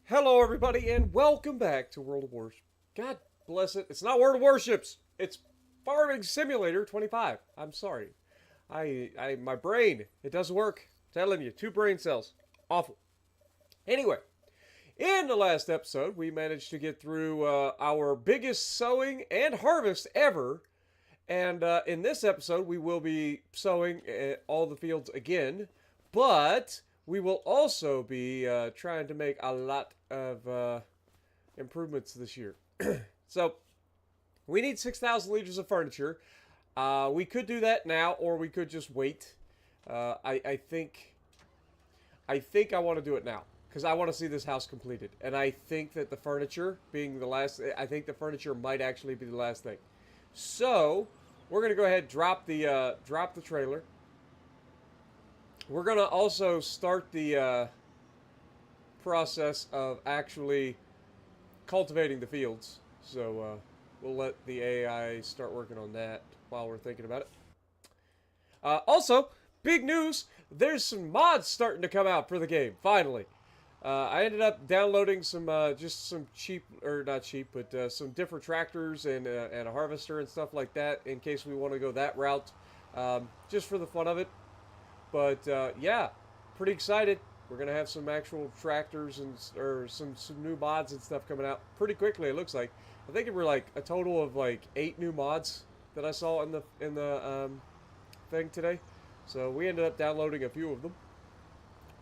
Hello, everybody, and welcome back to World of Warships. God bless it. It's not World of Warships. It's Farming Simulator 25. I'm sorry. My brain, it doesn't work. I'm telling you, two brain cells. Awful. Anyway, in the last episode, we managed to get through our biggest sowing and harvest ever. And in this episode, we will be sowing all the fields again. But we will also be trying to make a lot of improvements this year. So we need 6,000 liters of furniture. We could do that now, or we could just wait. I think I want to do it now because I want to see this house completed, and I think that the furniture being the last, I think the furniture might actually be the last thing. So we're gonna go ahead and drop the trailer. We're gonna also start the process of actually cultivating the fields. So we'll let the AI start working on that while we're thinking about it. Also, big news! There's some mods starting to come out for the game. Finally, I ended up downloading some just some cheap, or not cheap, but some different tractors and a harvester and stuff like that in case we want to go that route, just for the fun of it. But yeah, pretty excited. We're gonna have some actual tractors and or some new mods and stuff coming out pretty quickly. It looks like. I think it were like a total of like 8 new mods that I saw in the thing today. So we ended up downloading a few of them.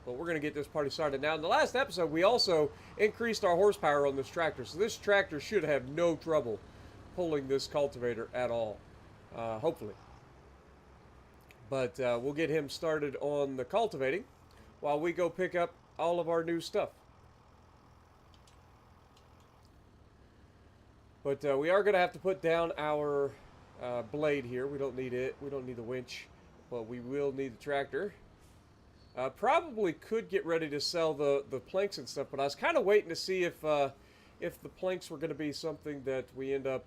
But we're gonna get this party started now. In the last episode, we also increased our horsepower on this tractor, so this tractor should have no trouble pulling this cultivator at all. Hopefully. But we'll get him started on the cultivating while we go pick up all of our new stuff. But we are going to have to put down our blade here. We don't need it. We don't need the winch. But we will need the tractor. Probably could get ready to sell the planks and stuff. But I was kind of waiting to see if the planks were going to be something that we end up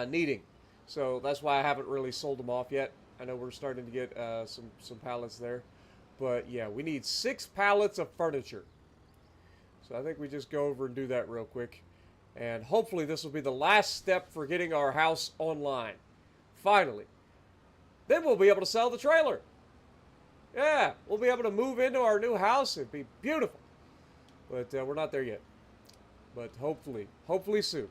needing. So that's why I haven't really sold them off yet. I know we're starting to get some pallets there. But yeah, we need 6 pallets of furniture. So I think we just go over and do that real quick. And hopefully this will be the last step for getting our house online. Finally. Then we'll be able to sell the trailer. Yeah, we'll be able to move into our new house. It'd be beautiful. But we're not there yet. But hopefully soon.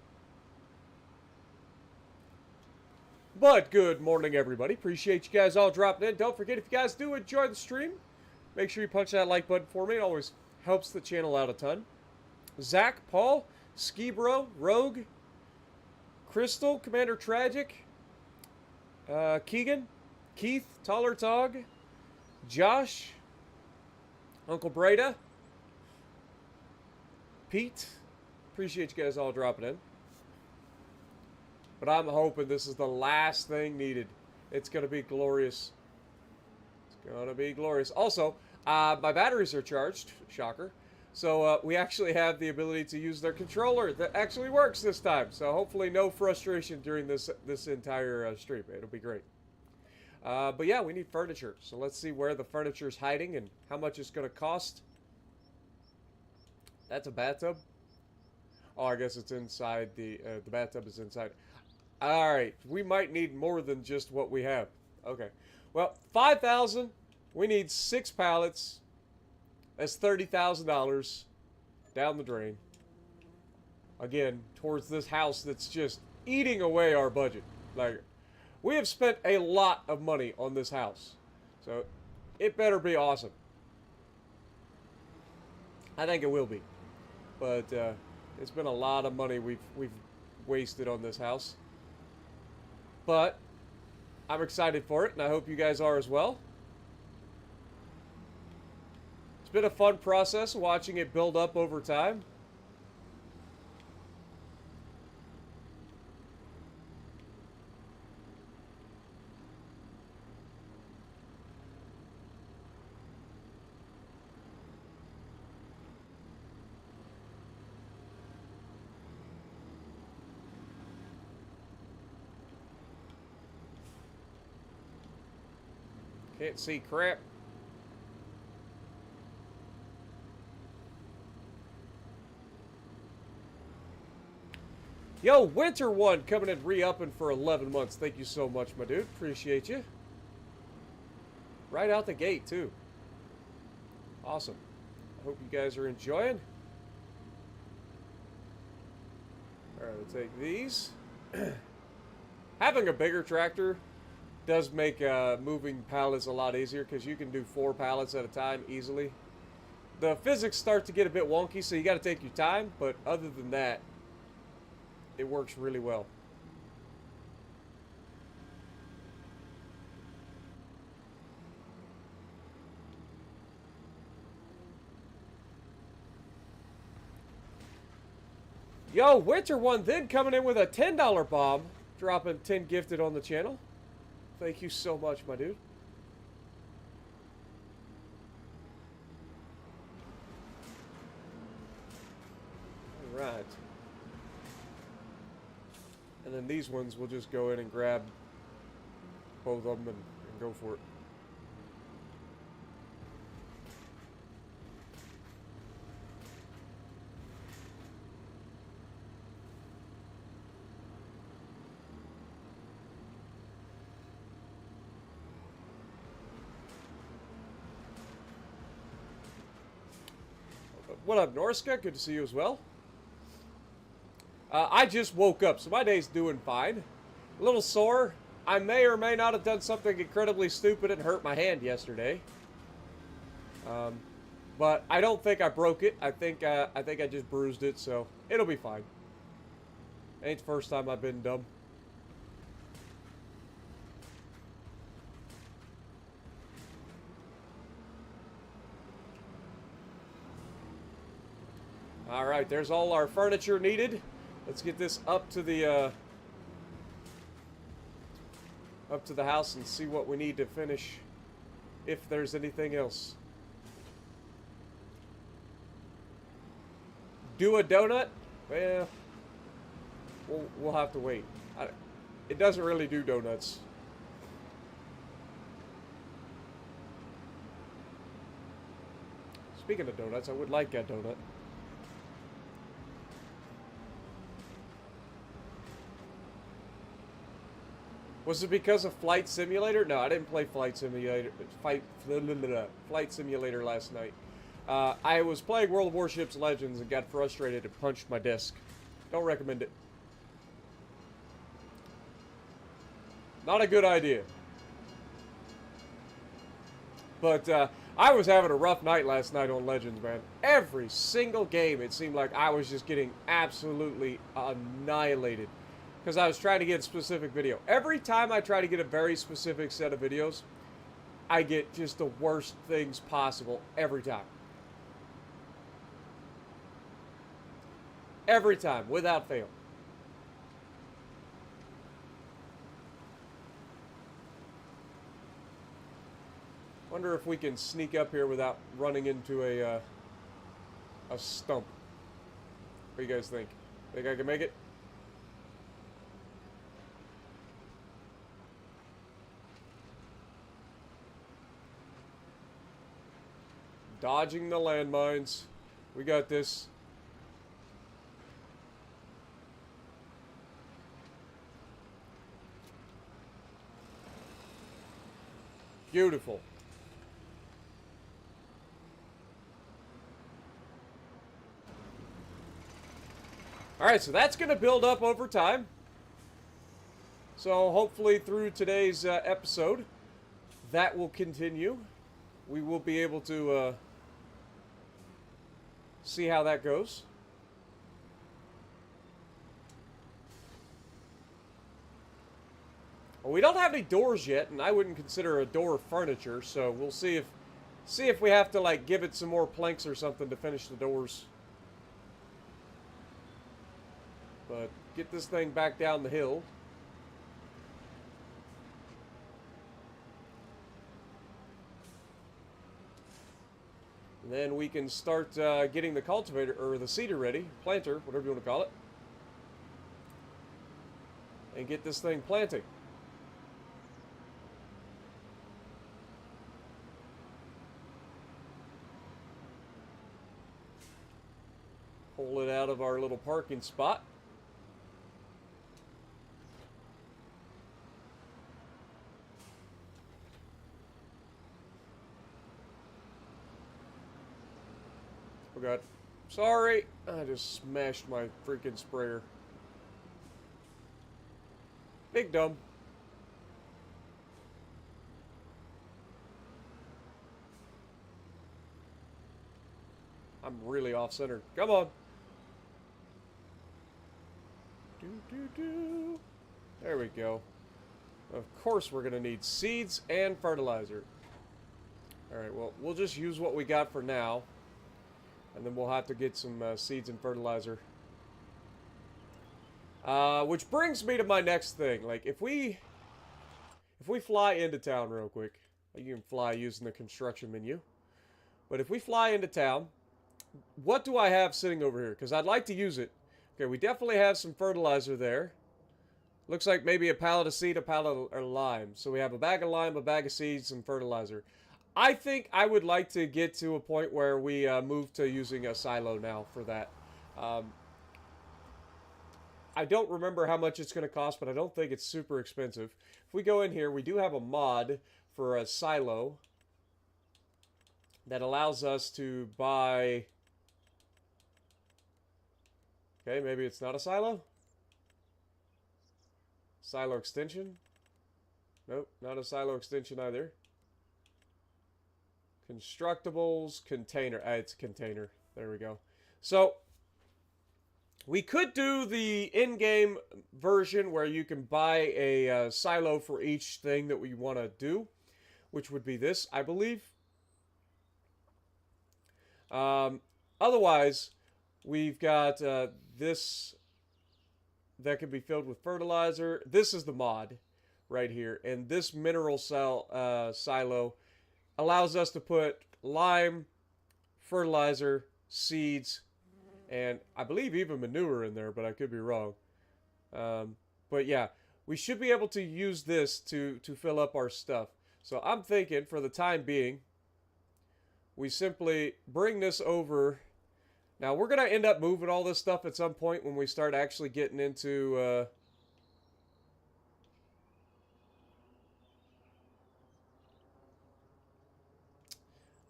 But good morning, everybody. Appreciate you guys all dropping in. Don't forget, if you guys do enjoy the stream, make sure you punch that like button for me. It always helps the channel out a ton. Zach, Paul, Skibro, Rogue, Crystal, Commander Tragic, Keegan, Keith, Taller Tog, Josh, Uncle Breda, Pete. Appreciate you guys all dropping in. But I'm hoping this is the last thing needed. It's going to be glorious. It's going to be glorious. Also, my batteries are charged. Shocker. So we actually have the ability to use their controller that actually works this time. So hopefully no frustration during this entire stream. It'll be great. But yeah, we need furniture. So let's see where the furniture is hiding and how much it's going to cost. That's a bathtub. Oh, I guess it's inside the bathtub is inside. All right, we might need more than just what we have. Okay, well, 5,000. We need 6 pallets. That's $30,000 down the drain. Again, towards this house that's just eating away our budget. Like, we have spent a lot of money on this house, so it better be awesome. I think it will be, but it's been a lot of money we've wasted on this house. But I'm excited for it, and I hope you guys are as well. It's been a fun process watching it build up over time. Can't see crap. Yo, Winter One coming in re-upping for 11 months. Thank you so much, my dude. Appreciate you. Right out the gate, too. Awesome. I hope you guys are enjoying. Alright, we'll take these. Having a bigger tractor does make moving pallets a lot easier because you can do 4 pallets at a time easily. The physics start to get a bit wonky, so you got to take your time, but other than that, it works really well. Yo, Winter One then coming in with a $10 bomb, dropping 10 gifted on the channel. Thank you so much, my dude. All right. And then these ones, we'll just go in and grab both of them and go for it. What up, Norska? Good to see you as well. I just woke up, so my day's doing fine. A little sore. I may or may not have done something incredibly stupid and hurt my hand yesterday. But I don't think I broke it. I think I just bruised it, so it'll be fine. Ain't the first time I've been dumb. All right, there's all our furniture needed. Let's get this up to the house and see what we need to finish, if there's anything else. Do a donut? Well, we'll have to wait. It doesn't really do donuts. Speaking of donuts, I would like a donut. Was it because of Flight Simulator? No, I didn't play Flight Simulator. Flight Simulator last night. I was playing World of Warships Legends and got frustrated and punched my disc. Don't recommend it. Not a good idea. But I was having a rough night last night on Legends, man. Every single game, it seemed like I was just getting absolutely annihilated. Because I was trying to get a specific video. Every time I try to get a very specific set of videos, I get just the worst things possible every time. Every time, without fail. Wonder if we can sneak up here without running into a stump. What do you guys think? Think I can make it? Dodging the landmines. We got this. Beautiful. Alright, so that's going to build up over time. So hopefully through today's episode, that will continue. We will be able to see how that goes. Well, we don't have any doors yet, and I wouldn't consider a door furniture, so we'll see if we have to like give it some more planks or something to finish the doors. But get this thing back down the hill. And then we can start getting the cultivator, or the seeder ready, planter, whatever you want to call it. And get this thing planting. Pull it out of our little parking spot. Oh god. Sorry. I just smashed my freaking sprayer. Big dumb. I'm really off center. Come on. There we go. Of course we're going to need seeds and fertilizer. Alright, well, we'll just use what we got for now. And then we'll have to get some seeds and fertilizer. Which brings me to my next thing. Like, if we fly into town real quick. You can fly using the construction menu. But if we fly into town, what do I have sitting over here? Because I'd like to use it. Okay, we definitely have some fertilizer there. Looks like maybe a pallet of seed, a pallet of lime. So we have a bag of lime, a bag of seeds, some fertilizer. I think I would like to get to a point where we move to using a silo now for that. I don't remember how much it's going to cost, but I don't think it's super expensive. If we go in here, we do have a mod for a silo that allows us to buy... Okay, maybe it's not a silo? Silo extension? Nope, not a silo extension either. Constructibles, container. It's a container. There we go. So, we could do the in-game version where you can buy a silo for each thing that we want to do, which would be this, I believe. Otherwise, we've got this that can be filled with fertilizer. This is the mod right here. And this mineral silo allows us to put lime, fertilizer, seeds, and I believe even manure in there, but I could be wrong. But yeah, we should be able to use this to fill up our stuff. So I'm thinking, for the time being, we simply bring this over. Now, we're going to end up moving all this stuff at some point when we start actually getting into...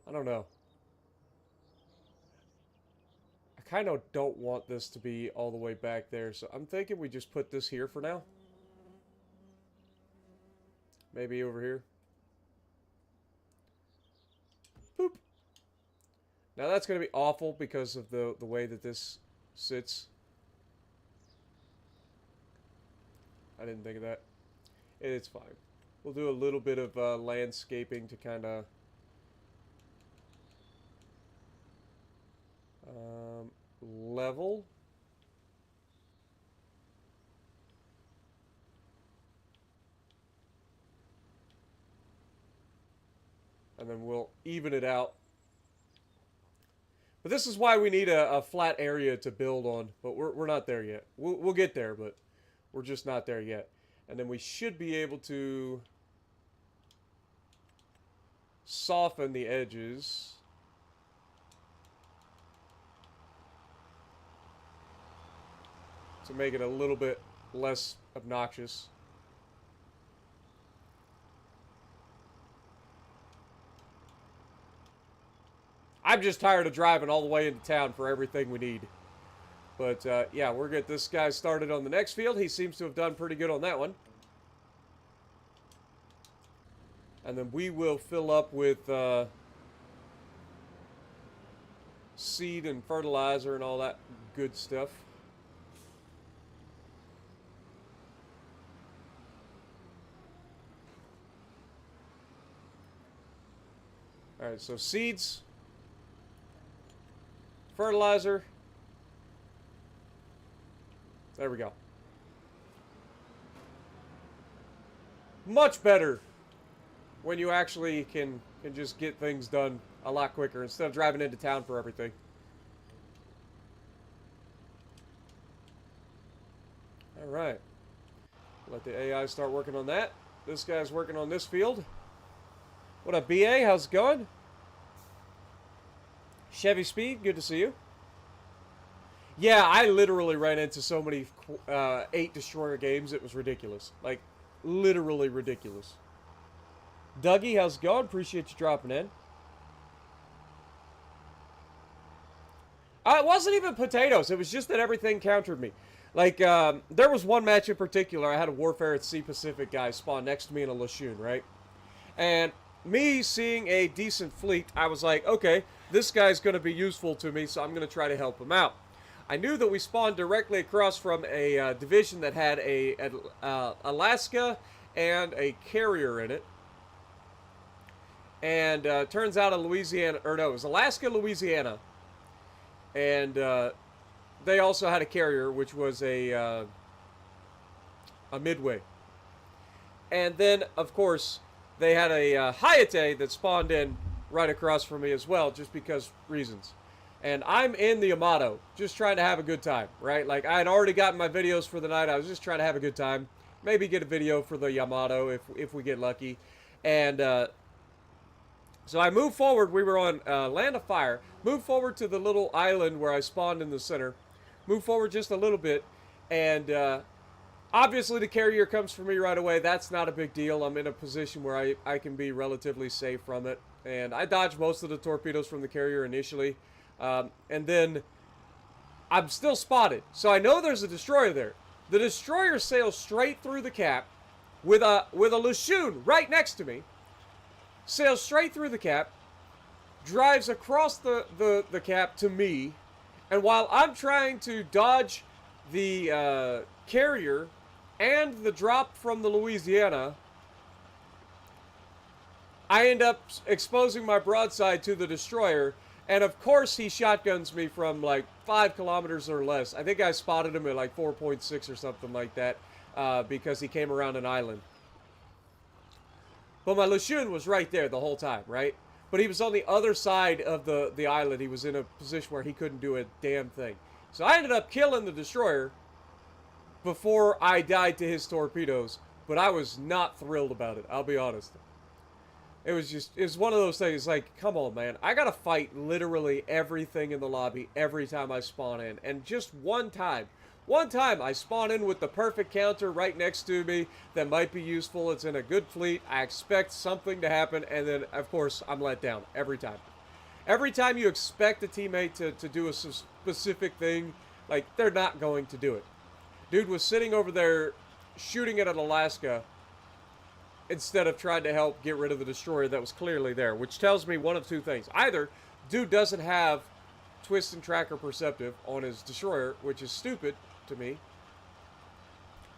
I don't know. I kind of don't want this to be all the way back there, so I'm thinking we just put this here for now. Maybe over here. Boop. Now that's going to be awful because of the way that this sits. I didn't think of that. It's fine. We'll do a little bit of landscaping to kind of... level. And then we'll even it out. But this is why we need a flat area to build on. But we're not there yet. We'll get there, but we're just not there yet. And then we should be able to soften the edges. To make it a little bit less obnoxious. I'm just tired of driving all the way into town for everything we need. But, yeah, we'll get this guy started on the next field. He seems to have done pretty good on that one. And then we will fill up with seed and fertilizer and all that good stuff. Alright, so seeds, fertilizer. There we go. Much better when you actually can just get things done a lot quicker instead of driving into town for everything. Alright. Let the AI start working on that. This guy's working on this field. What up, BA? How's it going? Chevy Speed, good to see you. Yeah, I literally ran into so many 8 Destroyer games, it was ridiculous. Like, literally ridiculous. Dougie, how's it going? Appreciate you dropping in. It wasn't even potatoes. It was just that everything countered me. Like, there was one match in particular. I had a Warfare at Sea Pacific guy spawn next to me in a Lashun, right? And me seeing a decent fleet, I was like, okay, this guy's going to be useful to me, so I'm going to try to help him out. I knew that we spawned directly across from a division that had a Alaska and a carrier in it. And turns out a Louisiana, or no, it was Alaska, Louisiana. And they also had a carrier, which was a Midway. And then, of course, they had a Hayate that spawned in right across from me as well, just because reasons. And I'm in the Yamato, just trying to have a good time, right? Like, I had already gotten my videos for the night. I was just trying to have a good time. Maybe get a video for the Yamato if we get lucky. And so I moved forward. We were on Land of Fire. Moved forward to the little island where I spawned in the center. Moved forward just a little bit. And obviously the carrier comes for me right away. That's not a big deal. I'm in a position where I can be relatively safe from it. And I dodged most of the torpedoes from the carrier initially. And then I'm still spotted. So I know there's a destroyer there. The destroyer sails straight through the cap with a Lashun right next to me. Sails straight through the cap. Drives across the cap to me. And while I'm trying to dodge the carrier and the drop from the Louisiana, I end up exposing my broadside to the destroyer. And of course he shotguns me from like 5 kilometers or less. I think I spotted him at like 4.6 or something like that because he came around an island. But my Lashun was right there the whole time, right? But he was on the other side of the island. He was in a position where he couldn't do a damn thing. So I ended up killing the destroyer before I died to his torpedoes. But I was not thrilled about it, I'll be honest. It was one of those things like, come on, man. I gotta fight literally everything in the lobby every time I spawn in. And just one time I spawn in with the perfect counter right next to me that might be useful. It's in a good fleet. I expect something to happen. And then, of course, I'm let down every time. Every time you expect a teammate to do a specific thing, like, they're not going to do it. Dude was sitting over there shooting at an Alaska instead of trying to help get rid of the destroyer that was clearly there, which tells me one of two things. Either dude doesn't have twist and tracker perceptive on his destroyer, which is stupid to me,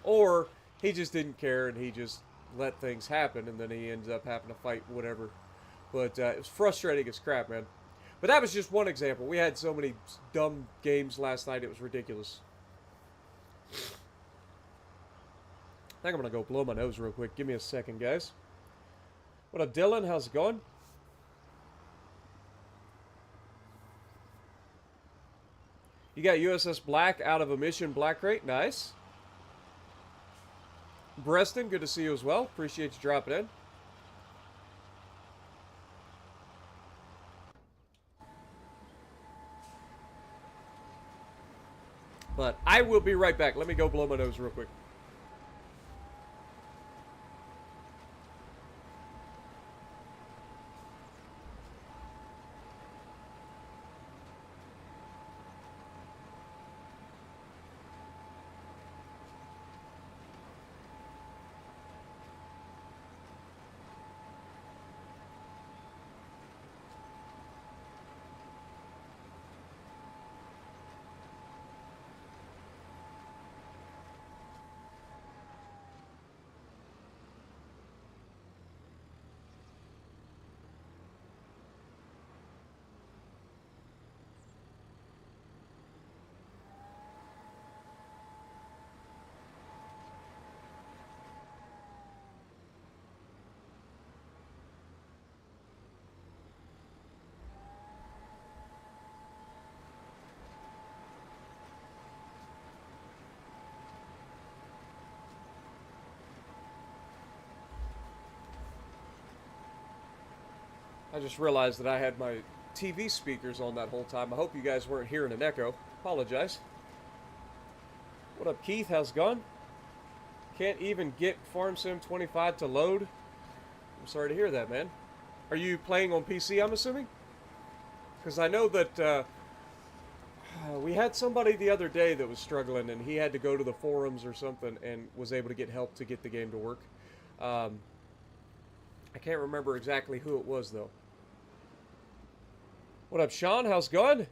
or he just didn't care and he just let things happen, and then he ends up having to fight whatever. But it was frustrating as crap, man. But that was just one example. We had so many dumb games last night, it was ridiculous. I think I'm going to go blow my nose real quick. Give me a second, guys. What up, Dylan? How's it going? You got USS Black out of a mission, Black Crate. Nice. Breston, good to see you as well. Appreciate you dropping in. But I will be right back. Let me go blow my nose real quick. I just realized that I had my TV speakers on that whole time. I hope you guys weren't hearing an echo. Apologize. What up, Keith? How's it going? Can't even get Farm Sim 25 to load. I'm sorry to hear that, man. Are you playing on PC, I'm assuming? Because I know that We had somebody the other day that was struggling, and he had to go to the forums or something and was able to get help to get the game to work. I can't remember exactly who it was, though. What up, Sean? How's it going?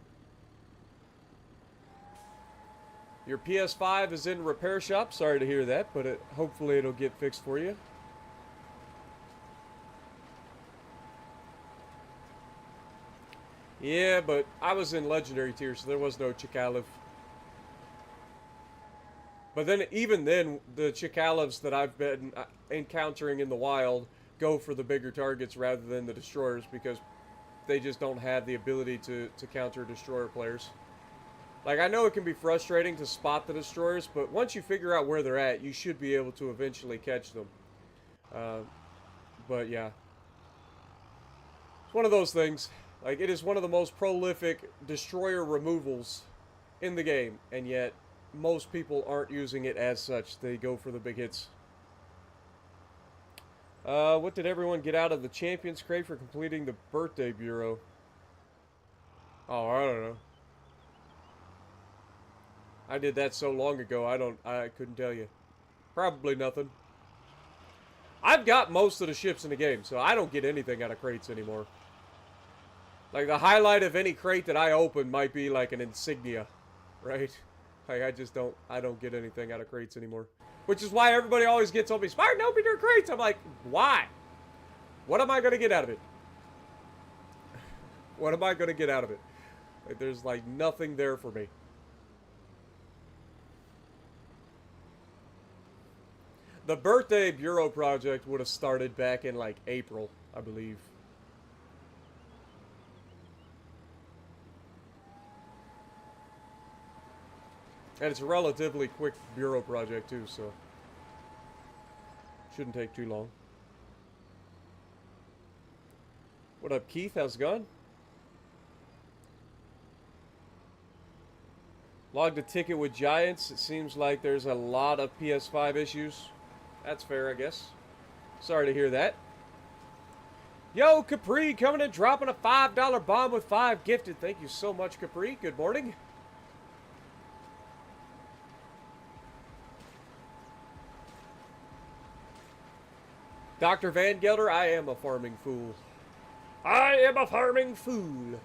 Your PS5 is in repair shop. Sorry to hear that, but hopefully it'll get fixed for you. Yeah, but I was in Legendary tier, so there was no Chikalev. But then, even then, the Chikalevs that I've been encountering in the wild go for the bigger targets rather than the destroyers because they just don't have the ability to counter destroyer players. Like, I know it can be frustrating to spot the destroyers, but once you figure out where they're at, you should be able to eventually catch them. But yeah. It's one of those things. Like, it is one of the most prolific destroyer removals in the game, and yet most people aren't using it as such. They go for the big hits. What did everyone get out of the Champions Crate for completing the Birthday Bureau? Oh, I don't know. I did that so long ago, I couldn't tell you. Probably nothing. I've got most of the ships in the game, so I don't get anything out of crates anymore. Like, the highlight of any crate that I open might be like an insignia, right? Like, I don't get anything out of crates anymore. Which is why everybody always gets on me, Spartan, open your crates! I'm like, why? What am I going to get out of it? What am I going to get out of it? Like, there's, like, nothing there for me. The Birthday Bureau project would have started back in, like, April, I believe. And it's a relatively quick Bureau project, too, so shouldn't take too long. What up, Keith? How's it going? Logged a ticket with Giants. It seems like there's a lot of PS5 issues. That's fair, I guess. Sorry to hear that. Yo, Capri coming in, dropping a $5 bomb with 5 gifted. Thank you so much, Capri. Good morning. Dr. Van Gelder, I am a farming fool. I am a farming fool.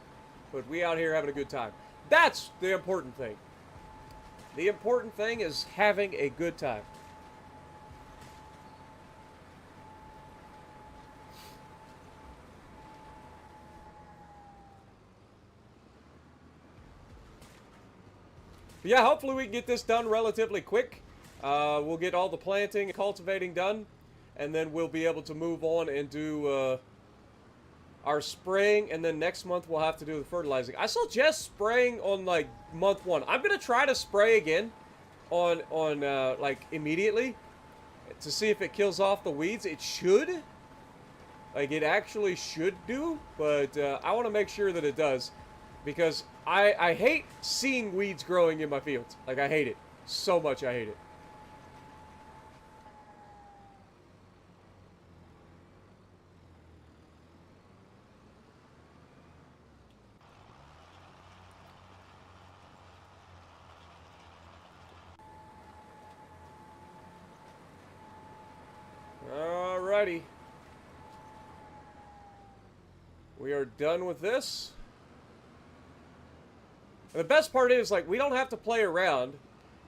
But we out here having a good time. That's the important thing. The important thing is having a good time. But yeah, hopefully we can get this done relatively quick. We'll get all the planting and cultivating done. And then we'll be able to move on and do our spraying. And then next month we'll have to do the fertilizing. I suggest spraying on like month 1. I'm going to try to spray again on like immediately to see if it kills off the weeds. It should. Like, it actually should do. But I want to make sure that it does. Because I hate seeing weeds growing in my fields. Like, I hate it. So much I hate it. Alrighty. We are done with this. And the best part is, like, we don't have to play around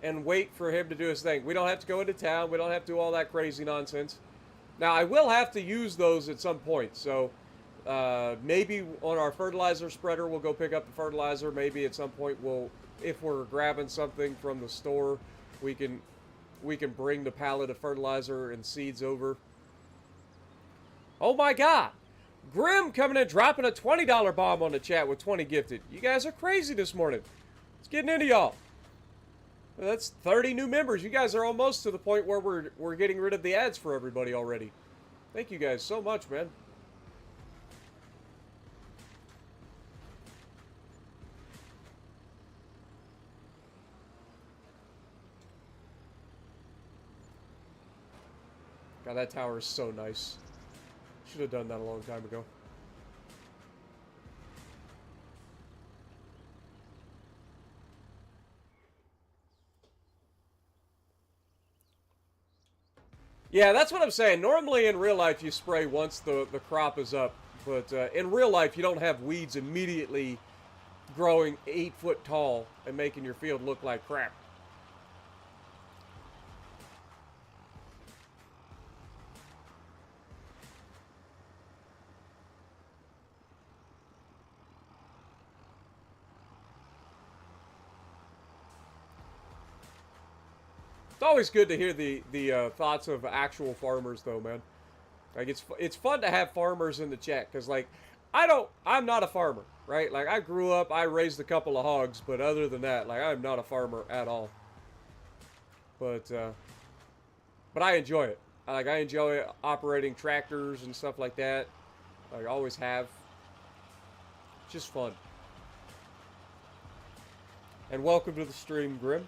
and wait for him to do his thing. We don't have to go into town. We don't have to do all that crazy nonsense. Now, I will have to use those at some point. So, maybe on our fertilizer spreader, we'll go pick up the fertilizer. Maybe at some point if we're grabbing something from the store, we can bring the pallet of fertilizer and seeds over. Oh my God! Grim coming in, dropping a $20 bomb on the chat with 20 gifted. You guys are crazy this morning. It's getting into y'all. That's 30 new members. You guys are almost to the point where we're getting rid of the ads for everybody already. Thank you guys so much, man. God, that tower is so nice. Should have done that a long time ago. Yeah, that's what I'm saying. Normally in real life you spray once the crop is up, but in real life you don't have weeds immediately growing 8 foot tall and making your field look like crap. It's always good to hear the thoughts of actual farmers, though, man. Like it's fun to have farmers in the chat because like I'm not a farmer, right? Like I grew up, I raised a couple of hogs, but other than that, like I'm not a farmer at all. But I enjoy it. I enjoy operating tractors and stuff like that. Like I always have. It's just fun. And welcome to the stream, Grim.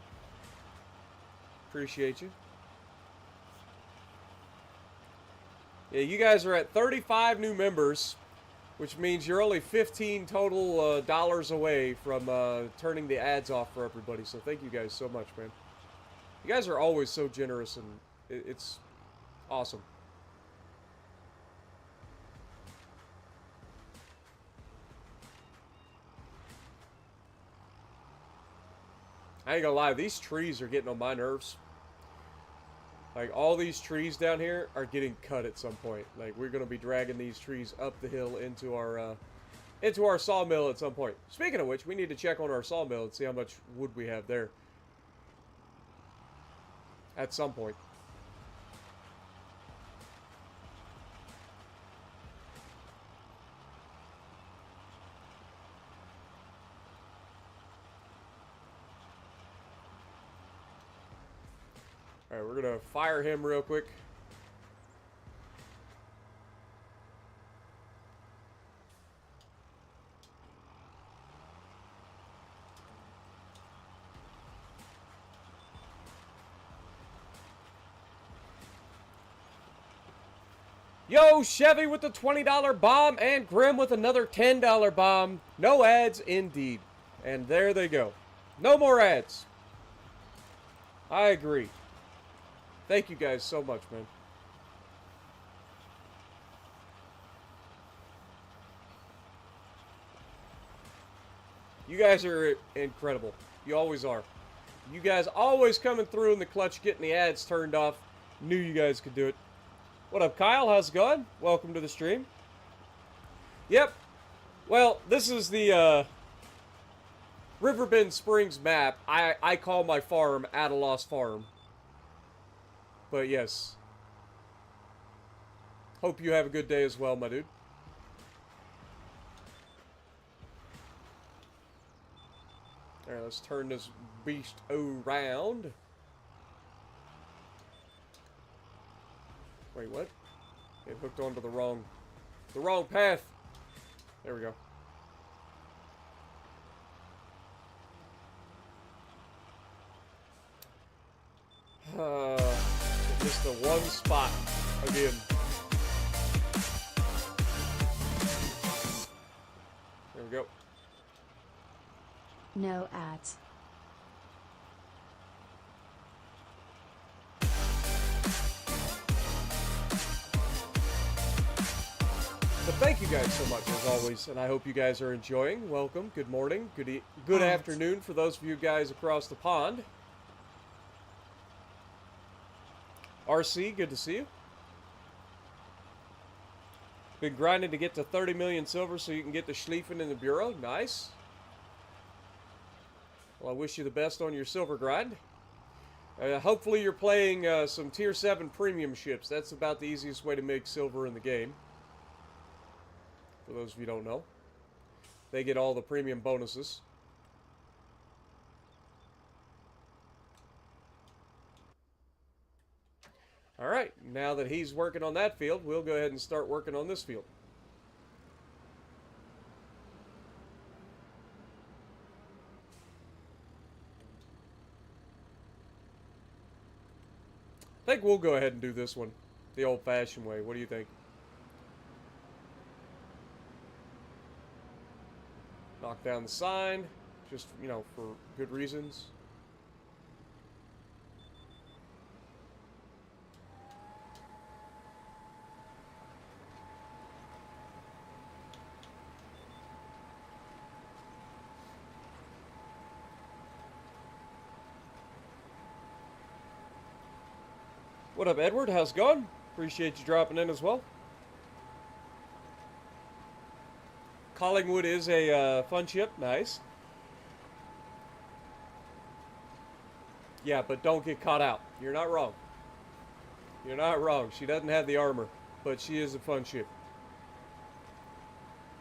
Appreciate you. Yeah, you guys are at 35 new members, which means you're only 15 total dollars away from turning the ads off for everybody. So thank you guys so much, man. You guys are always so generous, and it's awesome. I ain't gonna lie, these trees are getting on my nerves. Like, all these trees down here are getting cut at some point. Like, we're gonna be dragging these trees up the hill into our sawmill at some point. Speaking of which, we need to check on our sawmill and see how much wood we have there. At some point. Alright, we're gonna fire him real quick. Yo, Chevy with the $20 bomb and Grim with another $10 bomb. No ads indeed. And there they go. No more ads. I agree. Thank you guys so much, man. You guys are incredible. You always are. You guys always coming through in the clutch, getting the ads turned off. Knew you guys could do it. What up, Kyle? How's it going? Welcome to the stream. Yep. Well, this is the Riverbend Springs map. I call my farm Adelos Farm. But yes. Hope you have a good day as well, my dude. Alright, let's turn this beast around. Wait, what? It hooked onto the wrong path. There we go. Just the one spot again. There we go. No ads. But thank you guys so much as always, and I hope you guys are enjoying. Welcome, good morning, good afternoon for those of you guys across the pond. RC, good to see you. Been grinding to get to 30 million silver so you can get the Schlieffen in the Bureau. Nice. Well, I wish you the best on your silver grind. Hopefully you're playing some Tier 7 premium ships. That's about the easiest way to make silver in the game. For those of you who don't know. They get all the premium bonuses. Alright, now that he's working on that field, we'll go ahead and start working on this field. I think we'll go ahead and do this one the old-fashioned way. What do you think? Knock down the sign, just, you know, for good reasons. What up, Edward? How's it going? Appreciate you dropping in as well. Collingwood is a fun ship. Nice. Yeah, but don't get caught out. You're not wrong. You're not wrong. She doesn't have the armor, but she is a fun ship.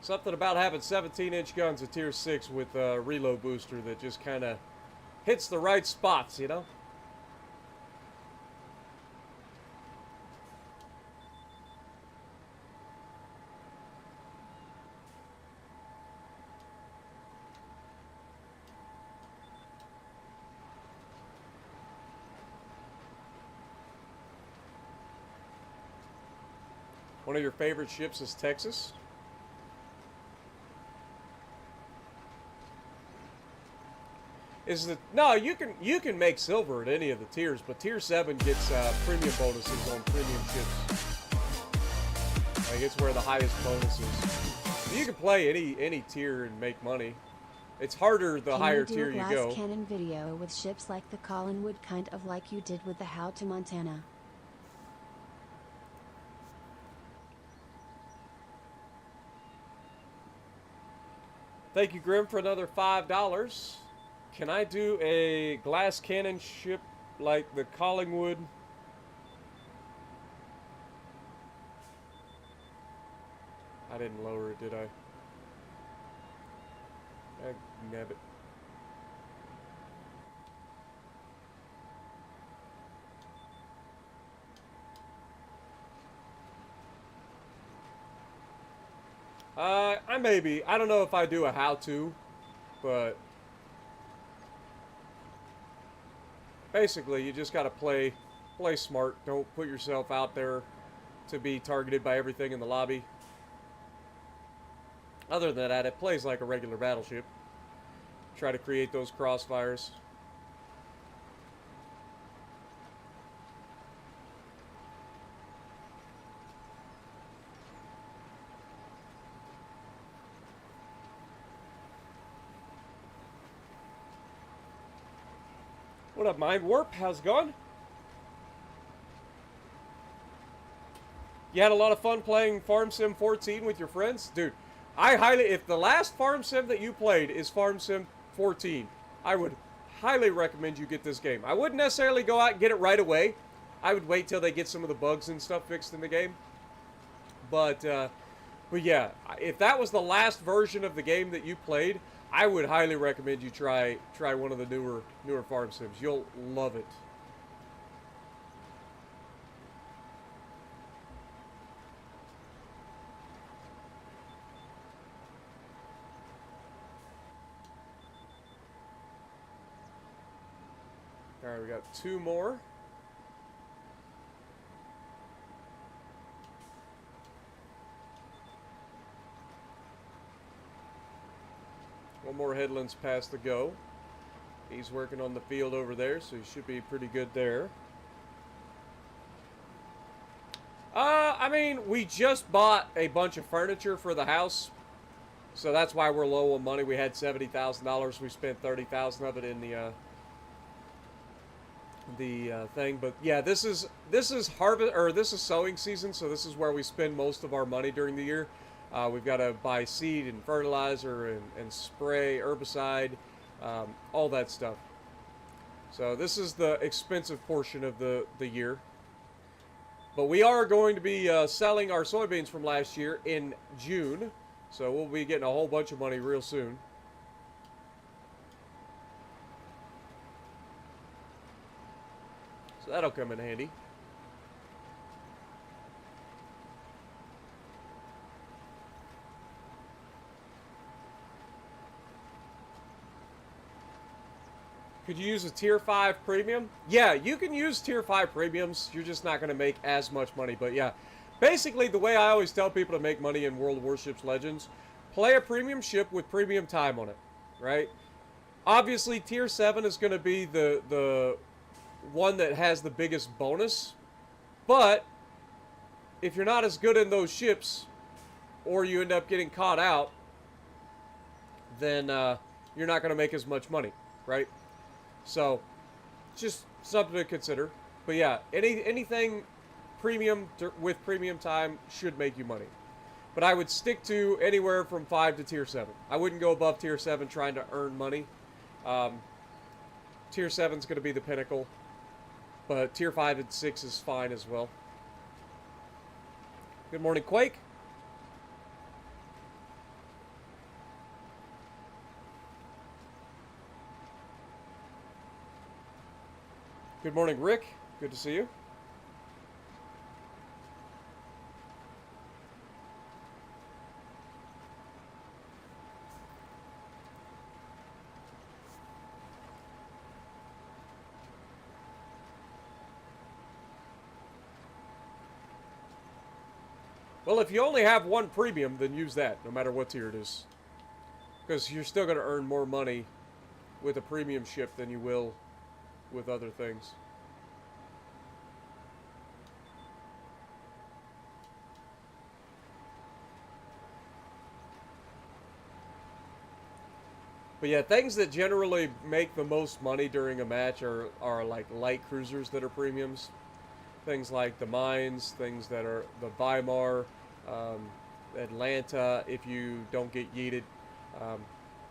Something about having 17-inch guns at tier 6 with a reload booster that just kind of hits the right spots, you know? One of your favorite ships is Texas. No, you can make silver at any of the tiers, but tier 7 gets premium bonuses on premium ships. Like, it's where the highest bonus is. You can play any tier and make money. It's harder the higher tier you go. Can you do a glass cannon video with ships like the Collingwood, kind of like you did with the How to Montana? Thank you, Grim, for another $5. Can I do a glass cannon ship like the Collingwood? I didn't lower it, did I? Nabbit. I don't know if I do a how-to, but basically you just gotta play smart. Don't put yourself out there to be targeted by everything in the lobby. Other than that, it plays like a regular battleship. Try to create those crossfires. What up, Mind Warp? How's it going? You had a lot of fun playing Farm Sim 14 with your friends? Dude, if the last Farm Sim that you played is Farm Sim 14, I would highly recommend you get this game. I wouldn't necessarily go out and get it right away. I would wait till they get some of the bugs and stuff fixed in the game. But yeah, if that was the last version of the game that you played, I would highly recommend you try one of the newer Farm Sims. You'll love it. All right, we got 2 more. One more Headlands Pass to go. He's working on the field over there, so he should be pretty good there. I mean, we just bought a bunch of furniture for the house, so that's why we're low on money. We had $70,000. We spent $30,000 of it in the thing. But yeah, this is harvest, or this is sowing season, so this is where we spend most of our money during the year. We've got to buy seed and fertilizer and spray, herbicide, all that stuff. So this is the expensive portion of the year. But we are going to be selling our soybeans from last year in June. So we'll be getting a whole bunch of money real soon. So that'll come in handy. Could you use a tier 5 premium? Yeah, you can use tier 5 premiums. You're just not going to make as much money. But yeah, basically the way I always tell people to make money in World of Warships Legends, play a premium ship with premium time on it, right? Obviously, tier 7 is going to be the one that has the biggest bonus. But if you're not as good in those ships, or you end up getting caught out, then you're not going to make as much money, right? So, just something to consider. But yeah, anything premium with premium time should make you money. But I would stick to anywhere from 5 to tier 7. I wouldn't go above tier 7 trying to earn money. Tier 7 is going to be the pinnacle. But tier 5 and 6 is fine as well. Good morning, Quake. Good morning, Rick. Good to see you. Well, if you only have one premium, then use that, no matter what tier it is. Because you're still going to earn more money with a premium ship than you will with other things. But yeah, things that generally make the most money during a match are like light cruisers that are premiums. Things like the Mines, things that are the Weimar, Atlanta, if you don't get yeeted.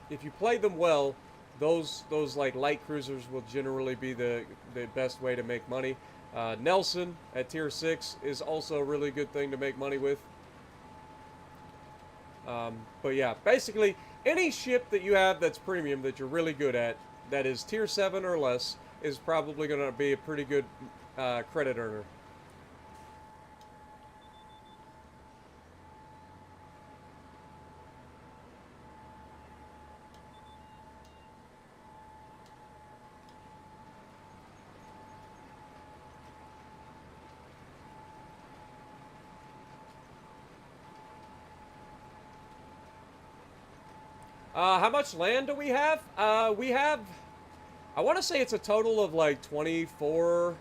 If you play them well, those like light cruisers will generally be the best way to make money. Nelson at tier 6 is also a really good thing to make money with. But yeah, basically any ship that you have that's premium that you're really good at, that is tier 7 or less, is probably going to be a pretty good credit earner. How much land do we have? We have, I want to say it's a total of like 24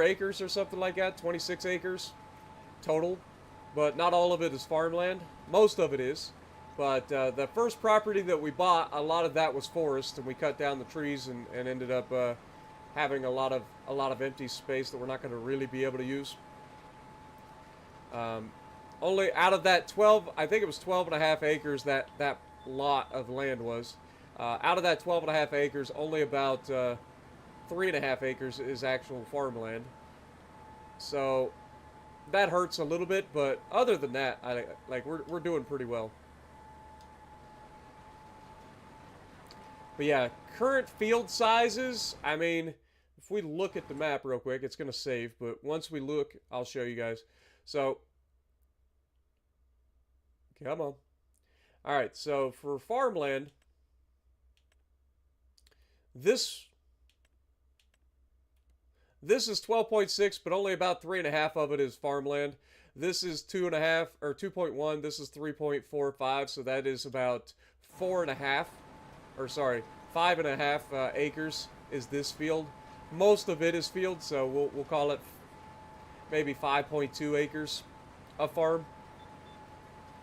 acres or something like that, 26 acres total, but not all of it is farmland. Most of it is, but the first property that we bought, a lot of that was forest, and we cut down the trees and ended up having a lot of empty space that we're not going to really be able to use. Only out of that 12, I think it was 12 and a half acres that lot of land was. Out of that 12 and a half acres, only about 3.5 acres is actual farmland. So that hurts a little bit, but other than that, we're doing pretty well. But yeah, current field sizes, I mean, if we look at the map real quick, it's going to save, but once we look, I'll show you guys. So come on. Alright, so for farmland, this is 12.6, but only about 3.5 of it is farmland. This is 2.5 or 2.1. This is 3.45, so that is about 4.5, or sorry, 5.5 acres is this field. Most of it is field, so we'll call it maybe 5.2 acres of farm.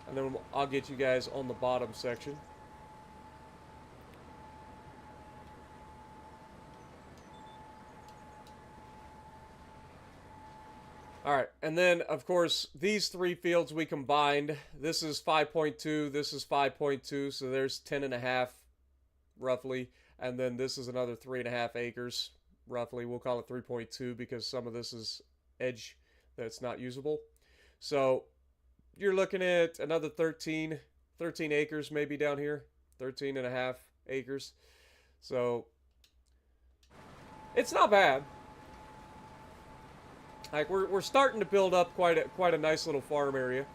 And then I'll get you guys on the bottom section. Alright, and then, of course, these three fields we combined. This is 5.2, this is 5.2, so there's 10.5, roughly. And then this is another 3.5 acres, roughly. We'll call it 3.2 because some of this is edge that's not usable. So you're looking at another 13 acres maybe down here. 13.5 acres. So it's not bad. Like we're starting to build up quite a nice little farm area.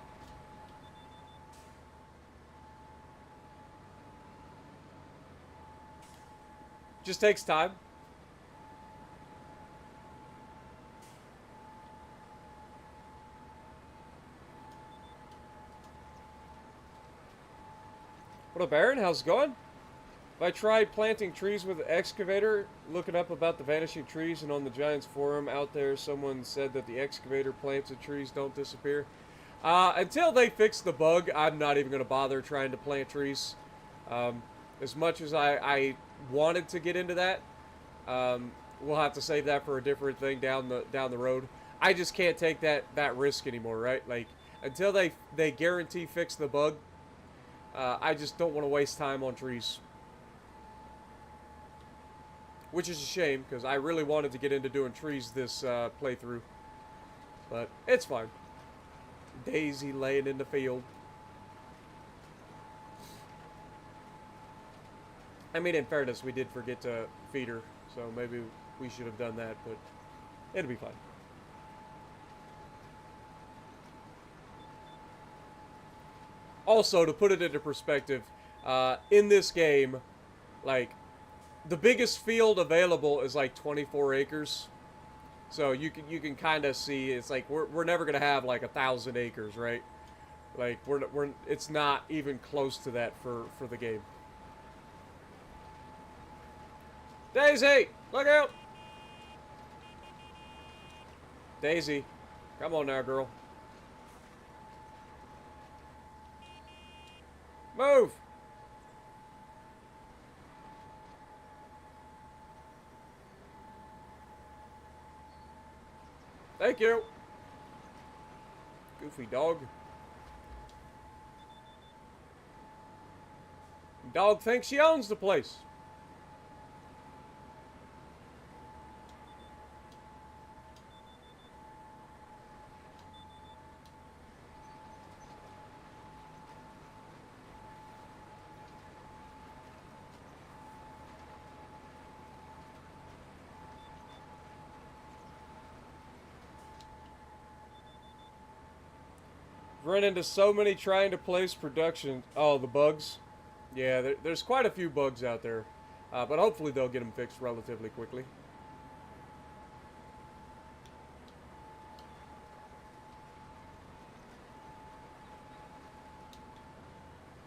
Just takes time. What up, Aaron? How's it going? If I tried planting trees with an excavator, looking up about the vanishing trees, and on the Giants forum out there, someone said that the excavator plants of trees don't disappear. Until they fix the bug, I'm not even going to bother trying to plant trees. As much as I wanted to get into that, we'll have to save that for a different thing down the road. I just can't take that risk anymore, right? Like, until they guarantee fix the bug, I just don't want to waste time on trees. Which is a shame, because I really wanted to get into doing trees this playthrough. But it's fine. Daisy laying in the field. I mean, in fairness, we did forget to feed her, so maybe we should have done that, but it'll be fine. Also, to put it into perspective, in this game, like, the biggest field available is like 24 acres. So you can kind of see it's like we're never gonna have like 1,000 acres, right? Like we're it's not even close to that for the game. Daisy, look out! Daisy, come on now, girl. Move! Thank you. Goofy dog. Dog thinks she owns the place. Run into so many trying to place production. Oh, the bugs. Yeah, there's quite a few bugs out there. But hopefully they'll get them fixed relatively quickly.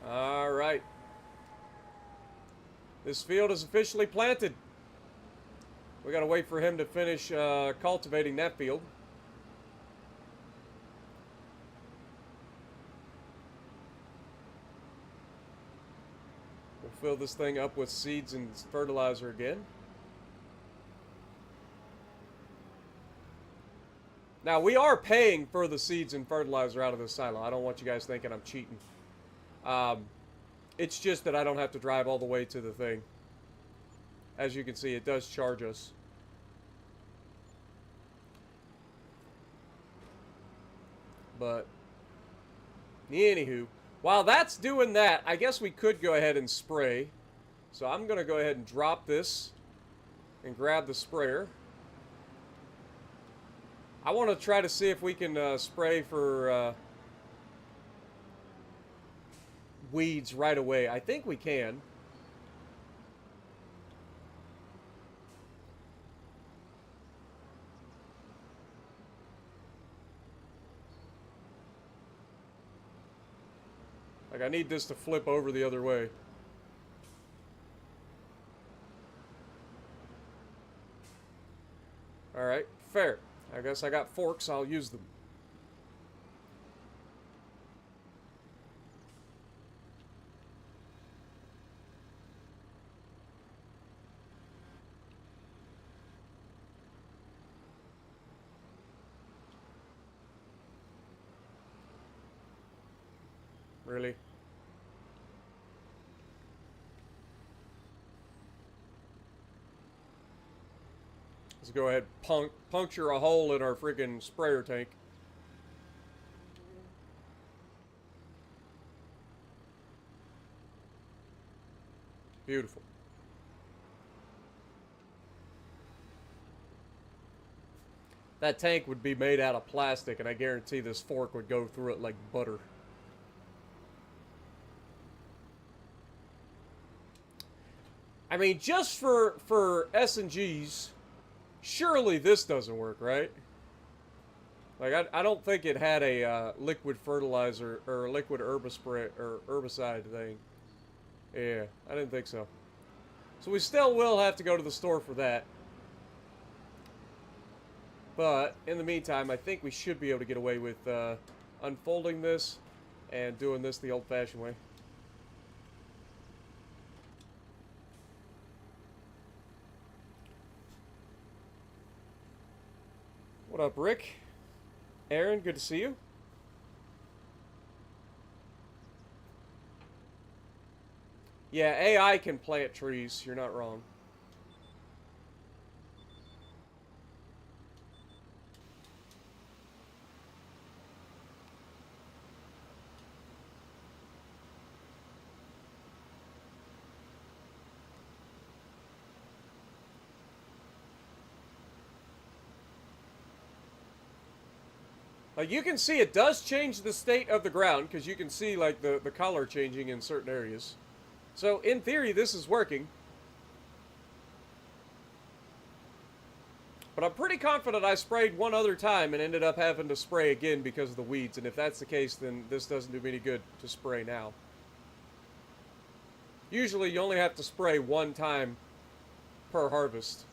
Alright. This field is officially planted. We gotta wait for him to finish cultivating that field. We'll fill this thing up with seeds and fertilizer again. Now, we are paying for the seeds and fertilizer out of this silo. I don't want you guys thinking I'm cheating. It's just that I don't have to drive all the way to the thing. As you can see, it does charge us. But, anywho, while that's doing that, I guess we could go ahead and spray. So I'm going to go ahead and drop this and grab the sprayer. I want to try to see if we can spray for weeds right away. I think we can. Like, I need this to flip over the other way. Alright, fair. I guess I got forks, I'll use them. Really? Let's go ahead and puncture a hole in our freaking sprayer tank. Beautiful. That tank would be made out of plastic, and I guarantee this fork would go through it like butter. I mean, just for S&Gs, surely this doesn't work, right? Like, I don't think it had a liquid fertilizer or liquid herbicide thing. Yeah, I didn't think so. So we still will have to go to the store for that. But, in the meantime, I think we should be able to get away with unfolding this and doing this the old-fashioned way. What up, Rick? Aaron, good to see you. Yeah, AI can plant trees. You're not wrong. Like, you can see it does change the state of the ground, because you can see, like, the color changing in certain areas. So, in theory, this is working. But I'm pretty confident I sprayed one other time and ended up having to spray again because of the weeds. And if that's the case, then this doesn't do me any good to spray now. Usually, you only have to spray one time per harvest.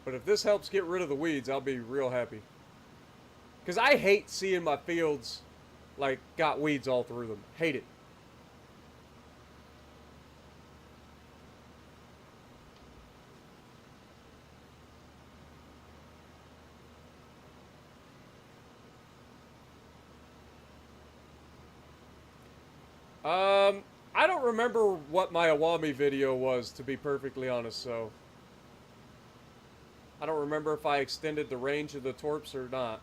But if this helps get rid of the weeds, I'll be real happy. Because I hate seeing my fields, like, got weeds all through them. Hate it. I don't remember what my Awami video was, to be perfectly honest, so... I don't remember if I extended the range of the torps or not.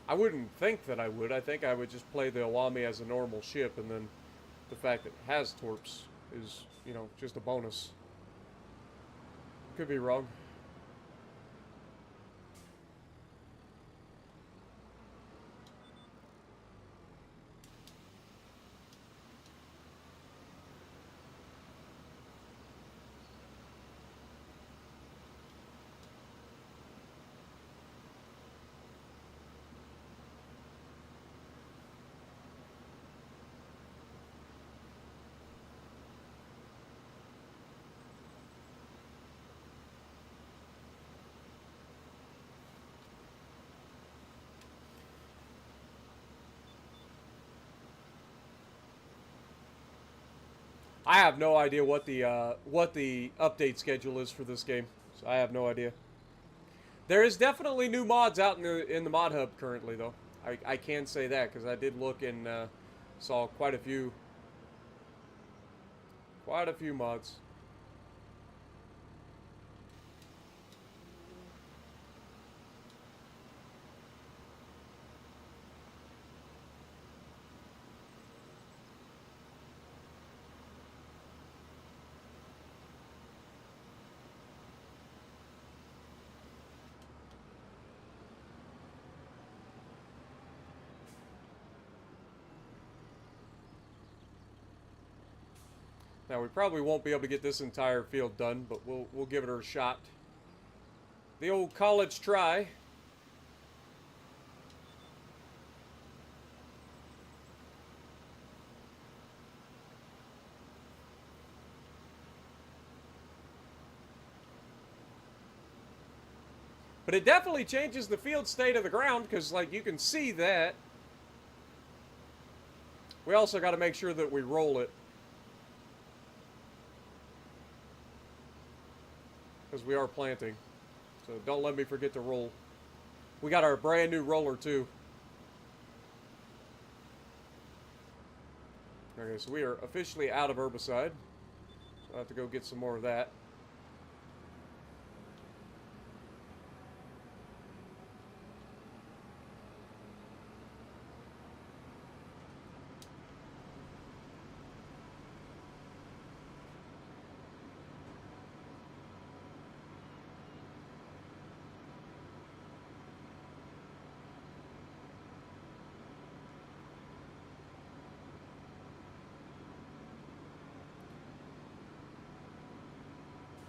I wouldn't think that I would. I think I would just play the Awami as a normal ship, and then the fact that it has torps is, you know, just a bonus. Could be wrong. I have no idea what the update schedule is for this game. So I have no idea. There is definitely new mods out in the mod hub currently, though. I can say that because I did look and saw quite a few mods. Now we probably won't be able to get this entire field done, but we'll give it a shot. The old college try. But it definitely changes the field state of the ground, because, like, you can see that. We also got to make sure that we roll it, because we are planting. So don't let me forget to roll. We got our brand new roller too. Okay, so we are officially out of herbicide. So I have to go get some more of that.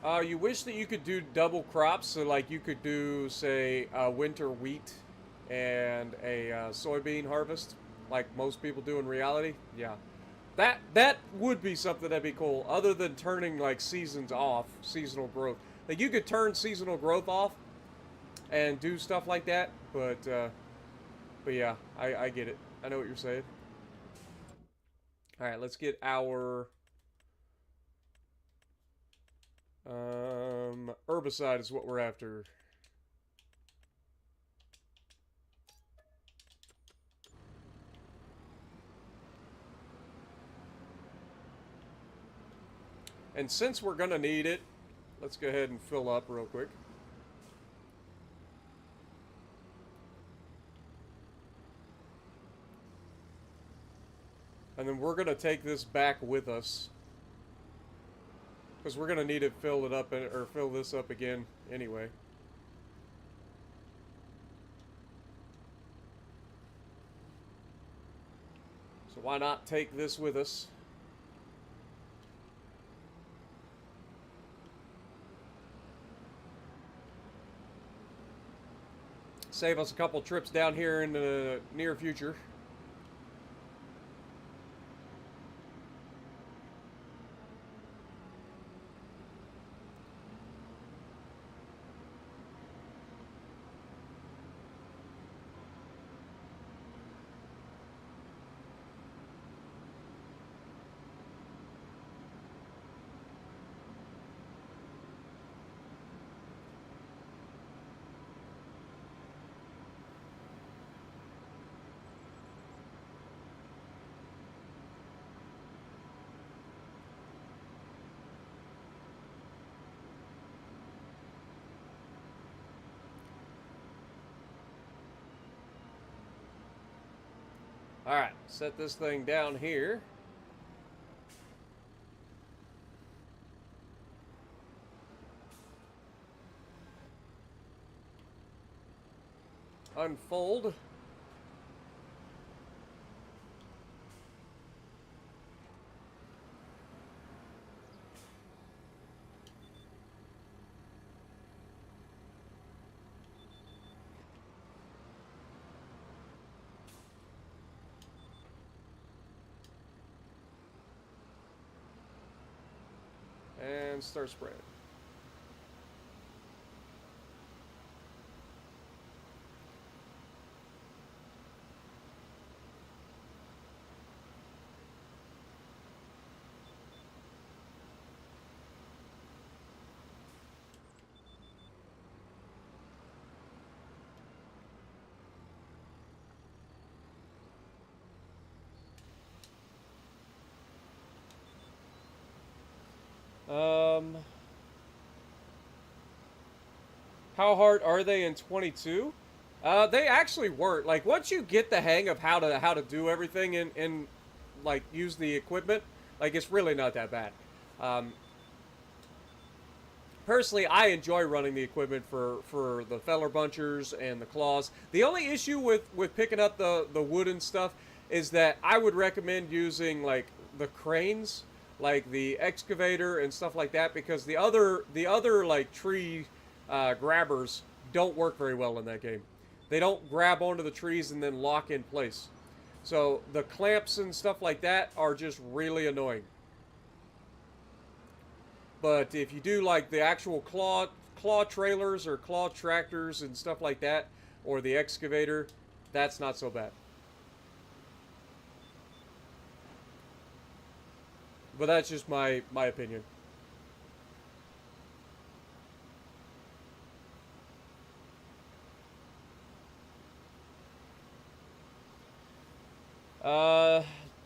You wish that you could do double crops, so like you could do, say, winter wheat and a soybean harvest, like most people do in reality. Yeah, that would be something that'd be cool. Other than turning like seasons off, seasonal growth. Like you could turn seasonal growth off and do stuff like that, but yeah, I get it. I know what you're saying. All right, let's get our herbicide is what we're after. And since we're gonna need it, let's go ahead and fill up real quick. And then we're gonna take this back with us, because we're gonna need to fill it up or fill this up again anyway. So why not take this with us? Save us a couple trips down here in the near future. Alright, set this thing down here. Unfold. And start spraying. How hard are they in 22? They actually weren't. Like once you get the hang of how to do everything and like use the equipment, like it's really not that bad. Personally, I enjoy running the equipment for the feller bunchers and the claws. The only issue with picking up the wooden stuff is that I would recommend using like the cranes, like the excavator and stuff like that, because the other like tree grabbers don't work very well in that game. They don't grab onto the trees and then lock in place. So the clamps and stuff like that are just really annoying. But if you do like the actual claw trailers or claw tractors and stuff like that, or the excavator, that's not so bad. But that's just my opinion.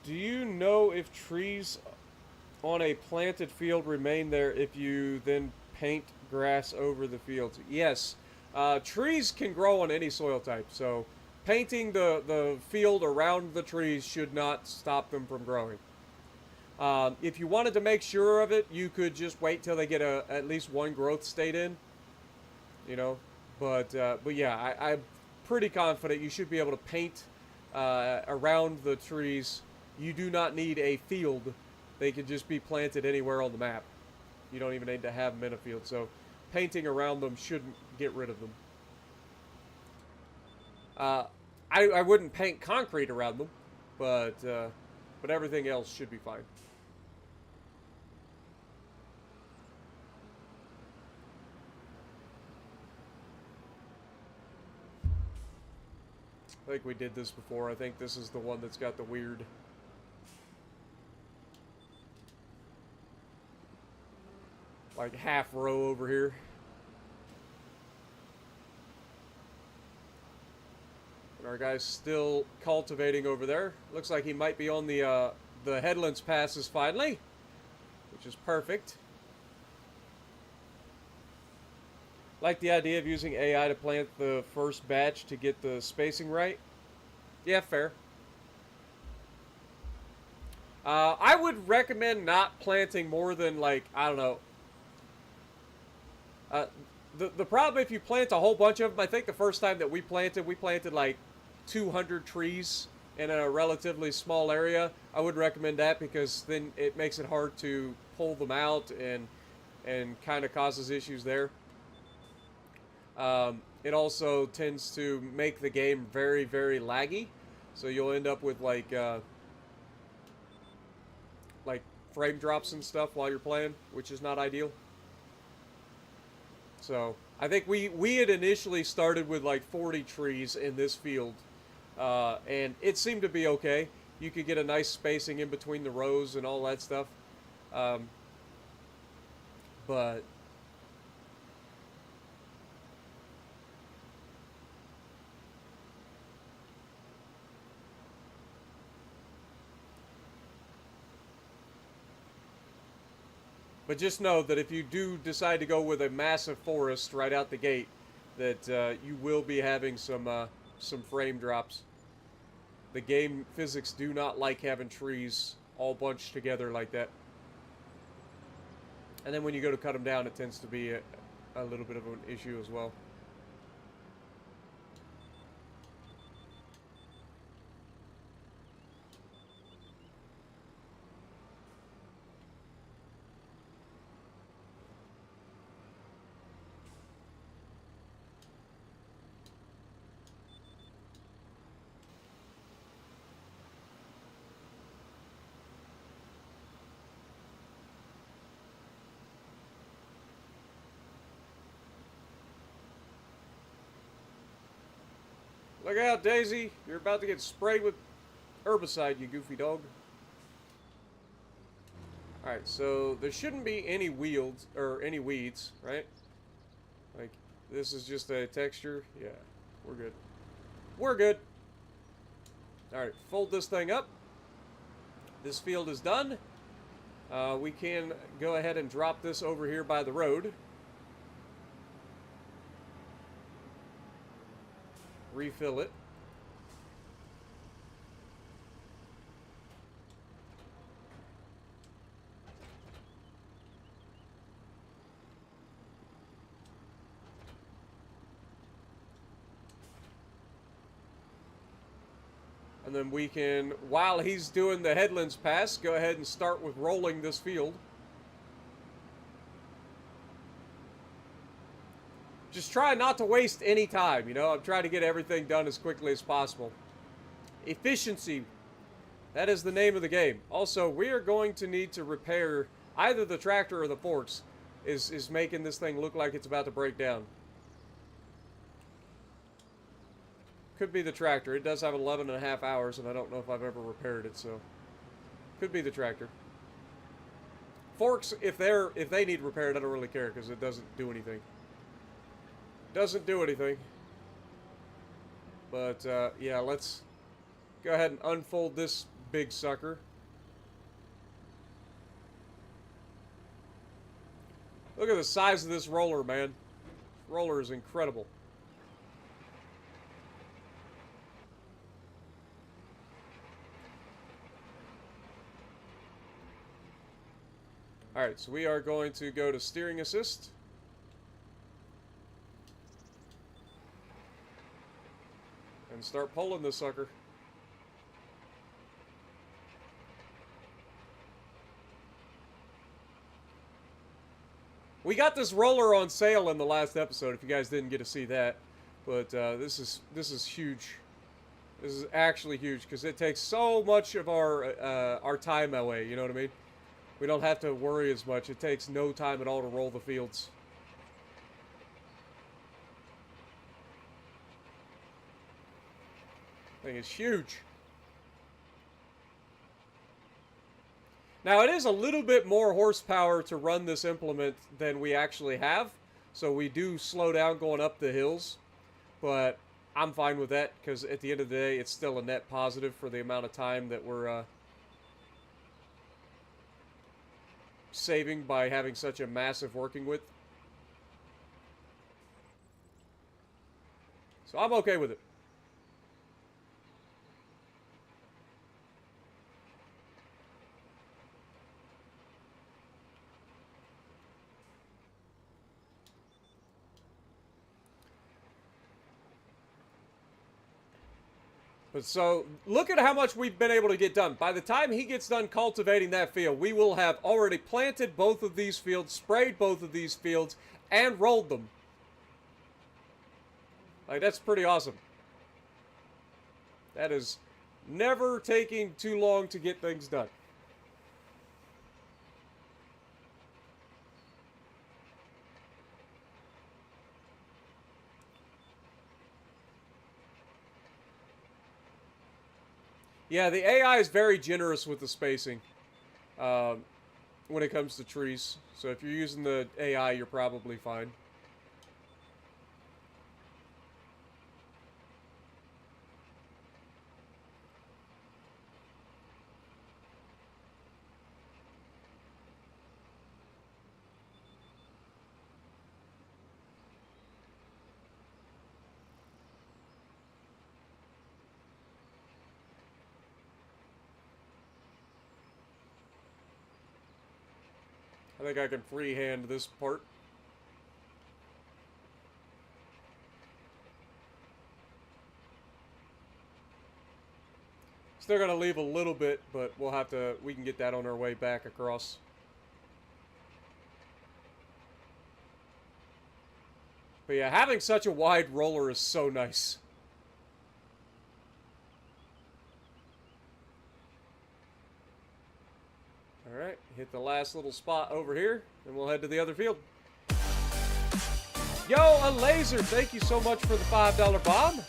Do you know if trees on a planted field remain there if you then paint grass over the fields? Yes. Trees can grow on any soil type, so painting the field around the trees should not stop them from growing. If you wanted to make sure of it, you could just wait till they get at least one growth state in, you know. But yeah, I'm pretty confident you should be able to paint around the trees. You do not need a field. They can just be planted anywhere on the map. You don't even need to have them in a field, so painting around them shouldn't get rid of them. I wouldn't paint concrete around them, but everything else should be fine. I think we did this before. I think this is the one that's got the weird... like half row over here. And our guy's still cultivating over there. Looks like he might be on the Headlands passes finally, which is perfect. Like the idea of using AI to plant the first batch to get the spacing right. Yeah, fair. I would recommend not planting more than, like, I don't know. The problem if you plant a whole bunch of them, I think the first time that we planted like 200 trees in a relatively small area. I would recommend that because then it makes it hard to pull them out and kind of causes issues there. It also tends to make the game very, very laggy. So you'll end up with like frame drops and stuff while you're playing, which is not ideal. So I think we had initially started with like 40 trees in this field, and it seemed to be okay. You could get a nice spacing in between the rows and all that stuff. But just know that if you do decide to go with a massive forest right out the gate, that you will be having some frame drops. The game physics do not like having trees all bunched together like that. And then when you go to cut them down, it tends to be a little bit of an issue as well. Look out, Daisy! You're about to get sprayed with herbicide, you goofy dog. Alright, so there shouldn't be any weeds, right? Like, this is just a texture. Yeah, we're good. We're good. Alright, fold this thing up. This field is done. We can go ahead and drop this over here by the road. Refill it. And then we can, while he's doing the Headlands pass, go ahead and start with rolling this field. Just try not to waste any time, you know? I'm trying to get everything done as quickly as possible. Efficiency. That is the name of the game. Also, we are going to need to repair either the tractor or the forks is making this thing look like it's about to break down. Could be the tractor. It does have 11.5 hours, and I don't know if I've ever repaired it, so... Could be the tractor. Forks, if they need repaired, I don't really care, because it doesn't do anything. Doesn't do anything. But, yeah, let's go ahead and unfold this big sucker. Look at the size of this roller, man. This roller is incredible. Alright, so we are going to go to steering assist. And start pulling this sucker. We got this roller on sale in the last episode, if you guys didn't get to see that. But this is huge. This is actually huge because it takes so much of our time away. You know what I mean? We don't have to worry as much. It takes no time at all to roll the fields. Thing is huge. Now it is a little bit more horsepower to run this implement than we actually have, so we do slow down going up the hills, but I'm fine with that because at the end of the day it's still a net positive for the amount of time that we're saving by having such a massive working width. So I'm okay with it. But so, look at how much we've been able to get done. By the time he gets done cultivating that field, we will have already planted both of these fields, sprayed both of these fields, and rolled them. Like, that's pretty awesome. That is never taking too long to get things done. Yeah, the AI is very generous with the spacing when it comes to trees. So if you're using the AI, you're probably fine. I think I can freehand this part. Still gonna leave a little bit, but we can get that on our way back across. But yeah, having such a wide roller is so nice. Alright, hit the last little spot over here, and we'll head to the other field. Yo, a laser! Thank you so much for the $5 bomb.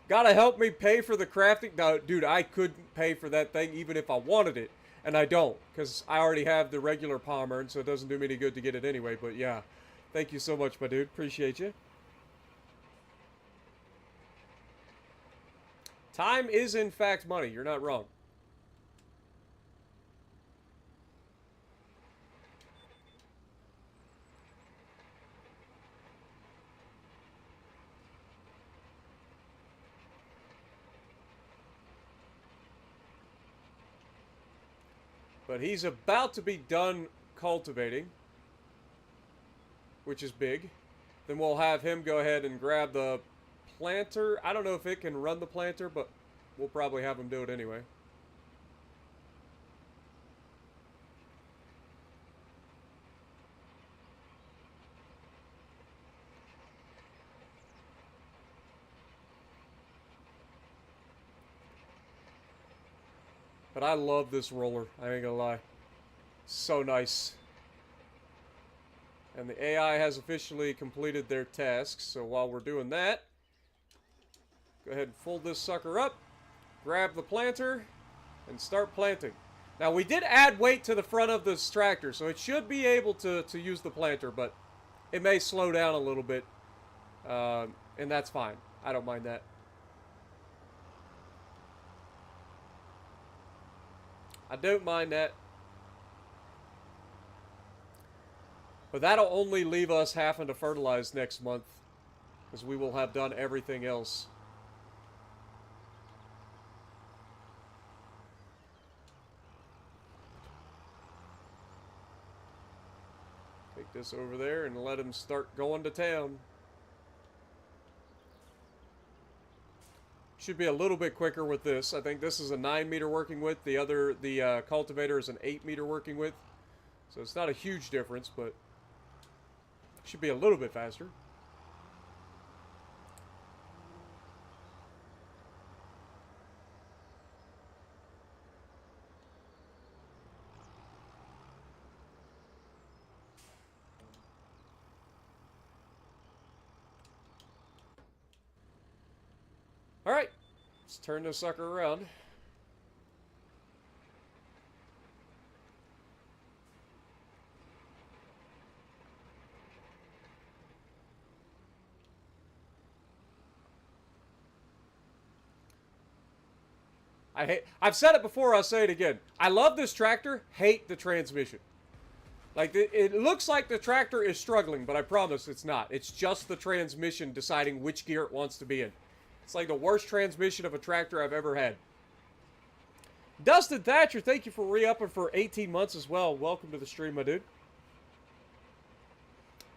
Gotta help me pay for the crafting. No, dude, I couldn't pay for that thing even if I wanted it. And I don't, because I already have the regular palm urn, so it doesn't do me any good to get it anyway. But yeah, thank you so much, my dude. Appreciate you. Time is, in fact, money. You're not wrong. But he's about to be done cultivating, which is big. Then we'll have him go ahead and grab the planter. I don't know if it can run the planter, but we'll probably have him do it anyway. But I love this roller, I ain't gonna lie. So nice. And the AI has officially completed their tasks, so while we're doing that, go ahead and fold this sucker up, grab the planter, and start planting. Now, we did add weight to the front of this tractor, so it should be able to use the planter, but it may slow down a little bit, and that's fine. I don't mind that. I don't mind that. But that'll only leave us having to fertilize next month, because we will have done everything else. Take this over there and let him start going to town. Should be a little bit quicker with this. I think this is a 9-meter working width. The cultivator is an 8-meter working width. So it's not a huge difference, but should be a little bit faster. Alright, let's turn this sucker around. I've said it before, I'll say it again. I love this tractor, hate the transmission. Like, it looks like the tractor is struggling, but I promise it's not. It's just the transmission deciding which gear it wants to be in. It's like the worst transmission of a tractor I've ever had. Dustin Thatcher, thank you for re-upping for 18 months as well. Welcome to the stream, my dude.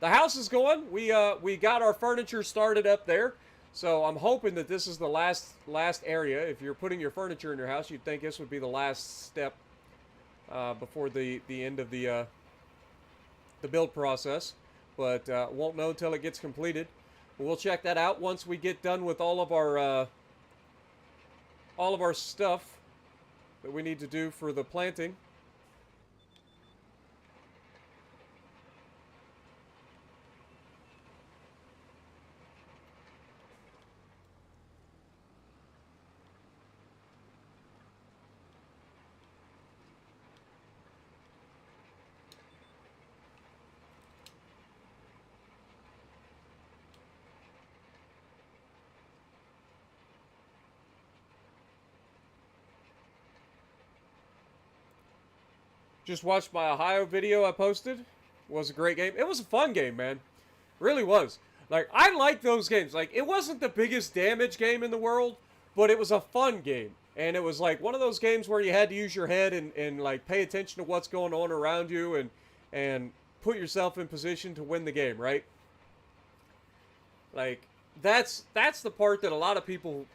The house is going. We got our furniture started up there. So I'm hoping that this is the last area. If you're putting your furniture in your house, you'd think this would be the last step before the end of the build process. But won't know until it gets completed. We'll check that out once we get done with all of our stuff that we need to do for the planting. Just watched my Ohio video I posted. It was a great game. It was a fun game, man. Really was. Like, I like those games. Like, it wasn't the biggest damage game in the world, but it was a fun game. And it was like one of those games where you had to use your head and like pay attention to what's going on around you and put yourself in position to win the game, right? Like, that's the part that a lot of people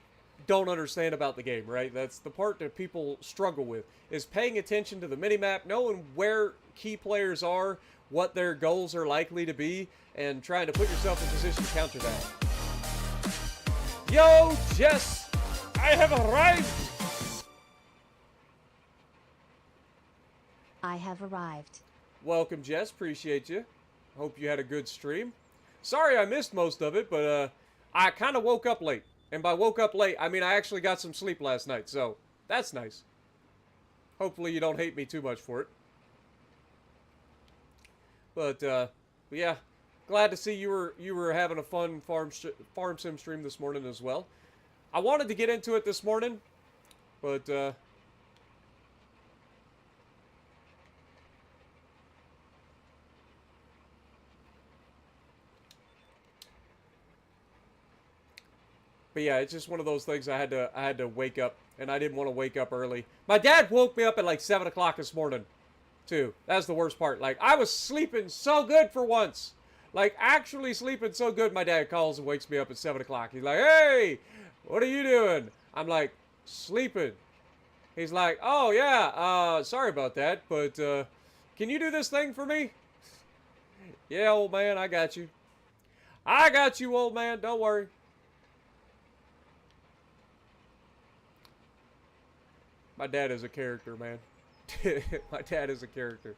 don't understand about the game, right? That's the part that people struggle with, is paying attention to the minimap, knowing where key players are, what their goals are likely to be, and trying to put yourself in position to counter that. Yo, Jess! I have arrived! I have arrived. Welcome, Jess. Appreciate you. Hope you had a good stream. Sorry I missed most of it, but I kind of woke up late. And by woke up late, I mean I actually got some sleep last night, so that's nice. Hopefully you don't hate me too much for it. But yeah, glad to see you were having a fun farm sim stream this morning as well. I wanted to get into it this morning, but yeah, it's just one of those things I had to wake up, and I didn't want to wake up early. My dad woke me up at like 7 o'clock this morning, too. That's the worst part. Like, I was sleeping so good for once. Like, actually sleeping so good, my dad calls and wakes me up at 7 o'clock. He's like, hey, what are you doing? I'm like, sleeping. He's like, oh, yeah, sorry about that, but can you do this thing for me? Yeah, old man, I got you. I got you, old man, don't worry. My dad is a character, man. My dad is a character.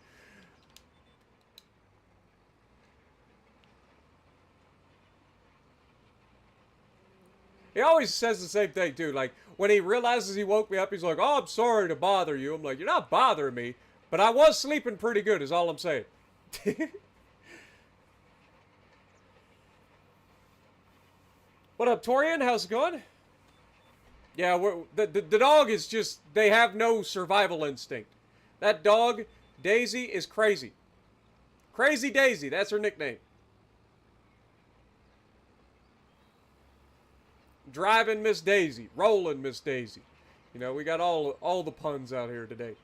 He always says the same thing, too. Like, when he realizes he woke me up, he's like, oh, I'm sorry to bother you. I'm like, you're not bothering me, but I was sleeping pretty good is all I'm saying. What up, Torian? How's it going? Yeah, the dog is just, they have no survival instinct. That dog, Daisy, is crazy. Crazy Daisy, that's her nickname. Driving Miss Daisy, rolling Miss Daisy. You know, we got all the puns out here today.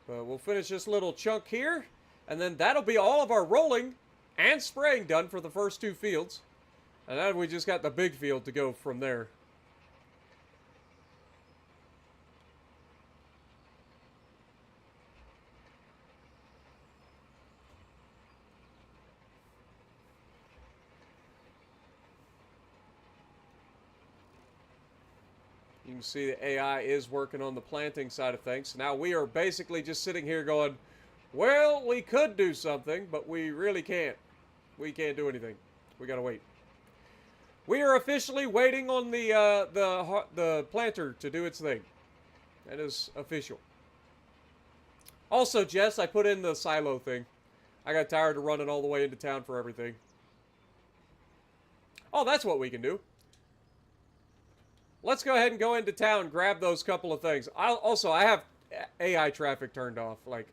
But we'll finish this little chunk here, and then that'll be all of our rolling and spraying done for the first two fields. And then we just got the big field to go from there. You can see the AI is working on the planting side of things. Now we are basically just sitting here going, well, we could do something, but we really can't. We can't do anything. We gotta wait. We are officially waiting on the planter to do its thing. That is official. Also, Jess, I put in the silo thing. I got tired of running all the way into town for everything. Oh, that's what we can do. Let's go ahead and go into town, grab those couple of things. I have AI traffic turned off. Like,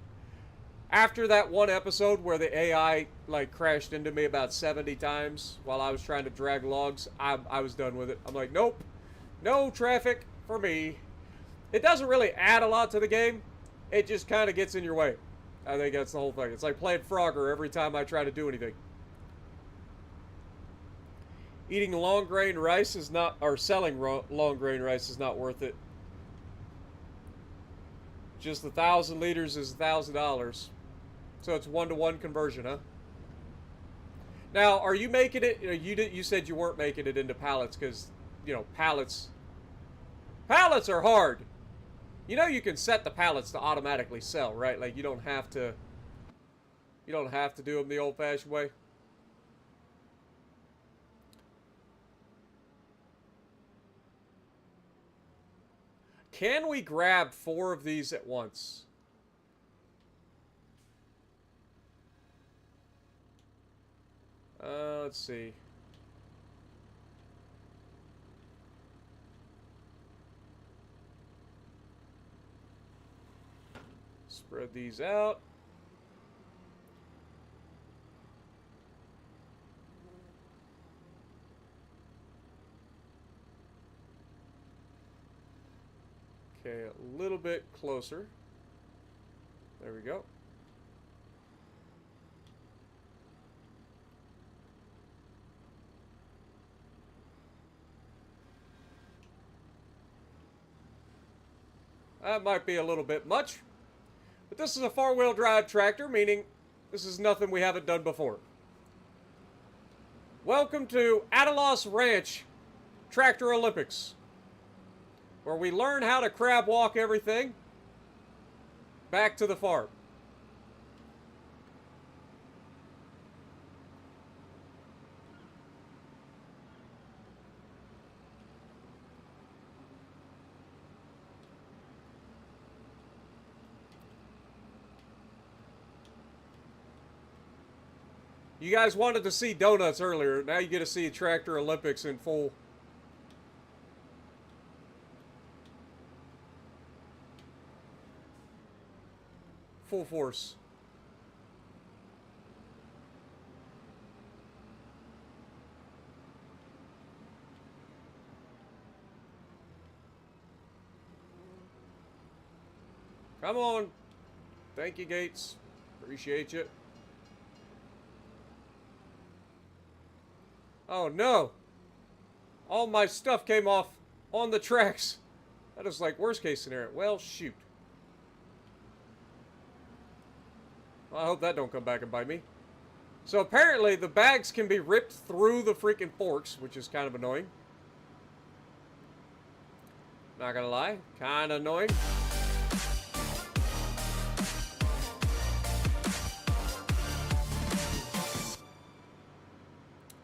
after that one episode where the AI, like, crashed into me about 70 times while I was trying to drag logs, I was done with it. I'm like, nope. No traffic for me. It doesn't really add a lot to the game. It just kind of gets in your way. I think that's the whole thing. It's like playing Frogger every time I try to do anything. Eating long grain rice is not, or selling long grain rice is not worth it. Just 1,000 liters is $1,000. So it's 1-to-1 conversion, huh? Now, are you making it, you said you weren't making it into pallets because, pallets are hard. You know you can set the pallets to automatically sell, right? Like you don't have to do them the old-fashioned way. Can we grab 4 of these at once? Let's see. Spread these out. Okay, a little bit closer. There we go. That might be a little bit much, but this is a four-wheel drive tractor, meaning this is nothing we haven't done before. Welcome to Atalos Ranch Tractor Olympics, where we learn how to crab walk everything back to the farm. You guys wanted to see donuts earlier. Now you get to see Tractor Olympics in full force. Come on. Thank you, Gates. Appreciate you. Oh no! All my stuff came off on the tracks. That is like worst case scenario. Well, shoot. Well, I hope that don't come back and bite me. So apparently the bags can be ripped through the freaking forks, which is kind of annoying. Not gonna lie, kind of annoying.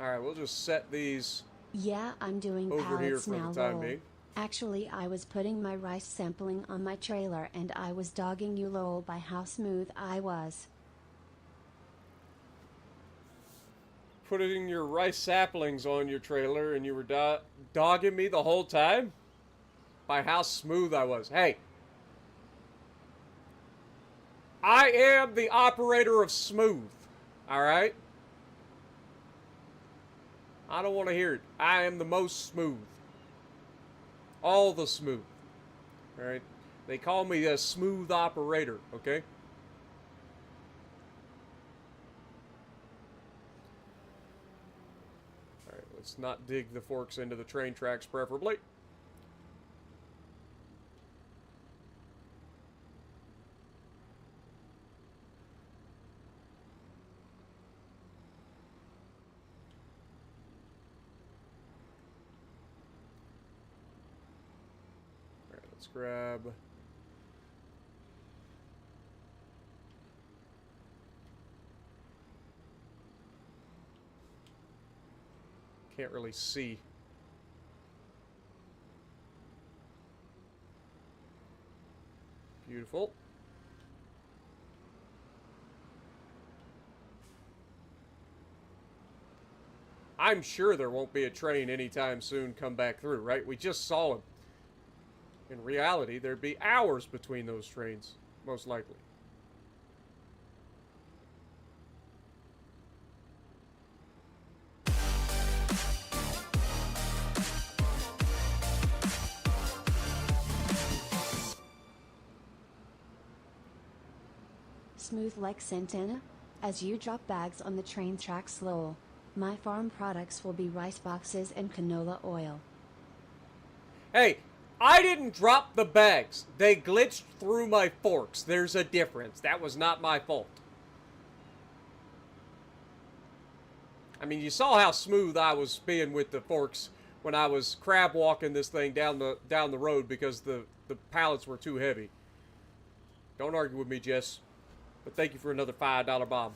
Alright, we'll just set these Yeah, I'm doing over here pallets for now, the time lol. being. Actually, I was putting my rice sampling on my trailer and I was dogging you lol by how smooth I was. Putting your rice saplings on your trailer and you were dogging me the whole time? By how smooth I was. Hey. I am the operator of smooth. Alright? I don't want to hear it. I am the most smooth. All the smooth. Alright? They call me a smooth operator, okay? Alright, let's Let's not dig the forks into the train tracks, preferably. Alright, let's grab... Can't really see. Beautiful. I'm sure there won't be a train anytime soon come back through, right? We just saw him. In reality, there'd be hours between those trains, most likely. Smooth like Santana? As you drop bags on the train tracks Lowell, my farm products will be rice boxes and canola oil. Hey, I didn't drop the bags. They glitched through my forks. There's a difference. That was not my fault. I mean, you saw how smooth I was being with the forks when I was crab walking this thing down the road because the pallets were too heavy. Don't argue with me, Jess. But thank you for another $5 bomb.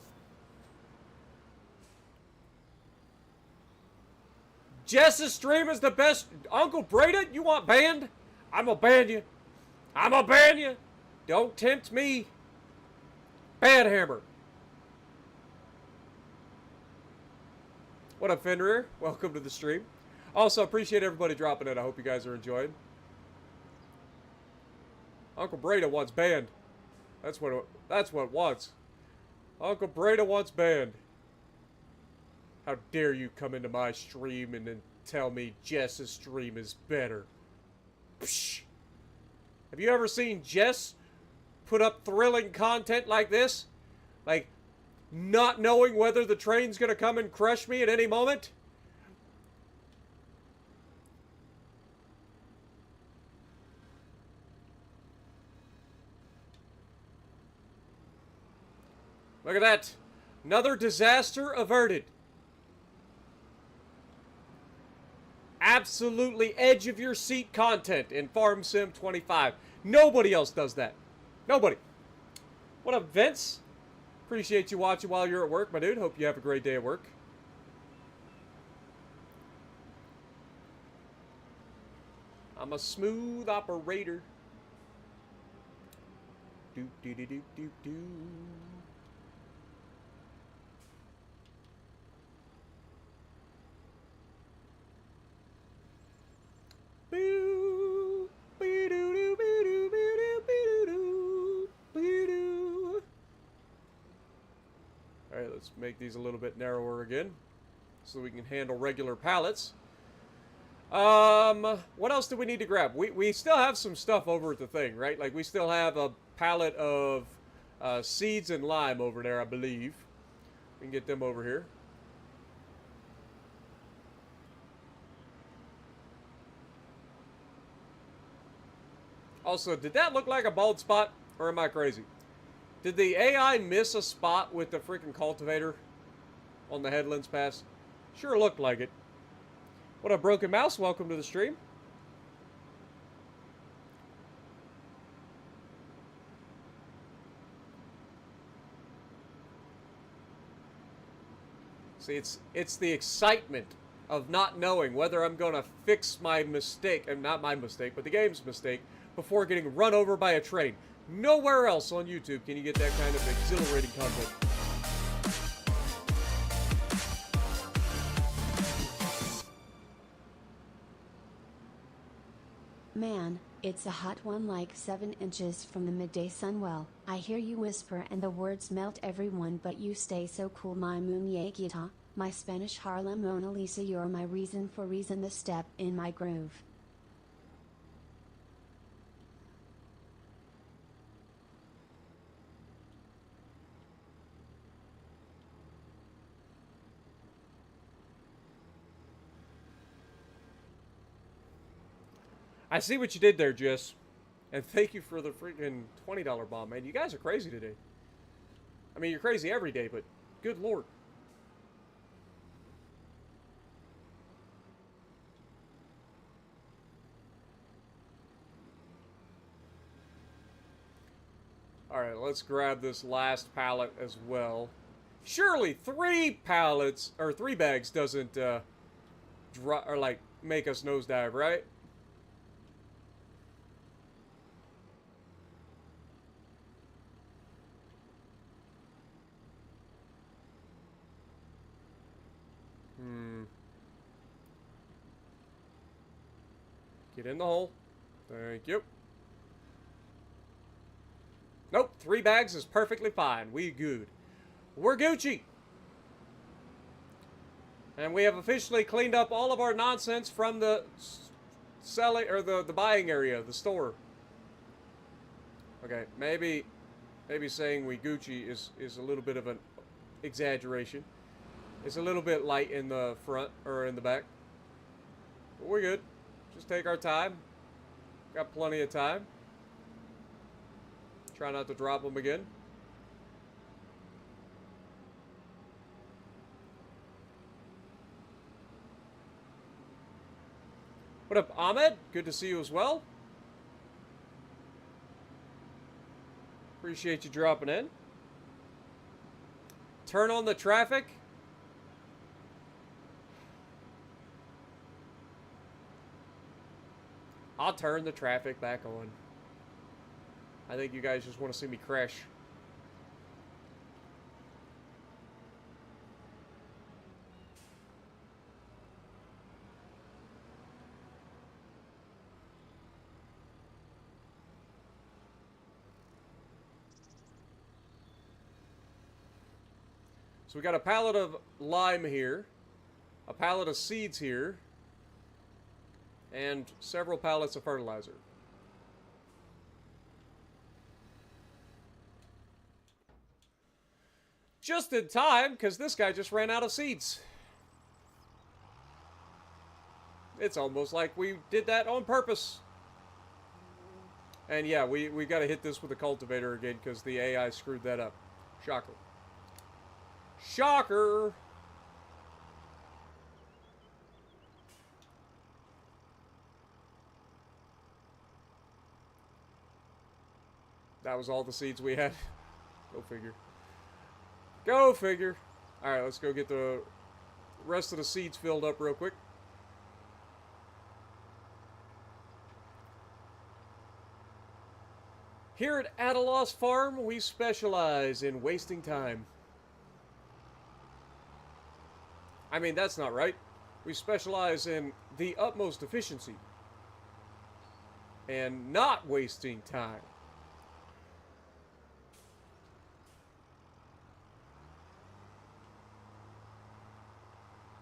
Jess's stream is the best. Uncle Breda, you want banned? I'm gonna ban you. I'm gonna ban you. Don't tempt me. Bad Hammer. What up, Fenrir? Welcome to the stream. Also, appreciate everybody dropping it. I hope you guys are enjoying. Uncle Breda wants banned. That's what it wants. Uncle Breda wants banned. How dare you come into my stream and then tell me Jess's stream is better? Psh. Have you ever seen Jess put up thrilling content like this? Like, not knowing whether the train's gonna come and crush me at any moment? Look at that. Another disaster averted. Absolutely edge of your seat content in Farm Sim 25. Nobody else does that. Nobody. What up, Vince? Appreciate you watching while you're at work, my dude. Hope you have a great day at work. I'm a smooth operator. Do do do do do do. Alright, let's make these a little bit narrower again so we can handle regular pallets. What else do we need to grab? We still have some stuff over at the thing, right? Like, we still have a pallet of seeds and lime over there, I believe. We can get them over here. Also, did that look like a bald spot, or am I crazy? Did the AI miss a spot with the freaking cultivator on the Headlands Pass? Sure looked like it. What up, Broken Mouse? Welcome to the stream. See, it's the excitement of not knowing whether I'm going to fix my mistake, and not my mistake, but the game's mistake, before getting run over by a train. Nowhere else on YouTube can you get that kind of exhilarating content. Man, it's a hot one like 7 inches from the midday sun. Well, I hear you whisper and the words melt everyone, but you stay so cool, my muñequita, my Spanish Harlem Mona Lisa. You're my reason for reason, the step in my groove. I see what you did there, Jess. And thank you for the freaking $20 bomb, man. You guys are crazy today. I mean, you're crazy every day, but good lord. Alright, let's grab this last pallet as well. Surely 3 pallets, or 3 bags doesn't, make us nosedive, right? Get in the hole. Thank you. Nope, 3 bags is perfectly fine. We good. We're Gucci. And we have officially cleaned up all of our nonsense from the selling or the buying area, the store. Okay, maybe saying we Gucci is a little bit of an exaggeration. It's a little bit light in the front or in the back. But we're good. Just take our time. Got plenty of time. Try not to drop them again. What up, Ahmed? Good to see you as well. Appreciate you dropping in. Turn on the traffic. I'll turn the traffic back on. I think you guys just want to see me crash. So we got a pallet of lime here, a pallet of seeds here, and several pallets of fertilizer. Just in time, because this guy just ran out of seeds. It's almost like we did that on purpose. And yeah, we got to hit this with a cultivator again because the AI screwed that up. Shocker. Shocker! That was all the seeds we had. Go figure. Go figure. Alright, let's go get the rest of the seeds filled up real quick. Here at Adalos Farm, we specialize in wasting time. I mean, that's not right. We specialize in the utmost efficiency. And not wasting time.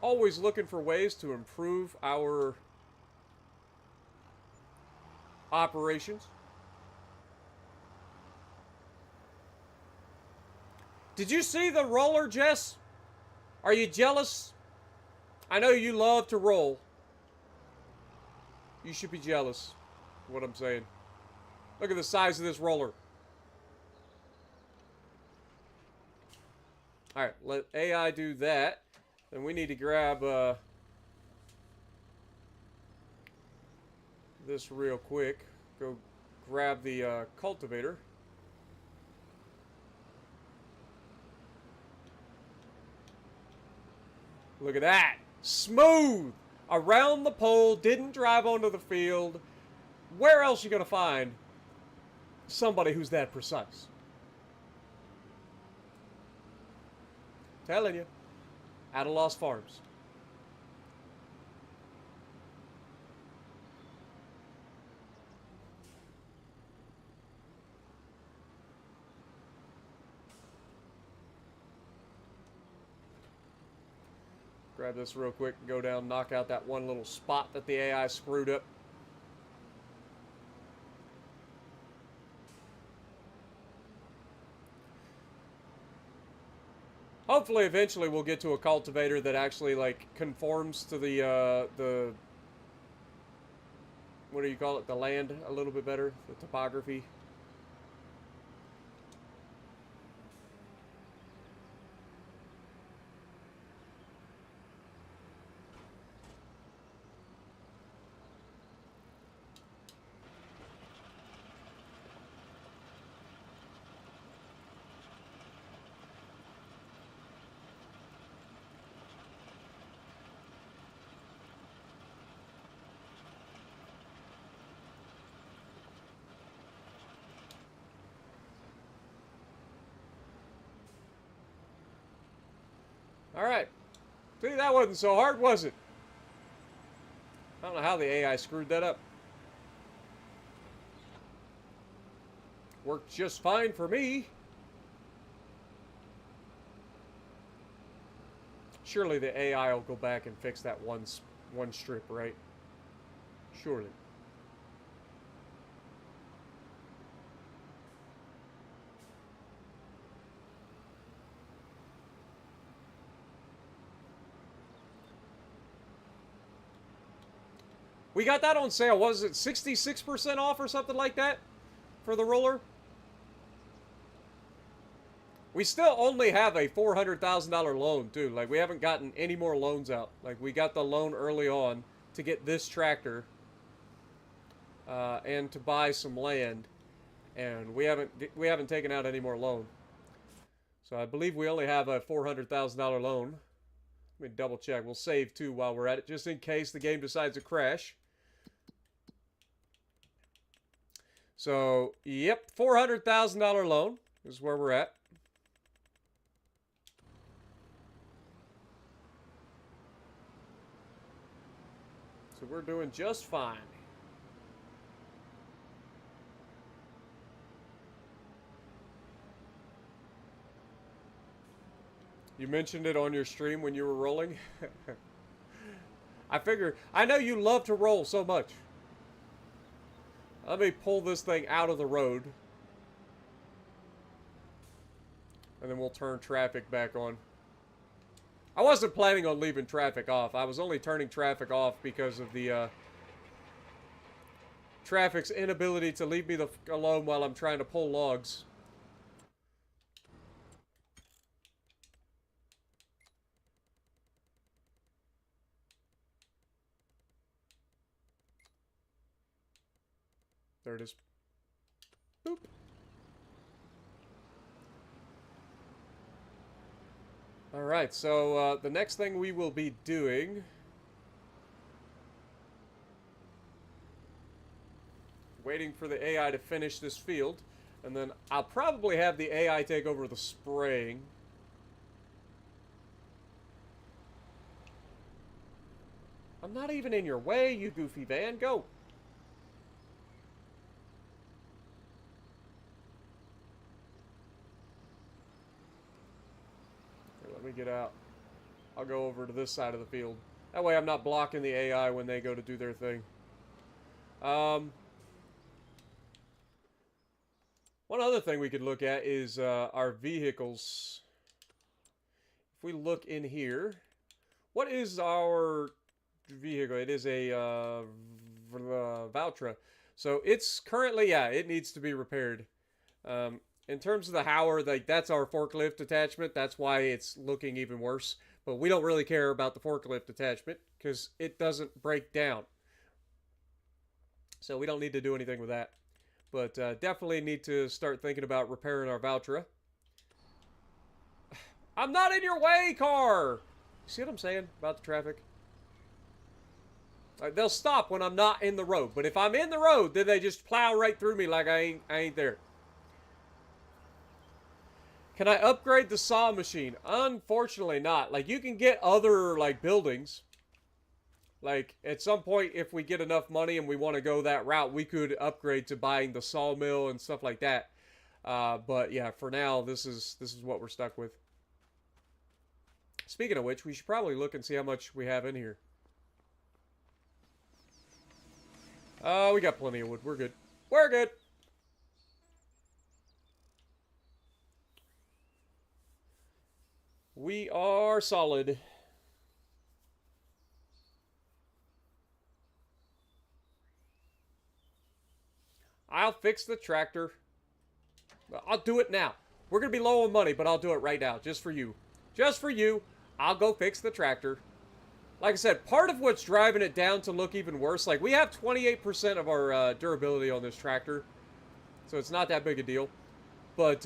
Always looking for ways to improve our operations. Did you see the roller, Jess? Are you jealous? I know you love to roll. You should be jealous. What I'm saying. Look at the size of this roller. Alright, let AI do that. Then we need to grab this real quick. Go grab the cultivator. Look at that. Smooth. Around the pole. Didn't drive onto the field. Where else you going to find somebody who's that precise? Telling you. Adalos Farms. Grab this real quick and go down, knock out that one little spot that the AI screwed up. Hopefully, eventually, we'll get to a cultivator that actually, like, conforms to the what do you call it, the land a little bit better, the topography. All right. See, that wasn't so hard, was it? I don't know how the AI screwed that up. Worked just fine for me. Surely the AI will go back and fix that one strip, right? Surely. We got that on sale. Was it 66% off or something like that for the roller? We still only have a $400,000 loan, too. Like, we haven't gotten any more loans out. Like, we got the loan early on to get this tractor and to buy some land, and we haven't taken out any more loan. So I believe we only have a $400,000 loan. Let me double check. We'll save too while we're at it, just in case the game decides to crash. So, yep, $400,000 loan is where we're at. So we're doing just fine. You mentioned it on your stream when you were rolling. I figure, I know you love to roll so much. Let me pull this thing out of the road. And then we'll turn traffic back on. I wasn't planning on leaving traffic off. I was only turning traffic off because of the traffic's inability to leave me alone while I'm trying to pull logs. There it is. Boop. Alright, so the next thing we will be doing... Waiting for the AI to finish this field. And then I'll probably have the AI take over the spraying. I'm not even in your way, you goofy van. Go! Let me get out. I'll go over to this side of the field. That way I'm not blocking the AI when they go to do their thing. One other thing we could look at is our vehicles. If we look in here, what is our vehicle? It is a Valtra. So it's currently, yeah, it needs to be repaired. In terms of the Hauer, like, that's our forklift attachment. That's why it's looking even worse. But we don't really care about the forklift attachment because it doesn't break down. So we don't need to do anything with that. But definitely need to start thinking about repairing our Valtra. I'm not in your way, car! See what I'm saying about the traffic? They'll stop when I'm not in the road. But if I'm in the road, then they just plow right through me like I ain't there. Can I upgrade the saw machine? Unfortunately not. Like, you can get other, like, buildings. Like, at some point, if we get enough money and we want to go that route, we could upgrade to buying the sawmill and stuff like that. But, yeah, for now, this is what we're stuck with. Speaking of which, we should probably look and see how much we have in here. We got plenty of wood. We're good. We're good. We are solid. I'll fix the tractor. I'll do it now. We're going to be low on money, but I'll do it right now, just for you. Just for you, I'll go fix the tractor. Like I said, part of what's driving it down to look even worse, like we have 28% of our durability on this tractor, so it's not that big a deal. But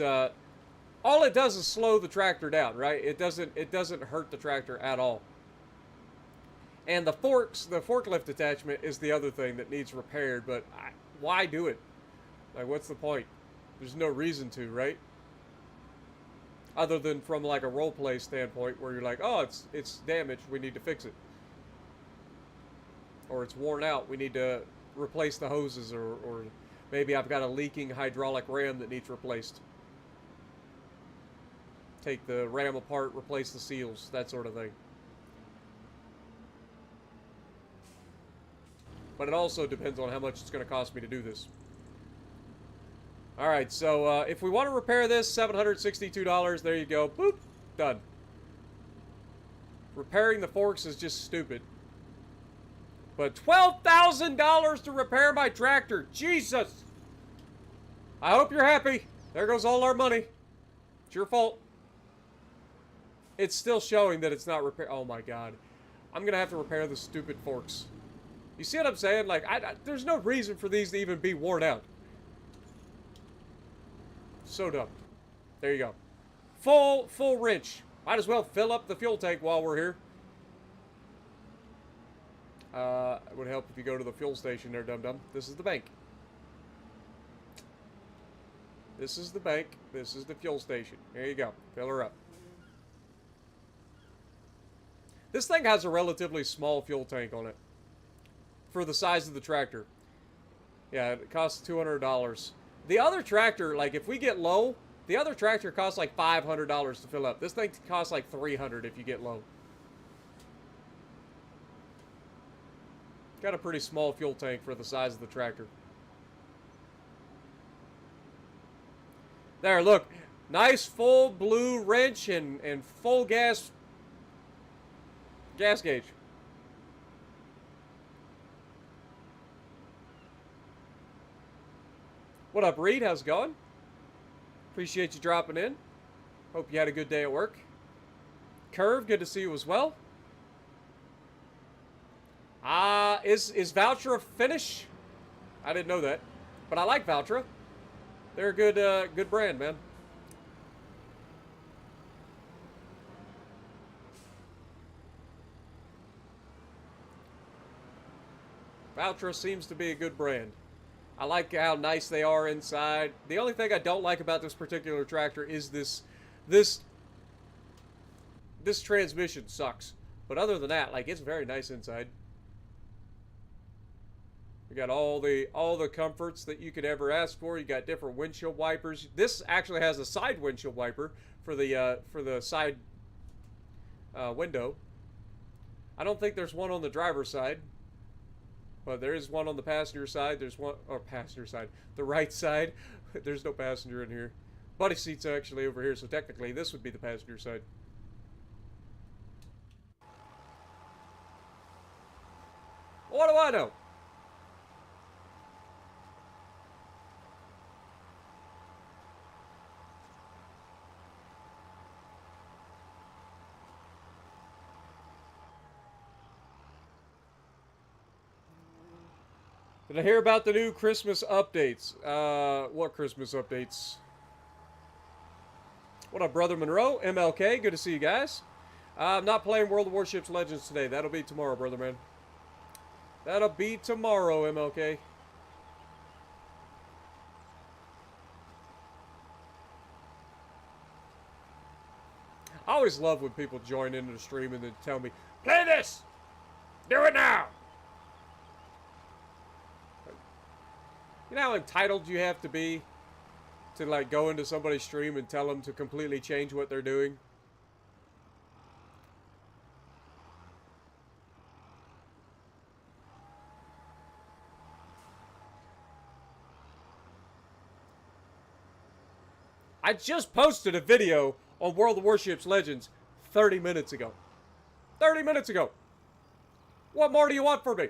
all it does is slow the tractor down, right? It doesn't hurt the tractor at all. And the forklift attachment is the other thing that needs repaired, but why do it? Like, what's the point? There's no reason to, right? Other than from like a roleplay standpoint where you're like, oh, it's damaged, we need to fix it. Or it's worn out, we need to replace the hoses, or maybe I've got a leaking hydraulic ram that needs replaced. Take the ram apart, replace the seals, that sort of thing. But it also depends on how much it's going to cost me to do this. Alright, so if we want to repair this, $762, there you go. Boop, done. Repairing the forks is just stupid. But $12,000 to repair my tractor. Jesus! I hope you're happy. There goes all our money. It's your fault. It's still showing that it's not repair. Oh my god. I'm going to have to repair the stupid forks. You see what I'm saying? Like, there's no reason for these to even be worn out. So dumb. There you go. Full wrench. Might as well fill up the fuel tank while we're here. It would help if you go to the fuel station there, dum-dum. This is the bank. This is the bank. This is the fuel station. There you go. Fill her up. This thing has a relatively small fuel tank on it for the size of the tractor. Yeah, it costs $200. The other tractor, like, if we get low, the other tractor costs like $500 to fill up. This thing costs like $300 if you get low. Got a pretty small fuel tank for the size of the tractor. There, look. Nice full blue wrench and full gas gauge. What up, Reed? How's it going? Appreciate you dropping in. Hope you had a good day at work. Curve, good to see you as well. Is Valtra a Finnish? I didn't know that, but I like Valtra. They're a good brand, man. Valtra seems to be a good brand. I like how nice they are inside. The only thing I don't like about this particular tractor is this transmission sucks. But other than that, like, it's very nice inside. You got all the comforts that you could ever ask for. You got different windshield wipers. This actually has a side windshield wiper for the side window. I don't think there's one on the driver's side. But there is one on the passenger side. There's one, or passenger side, the right side. There's no passenger in here. Buddy seat's actually over here, so technically this would be the passenger side. What do I know? Did I hear about the new Christmas updates? What Christmas updates? What up, Brother Monroe? MLK, good to see you guys. I'm not playing World of Warships Legends today. That'll be tomorrow, Brother Man. That'll be tomorrow, MLK. I always love when people join into the stream and then tell me, play this! Do it now! You know how entitled you have to be to, like, go into somebody's stream and tell them to completely change what they're doing? I just posted a video on World of Warships Legends 30 minutes ago. 30 minutes ago. What more do you want from me?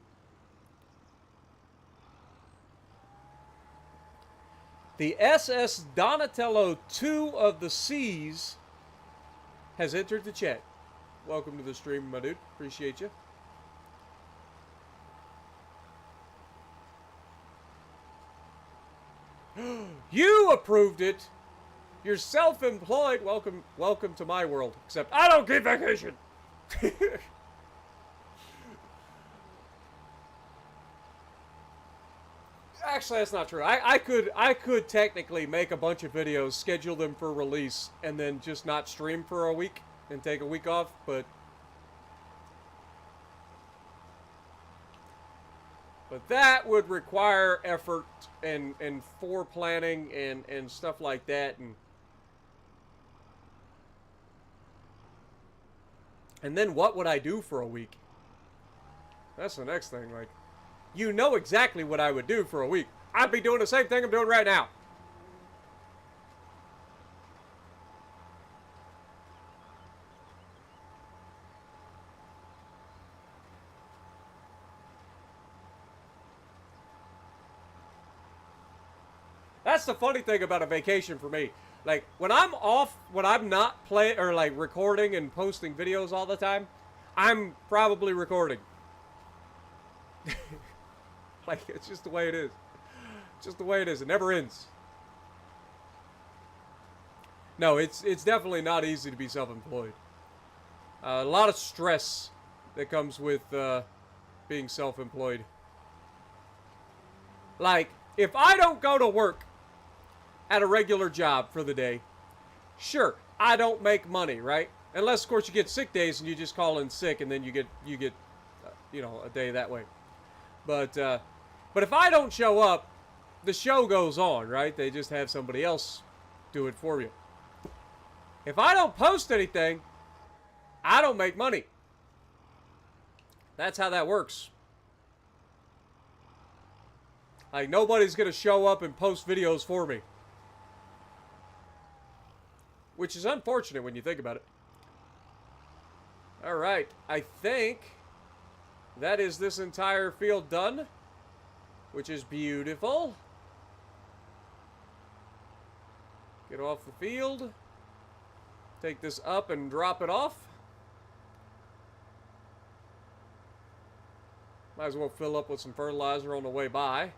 The SS Donatello 2 of the Seas has entered the chat. Welcome to the stream, my dude. Appreciate you. You approved it. You're self-employed. Welcome to my world. Except I don't get vacation. Actually, that's not true. I could technically make a bunch of videos, schedule them for release, and then just not stream for a week and take a week off, but that would require effort and planning and stuff like that, and then what would I do for a week? That's the next thing. Like, you know exactly what I would do for a week. I'd be doing the same thing I'm doing right now. That's the funny thing about a vacation for me. Like, when I'm off, when I'm not playing or like recording and posting videos all the time, I'm probably recording. Like, it's just the way it is. Just the way it is. It never ends. No, it's definitely not easy to be self-employed. A lot of stress that comes with being self-employed. Like, if I don't go to work at a regular job for the day, sure, I don't make money, right? Unless, of course, you get sick days and you just call in sick and then you get you know, a day that way. But if I don't show up, the show goes on, right? They just have somebody else do it for you. If I don't post anything, I don't make money. That's how that works. Like, nobody's going to show up and post videos for me. Which is unfortunate when you think about it. Alright, I think that is this entire field done, which is beautiful. Get off the field. Take this up and drop it off. Might as well fill up with some fertilizer on the way by.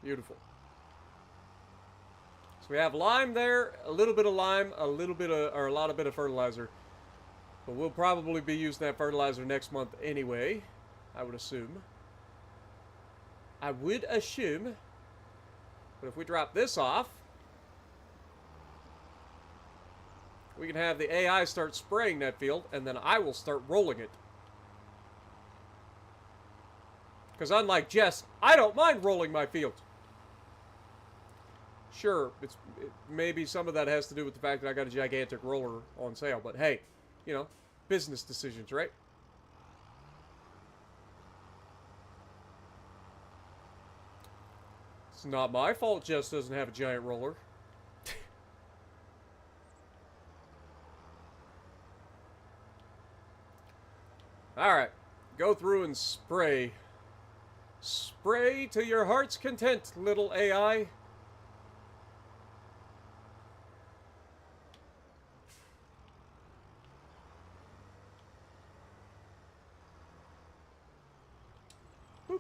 Beautiful. So we have lime there, a little bit of lime, a little bit of, or a lot of bit of fertilizer. But we'll probably be using that fertilizer next month anyway, I would assume. I would assume. But if we drop this off, we can have the AI start spraying that field, and then I will start rolling it. Because unlike Jess, I don't mind rolling my field. Sure, maybe some of that has to do with the fact that I got a gigantic roller on sale, but hey, you know, business decisions, right? It's not my fault Jess doesn't have a giant roller. Alright, go through and spray. Spray to your heart's content, little AI. Boop.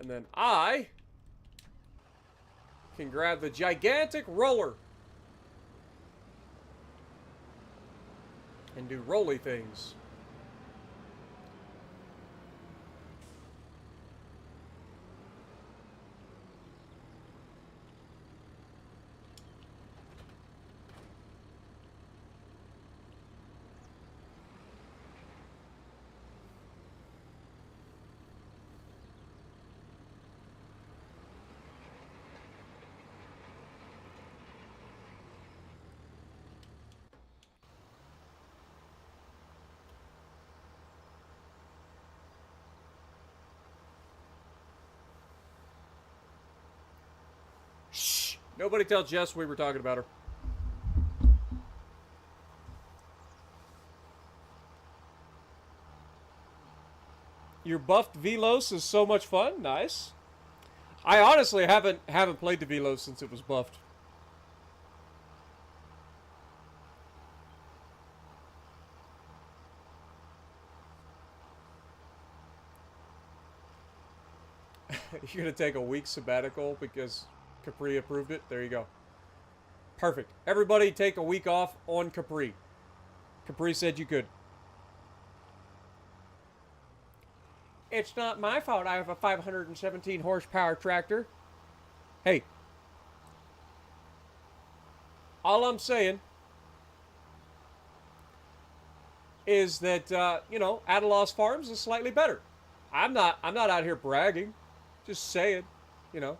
And then I can grab the gigantic roller and do rolly things. Nobody tell Jess we were talking about her. Your buffed Velos is so much fun. Nice. I honestly haven't played the Velos since it was buffed. You're gonna take a week sabbatical because Capri approved it? There you go. Perfect. Everybody take a week off on Capri. Capri said you could. It's not my fault I have a 517 horsepower tractor. Hey. All I'm saying is that, you know, Adelos Farms is slightly better. I'm not out here bragging. Just saying, you know.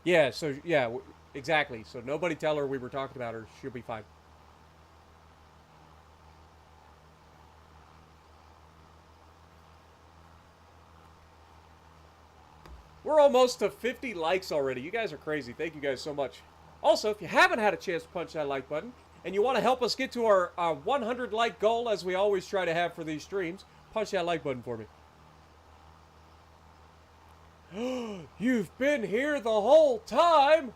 Yeah, so, yeah, exactly. So nobody tell her we were talking about her. She'll be fine. We're almost to 50 likes already. You guys are crazy. Thank you guys so much. Also, if you haven't had a chance to punch that like button, and you want to help us get to our 100 like goal, as we always try to have for these streams, punch that like button for me. You've been here the whole time!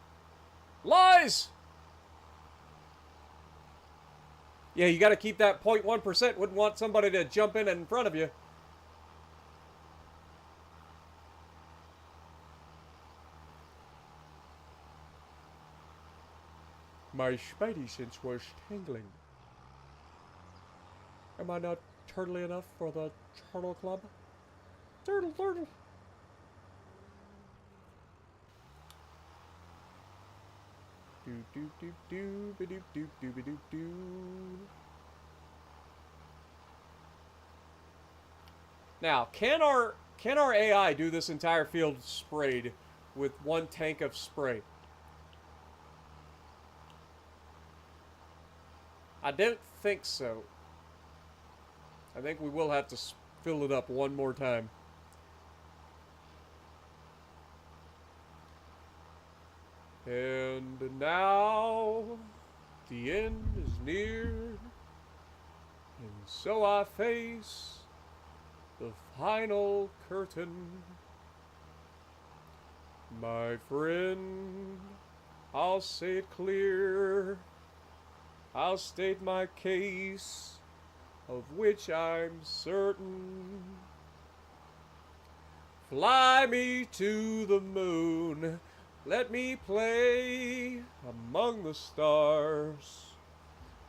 Lies! Yeah, you got to keep that 0.1%. Wouldn't want somebody to jump in front of you. My spidey sense was tingling. Am I not turtly enough for the Turtle Club? Turtle, turtle. Do do do do be do do do be do do. Now, can our AI do this entire field sprayed with one tank of spray? I don't think so. I think we will have to fill it up one more time. And now the end is near, and so I face the final curtain. My friend, I'll say it clear. I'll state my case, of which I'm certain. Fly me to the moon, let me play among the stars.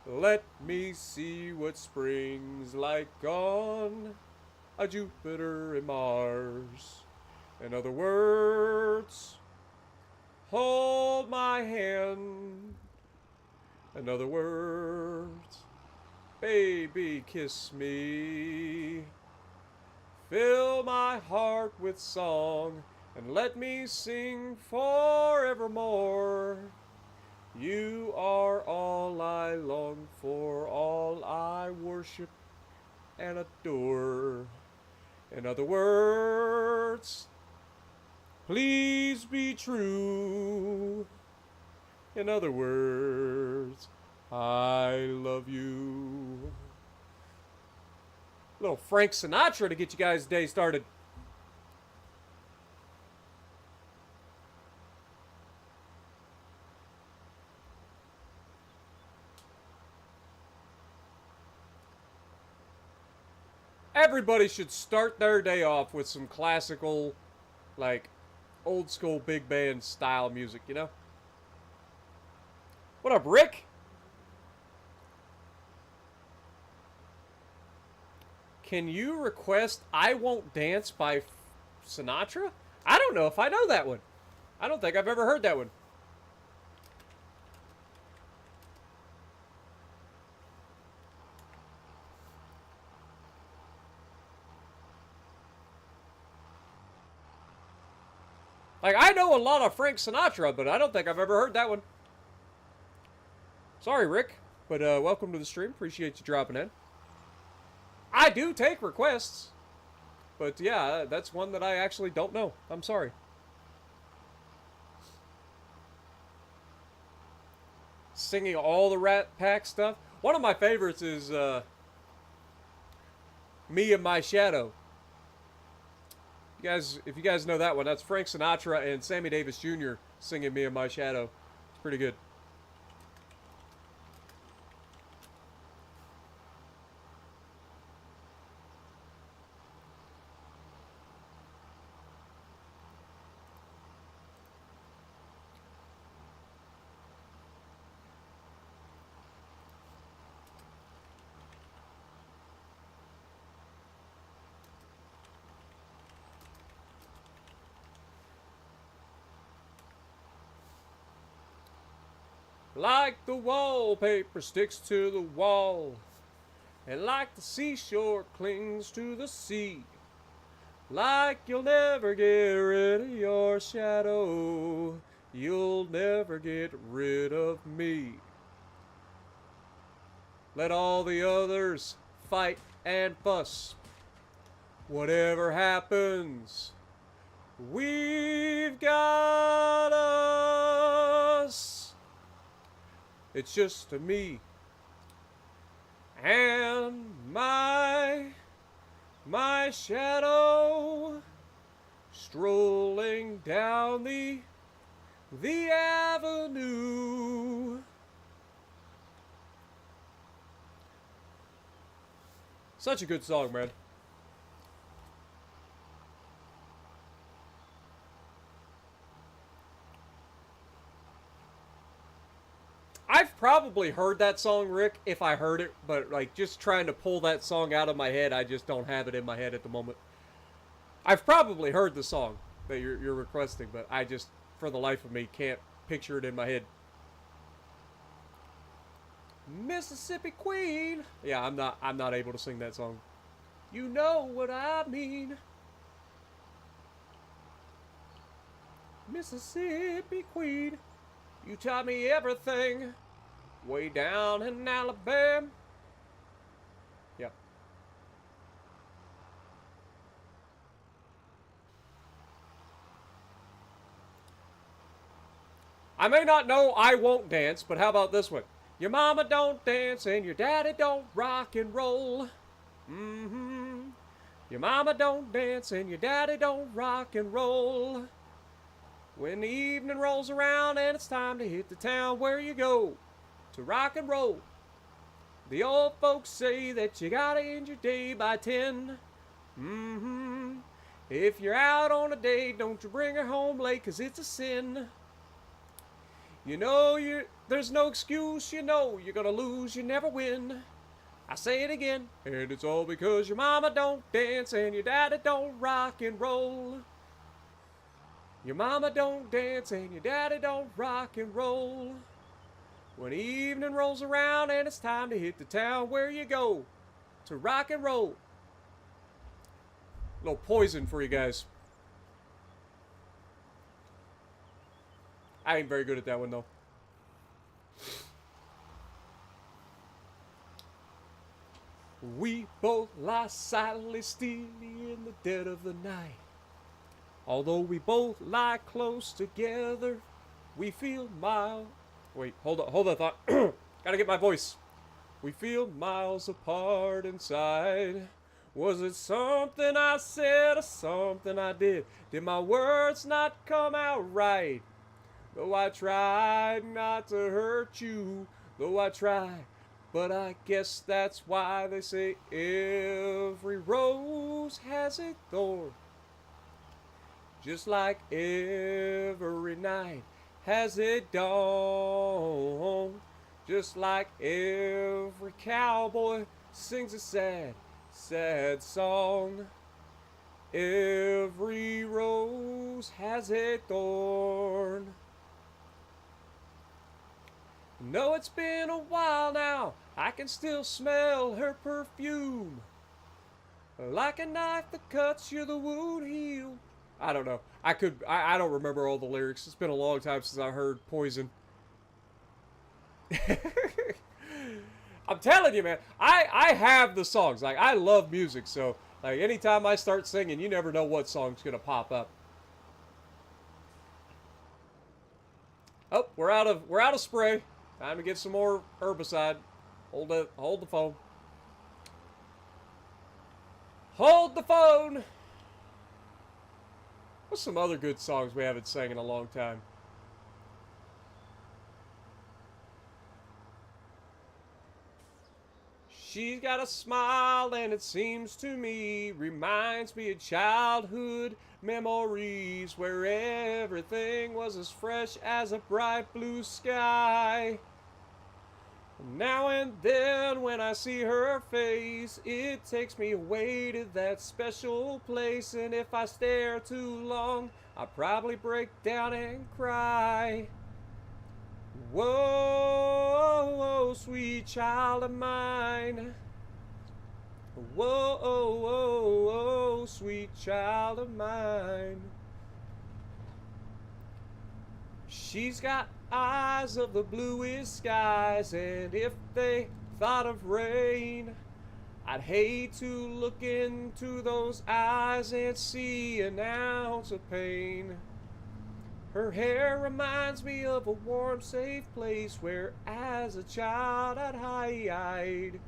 Let me see what spring's like on a Jupiter and Mars. In other words, hold my hand. In other words, baby, kiss me. Fill my heart with song and let me sing forevermore. You are all I long for, all I worship and adore. In other words, please be true. In other words, I love you. A little Frank Sinatra to get you guys' day started. Everybody should start their day off with some classical, like, old school big band style music, you know? What up, Rick? Can you request I Won't Dance by Sinatra? I don't know if I know that one. I don't think I've ever heard that one. Like, I know a lot of Frank Sinatra, but I don't think I've ever heard that one. Sorry, Rick, but welcome to the stream. Appreciate you dropping in. I do take requests. But yeah, that's one that I actually don't know. I'm sorry. Singing all the Rat Pack stuff. One of my favorites is Me and My Shadow. If you guys know that one, that's Frank Sinatra and Sammy Davis Jr. singing Me and My Shadow. It's pretty good. Like the wallpaper sticks to the wall, and like the seashore clings to the sea, like you'll never get rid of your shadow, you'll never get rid of me. Let all the others fight and fuss. Whatever happens, we've got us. It's just me and my shadow strolling down the avenue. Such a good song, man. I've probably heard that song, Rick, if I heard it, but like just trying to pull that song out of my head, I just don't have it in my head at the moment. I've probably heard the song that you're requesting, but I just, for the life of me, can't picture it in my head. Mississippi Queen. Yeah, I'm not able to sing that song. You know what I mean. Mississippi Queen. You taught me everything. Way down in Alabama. Yep. I may not know I Won't Dance, but how about this one? Your mama don't dance and your daddy don't rock and roll. Mm-hmm. Your mama don't dance and your daddy don't rock and roll. When the evening rolls around and it's time to hit the town where you go to rock and roll, the old folks say that you gotta end your day by 10. Mm-hmm. If you're out on a date, don't you bring her home late, 'cause it's a sin. You know there's no excuse, you know you're gonna lose, you never win. I say it again, and it's all because your mama don't dance and your daddy don't rock and roll. Your mama don't dance and your daddy don't rock and roll. When evening rolls around and it's time to hit the town where you go to rock and roll. A little Poison for you guys. I ain't very good at that one though. We both lie silently still in the dead of the night. Although we both lie close together, we feel miles. Wait, hold that thought. Gotta get my voice. We feel miles apart inside. Was it something I said or something I did? Did my words not come out right? Though I tried not to hurt you, though I tried. But I guess that's why they say every rose has a thorn. Just like every night has a dawn. Just like every cowboy sings a sad, sad song. Every rose has a thorn. No, it's been a while now, I can still smell her perfume. Like a knife that cuts you, the wound heal. I don't know. I don't remember all the lyrics. It's been a long time since I heard Poison. I'm telling you, man. I have the songs. Like, I love music, so Like, anytime I start singing, you never know what song's gonna pop up. Oh, we're out of spray. Time to get some more herbicide. Hold the phone. Hold the phone! What's some other good songs we haven't sang in a long time? She's got a smile and it seems to me reminds me of childhood memories where everything was as fresh as a bright blue sky. Now and then when I see her face, it takes me away to that special place, and if I stare too long, I probably break down and cry. Whoa, whoa, sweet child of mine. Whoa, whoa, whoa, sweet child of mine. She's got eyes of the bluest skies, and if they thought of rain, I'd hate to look into those eyes and see an ounce of pain. Her hair reminds me of a warm, safe place where as a child I'd hide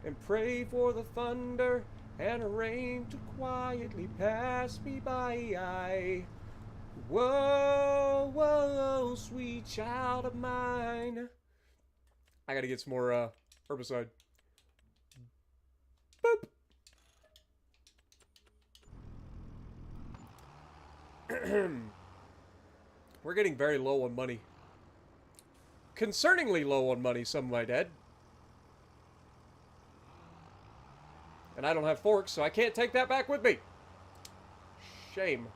and pray for the thunder and the rain to quietly pass me by. Whoa, whoa, sweet child of mine. I gotta get some more herbicide. Boop. We're getting very low on money. Concerningly low on money, some might add. And I don't have forks, so I can't take that back with me. Shame.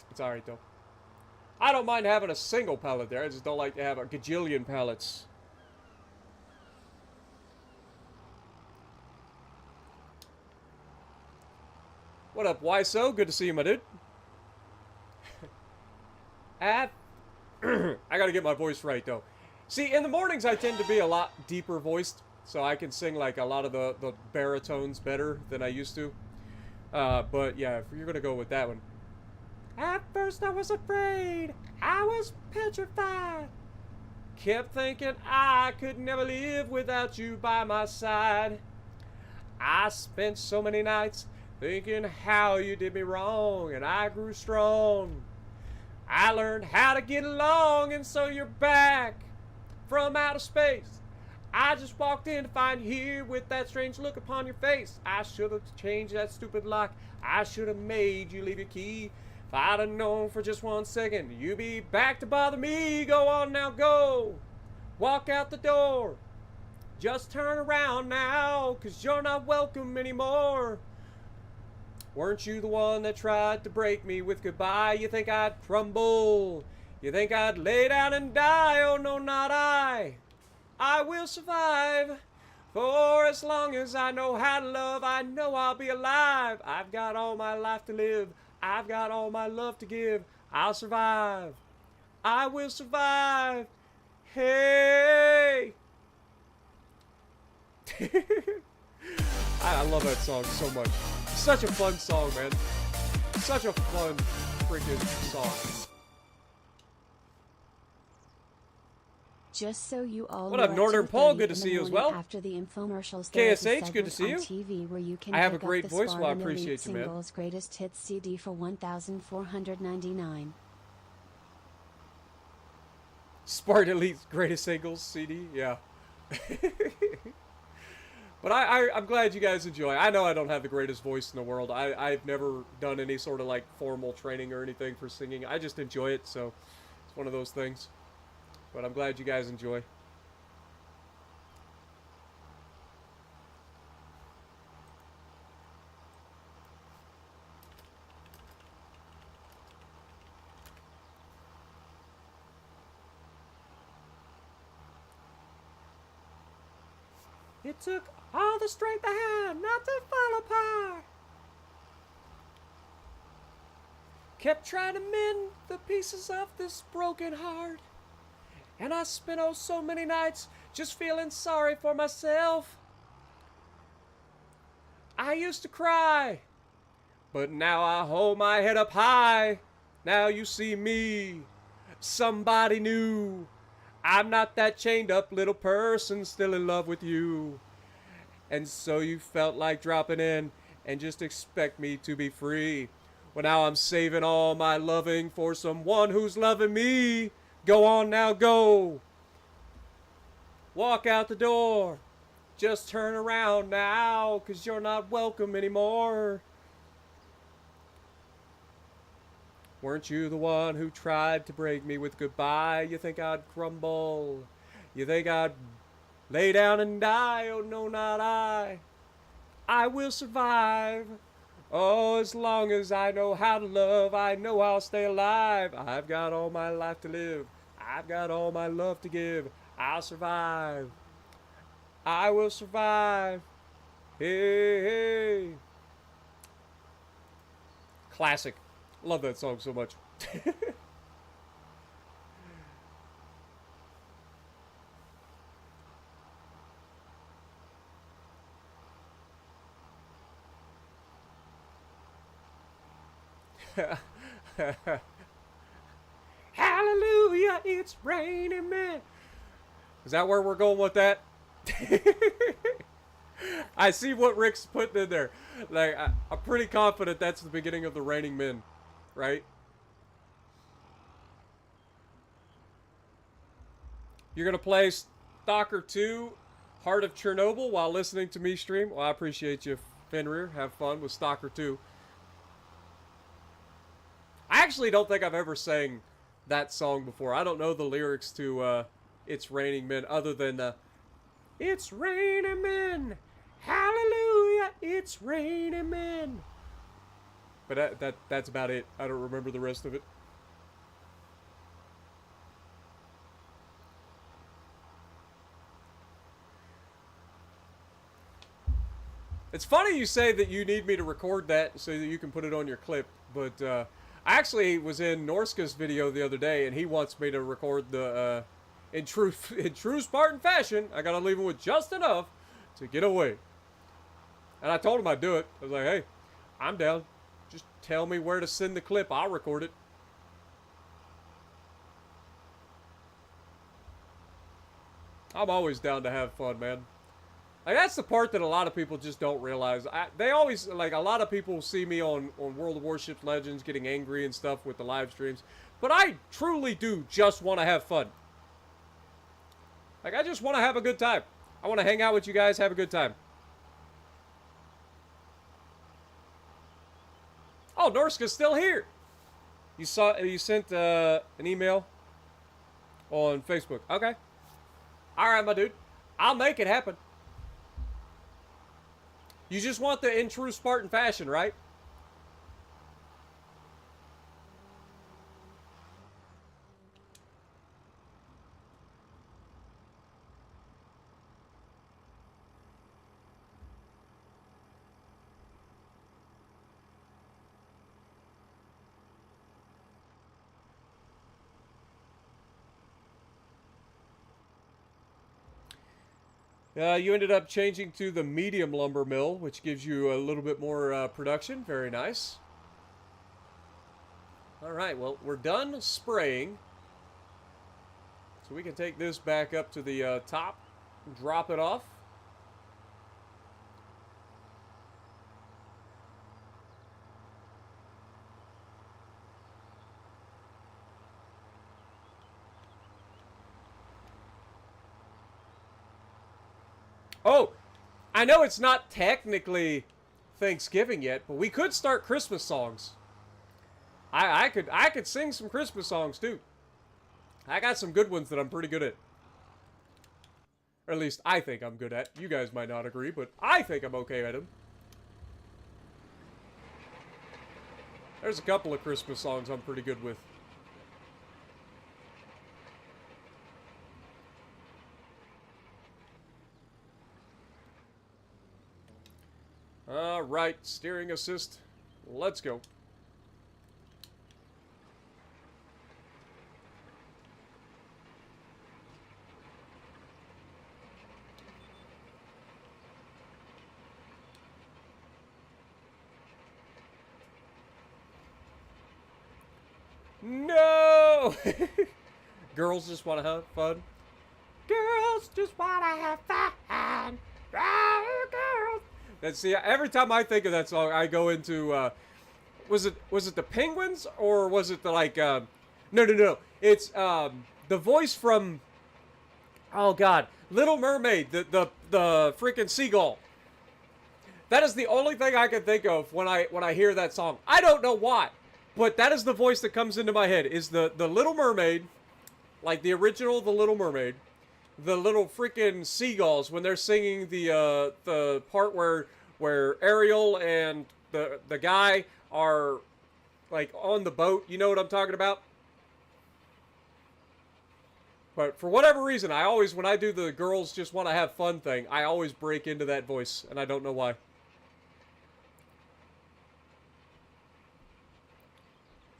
It's alright, though. I don't mind having a single pallet there. I just don't like to have a gajillion pallets. What up, YSO? Good to see you, my dude. I gotta get my voice right, though. See, in the mornings I tend to be a lot deeper voiced, so I can sing like a lot of the baritones better than I used to. But yeah, if you're gonna go with that one. At first I was afraid, I was petrified. Kept thinking I could never live without you by my side. I spent so many nights thinking how you did me wrong, and I grew strong. I learned how to get along, and so you're back from outer space. I just walked in to find you here with that strange look upon your face. I should have changed that stupid lock. I should have made you leave your key. If I'd have known for just 1 second you'd be back to bother me. Go on now, go. Walk out the door. Just turn around now, 'cause you're not welcome anymore. Weren't you the one that tried to break me with goodbye? You think I'd crumble? You think I'd lay down and die? Oh no, not I. I will survive. For as long as I know how to love, I know I'll be alive. I've got all my life to live. I've got all my love to give. I'll survive. I will survive. Hey. I love that song so much. Such a fun song, man. Such a fun freaking song. Just so you all What know, up, at Northern Pole? 2:30 Good to in the see you as morning well. After the infomercials, there is a KSH, good to segment see you. on TV where you can I have a pick up great the voice, well, I Spartan Elite appreciate you, man. Singles Greatest Hits CD for $1,499. Spartan Elite's Greatest Singles CD, yeah. But I'm glad you guys enjoy. I know I don't have the greatest voice in the world. I've never done any sort of like formal training or anything for singing. I just enjoy it, so it's one of those things. But I'm glad you guys enjoy. It took all the strength I had not to fall apart. Kept trying to mend the pieces of this broken heart. And I spent oh so many nights just feeling sorry for myself. I used to cry, but now I hold my head up high. Now you see me, somebody new. I'm not that chained up little person still in love with you. And so you felt like dropping in and just expect me to be free. Well, now I'm saving all my loving for someone who's loving me. Go on now, go. Walk out the door. Just turn around now, 'cause you're not welcome anymore. Weren't you the one who tried to break me with goodbye? You think I'd crumble? You think I'd lay down and die? Oh no, not I. I will survive. Oh, as long as I know how to love, I know I'll stay alive. I've got all my life to live. I've got all my love to give. I'll survive. I will survive. Hey, hey. Classic. Love that song so much. Hallelujah, it's raining men. Is that where we're going with that? I see what Rick's putting in there. Like, I'm pretty confident that's the beginning of the Raining Men, right? You're gonna play Stalker 2, Heart of Chernobyl, while listening to me stream? Well, I appreciate you, Fenrir. Have fun with Stalker 2. I actually don't think I've ever sang that song before. I don't know the lyrics to It's Raining Men other than It's raining men. Hallelujah, it's raining men. But that's about it. I don't remember the rest of it. It's funny you say that you need me to record that so that you can put it on your clip, but I actually was in Norska's video the other day, and he wants me to record the in true Spartan fashion. I gotta leave him with just enough to get away. And I told him I'd do it. I was like, hey, I'm down. Just tell me where to send the clip. I'll record it. I'm always down to have fun, man. Like, that's the part that a lot of people just don't realize. They always, like, a lot of people see me on World of Warships Legends getting angry and stuff with the live streams. But I truly do just want to have fun. Like, I just want to have a good time. I want to hang out with you guys, have a good time. Oh, Norska's still here. You sent an email on Facebook. Okay. All right, my dude. I'll make it happen. You just want the in true Spartan fashion, right? You ended up changing to the medium lumber mill, which gives you a little bit more production. Very nice. All right, well, we're done spraying. So we can take this back up to the top, drop it off. Oh, I know it's not technically Thanksgiving yet, but we could start Christmas songs. I could sing some Christmas songs too. I got some good ones that I'm pretty good at. Or at least I think I'm good at. You guys might not agree, but I think I'm okay at them. There's a couple of Christmas songs I'm pretty good with. Alright, steering assist. Let's go. No! Girls just want to have fun. Girls just want to have fun. Oh, girls. And see, every time I think of that song, I go into, was it the Penguins or was it the no. It's the voice from, oh God, Little Mermaid, the freaking seagull. That is the only thing I can think of when I hear that song. I don't know why, but that is the voice that comes into my head. Is the Little Mermaid, like the original The Little Mermaid, the little freaking seagulls when they're singing the part where Ariel and the guy are like on the boat. You know what I'm talking about? But for whatever reason, I always, when I do the girls just want to have fun thing, I always break into that voice, and I don't know why.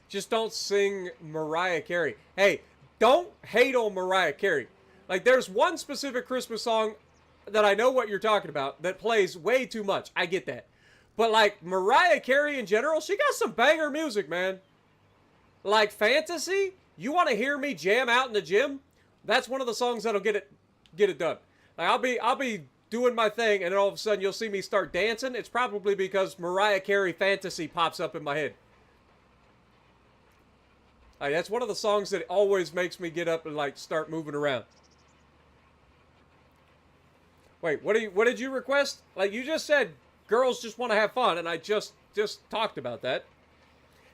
Just don't sing Mariah Carey. Hey, don't hate on Mariah Carey. Like, there's one specific Christmas song that I know what you're talking about that plays way too much. I get that. But, like, Mariah Carey in general, she got some banger music, man. Like, Fantasy, you want to hear me jam out in the gym? That's one of the songs that'll get it done. Like, I'll be doing my thing, and then all of a sudden you'll see me start dancing. It's probably because Mariah Carey Fantasy pops up in my head. Like, that's one of the songs that always makes me get up and, like, start moving around. Wait, what did you request? Like, you just said girls just want to have fun, and I just talked about that.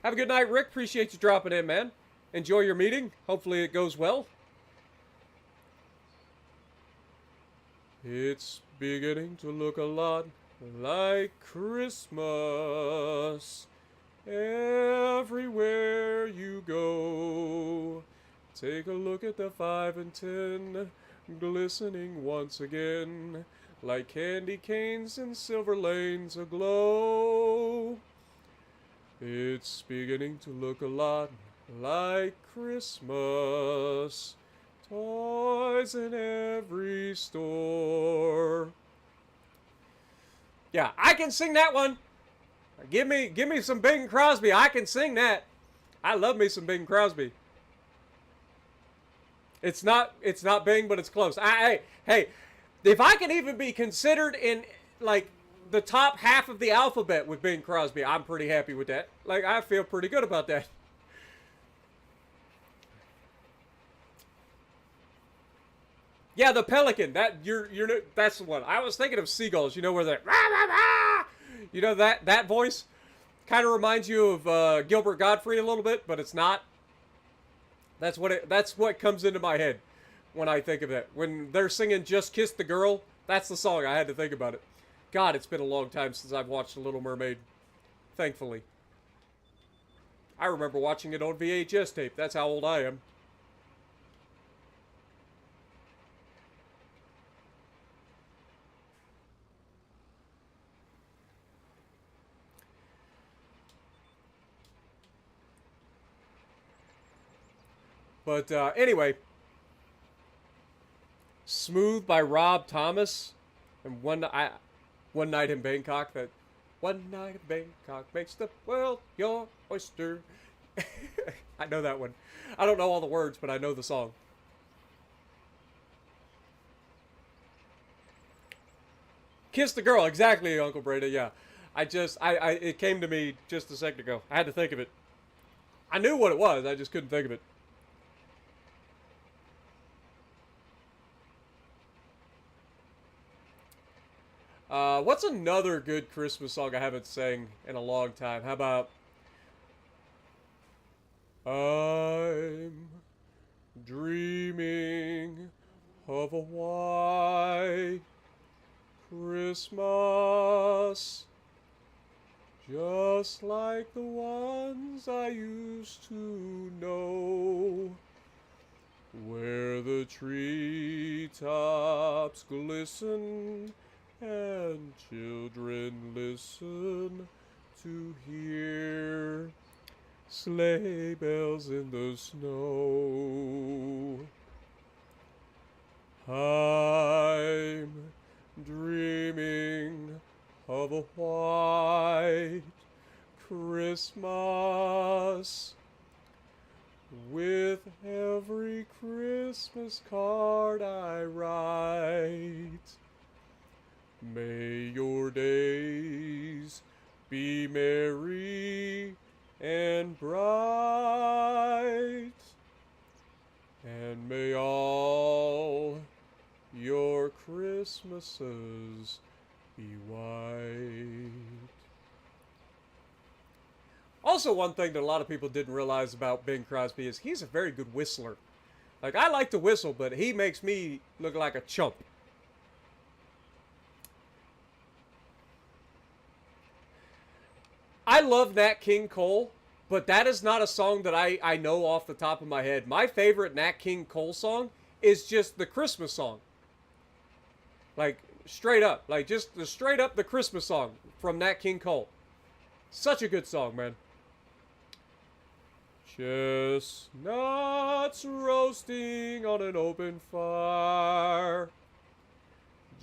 Have a good night, Rick. Appreciate you dropping in, man. Enjoy your meeting. Hopefully it goes well. It's beginning to look a lot like Christmas everywhere you go. Take a look at the 5 and 10 glistening once again like candy canes and silver lanes aglow. It's beginning to look a lot like Christmas. Toys in every store. Yeah, I can sing that one. Give me some Bing Crosby. I can sing that. I love me some Bing Crosby. It's not Bing, but it's close. Hey, if I can even be considered in like the top half of the alphabet with Bing Crosby, I'm pretty happy with that. Like, I feel pretty good about that. Yeah, the pelican. That's the one. I was thinking of seagulls. You know where they're rah, rah, rah! You know that voice kind of reminds you of Gilbert Gottfried a little bit, but it's not. That's what comes into my head when I think of it. When they're singing "Just Kiss the Girl," that's the song. I had to think about it. God, it's been a long time since I've watched The Little Mermaid. Thankfully, I remember watching it on VHS tape. That's how old I am. But anyway, Smooth by Rob Thomas, and One Night in Bangkok. That One Night in Bangkok makes the world your oyster. I know that one. I don't know all the words, but I know the song. Kiss the Girl, exactly, Uncle Breda. Yeah, it came to me just a second ago. I had to think of it. I knew what it was. I just couldn't think of it. What's another good Christmas song I haven't sang in a long time? How about I'm dreaming of a white Christmas, just like the ones I used to know, where the treetops glisten and children listen to hear sleigh bells in the snow. I'm dreaming of a white Christmas, Christmas card I write. May your days be merry and bright, and may all your Christmases be white. Also, one thing that a lot of people didn't realize about Bing Crosby is he's a very good whistler. Like, I like to whistle, but he makes me look like a chump. I love Nat King Cole, but that is not a song that I know off the top of my head. My favorite Nat King Cole song is just the Christmas song. Like, straight up. Like, just the straight up the Christmas song from Nat King Cole. Such a good song, man. Chestnuts roasting on an open fire.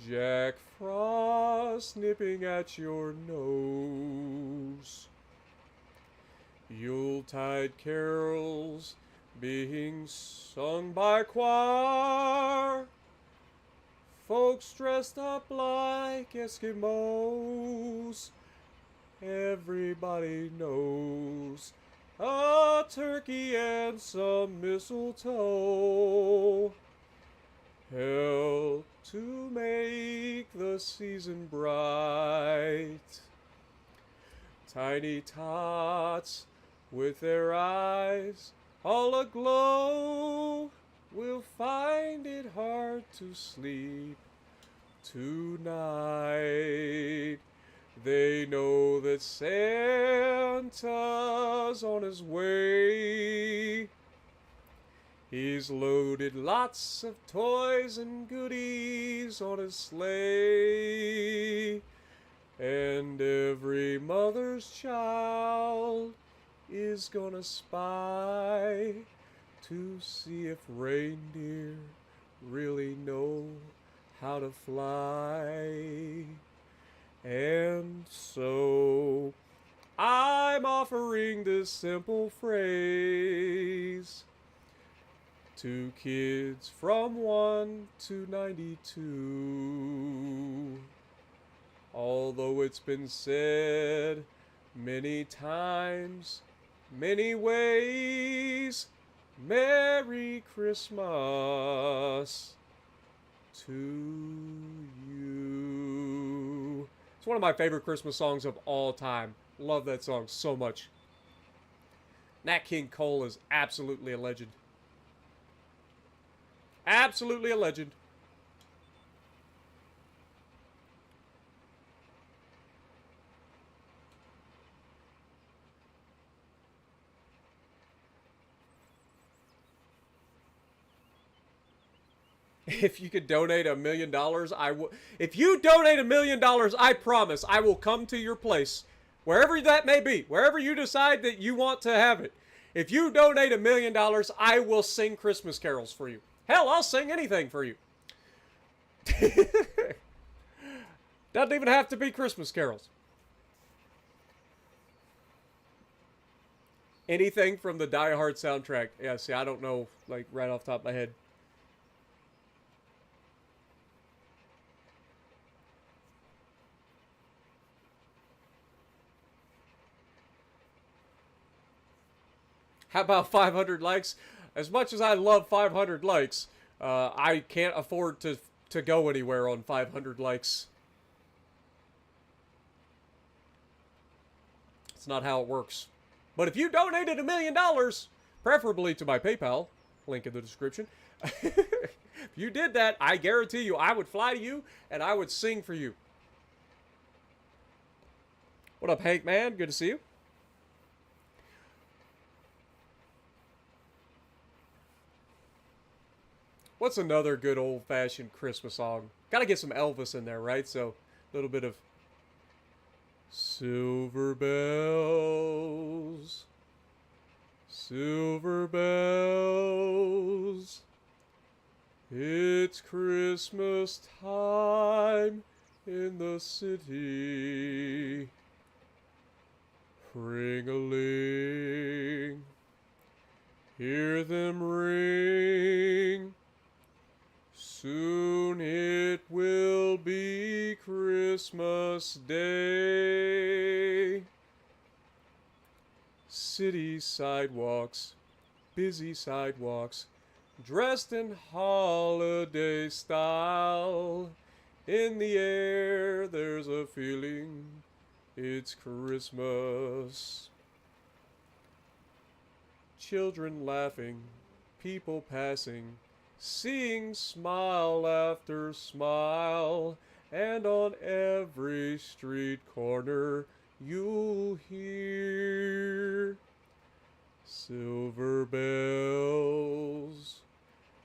Jack Frost nipping at your nose. Yuletide carols being sung by choir. Folks dressed up like Eskimos. Everybody knows a turkey and some mistletoe help to make the season bright. Tiny tots with their eyes all aglow will find it hard to sleep tonight. They know that Santa's on his way. He's loaded lots of toys and goodies on his sleigh. And every mother's child is gonna spy to see if reindeer really know how to fly. And so I'm offering this simple phrase to kids from 1 to 92. Although it's been said many times, many ways, Merry Christmas to you. It's one of my favorite Christmas songs of all time. Love that song so much. Nat King Cole is absolutely a legend. Absolutely a legend. If you could donate $1 million, I will. If you donate $1 million, I promise I will come to your place, wherever that may be, wherever you decide that you want to have it. If you donate $1 million, I will sing Christmas carols for you. Hell, I'll sing anything for you. Doesn't even have to be Christmas carols. Anything from the Die Hard soundtrack. Yeah, see, I don't know, like, right off the top of my head. How about 500 likes? As much as I love 500 likes, I can't afford to go anywhere on 500 likes. It's not how it works. But if you donated $1 million, preferably to my PayPal, link in the description, if you did that, I guarantee you I would fly to you and I would sing for you. What up, Hank, man? Good to see you. What's another good old-fashioned Christmas song? Gotta get some Elvis in there, right? So, a little bit of Silver bells, silver bells, it's Christmas time in the city. Ring-a-ling, hear them ring. Soon it will be Christmas Day. City sidewalks, busy sidewalks, dressed in holiday style. In the air there's a feeling it's Christmas. Children laughing, people passing, seeing smile after smile, and on every street corner you'll hear silver bells,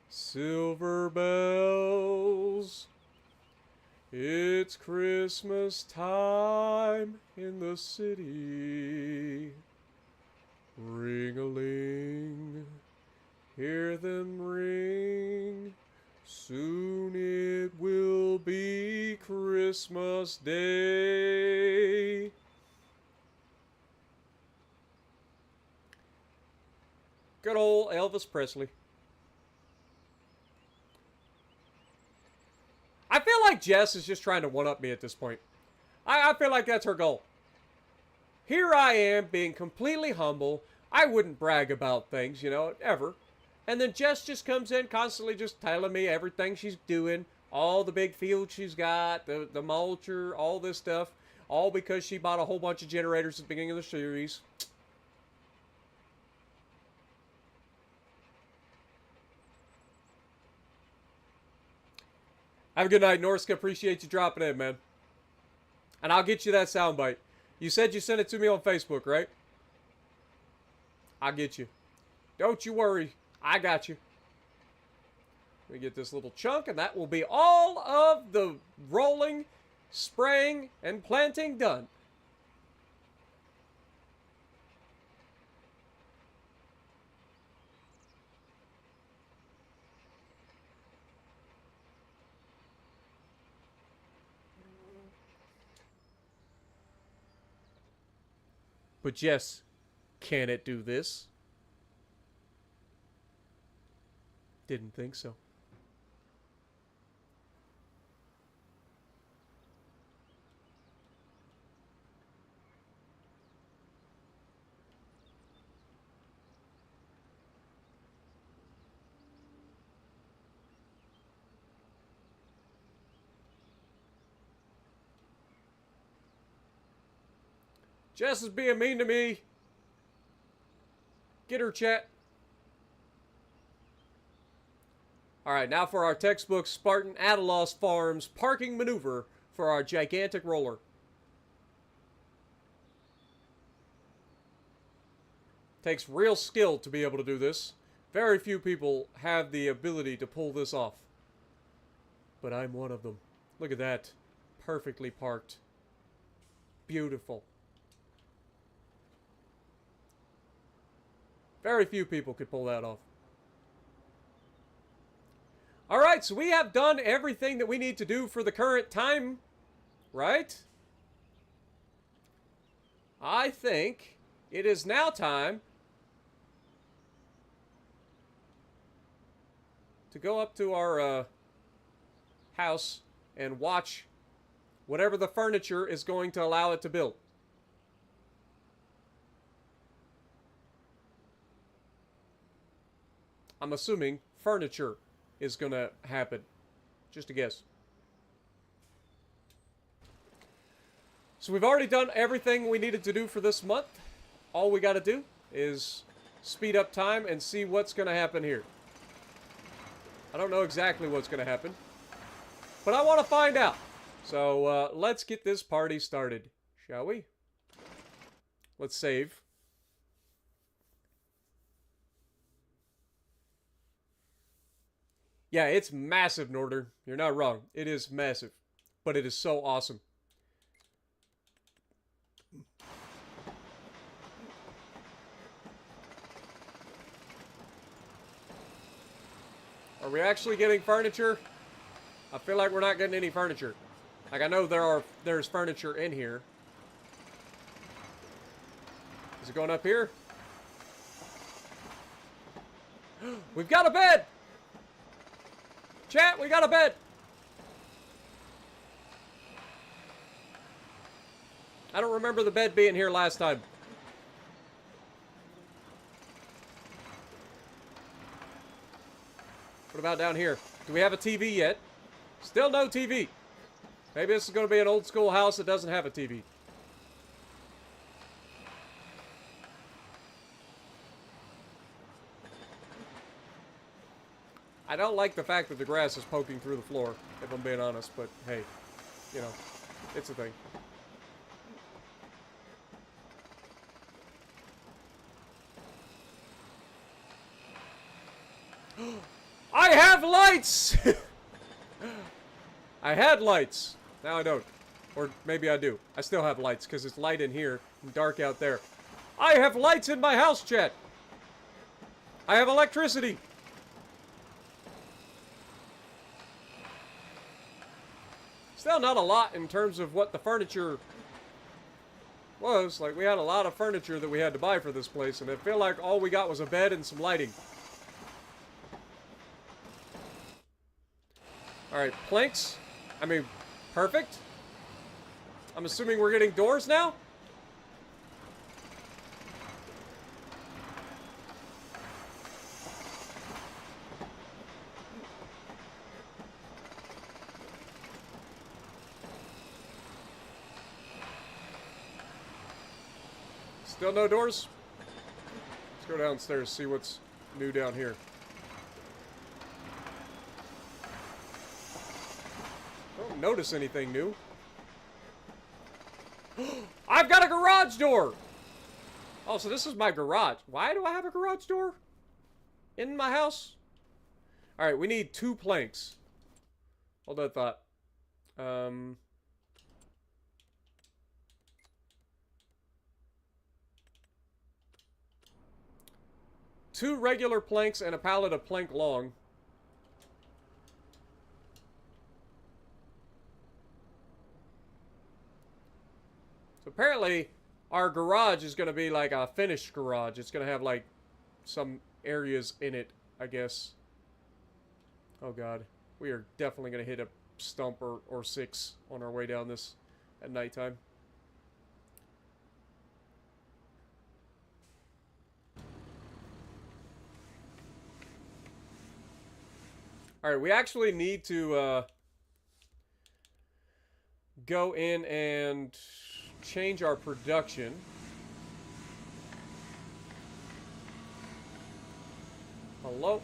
silver bells. It's Christmas time in the city. Ring-a-ling, hear them ring. Soon it will be Christmas Day. Good old Elvis Presley. I feel like Jess is just trying to one-up me at this point. I feel like that's her goal. Here I am being completely humble. I wouldn't brag about things, you know, ever. And then Jess just comes in constantly just telling me everything she's doing, all the big fields she's got, the mulcher, all this stuff, all because she bought a whole bunch of generators at the beginning of the series. Have a good night, Norska. Appreciate you dropping in, man. And I'll get you that soundbite. You said you sent it to me on Facebook, right? I'll get you. Don't you worry. I got you. Let me get this little chunk, and that will be all of the rolling, spraying, and planting done. But yes, can it do this? Didn't think so. Jess is being mean to me. Get her, chat. Alright, now for our textbook Spartan Adalos Farms parking maneuver for our gigantic roller. Takes real skill to be able to do this. Very few people have the ability to pull this off. But I'm one of them. Look at that. Perfectly parked. Beautiful. Very few people could pull that off. Alright, so we have done everything that we need to do for the current time, right? I think it is now time to go up to our house and watch whatever the furniture is going to allow it to build. I'm assuming furniture is going to happen. Just a guess. So we've already done everything we needed to do for this month. All we got to do is speed up time and see what's going to happen here. I don't know exactly what's going to happen, but I want to find out. So let's get this party started, shall we? Let's save. Yeah, it's massive, Norder. You're not wrong. It is massive. But it is so awesome. Are we actually getting furniture? I feel like we're not getting any furniture. Like, I know there's furniture in here. Is it going up here? We've got a bed! Chat, we got a bed! I don't remember the bed being here last time. What about down here? Do we have a TV yet? Still no TV. Maybe this is going to be an old school house that doesn't have a TV. I don't like the fact that the grass is poking through the floor, if I'm being honest, but hey, you know, it's a thing. I have lights! I had lights. Now I don't. Or maybe I do. I still have lights because it's light in here and dark out there. I have lights in my house, chat. I have electricity. Still not a lot in terms of what the furniture was. Like, we had a lot of furniture that we had to buy for this place, and I feel like all we got was a bed and some lighting. Alright, planks. I mean, perfect. I'm assuming we're getting doors now? Still no doors? Let's go downstairs, see what's new down here. I don't notice anything new. I've got a garage door! Oh, so this is my garage. Why do I have a garage door in my house? Alright, we need 2 planks. Hold that thought. 2 regular planks and a pallet of plank long. So apparently, our garage is going to be like a finished garage. It's going to have like some areas in it, I guess. Oh god. We are definitely going to hit a stump or 6 on our way down this at nighttime. Alright, we actually need to go in and change our production. Hello?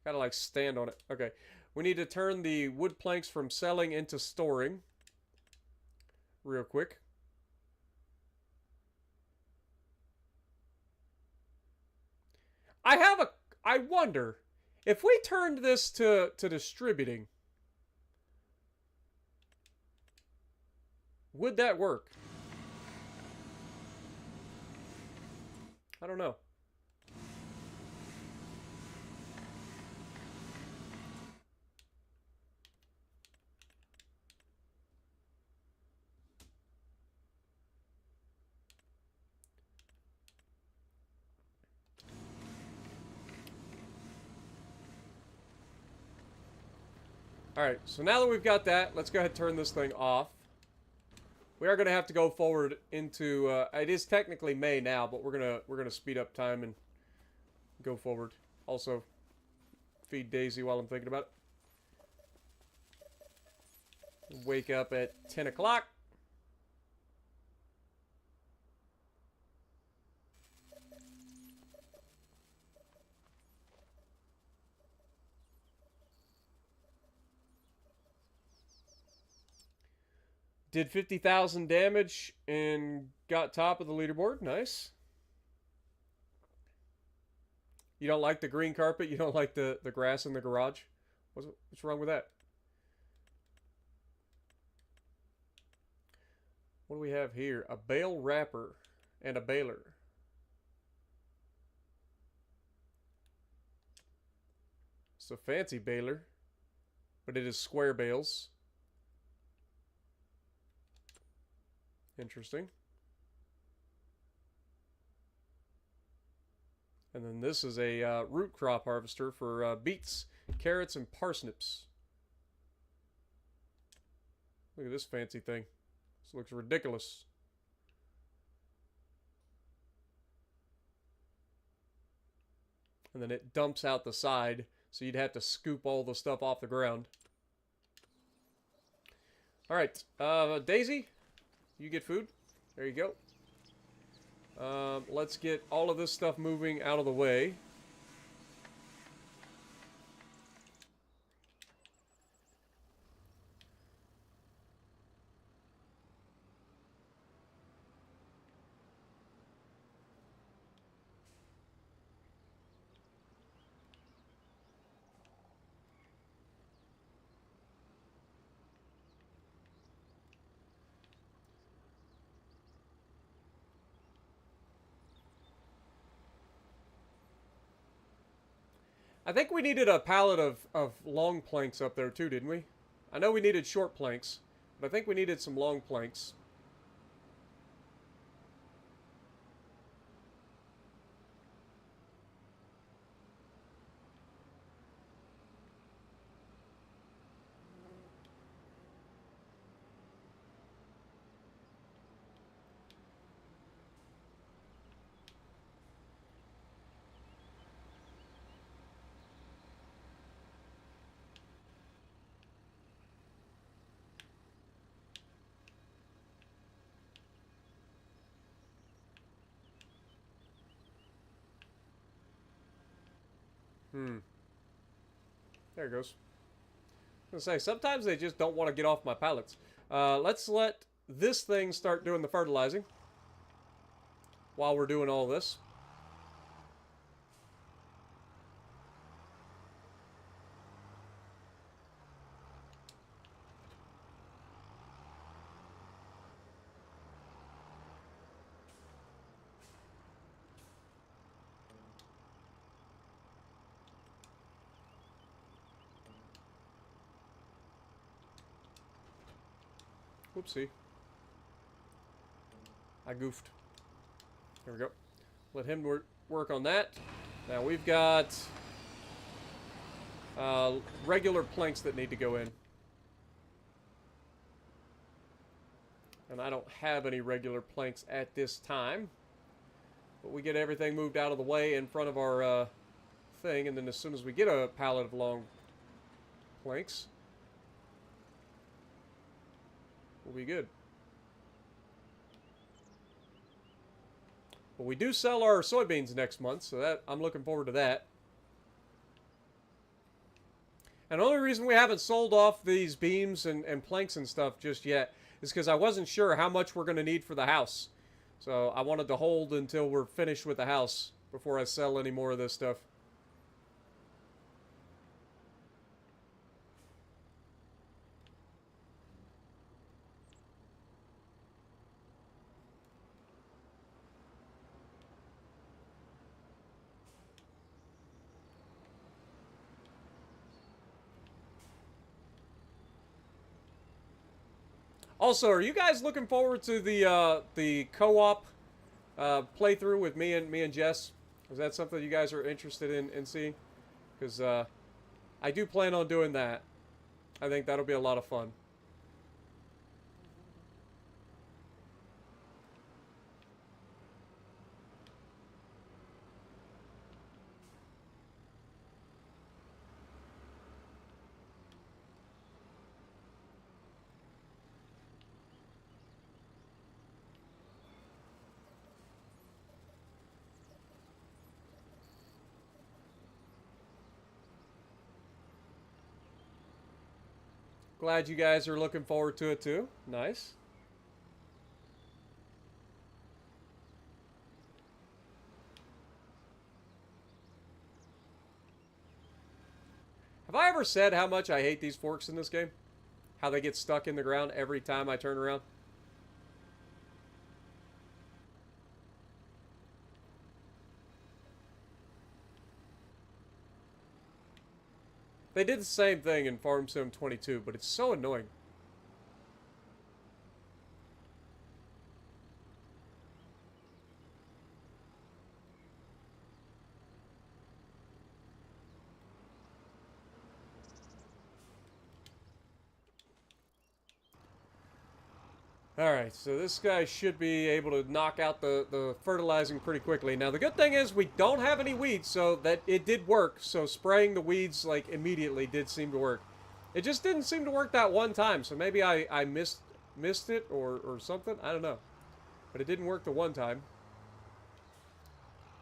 Gotta like stand on it. Okay. We need to turn the wood planks from selling into storing. Real quick. I wonder if we turned this to distributing, would that work? I don't know. Alright, so now that we've got that, let's go ahead and turn this thing off. We are going to have to go forward into, it is technically May now, but we're gonna speed up time and go forward. Also, feed Daisy while I'm thinking about it. Wake up at 10 o'clock. Did 50,000 damage and got top of the leaderboard. Nice. You don't like the green carpet? You don't like the grass in the garage? What's wrong with that? What do we have here? A bale wrapper and a baler. It's a fancy baler, but it is square bales. Interesting. And then this is a root crop harvester for beets, carrots, and parsnips. Look at this fancy thing. This looks ridiculous. And then it dumps out the side, so you'd have to scoop all the stuff off the ground. Alright, Daisy, you get food. There you go. Let's get all of this stuff moving out of the way. I think we needed a pallet of long planks up there too, didn't we? I know we needed short planks, but I think we needed some long planks. There it goes. I was gonna say, sometimes they just don't want to get off my pallets. Let's let this thing start doing the fertilizing while we're doing all this. Whoopsie. I goofed. There we go. Let him work on that. Now we've got regular planks that need to go in. And I don't have any regular planks at this time. But we get everything moved out of the way in front of our thing. And then as soon as we get a pallet of long planks, we'll be good. But we do sell our soybeans next month, so that I'm looking forward to that. And the only reason we haven't sold off these beams and planks and stuff just yet is because I wasn't sure how much we're going to need for the house. So I wanted to hold until we're finished with the house before I sell any more of this stuff. Also, are you guys looking forward to the co-op playthrough with me and Jess? Is that something you guys are interested in seeing? Because I do plan on doing that. I think that'll be a lot of fun. Glad you guys are looking forward to it too. Nice. Have I ever said how much I hate these forks in this game? How they get stuck in the ground every time I turn around? They did the same thing in Farm Sim 22, but it's so annoying. Alright, so this guy should be able to knock out the fertilizing pretty quickly. Now, the good thing is we don't have any weeds, so that it did work. So spraying the weeds, like, immediately did seem to work. It just didn't seem to work that one time, so maybe I missed it or something. I don't know. But it didn't work the one time.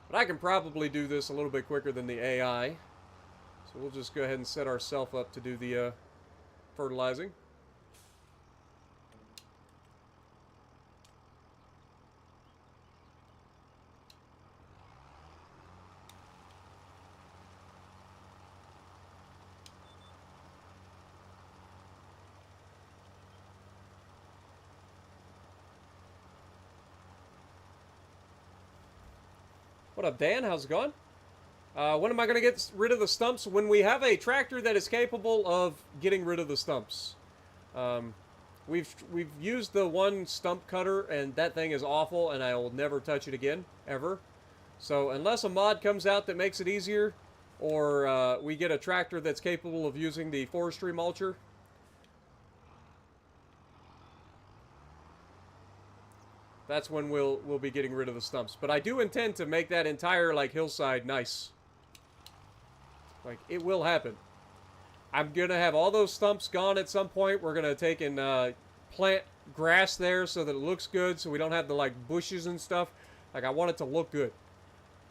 But I can probably do this a little bit quicker than the AI. So we'll just go ahead and set ourselves up to do the fertilizing. What up, Dan? How's it going? When am I going to get rid of the stumps? When we have a tractor that is capable of getting rid of the stumps. We've used the one stump cutter, and that thing is awful, and I will never touch it again, ever. So unless a mod comes out that makes it easier, or we get a tractor that's capable of using the forestry mulcher, that's when we'll be getting rid of the stumps. But I do intend to make that entire, like, hillside nice. Like, it will happen. I'm going to have all those stumps gone at some point. We're going to take and plant grass there so that it looks good, so we don't have the, like, bushes and stuff. Like, I want it to look good.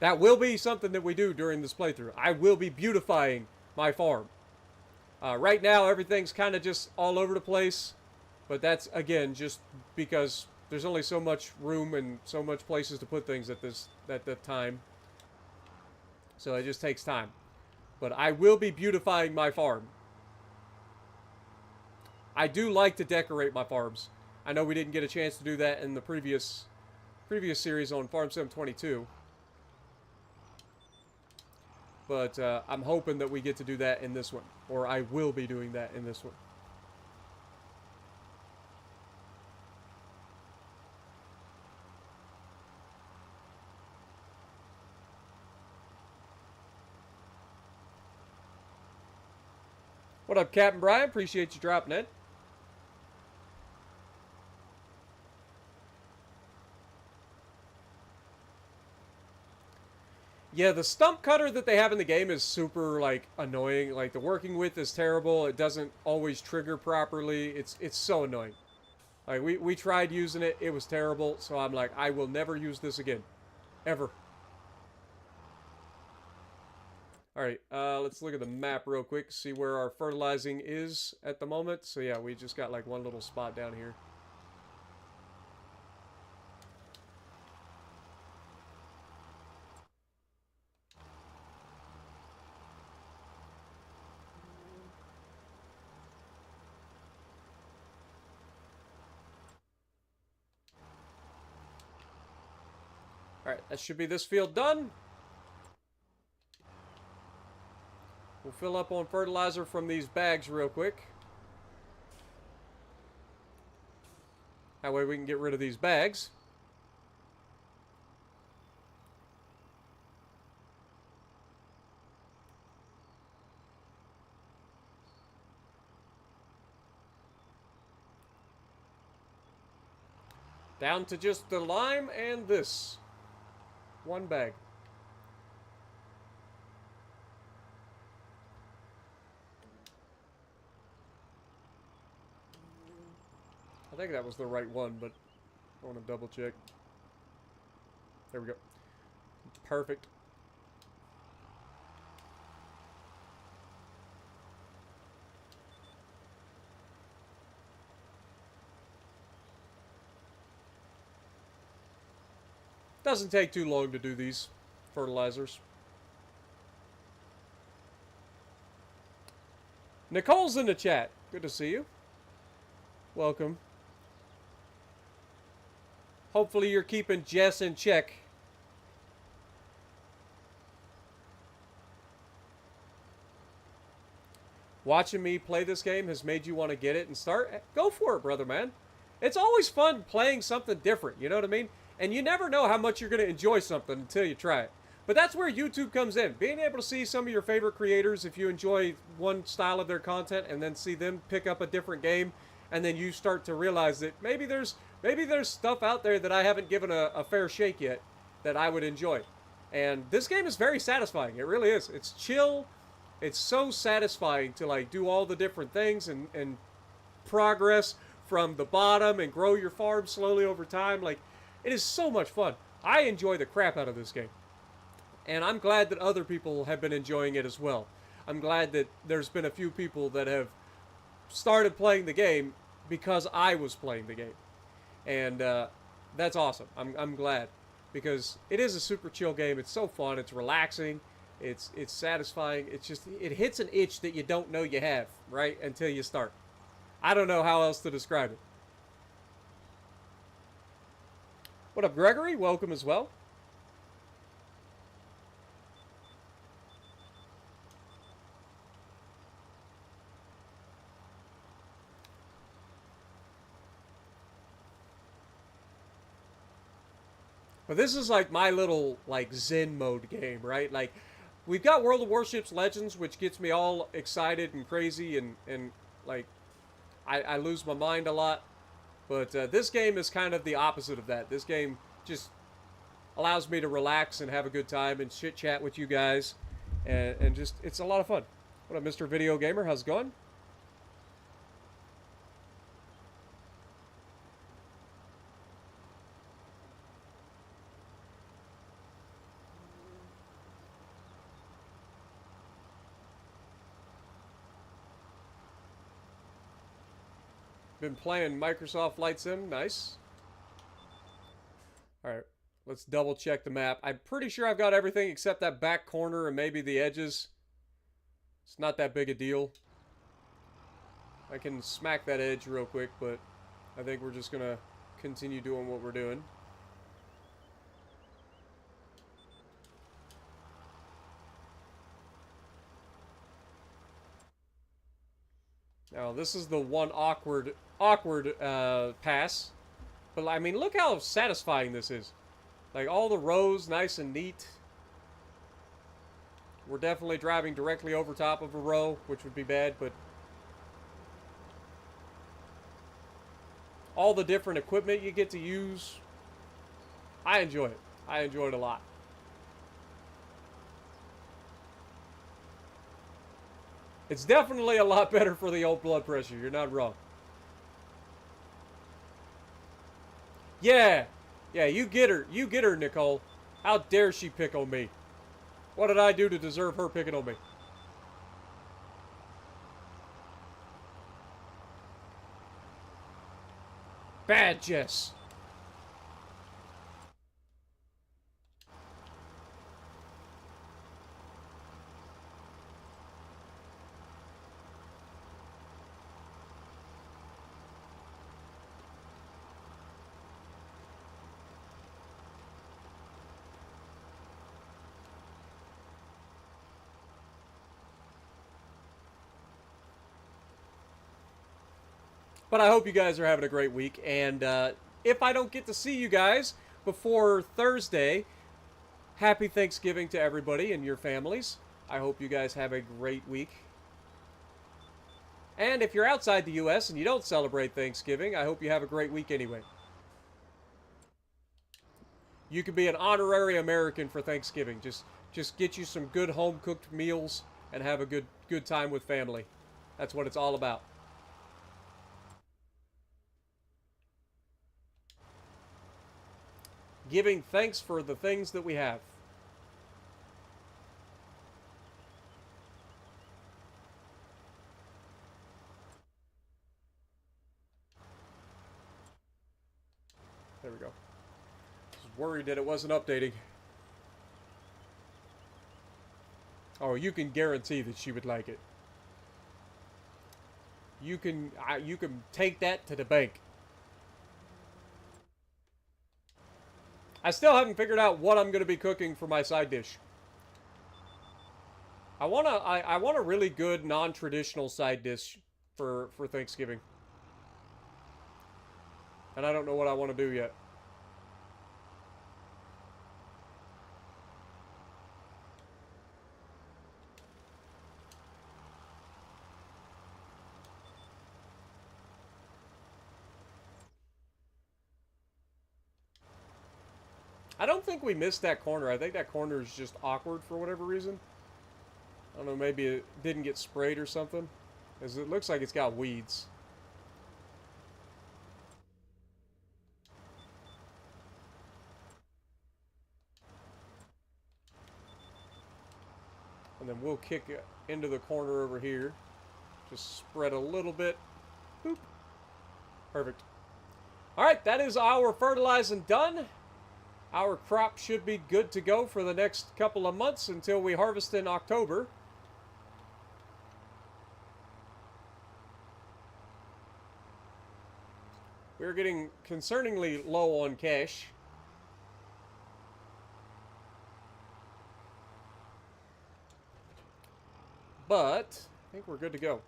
That will be something that we do during this playthrough. I will be beautifying my farm. Right now, everything's kind of just all over the place. But that's, again, just because there's only so much room and so much places to put things at that time. So it just takes time. But I will be beautifying my farm. I do like to decorate my farms. I know we didn't get a chance to do that in the previous series on Farm Sim 22. But I'm hoping that we get to do that in this one. Or I will be doing that in this one. What up, Captain Brian? Appreciate you dropping in. Yeah, the stump cutter that they have in the game is super, like, annoying. Like, the working with is terrible. It doesn't always trigger properly. It's so annoying. Like, we tried using it. It was terrible. So I'm like, I will never use this again. Ever. Alright, let's look at the map real quick, see where our fertilizing is at the moment. So yeah, we just got like one little spot down here. Alright, that should be this field done. We'll fill up on fertilizer from these bags real quick. That way we can get rid of these bags. Down to just the lime and this. One bag. I think that was the right one, but I want to double check. There we go. Perfect. Doesn't take too long to do these fertilizers. Nicole's in the chat. Good to see you. Welcome. Hopefully you're keeping Jess in check. Watching me play this game has made you want to get it and start? Go for it, brother, man. It's always fun playing something different, you know what I mean? And you never know how much you're going to enjoy something until you try it. But that's where YouTube comes in. Being able to see some of your favorite creators, if you enjoy one style of their content, and then see them pick up a different game, and then you start to realize that maybe there's maybe there's stuff out there that I haven't given a fair shake yet that I would enjoy. And this game is very satisfying. It really is. It's chill. It's so satisfying to like do all the different things and progress from the bottom and grow your farm slowly over time. Like, it is so much fun. I enjoy the crap out of this game. And I'm glad that other people have been enjoying it as well. I'm glad that there's been a few people that have started playing the game because I was playing the game. And that's awesome. I'm glad. Because it is a super chill game. It's so fun. It's relaxing. It's satisfying. It's just, it hits an itch that you don't know you have, right? Until you start. I don't know how else to describe it. What up, Gregory? Welcome as well. But this is like my little like Zen mode game, right? Like, we've got World of Warships Legends, which gets me all excited and crazy and like I lose my mind a lot. But this game is kind of the opposite of that. This game just allows me to relax and have a good time and chit chat with you guys, and just, it's a lot of fun. What up, Mr. Video Gamer? How's it going? Been playing Microsoft Flight Sim. Nice. Alright, let's double check the map. I'm pretty sure I've got everything except that back corner and maybe the edges. It's not that big a deal. I can smack that edge real quick, but I think we're just gonna continue doing what we're doing. Now, this is the one awkward pass. But, I mean, look how satisfying this is. Like, all the rows, nice and neat. We're definitely driving directly over top of a row, which would be bad, but all the different equipment you get to use, I enjoy it. I enjoy it a lot. It's definitely a lot better for the old blood pressure. You're not wrong. Yeah. Yeah, you get her. You get her, Nicole. How dare she pick on me? What did I do to deserve her picking on me? Bad Jess. But I hope you guys are having a great week. And if I don't get to see you guys before Thursday, happy Thanksgiving to everybody and your families. I hope you guys have a great week. And if you're outside the U.S. and you don't celebrate Thanksgiving, I hope you have a great week anyway. You can be an honorary American for Thanksgiving. Just get you some good home-cooked meals and have a good time with family. That's what it's all about. Giving thanks for the things that we have. There we go. I was worried that it wasn't updating. Oh, you can guarantee that she would like it. You can take that to the bank. I still haven't figured out what I'm going to be cooking for my side dish. I want a really good non-traditional side dish for Thanksgiving. And I don't know what I want to do yet. I don't think we missed that corner. I think that corner is just awkward for whatever reason. I don't know, maybe it didn't get sprayed or something. Because it looks like it's got weeds. And then we'll kick it into the corner over here. Just spread a little bit. Boop. Perfect. Alright, that is our fertilizing done. Our crop should be good to go for the next couple of months until we harvest in October. We're getting concerningly low on cash. But I think we're good to go.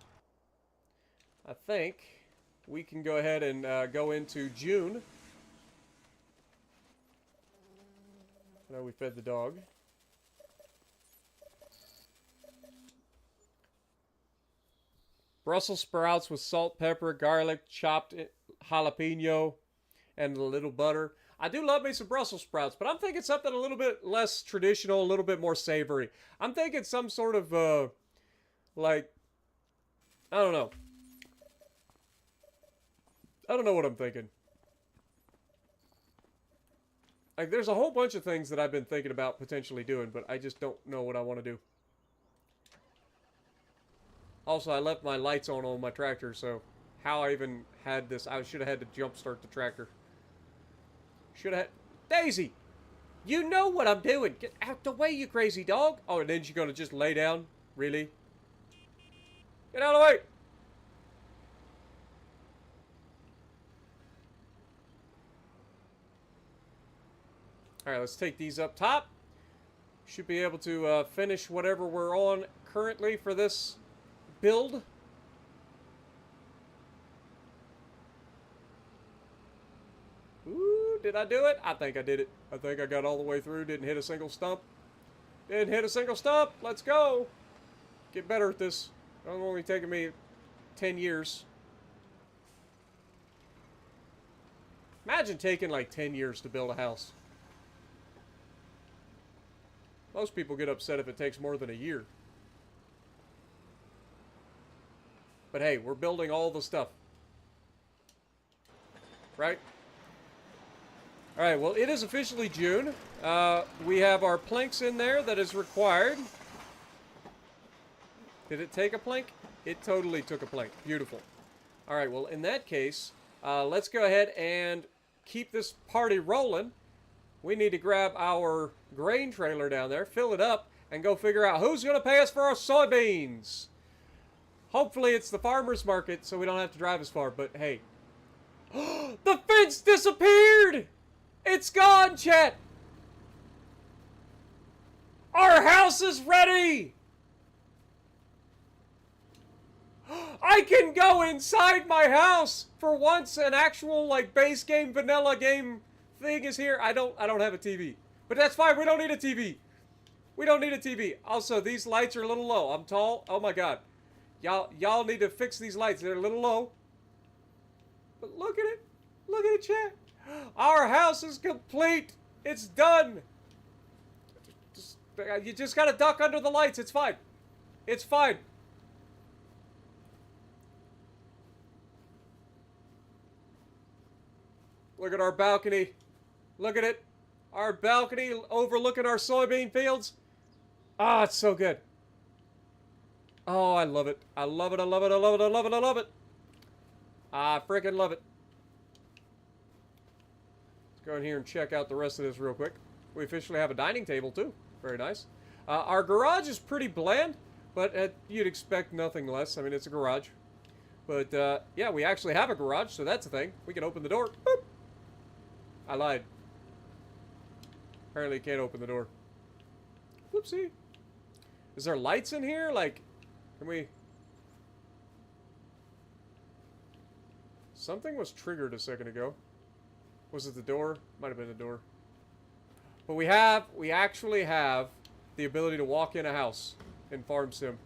I think we can go ahead and go into June. I know we fed the dog. Brussels sprouts with salt, pepper, garlic, chopped jalapeno, and a little butter. I do love me some Brussels sprouts, but I'm thinking something a little bit less traditional, a little bit more savory. I'm thinking some sort of, like, I don't know. I don't know what I'm thinking. Like, there's a whole bunch of things that I've been thinking about potentially doing, but I just don't know what I want to do. Also, I left my lights on my tractor, so how I even had this, I should have had to jump start the tractor. Should have had... Daisy! You know what I'm doing! Get out the way, you crazy dog! Oh, and then she's gonna just lay down? Really? Get out of the way! Alright, let's take these up top. Should be able to finish whatever we're on currently for this build. Ooh, did I do it? I think I did it. I think I got all the way through. Didn't hit a single stump. Didn't hit a single stump. Let's go. Get better at this. It's only taking me 10 years. Imagine taking like 10 years to build a house. Most people get upset if it takes more than a year. But hey, we're building all the stuff. Right? Alright, well, it is officially June. We have our planks in there that is required. Did it take a plank? It totally took a plank. Beautiful. Alright, well, in that case, let's go ahead and keep this party rolling. We need to grab our grain trailer down there, fill it up, and go figure out who's going to pay us for our soybeans. Hopefully it's the farmer's market so we don't have to drive as far, but hey. The fence disappeared! It's gone, chat! Our house is ready! I can go inside my house! For once, an actual, like, base game, vanilla game thing is here. I don't have a TV. But that's fine, we don't need a TV. We don't need a TV. Also, these lights are a little low. I'm tall. Oh my god. Y'all need to fix these lights. They're a little low. But look at it. Look at it, chat. Our house is complete. It's done. You just gotta duck under the lights. It's fine. It's fine. Look at our balcony. Look at it. Our balcony overlooking our soybean fields. Ah, it's so good. Oh, I love it. I love it. I love it. I love it. I love it. I love it. I freaking love it. Let's go in here and check out the rest of this real quick. We officially have a dining table, too. Very nice. Our garage is pretty bland, but you'd expect nothing less. I mean, it's a garage. But, yeah, we actually have a garage, so that's a thing. We can open the door. Boop. I lied. Apparently, can't open the door. Whoopsie. Is there lights in here? Like, can we... Something was triggered a second ago. Was it the door? Might have been the door. But we actually have the ability to walk in a house in Farm Sim.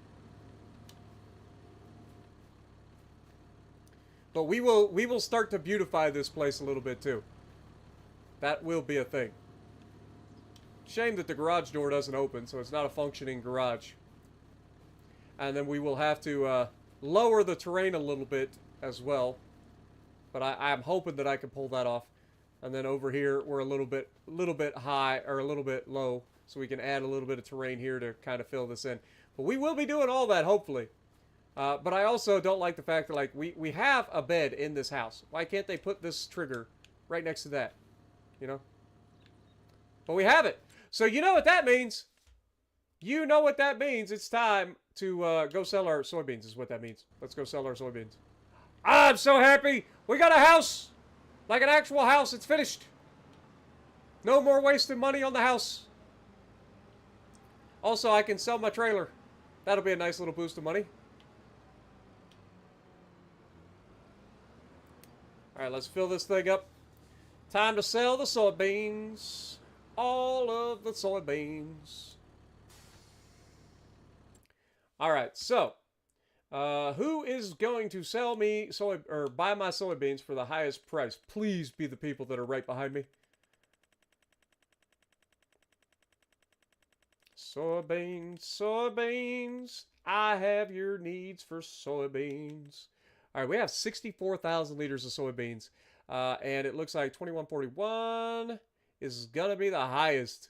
But we will start to beautify this place a little bit too. That will be a thing. Shame that the garage door doesn't open, so it's not a functioning garage. And then we will have to lower the terrain a little bit as well. But I'm hoping that I can pull that off. And then over here, we're a little bit high, or a little bit low, so we can add a little bit of terrain here to kind of fill this in. But we will be doing all that, hopefully. But I also don't like the fact that, like, we have a bed in this house. Why can't they put this trigger right next to that? You know? But we have it. So you know what that means. You know what that means. It's time to go sell our soybeans is what that means. Let's go sell our soybeans. I'm so happy. We got a house. Like an actual house. It's finished. No more wasting money on the house. Also, I can sell my trailer. That'll be a nice little boost of money. Alright, let's fill this thing up. Time to sell the soybeans. All of the soybeans. Alright, so who is going to sell me or buy my soybeans for the highest price? Please be the people that are right behind me. Soybeans, soybeans. I have your needs for soybeans. All right, we have 64,000 liters of soybeans. And it looks like 2141 is going to be the highest.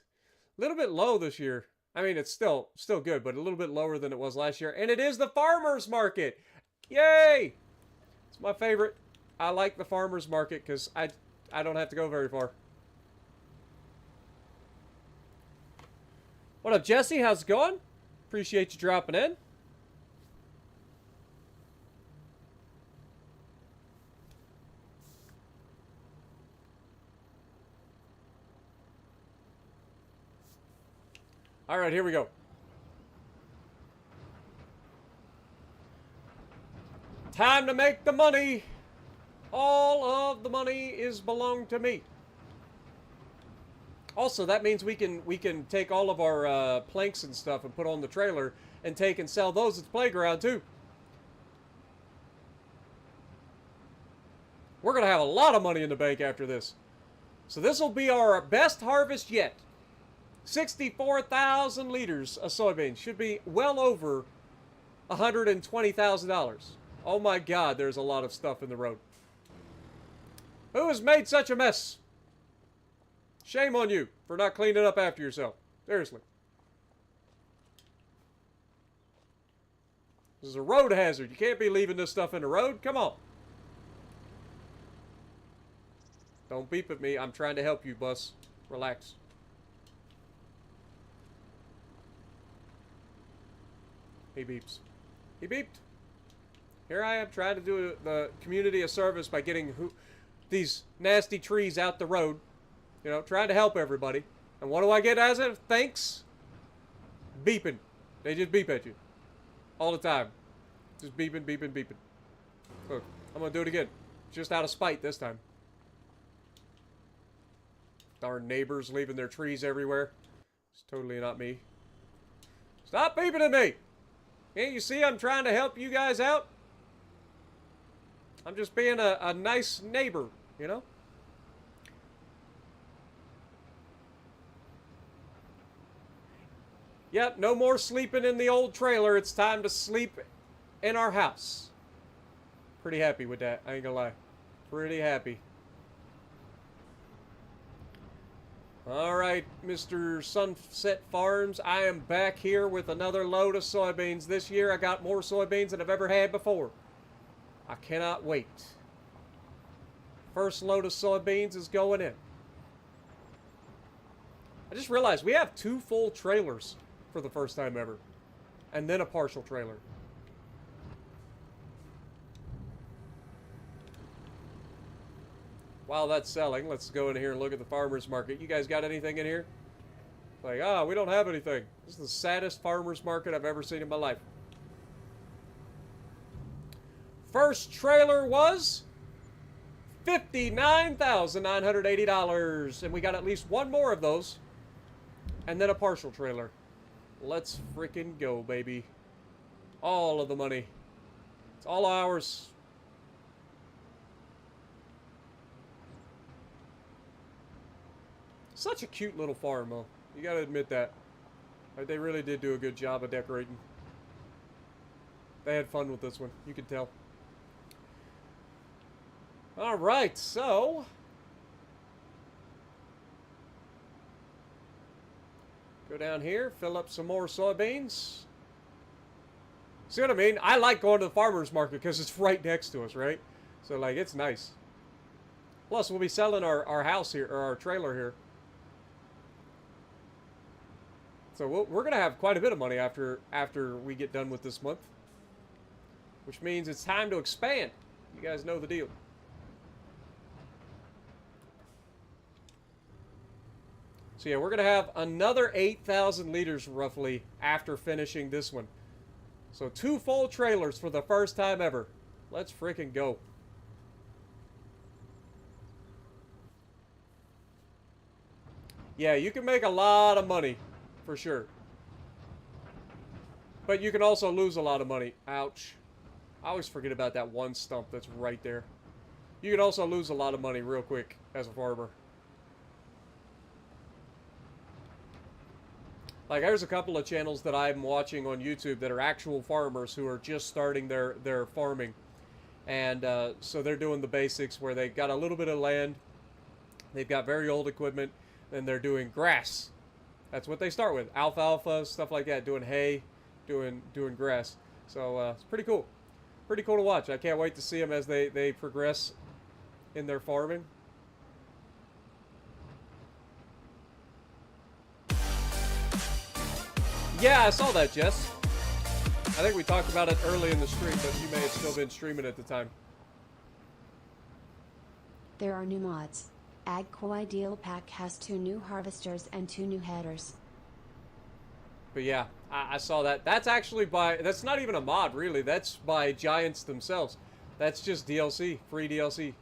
A little bit low this year. I mean, it's still good, but a little bit lower than it was last year. And it is the farmer's market. Yay! It's my favorite. I like the farmer's market because I don't have to go very far. What up, Jesse? How's it going? Appreciate you dropping in. All right, here we go. Time to make the money. All of the money is belong to me. Also, that means we can take all of our planks and stuff and put on the trailer and take and sell those at the playground too. We're going to have a lot of money in the bank after this. So this will be our best harvest yet. 64,000 liters of soybeans. Should be well over $120,000. Oh my God, there's a lot of stuff in the road. Who has made such a mess? Shame on you for not cleaning up after yourself. Seriously. This is a road hazard. You can't be leaving this stuff in the road. Come on. Don't beep at me. I'm trying to help you, bus. Relax. He beeps. He beeped. Here I am trying to do the community a service by getting these nasty trees out the road. You know, trying to help everybody. And what do I get as a thanks? Beeping. They just beep at you. All the time. Just beeping, beeping, beeping. Look, I'm going to do it again. Just out of spite this time. Darn neighbors leaving their trees everywhere. It's totally not me. Stop beeping at me! Can't you see I'm trying to help you guys out? I'm just being a nice neighbor, you know? Yep, no more sleeping in the old trailer. It's time to sleep in our house. Pretty happy with that, I ain't gonna lie. Pretty happy. Alright, Mr. Sunset Farms, I am back here with another load of soybeans. This year I got more soybeans than I've ever had before. I cannot wait. First load of soybeans is going in. I just realized we have 2 full trailers for the first time ever. And then a partial trailer. While that's selling, let's go in here and look at the farmer's market. You guys got anything in here? Like, we don't have anything. This is the saddest farmer's market I've ever seen in my life. First trailer was $59,980. And we got at least 1 more of those. And then a partial trailer. Let's freaking go, baby. All of the money. It's all ours. Such a cute little farm, though. You gotta admit that. Like, they really did do a good job of decorating. They had fun with this one. You can tell. Alright, so... go down here, fill up some more soybeans. See what I mean? I like going to the farmer's market because it's right next to us, right? So, like, it's nice. Plus, we'll be selling our house here, or our trailer here. So, we're going to have quite a bit of money after we get done with this month. Which means it's time to expand. You guys know the deal. So, yeah, we're going to have another 8,000 liters, roughly, after finishing this one. So 2 full trailers for the first time ever. Let's freaking go. Yeah, you can make a lot of money, for sure. But you can also lose a lot of money. Ouch. I always forget about that one stump that's right there. You can also lose a lot of money real quick as a farmer. Like, there's a couple of channels that I'm watching on YouTube that are actual farmers who are just starting their farming. And so they're doing the basics where they've got a little bit of land, they've got very old equipment, and they're doing grass. That's what they start with. Alfalfa, stuff like that, doing hay, doing grass. So it's pretty cool. Pretty cool to watch. I can't wait to see them as they progress in their farming. Yeah, I saw that, Jess. I think we talked about it early in the stream, but you may have still been streaming at the time. There are new mods. AgCo Ideal Pack has 2 new harvesters and 2 new headers. But yeah, I saw that. That's actually that's not even a mod, really. That's by Giants themselves. That's just DLC, free DLC.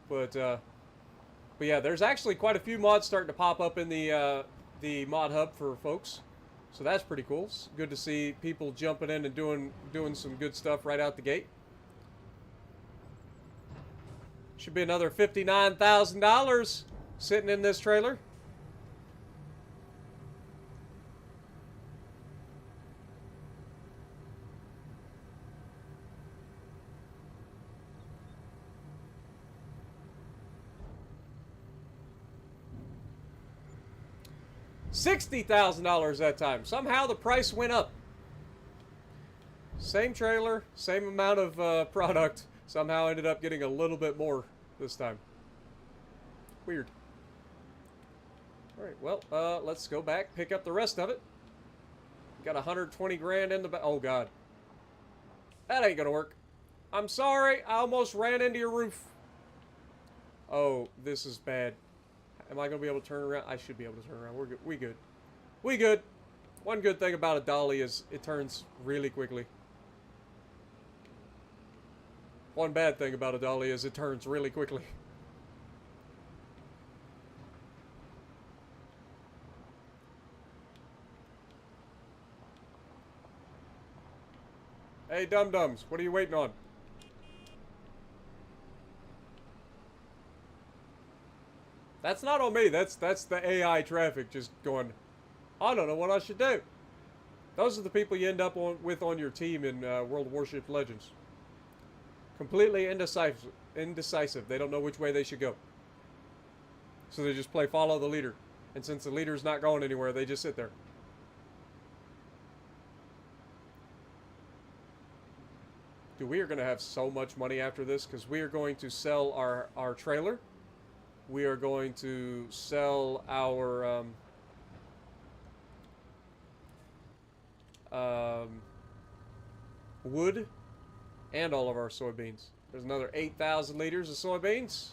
But yeah, there's actually quite a few mods starting to pop up in the mod hub for folks. So that's pretty cool. It's good to see people jumping in and doing some good stuff right out the gate. Should be another $59,000 sitting in this trailer. $60,000 that time. Somehow the price went up. Same trailer, same amount of product. Somehow ended up getting a little bit more this time. Weird. Alright, well, let's go back, pick up the rest of it. Got 120 grand in the back. Oh, God. That ain't gonna work. I'm sorry, I almost ran into your roof. Oh, this is bad. Am I going to be able to turn around? I should be able to turn around. We're good. We good. We good. One good thing about a dolly is it turns really quickly. One bad thing about a dolly is it turns really quickly. Hey, dum-dums, what are you waiting on? That's not on me. That's the AI traffic just going, I don't know what I should do. Those are the people you end up with on your team in World of Warship Legends. Completely indecisive. They don't know which way they should go. So they just play follow the leader. And since the leader's not going anywhere, they just sit there. Dude, we are going to have so much money after this because we are going to sell our trailer. We are going to sell our wood and all of our soybeans. There's another 8,000 liters of soybeans.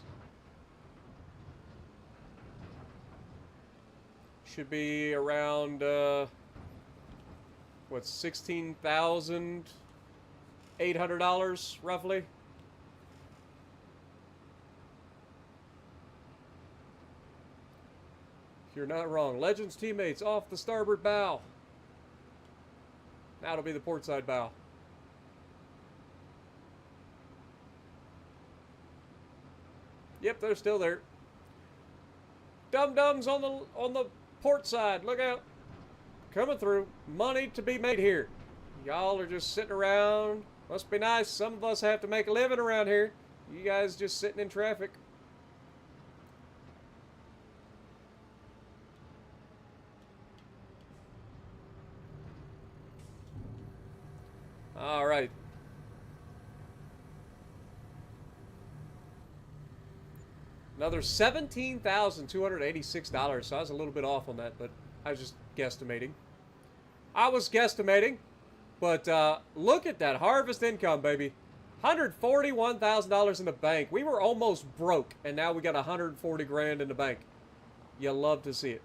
Should be around, what, $16,800 roughly. You're not wrong. Legends teammates off the starboard bow. That'll be the port side bow. Yep, they're still there. Dum-dums on the Port side, look out. Coming through. Money to be made here. Y'all are just sitting around. Must be nice. Some of us have to make a living around here. You guys just sitting in traffic. All right. Another $17,286. So I was a little bit off on that, but I was just guesstimating. But look at that harvest income, baby. $141,000 in the bank. We were almost broke, and now we got 140 grand in the bank. You love to see it.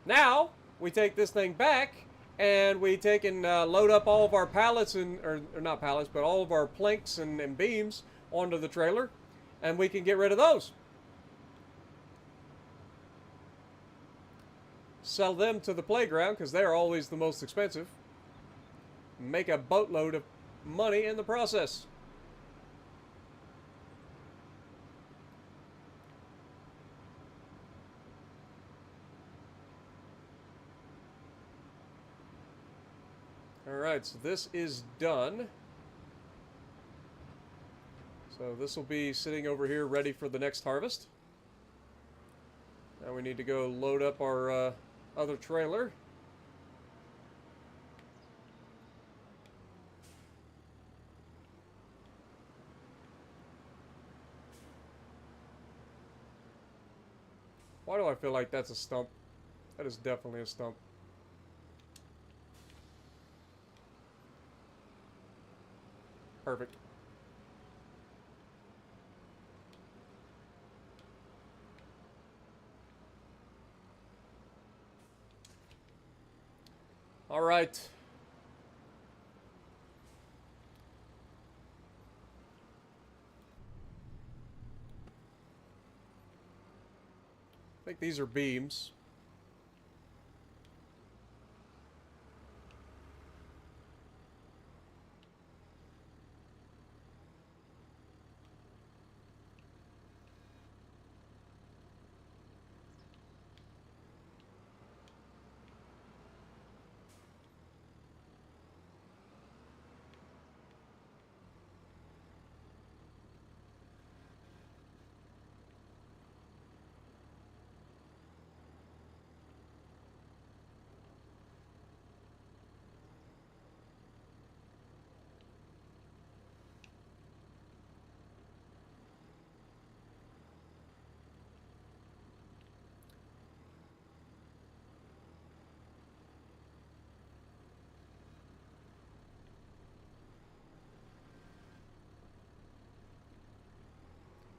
Now, we take this thing back, and we take and load up all of our pallets, or not pallets, but all of our planks and beams onto the trailer, and we can get rid of those. Sell them to the playground, because they're always the most expensive. Make a boatload of money in the process. Alright, so this is done. So this will be sitting over here ready for the next harvest. Now we need to go load up our other trailer. Why do I feel like that's a stump? That is definitely a stump. Perfect. All right. I think these are beams.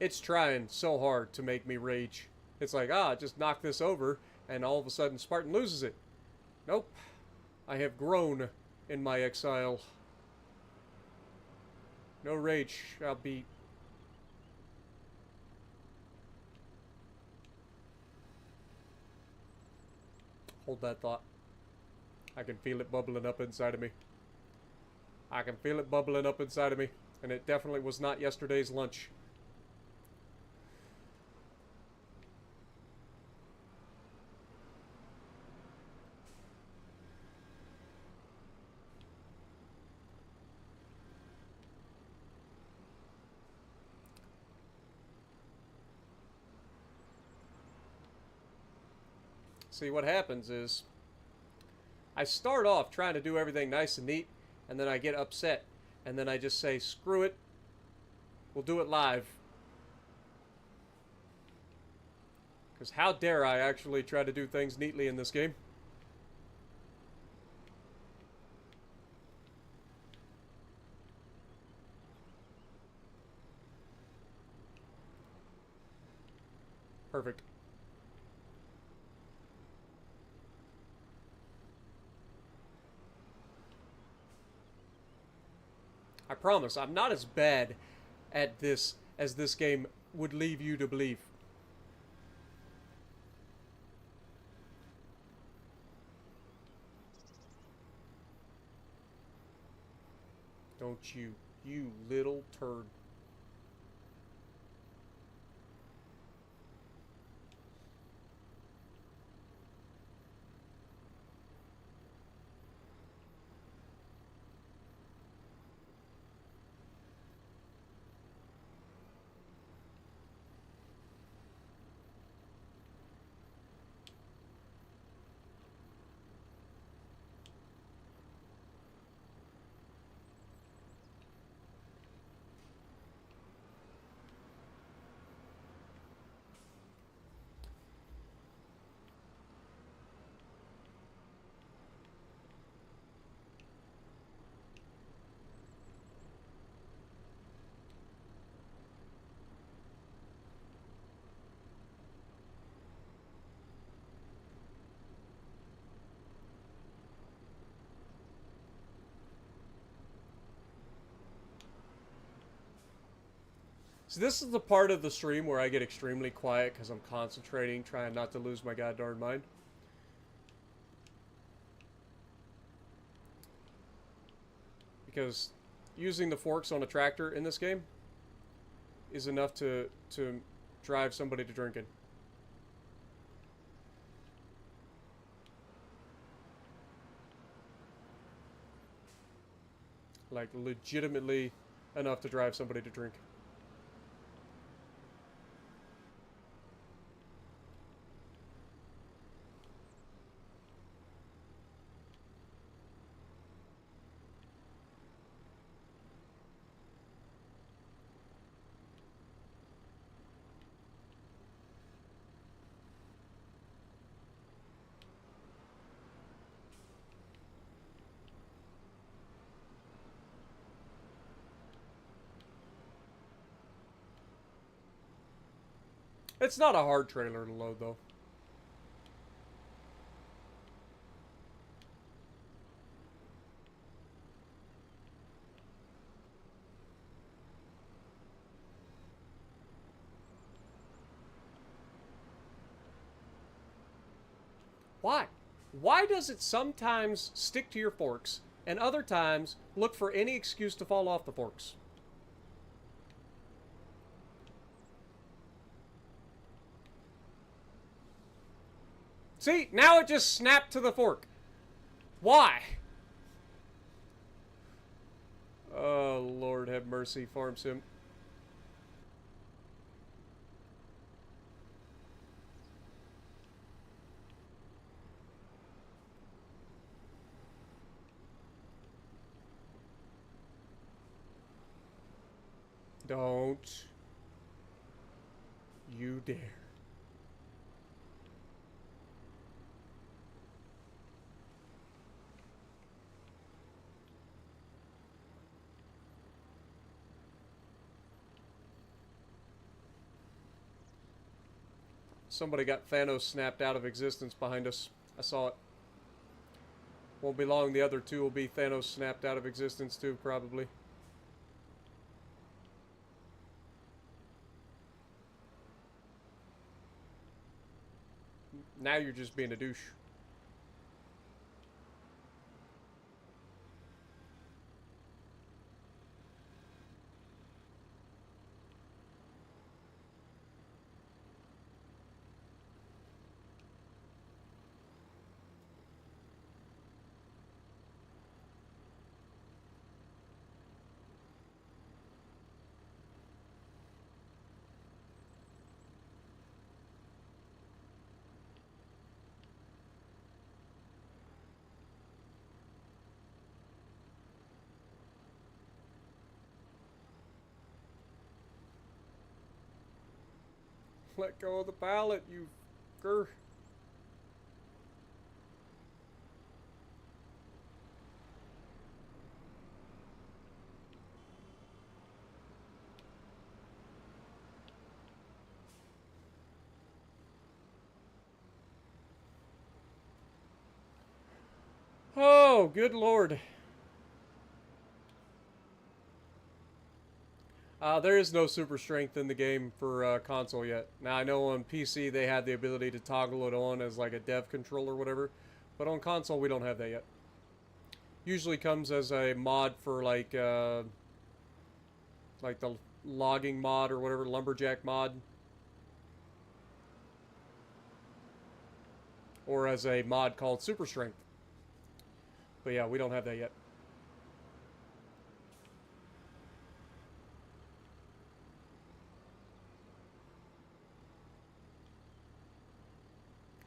It's trying so hard to make me rage. It's like, just knock this over, and all of a sudden Spartan loses it. Nope. I have grown in my exile. No rage. I'll be... Hold that thought. I can feel it bubbling up inside of me. I can feel it bubbling up inside of me. And it definitely was not yesterday's lunch. See, what happens is I start off trying to do everything nice and neat, and then I get upset, and then I just say, screw it, we'll do it live. Because how dare I actually try to do things neatly in this game? Perfect. I promise, I'm not as bad at this as this game would leave you to believe. Don't you, you little turd. So this is the part of the stream where I get extremely quiet because I'm concentrating, trying not to lose my goddamn mind. Because using the forks on a tractor in this game is enough to drive somebody to drinking. Like, legitimately enough to drive somebody to drink. It's not a hard trailer to load, though. Why? Why does it sometimes stick to your forks and other times look for any excuse to fall off the forks? See, now it just snapped to the fork. Why? Oh, Lord have mercy, Farm Sim. Don't you dare. Somebody got Thanos snapped out of existence behind us. I saw it. Won't be long, the other two will be Thanos snapped out of existence too, probably. Now you're just being a douche. Let go of the pallet, you grr. Oh, good lord. There is no super strength in the game for console yet. Now, I know on PC they had the ability to toggle it on as like a dev control or whatever, but on console we don't have that yet. Usually comes as a mod for like the logging mod or whatever, lumberjack mod. Or as a mod called super strength. But yeah, we don't have that yet.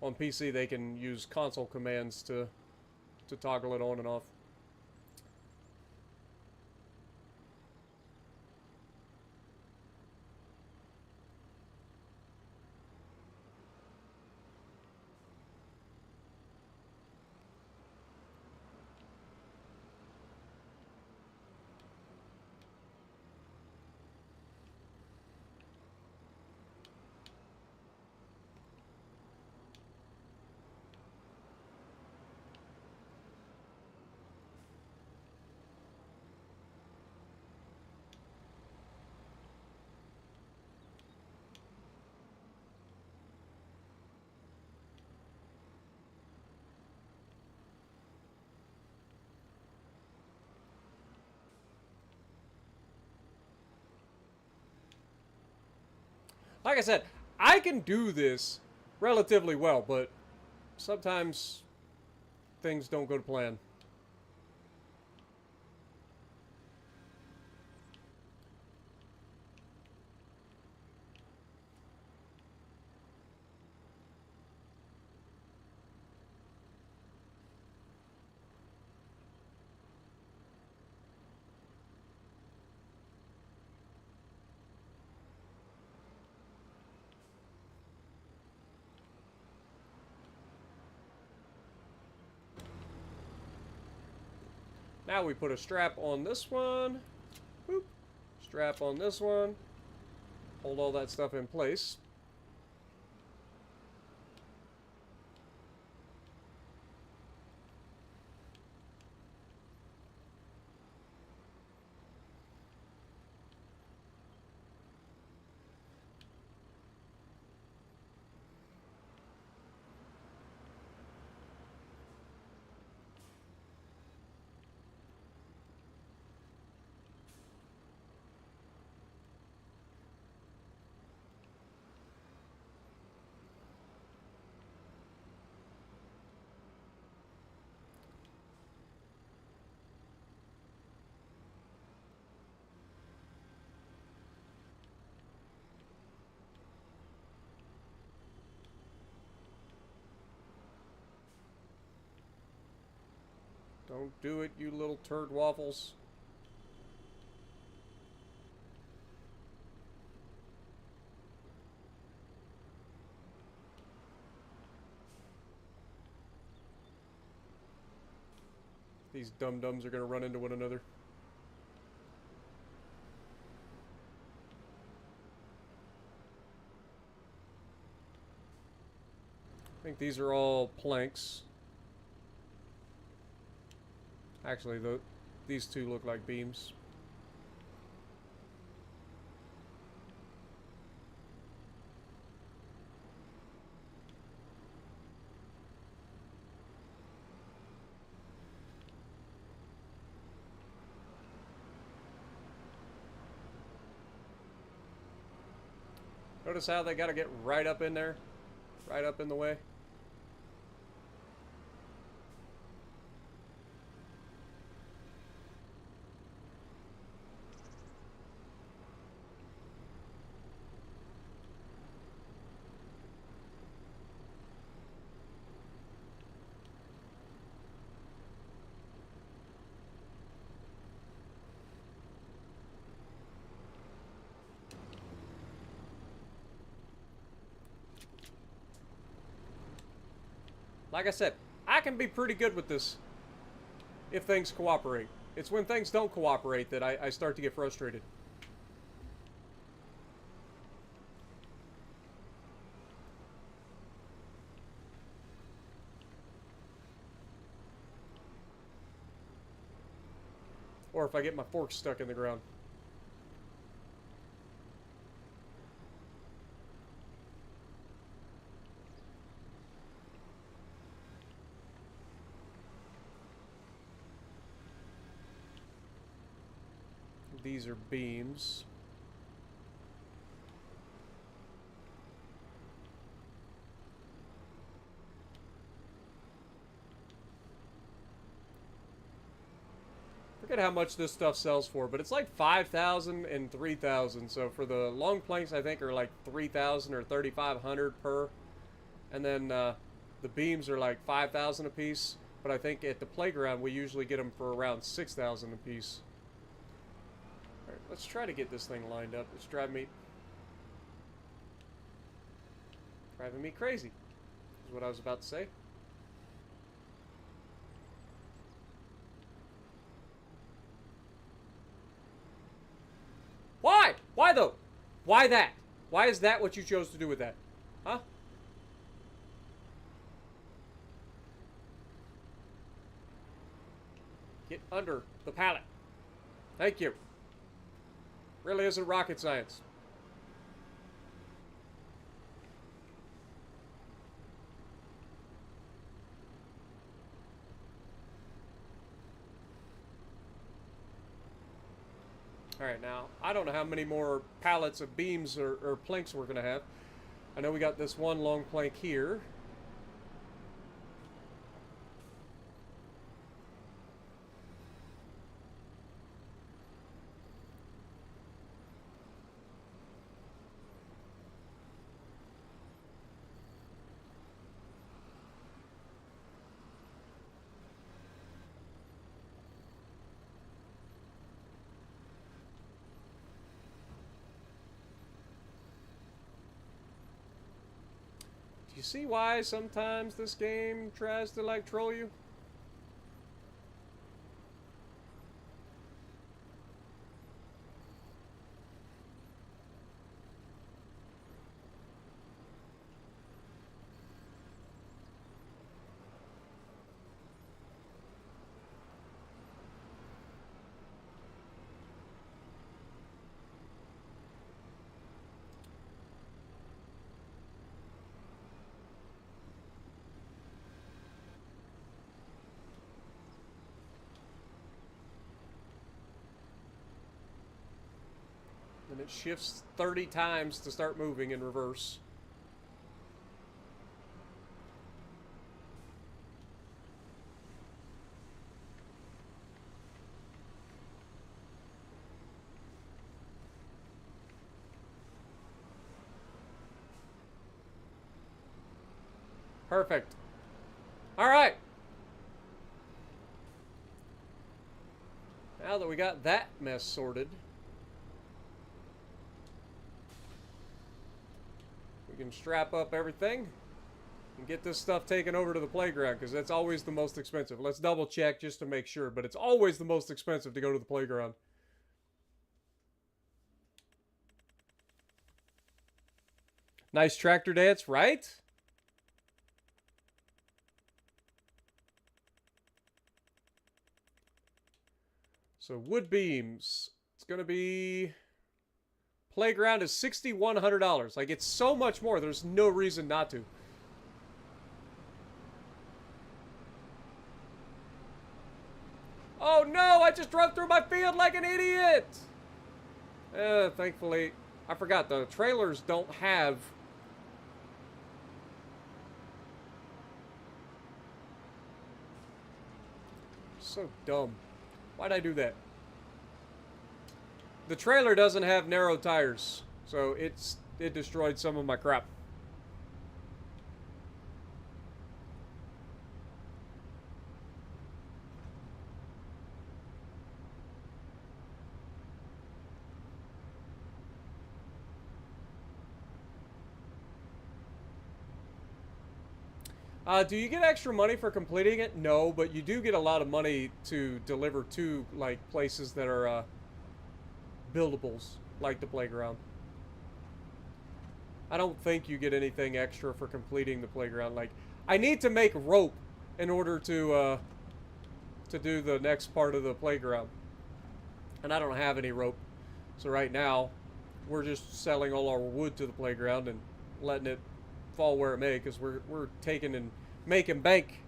On PC, they can use console commands to toggle it on and off. Like I said, I can do this relatively well, but sometimes things don't go to plan. Now we put a strap on this one. Boop. Strap on this one. Hold all that stuff in place. Don't do it, you little turd waffles. These dum-dums are gonna run into one another. I think these are all planks. Actually, these two look like beams. Notice how they gotta get right up in there? Right up in the way? Like I said, I can be pretty good with this if things cooperate. It's when things don't cooperate that I start to get frustrated. Or if I get my fork stuck in the ground. These are beams. Forget how much this stuff sells for, but it's like 5,000 and 3,000. So for the long planks, I think are like 3,000 or 3,500 per. And then the beams are like 5,000 a piece. But I think at the playground, we usually get them for around 6,000 a piece. Alright, let's try to get this thing lined up. It's driving me crazy, is what I was about to say. Why? Why though? Why that? Why is that what you chose to do with that? Huh? Get under the pallet. Thank you. Really isn't rocket science. Alright, now, I don't know how many more pallets of beams or planks we're going to have. I know we got this one long plank here. Do you see why sometimes this game tries to, like, troll you? And it shifts 30 times to start moving in reverse. Perfect. All right. Now that we got that mess sorted, we can strap up everything and get this stuff taken over to the playground, because that's always the most expensive. Let's double check just to make sure, but it's always the most expensive to go to the playground. Nice tractor dance, right? So wood beams, it's going to be... Playground is $6,100. Like, it's so much more. There's no reason not to. Oh no, I just drove through my field like an idiot! Thankfully, I forgot, the trailers don't have... So dumb. Why'd I do that? The trailer doesn't have narrow tires, so it destroyed some of my crap. Do you get extra money for completing it? No, but you do get a lot of money to deliver to, like, places that are, buildables, like the playground. I don't think you get anything extra for completing the playground. Like, I need to make rope in order to do the next part of the playground. And I don't have any rope. So right now, we're just selling all our wood to the playground and letting it fall where it may, because we're taking and making bank.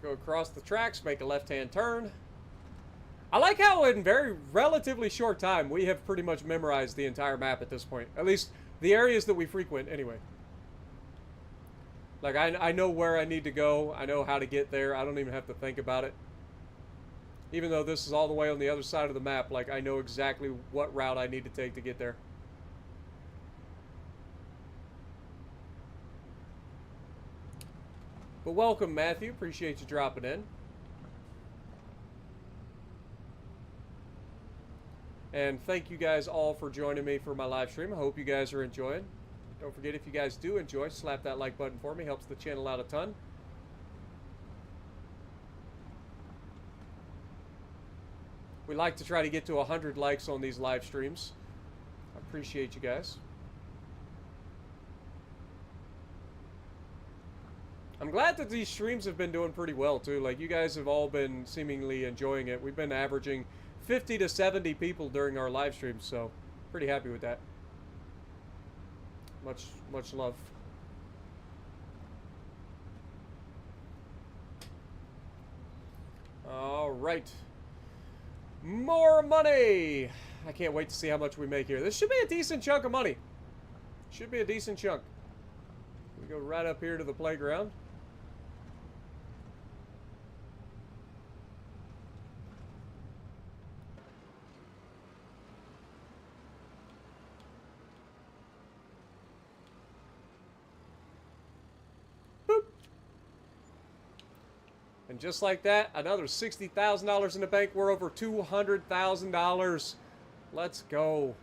Go across the tracks, make a left-hand turn. I like how in very relatively short time we have pretty much memorized the entire map at this point. At least the areas that we frequent anyway. Like, I know where I need to go. I know how to get there. I don't even have to think about it. Even though this is all the way on the other side of the map, like, I know exactly what route I need to take to get there. But welcome, Matthew. Appreciate you dropping in. And thank you guys all for joining me for my live stream. I hope you guys are enjoying. Don't forget, if you guys do enjoy, slap that like button for me. Helps the channel out a ton. We like to try to get to 100 likes on these live streams. I appreciate you guys. I'm glad that these streams have been doing pretty well, too. Like, you guys have all been seemingly enjoying it. We've been averaging 50 to 70 people during our live streams, so pretty happy with that. Much love. All right. More money! I can't wait to see how much we make here. This should be a decent chunk of money. Should be a decent chunk. We go right up here to the playground. Boop. And just like that, another $60,000 in the bank. We're over $200,000. Let's go.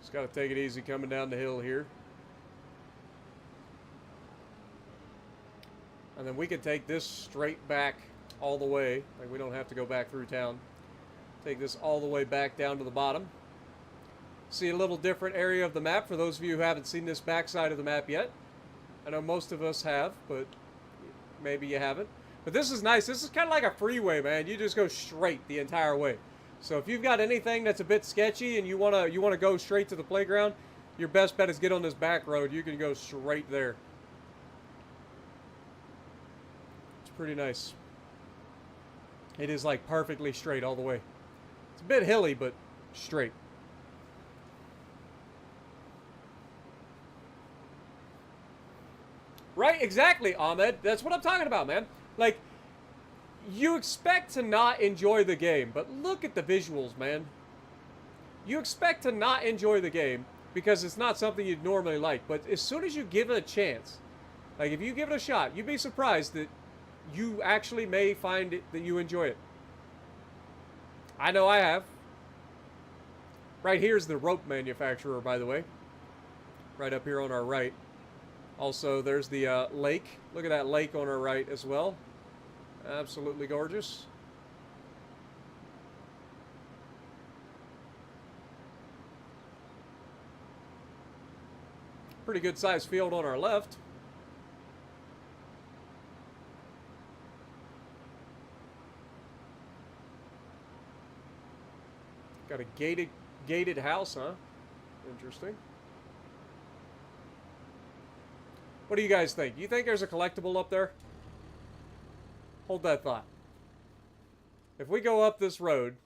Just got to take it easy coming down the hill here. And then we can take this straight back all the way. Like, we don't have to go back through town. Take this all the way back down to the bottom. See a little different area of the map for those of you who haven't seen this backside of the map yet. I know most of us have, but maybe you haven't. But this is nice. This is kind of like a freeway, man. You just go straight the entire way. So if you've got anything that's a bit sketchy and you wanna go straight to the playground, your best bet is get on this back road. You can go straight there. It's pretty nice. It is like perfectly straight all the way. It's a bit hilly, but straight. Right, exactly, Ahmed. That's what I'm talking about, man. Like, you expect to not enjoy the game, but look at the visuals, man. You expect to not enjoy the game because it's not something you'd normally like, but as soon as you give it a chance, like if you give it a shot, you'd be surprised that you actually may find it that you enjoy it. I know I have. Right here's the rope manufacturer, by the way. Right up here on our right. Also, there's the lake. Look at that lake on our right as well. Absolutely gorgeous. Pretty good sized field on our left. Got a gated house, huh? Interesting. What do you guys think? You think there's a collectible up there? Hold that thought. If we go up this road,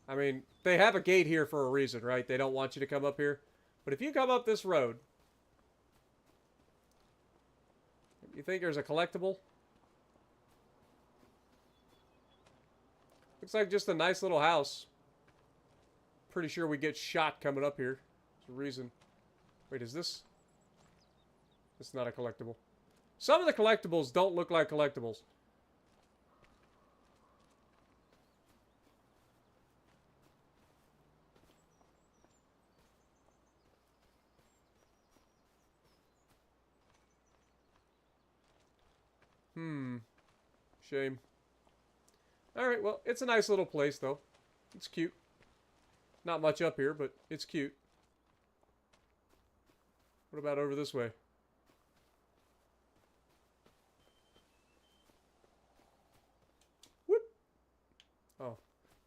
I mean, they have a gate here for a reason, right? They don't want you to come up here. But if you come up this road, you think there's a collectible? Looks like just a nice little house. Pretty sure we get shot coming up here. There's a reason. Wait, is this? It's not a collectible. Some of the collectibles don't look like collectibles. Shame. Alright, well, it's a nice little place, though. It's cute. Not much up here, but it's cute. What about over this way? Whoop! Oh,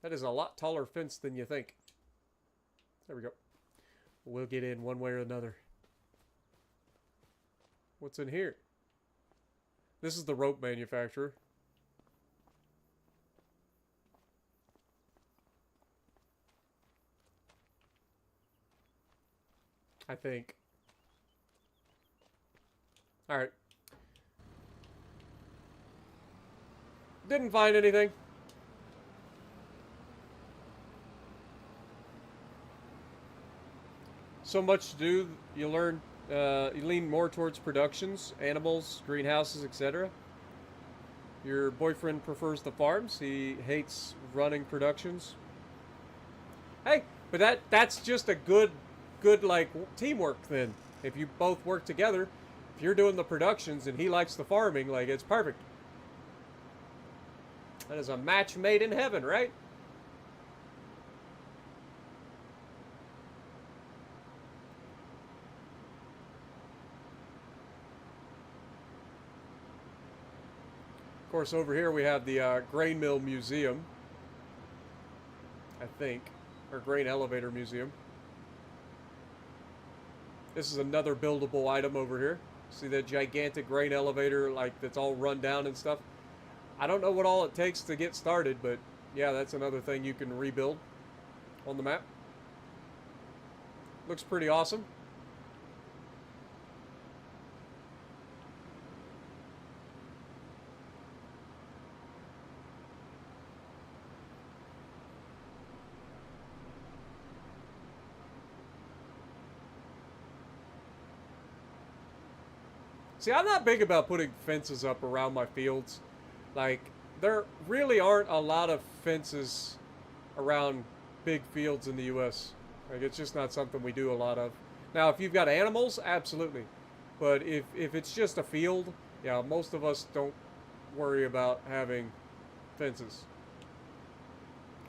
that is a lot taller fence than you think. There we go. We'll get in one way or another. What's in here? This is the rope manufacturer. I think. Alright. Didn't find anything. So much to do, you learn, you lean more towards productions, animals, greenhouses, etc. Your boyfriend prefers the farms. He hates running productions. Hey, but that's just a good like teamwork then. If you both work together, if you're doing the productions and he likes the farming, like it's perfect. That is a match made in heaven, right? Of course, over here we have the Grain Mill Museum, I think, or Grain Elevator Museum. This is another buildable item over here. See that gigantic grain elevator, like, that's all run down and stuff? I don't know what all it takes to get started, but yeah, that's another thing you can rebuild on the map. Looks pretty awesome. See, I'm not big about putting fences up around my fields. Like, there really aren't a lot of fences around big fields in the U.S. Like, it's just not something we do a lot of. Now, if you've got animals, absolutely. But if it's just a field, yeah, most of us don't worry about having fences.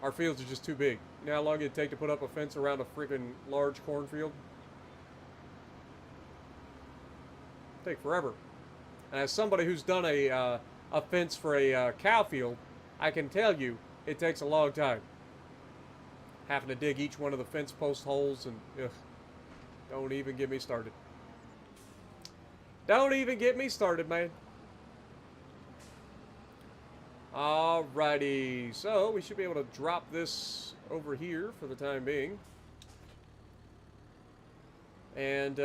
Our fields are just too big. You know how long it'd take to put up a fence around a freaking large cornfield? Take forever. And as somebody who's done a fence for a cow field, I can tell you it takes a long time. Having to dig each one of the fence post holes and ugh, don't even get me started. Don't even get me started, man. Alrighty, so we should be able to drop this over here for the time being. And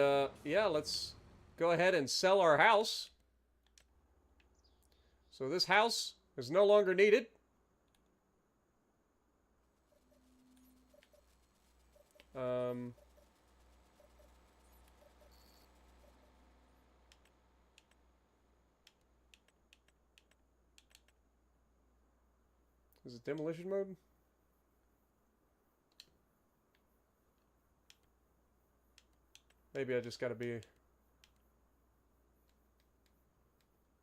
yeah, let's go ahead and sell our house. So this house is no longer needed. Is it demolition mode? Maybe I just gotta be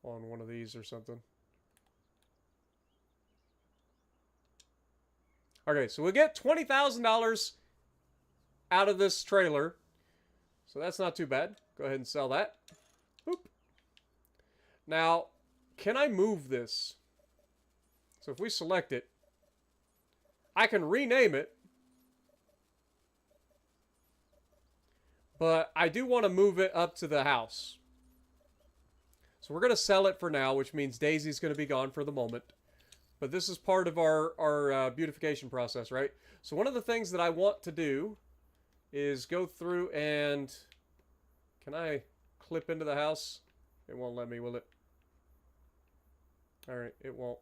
on one of these or something. Okay, so we get $20,000 out of this trailer. So that's not too bad. Go ahead and sell that. Boop. Now, can I move this? So if we select it, I can rename it. But I do want to move it up to the house. So we're going to sell it for now, which means Daisy's going to be gone for the moment. But this is part of our beautification process, right? So one of the things that I want to do is go through and... Can I clip into the house? It won't let me, will it? Alright, it won't.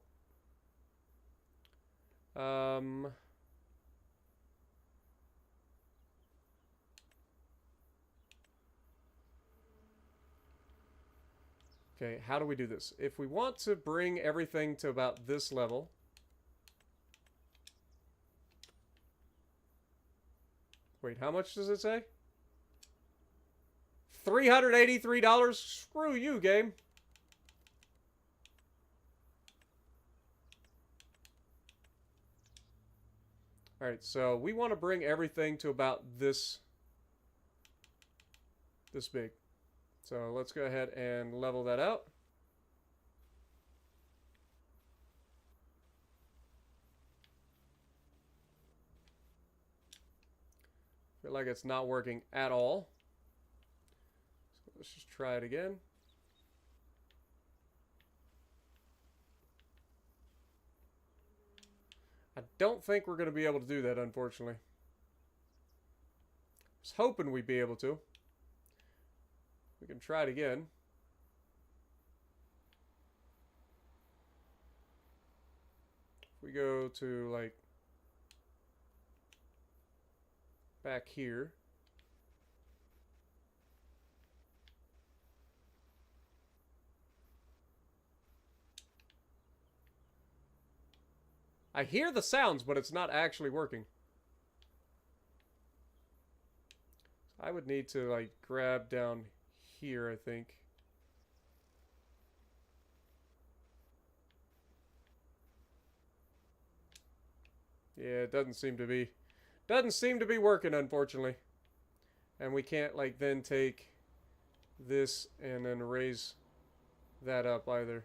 Okay, how do we do this? If we want to bring everything to about this level... Wait, how much does it say? $383? Screw you, game. Alright, so we want to bring everything to about this big. So let's go ahead and level that out. Feel like it's not working at all. So let's just try it again. I don't think we're going to be able to do that, unfortunately. I was hoping we'd be able to. We can try it again. If we go to, like, back here. I hear the sounds, but it's not actually working. I would need to, like, grab down here, I think. Yeah, it doesn't seem to be. Doesn't seem to be working, unfortunately. And we can't, like, then take this and then raise that up either.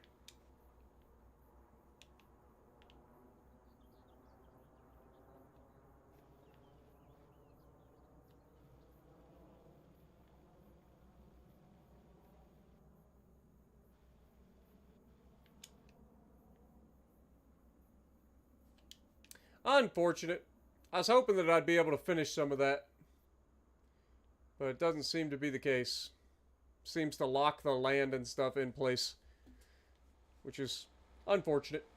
Unfortunate. I was hoping that I'd be able to finish some of that. But it doesn't seem to be the case. Seems to lock the land and stuff in place. Which is unfortunate.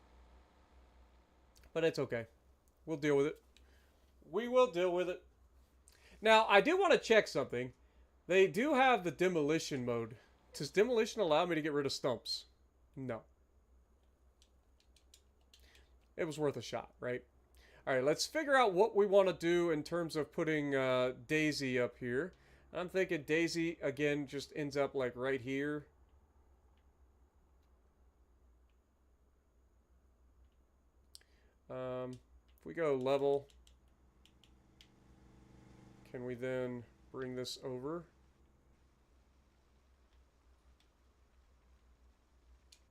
But it's okay. We'll deal with it. We will deal with it. Now, I do want to check something. They do have the demolition mode. Does demolition allow me to get rid of stumps? No. It was worth a shot, right? Alright, let's figure out what we want to do in terms of putting Daisy up here. I'm thinking Daisy, again, just ends up like right here. If we go level, can we then bring this over?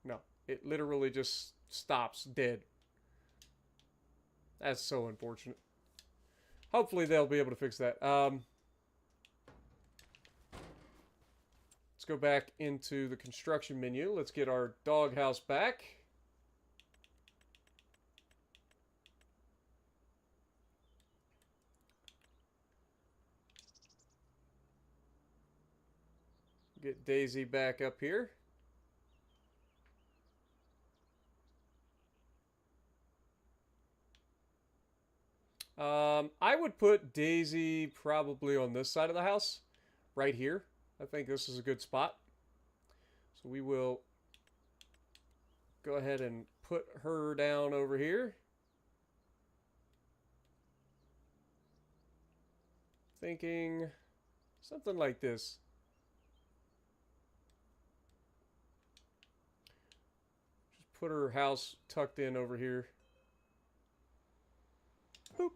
No, it literally just stops dead. That's so unfortunate. Hopefully they'll be able to fix that. Let's go back into the construction menu. Let's get our doghouse back. Get Daisy back up here. I would put Daisy probably on this side of the house, right here. I think this is a good spot. So we will go ahead and put her down over here. Thinking something like this. Just put her house tucked in over here. Boop.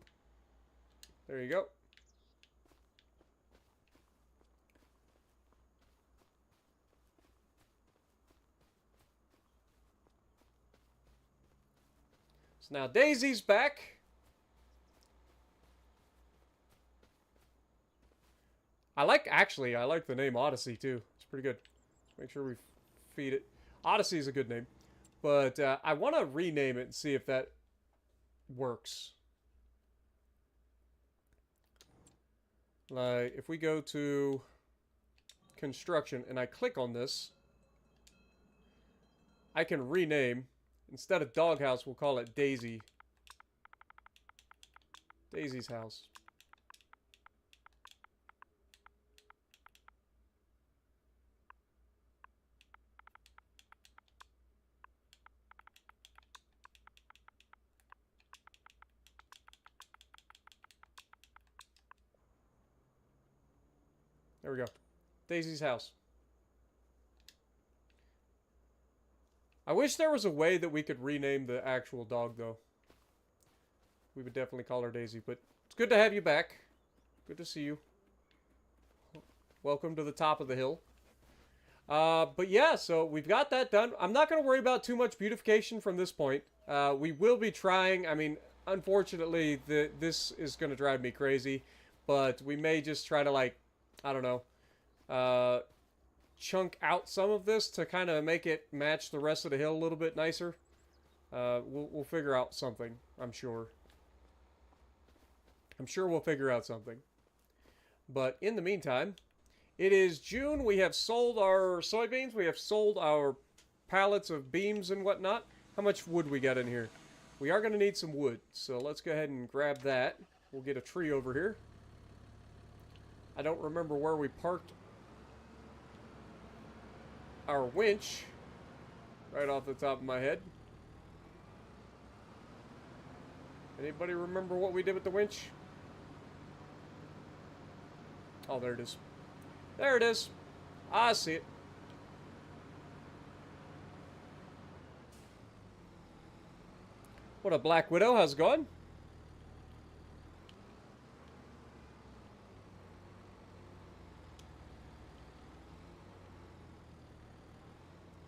There you go. So now Daisy's back. I like the name Odyssey too. It's pretty good. Let's make sure we feed it. Odyssey is a good name. But I want to rename it and see if that works. Like, if we go to construction and I click on this, I can rename. Instead of doghouse, we'll call it Daisy. Daisy's house. There we go. Daisy's house. I wish there was a way that we could rename the actual dog, though. We would definitely call her Daisy, but it's good to have you back. Good to see you. Welcome to the top of the hill. But yeah, so we've got that done. I'm not going to worry about too much beautification from this point. We will be trying. I mean, unfortunately, this is going to drive me crazy. But we may just try to, like, I don't know, chunk out some of this to kind of make it match the rest of the hill a little bit nicer. We'll figure out something, I'm sure. I'm sure we'll figure out something. But in the meantime, it is June. We have sold our soybeans. We have sold our pallets of beams and whatnot. How much wood we got in here? We are going to need some wood. So let's go ahead and grab that. We'll get a tree over here. I don't remember where we parked our winch. Right off the top of my head. Anybody remember what we did with the winch? Oh, there it is. There it is. I see it. What a Black Widow. How's it going?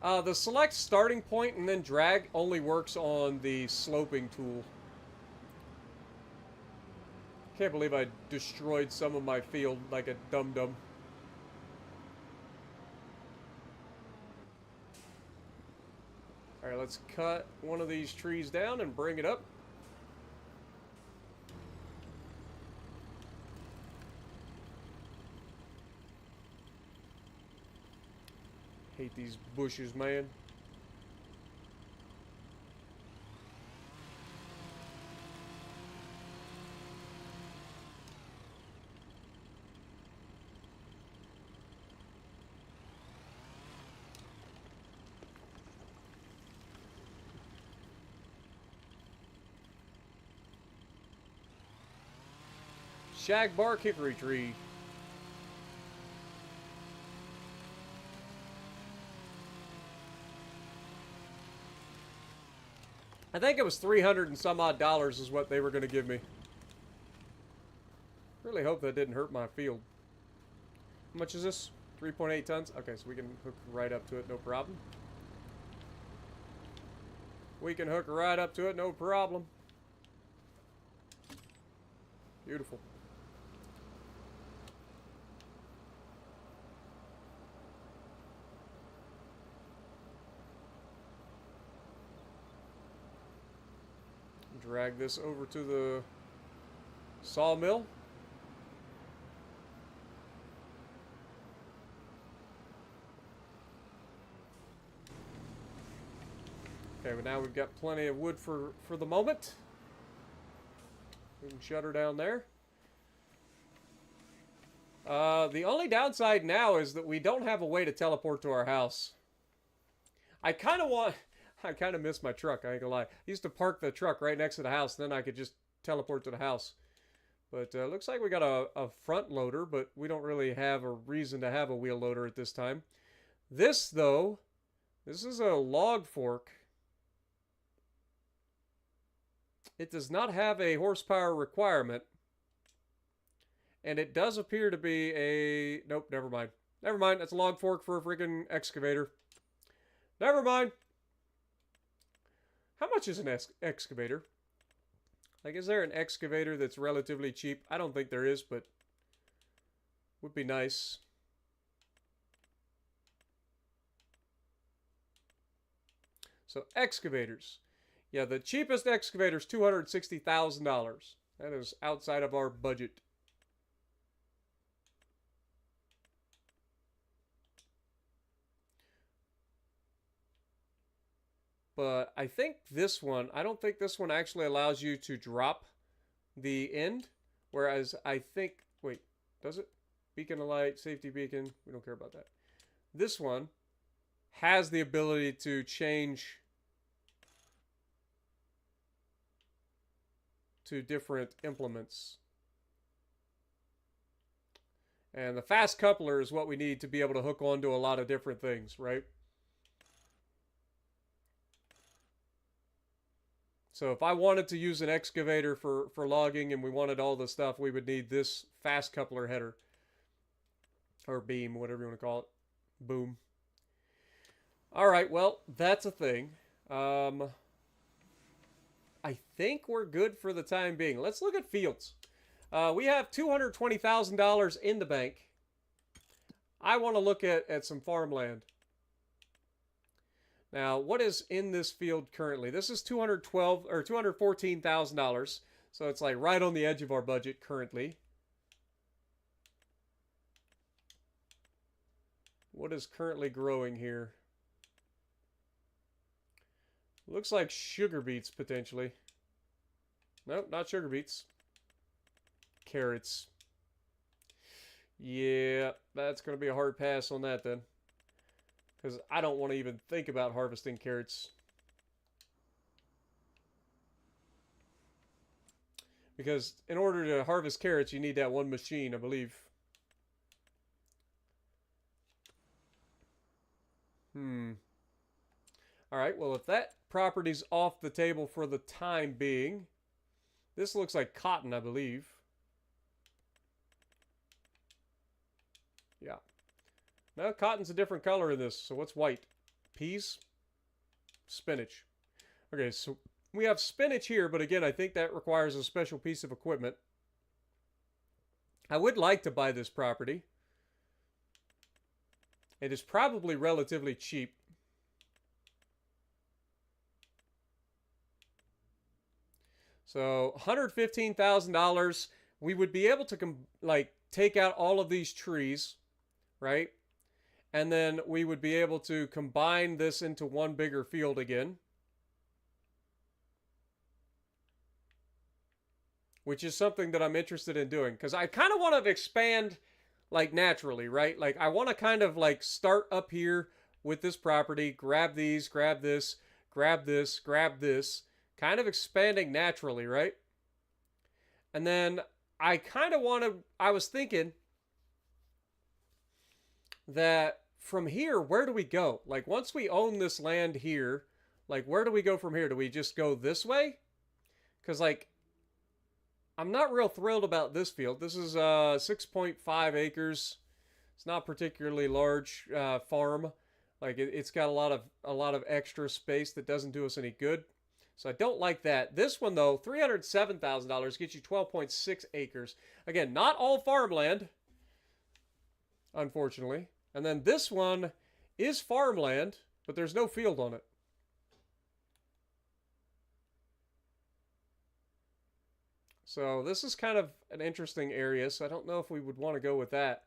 The select starting point and then drag only works on the sloping tool. Can't believe I destroyed some of my field like a dum-dum. Alright, let's cut one of these trees down and bring it up. Hate these bushes, man. Shagbark hickory tree. I think it was $300 and some odd is what they were going to give me. Really hope that didn't hurt my field. How much is this? 3.8 tons? Okay, so we can hook right up to it, no problem. We can hook right up to it, no problem. Beautiful. Drag this over to the sawmill. Okay, but now we've got plenty of wood for the moment. We can shut her down there. The only downside now is that we don't have a way to teleport to our house. I kind of miss my truck, I ain't gonna lie. I used to park the truck right next to the house, and then I could just teleport to the house. But looks like we got a front loader, but we don't really have a reason to have a wheel loader at this time. This, though, this is a log fork. It does not have a horsepower requirement. And it does appear to be a... Nope, never mind. Never mind, that's a log fork for a freaking excavator. Never mind. How much is an excavator? Like, is there an excavator that's relatively cheap? I don't think there is, but would be nice. So, excavators. Yeah, the cheapest excavator is $260,000. That is outside of our budget. But I think this one, I don't think this one actually allows you to drop the end. Whereas I think, wait, does it? Beacon of light, safety beacon, we don't care about that. This one has the ability to change to different implements. And the fast coupler is what we need to be able to hook onto a lot of different things, right? So if I wanted to use an excavator for logging and we wanted all the stuff, we would need this fast coupler header. Or beam, whatever you want to call it. Boom. Alright, well, that's a thing. I think we're good for the time being. Let's look at fields. We have $220,000 in the bank. I want to look at some farmland. Now, what is in this field currently? This is $214,000. So it's like right on the edge of our budget currently. What is currently growing here? Looks like sugar beets, potentially. Nope, not sugar beets. Carrots. Yeah, that's going to be a hard pass on that then. Because I don't want to even think about harvesting carrots. Because in order to harvest carrots, you need that one machine, I believe. Alright, well, if that property's off the table for the time being, this looks like cotton, I believe. Yeah. No, cotton's a different color in this, so what's white? peas? Spinach. Okay, so we have spinach here, but again, I think that requires a special piece of equipment. I would like to buy this property. It is probably relatively cheap. So $115,000, we would be able to take out all of these trees, right? And then we would be able to combine this into one bigger field again. Which is something that I'm interested in doing. Because I kind of want to expand like naturally, right? Like I want to kind of like start up here with this property, grab these, grab this, grab this, grab this. Kind of expanding naturally, right? And then I kind of want to, I was thinking that from here, where do we go? Like once we own this land here, like where do we go from here? Do we just go this way? Because like, I'm not real thrilled about this field. This is 6.5 acres. It's not particularly large farm. Like it's got a lot of extra space that doesn't do us any good. So I don't like that. This one, though, $307,000 gets you 12.6 acres. Again, not all farmland, unfortunately. And then this one is farmland, but there's no field on it. So this is kind of an interesting area, so I don't know if we would want to go with that.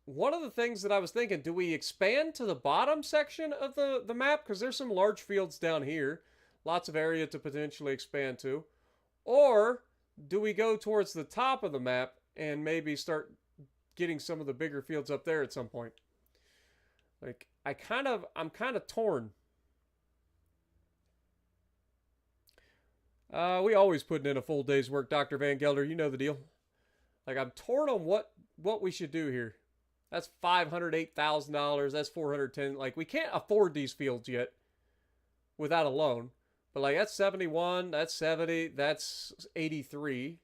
One of the things that I was thinking, do we expand to the bottom section of the map? Because there's some large fields down here. Lots of area to potentially expand to. Or do we go towards the top of the map and maybe start getting some of the bigger fields up there at some point? Like, I'm kind of torn. We always putting in a full day's work, Dr. Van Gelder. You know the deal. Like, I'm torn on what we should do here. That's $508,000. That's $410,000. Like, we can't afford these fields yet without a loan. But, like, that's 71. That's 70. That's 83.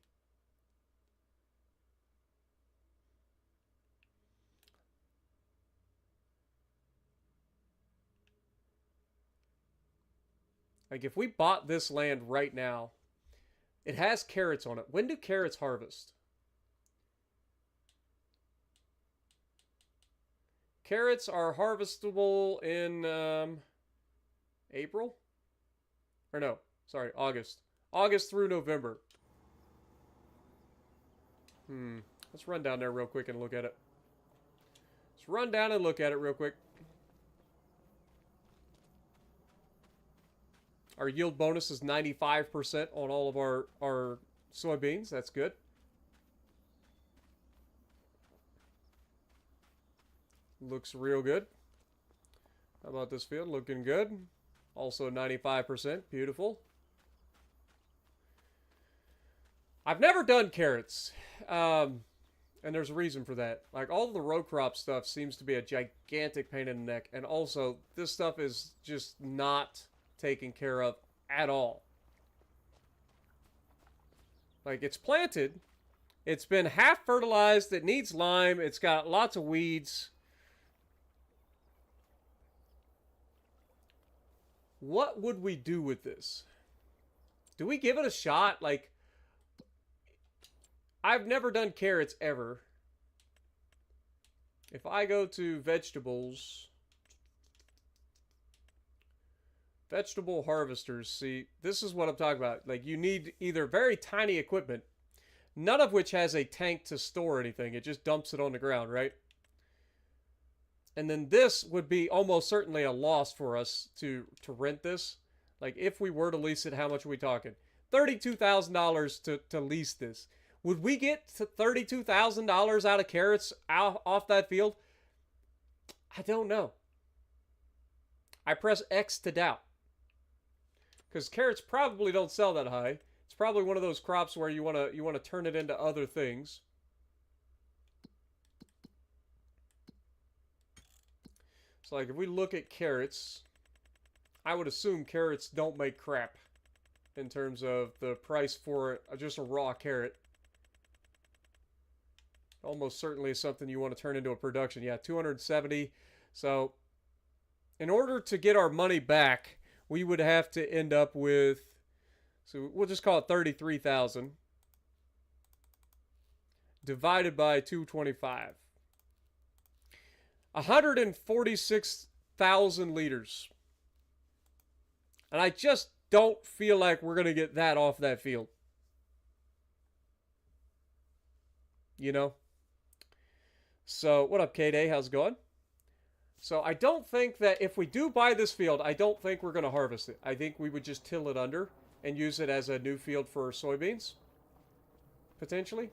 Like, if we bought this land right now, it has carrots on it. When do carrots harvest? Carrots are harvestable in April? Or no, sorry, August. August through November. Let's run down there real quick and look at it. Let's run down and look at it real quick. Our yield bonus is 95% on all of our soybeans. That's good. Looks real good. How about this field? Looking good. Also 95%. Beautiful. I've never done carrots. And there's a reason for that. Like, all of the row crop stuff seems to be a gigantic pain in the neck. And also, this stuff is just not taken care of at all. Like, it's planted. It's been half fertilized. It needs lime. It's got lots of weeds. What would we do with this? Do we give it a shot? Like, I've never done carrots ever. If I go to vegetables, vegetable harvesters, see, this is what I'm talking about. Like, you need either very tiny equipment, none of which has a tank to store anything. It just dumps it on the ground, right? And then this would be almost certainly a loss for us to rent this. Like, if we were to lease it, how much are we talking? $32,000 to lease this. Would we get to $32,000 out of carrots off that field? I don't know. I press X to doubt. Because carrots probably don't sell that high. It's probably one of those crops where you want to turn it into other things. So, like, if we look at carrots, I would assume carrots don't make crap in terms of the price for just a raw carrot. Almost certainly is something you want to turn into a production. Yeah, 270. So in order to get our money back, we would have to end up with, so we'll just call it 33,000 divided by 225. 146,000 liters. And I just don't feel like we're going to get that off that field. You know? So, what up, K-Day? How's it going? So, I don't think that if we do buy this field, I don't think we're going to harvest it. I think we would just till it under and use it as a new field for soybeans. Potentially.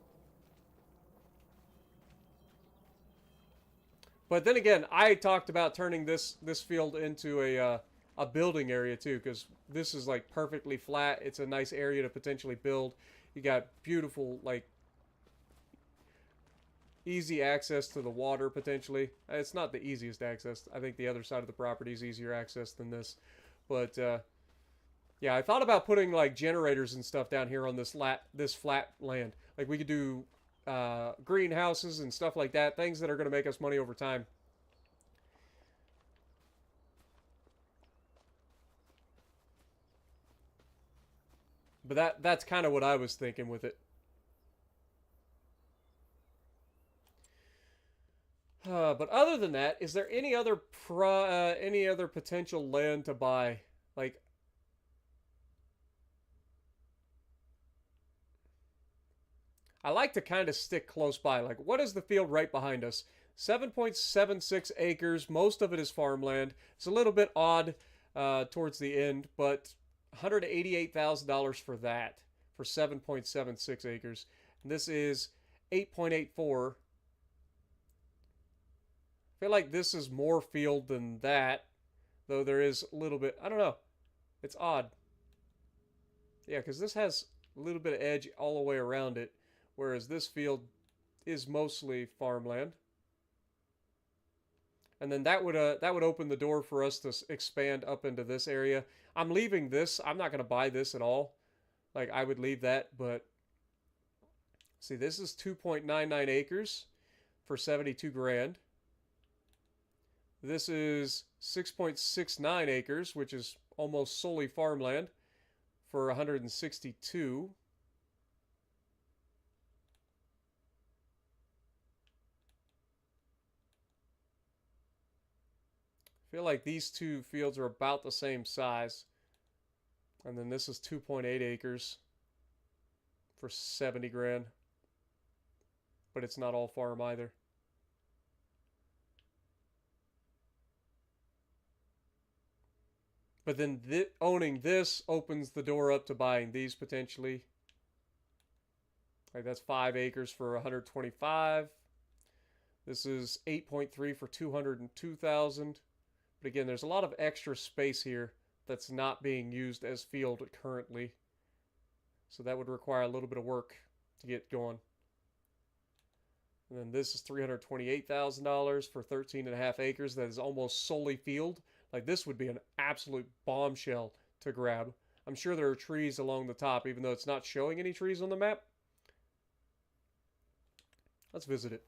But then again, I talked about turning this field into a building area too, because this is like perfectly flat. It's a nice area to potentially build. You got beautiful, like, easy access to the water potentially. It's not the easiest access. I think the other side of the property is easier access than this. But yeah, I thought about putting like generators and stuff down here on this flat land. Like we could do greenhouses and stuff like that, things that are going to make us money over time. But that's kind of what I was thinking with it. But other than that, is there any other potential land to buy? Like, I like to kind of stick close by. Like, what is the field right behind us? 7.76 acres. Most of it is farmland. It's a little bit odd towards the end, but $188,000 for that, for 7.76 acres. And this is 8.84. I feel like this is more field than that, though there is a little bit, I don't know. It's odd. Yeah, because this has a little bit of edge all the way around it, whereas this field is mostly farmland. And then that would open the door for us to expand up into this area. I'm leaving this. I'm not going to buy this at all. Like, I would leave that, but see, this is 2.99 acres for 72 grand. This is 6.69 acres, which is almost solely farmland, for 162. I feel like these two fields are about the same size. And then this is 2.8 acres for 70 grand. But it's not all farm either. But then owning this opens the door up to buying these potentially. Like that's 5 acres for 125. This is 8.3 for 202,000. But again, there's a lot of extra space here that's not being used as field currently. So that would require a little bit of work to get going. And then this is $328,000 for 13.5 acres. That is almost solely field. Like this would be an absolute bombshell to grab. I'm sure there are trees along the top, even though it's not showing any trees on the map. Let's visit it.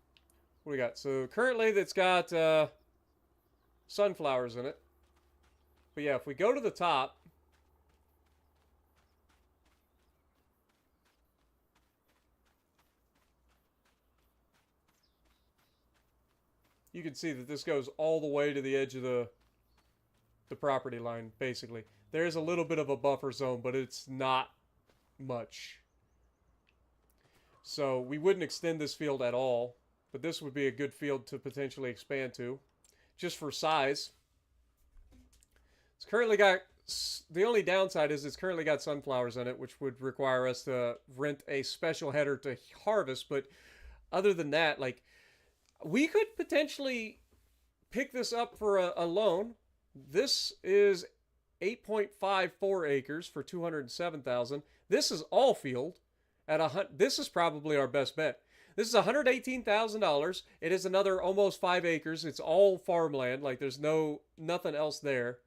What do we got? So currently it's got sunflowers in it. But yeah, if we go to the top, you can see that this goes all the way to the edge of the property line, basically. There's a little bit of a buffer zone, but it's not much. So we wouldn't extend this field at all, but this would be a good field to potentially expand to, just for size. It's currently got, the only downside is it's currently got sunflowers in it, which would require us to rent a special header to harvest, but other than that, like, we could potentially pick this up for a loan. This is 8.54 acres for 207,000. This is all field at this is probably our best bet. This is $118,000. It is another almost 5 acres. It's all farmland. Like there's nothing else there.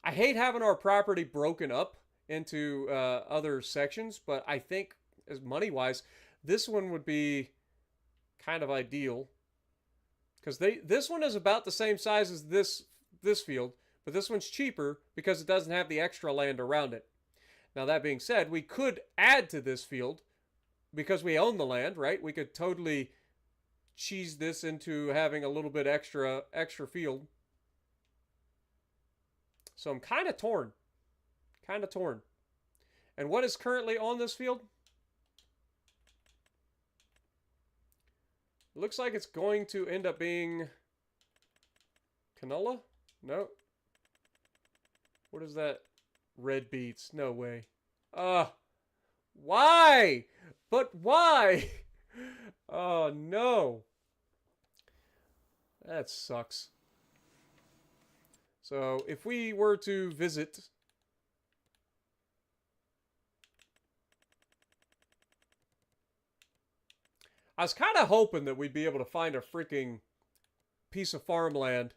I hate having our property broken up into other sections, but I think as money-wise, this one would be kind of ideal. Because this one is about the same size as this field, but this one's cheaper because it doesn't have the extra land around it. Now that being said, we could add to this field because we own the land, right? We could totally cheese this into having a little bit extra field. So I'm kind of torn. Kind of torn. And what is currently on this field? Looks like it's going to end up being canola? No. What is that? Red beets. No way. Why? But why? Oh, no. That sucks. So, if we were to visit... I was kind of hoping that we'd be able to find a freaking piece of farmland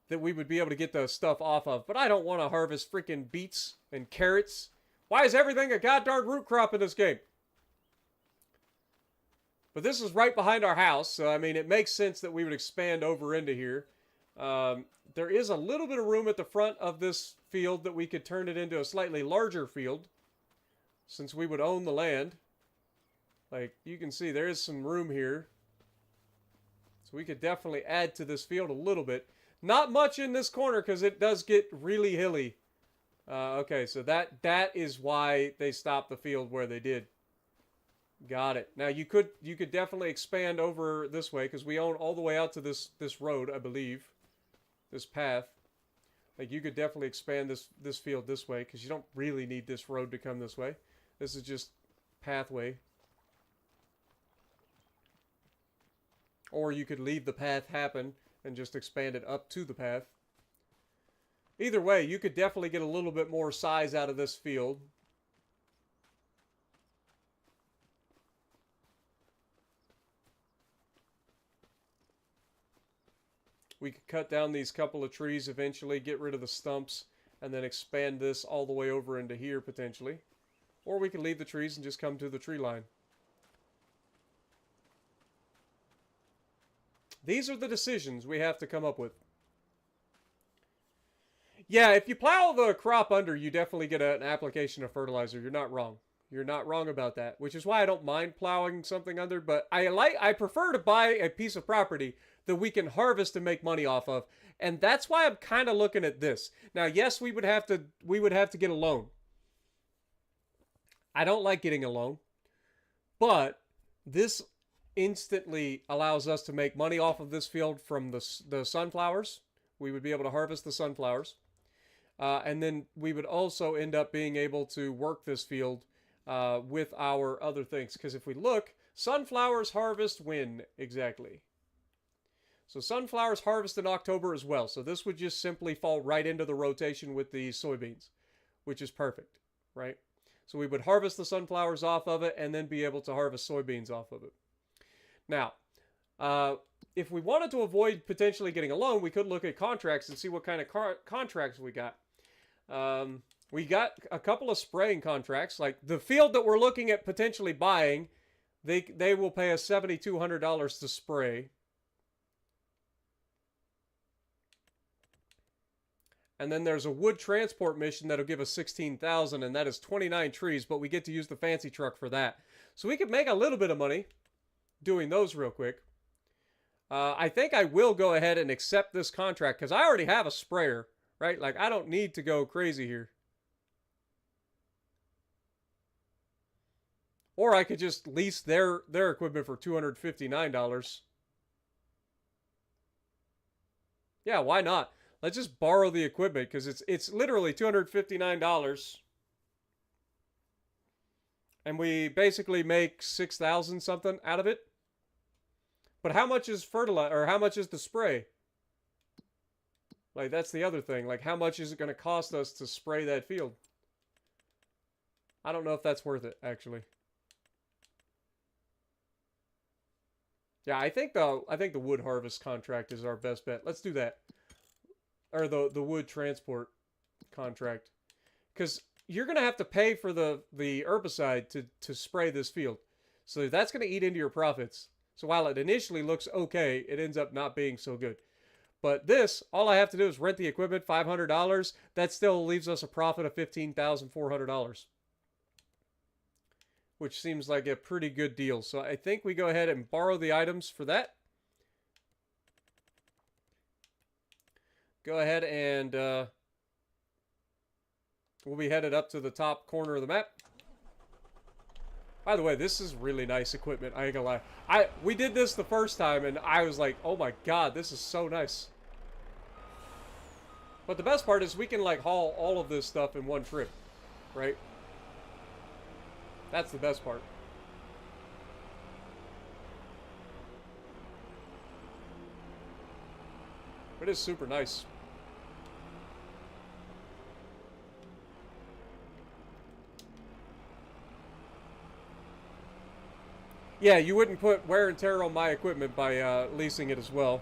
that we would be able to get the stuff off of. But I don't want to harvest freaking beets and carrots. Why is everything a goddamn root crop in this game? But this is right behind our house, so I mean, it makes sense that we would expand over into here. There is a little bit of room at the front of this field that we could turn it into a slightly larger field, since we would own the land. Like, you can see there is some room here. So we could definitely add to this field a little bit. Not much in this corner because it does get really hilly. Okay, so that is why they stopped the field where they did. Got it. Now you could definitely expand over this way because we own all the way out to this road, I believe. This path. Like, you could definitely expand this field this way because you don't really need this road to come this way. This is just pathway. Or you could leave the path happen and just expand it up to the path. Either way, you could definitely get a little bit more size out of this field. We could cut down these couple of trees eventually, get rid of the stumps, and then expand this all the way over into here potentially. Or we could leave the trees and just come to the tree line. These are the decisions we have to come up with. Yeah, if you plow the crop under, you definitely get an application of fertilizer. You're not wrong. You're not wrong about that, which is why I don't mind plowing something under, but I prefer to buy a piece of property that we can harvest and make money off of, and that's why I'm kind of looking at this. Now, yes, we would have to get a loan. I don't like getting a loan, but this instantly allows us to make money off of this field from the sunflowers. We would be able to harvest the sunflowers. And then we would also end up being able to work this field with our other things. Because if we look, sunflowers harvest when exactly? So sunflowers harvest in October as well. So this would just simply fall right into the rotation with the soybeans, which is perfect, right? So we would harvest the sunflowers off of it and then be able to harvest soybeans off of it. Now, if we wanted to avoid potentially getting a loan, we could look at contracts and see what kind of contracts we got. We got a couple of spraying contracts. Like the field that we're looking at potentially buying, they will pay us $7,200 to spray. And then there's a wood transport mission that'll give us $16,000, and that is 29 trees, but we get to use the fancy truck for that. So we could make a little bit of money doing those real quick. I think I will go ahead and accept this contract because I already have a sprayer, right? Like, I don't need to go crazy here. Or I could just lease their equipment for $259. Yeah, why not? Let's just borrow the equipment because it's literally $259. And we basically make 6,000 something out of it. But how much is fertilizer, or how much is the spray? Like, that's the other thing. Like, how much is it going to cost us to spray that field? I don't know if that's worth it, actually. Yeah, I think the wood harvest contract is our best bet. Let's do that. Or the wood transport contract. Because you're going to have to pay for the herbicide to spray this field. So that's going to eat into your profits. So while it initially looks okay, it ends up not being so good. But this, all I have to do is rent the equipment, $500. That still leaves us a profit of $15,400, which seems like a pretty good deal. So I think we go ahead and borrow the items for that. Go ahead and we'll be headed up to the top corner of the map. By the way, this is really nice equipment. I ain't gonna lie. We did this the first time, and I was like, oh my god, this is so nice. But the best part is we can, like, haul all of this stuff in one trip, right? That's the best part. It is super nice. Yeah, you wouldn't put wear and tear on my equipment by leasing it as well.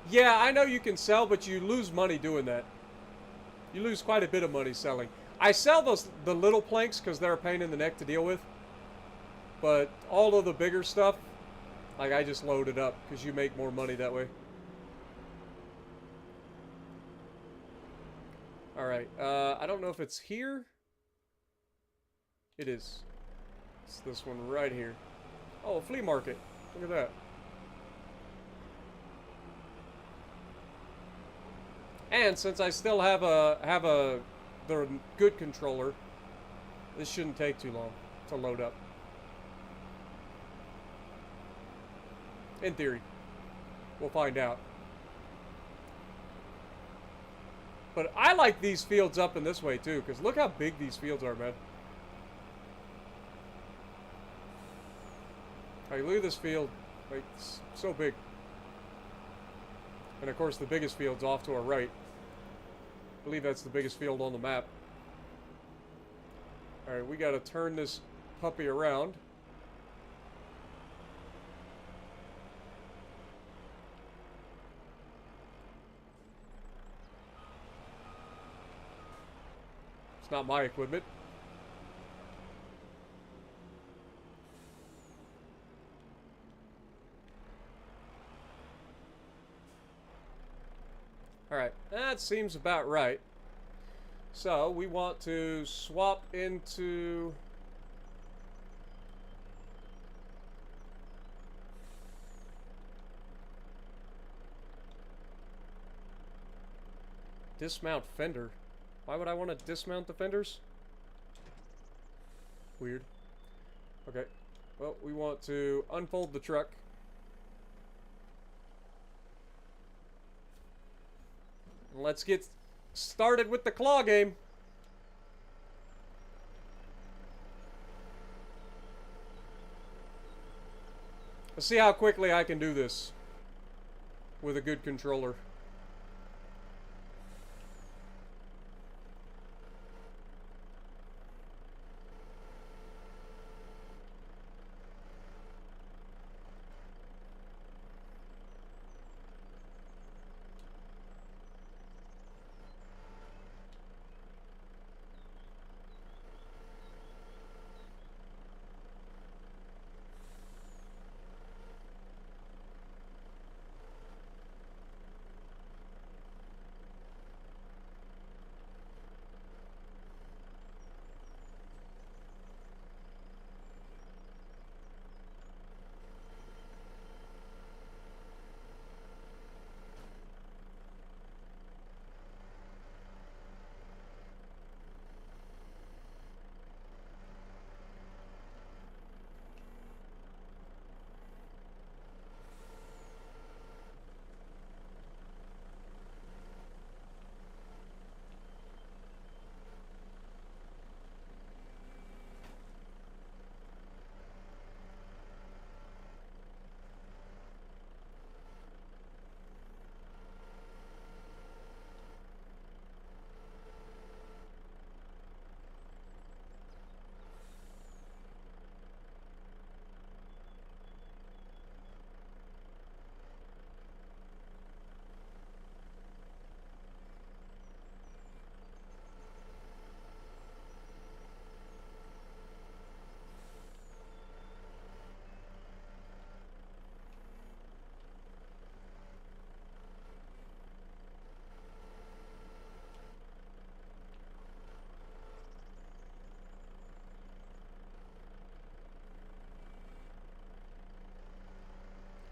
Yeah, I know you can sell, but you lose money doing that. You lose quite a bit of money selling. I sell the little planks because they're a pain in the neck to deal with. But all of the bigger stuff, like, I just load it up because you make more money that way. Alright, I don't know if it's here. It is. It's this one right here. Oh, a flea market. Look at that. And since I still have the good controller, this shouldn't take too long to load up. In theory. We'll find out. But I like these fields up in this way too, because look how big these fields are, man. Like, look at this field. Like, it's so big. And of course the biggest field's off to our right. I believe that's the biggest field on the map. Alright, we gotta turn this puppy around. It's not my equipment. Alright, that seems about right. So, we want to swap into... dismount fender. Why would I want to dismount the fenders? Weird. Okay. Well, we want to unfold the truck. And let's get started with the claw game. Let's see how quickly I can do this with a good controller.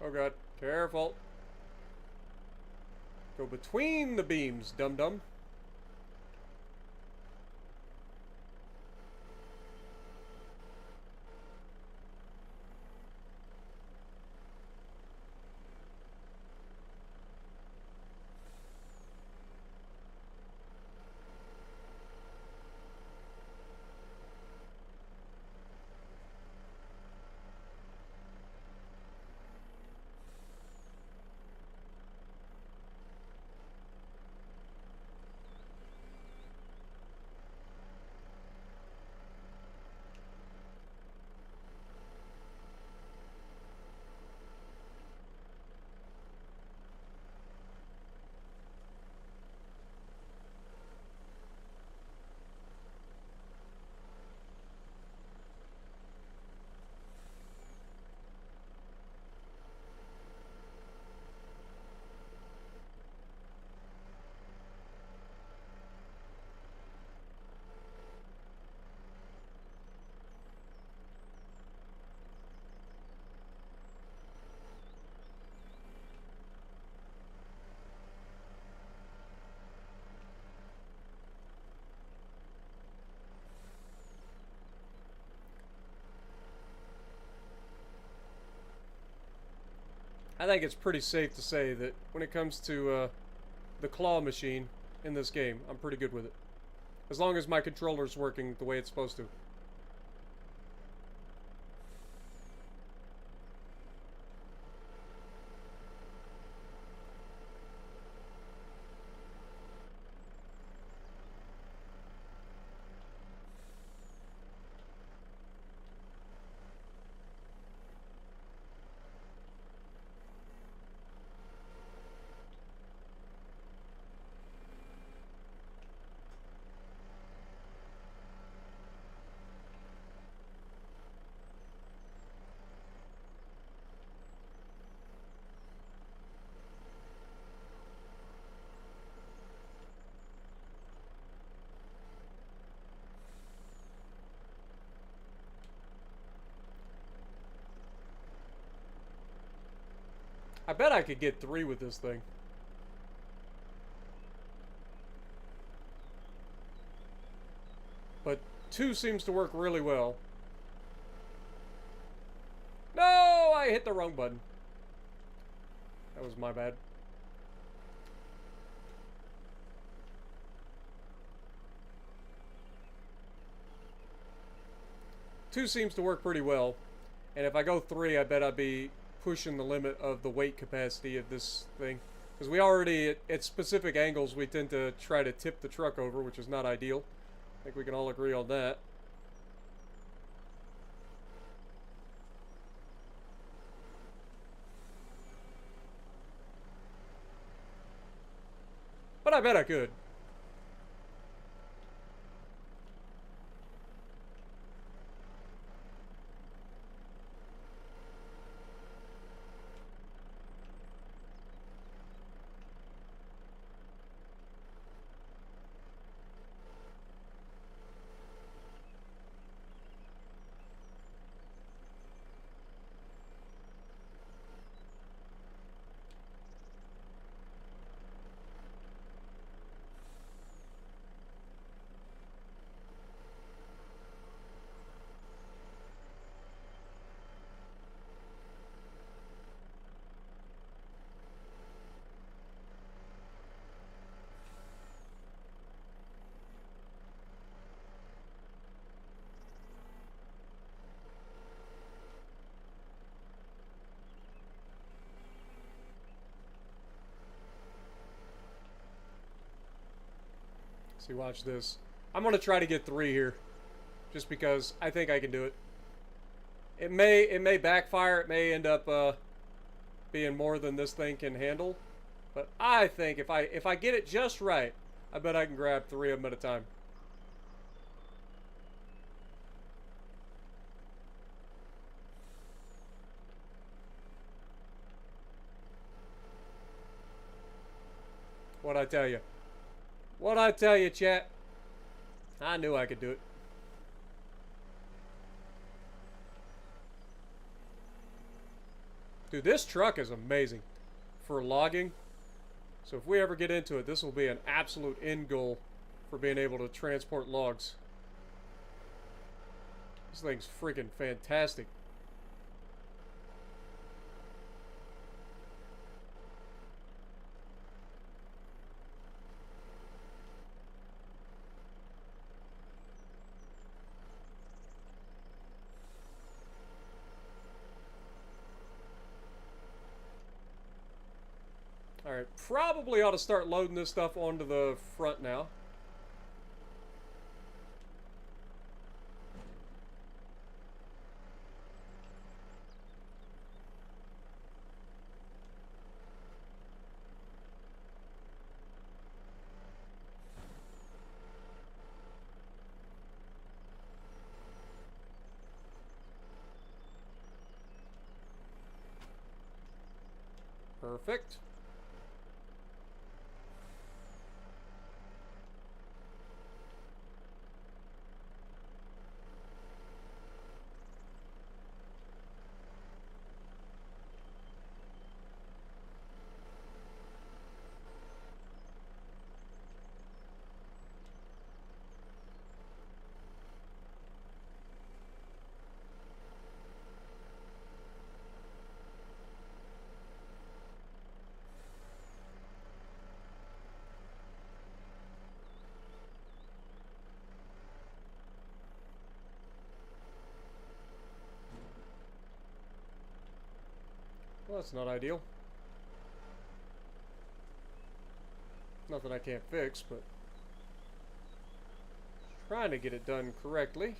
Oh god, careful. Go between the beams, dum-dum. I think it's pretty safe to say that when it comes to the claw machine in this game, I'm pretty good with it. As long as my controller's working the way it's supposed to. I bet I could get 3 with this thing. But 2 seems to work really well. No, I hit the wrong button. That was my bad. Two seems to work pretty well. And if I go 3, I bet I'd be pushing the limit of the weight capacity of this thing. Because we already, at specific angles, we tend to try to tip the truck over, which is not ideal. I think we can all agree on that. But I bet I could. See, watch this. I'm gonna try to get 3 here, just because I think I can do it. It may backfire. It may end up being more than this thing can handle, but I think if I get it just right, I bet I can grab 3 of them at a time. What'd I tell you? What'd I tell you, chat? I knew I could do it. Dude, this truck is amazing for logging. So if we ever get into it, this will be an absolute end goal for being able to transport logs. This thing's freaking fantastic. Alright, probably ought to start loading this stuff onto the front now. Perfect. Well, that's not ideal. Nothing I can't fix, but trying to get it done correctly.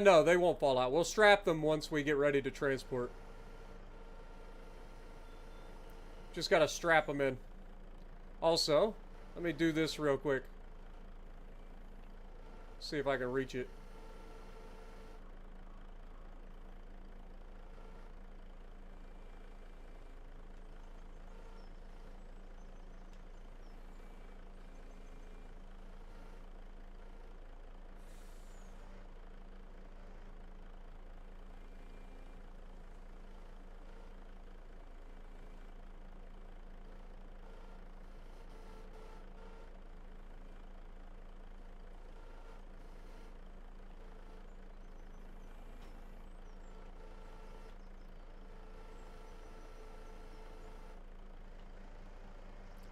No, they won't fall out. We'll strap them once we get ready to transport. Just gotta strap them in. Also, let me do this real quick. See if I can reach it.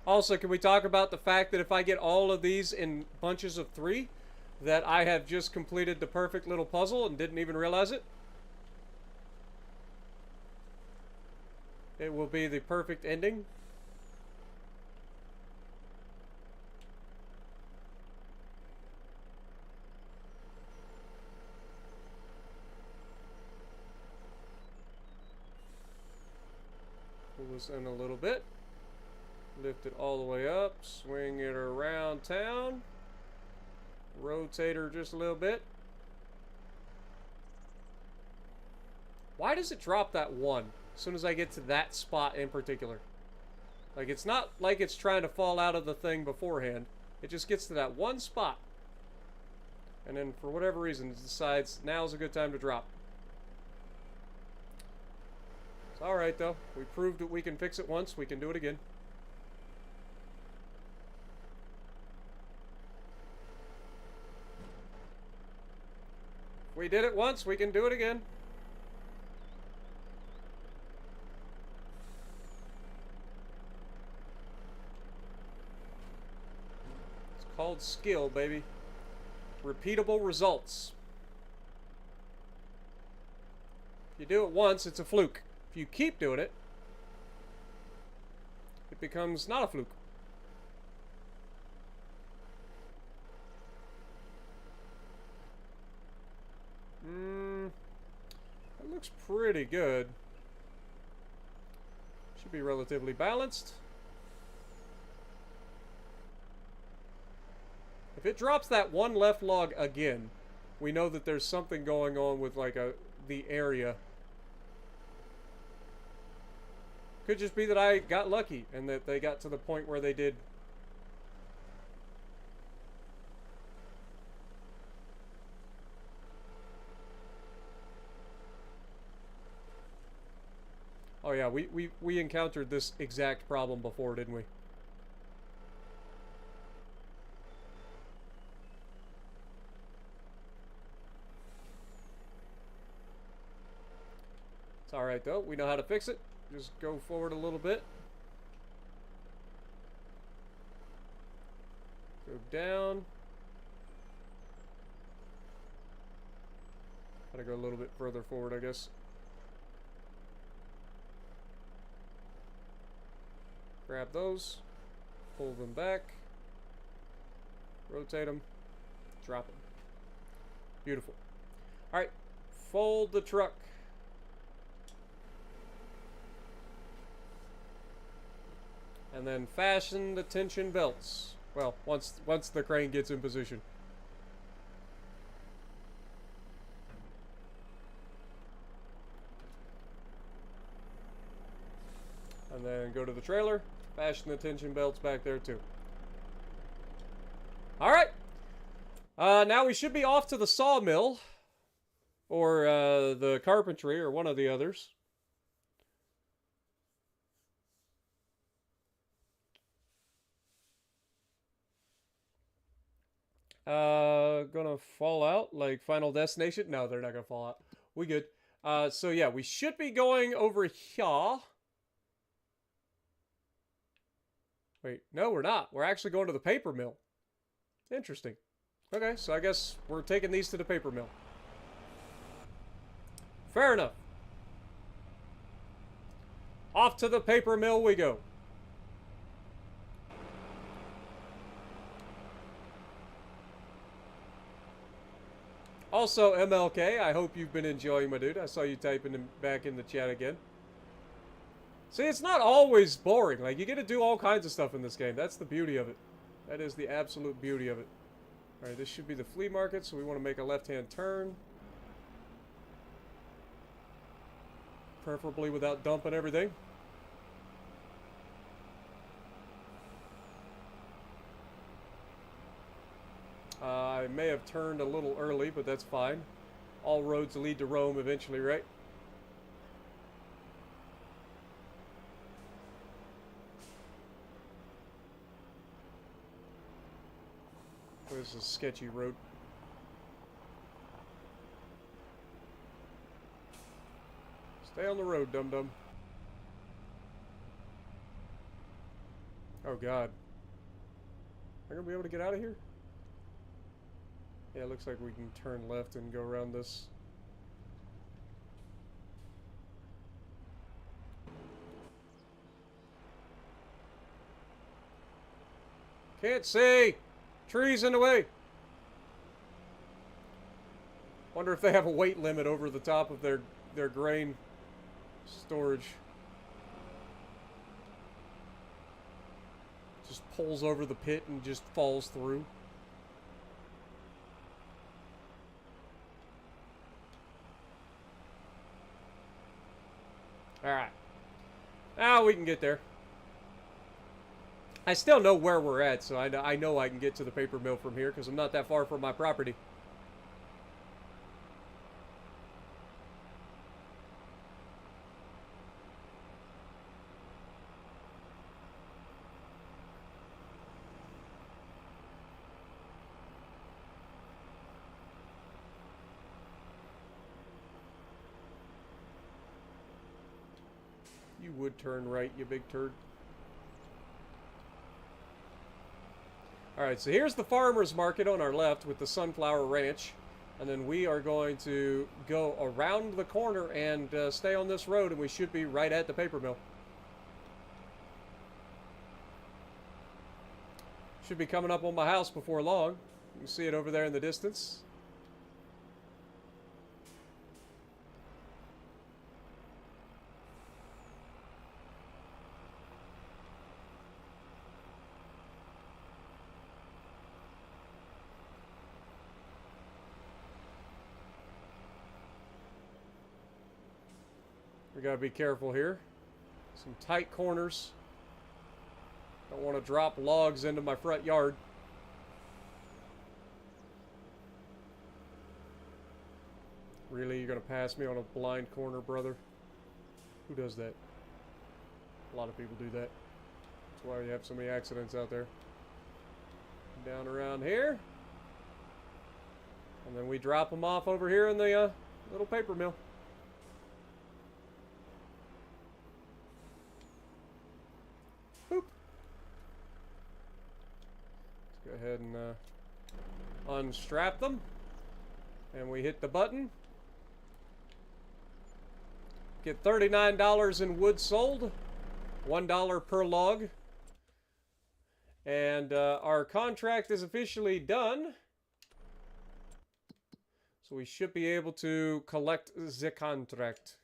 Also, can we talk about the fact that if I get all of these in bunches of 3, that I have just completed the perfect little puzzle and didn't even realize it? It will be the perfect ending. Pull this in a little bit. Lift it all the way up, swing it around town, rotate her just a little bit. Why does it drop that 1 as soon as I get to that spot in particular? Like, it's not like it's trying to fall out of the thing beforehand. It just gets to that 1 spot. And then, for whatever reason, it decides now's a good time to drop. It's alright, though. We proved that we can fix it once. We can do it again. We did it once, we can do it again. It's called skill, baby. Repeatable results. If you do it once, it's a fluke. If you keep doing it, it becomes not a fluke. That looks pretty good. Should be relatively balanced. If it drops that one left log again, we know that there's something going on with like the area. Could just be that I got lucky and that they got to the point where they did. Oh yeah, we encountered this exact problem before, didn't we? It's alright though, we know how to fix it. Just go forward a little bit. Go down. Gotta go a little bit further forward, I guess. Grab those. Pull them back. Rotate them. Drop them. Beautiful. Alright. Fold the truck. And then fasten the tension belts. Well, once the crane gets in position. And then go to the trailer. Fasten the tension belts back there too. Alright. Now we should be off to the sawmill. Or the carpentry, or one of the others. Gonna fall out like Final Destination? No, they're not gonna fall out. We good. So yeah, we should be going over here. Wait, no, we're not. We're actually going to the paper mill. Interesting. Okay, so I guess we're taking these to the paper mill. Fair enough. Off to the paper mill we go. Also, MLK, I hope you've been enjoying, my dude. I saw you typing them back in the chat again. See, it's not always boring. Like, you get to do all kinds of stuff in this game. That's the beauty of it. That is the absolute beauty of it. Alright, this should be the flea market, so we want to make a left-hand turn. Preferably without dumping everything. I may have turned a little early, but that's fine. All roads lead to Rome eventually, right? This is a sketchy road. Stay on the road, dum-dum. Oh, God. Am I gonna be able to get out of here? Yeah, it looks like we can turn left and go around this. Can't see! Trees in the way! Wonder if they have a weight limit over the top of their grain storage. Just pulls over the pit and just falls through. Alright. Now we can get there. I still know where we're at, so I know I can get to the paper mill from here, because I'm not that far from my property. You would turn right, you big turd. Alright, so here's the farmer's market on our left with the Sunflower Ranch. And then we are going to go around the corner and stay on this road, and we should be right at the paper mill. Should be coming up on my house before long. You can see it over there in the distance. We gotta be careful here. Some tight corners. Don't want to drop logs into my front yard. Really? You're gonna pass me on a blind corner, brother? Who does that? A lot of people do that. That's why you have so many accidents out there. Down around here. And then we drop them off over here in the little paper mill. Boop. Let's go ahead and unstrap them. And we hit the button. Get $39 in wood sold. $1 per log. And our contract is officially done. So we should be able to collect the contract.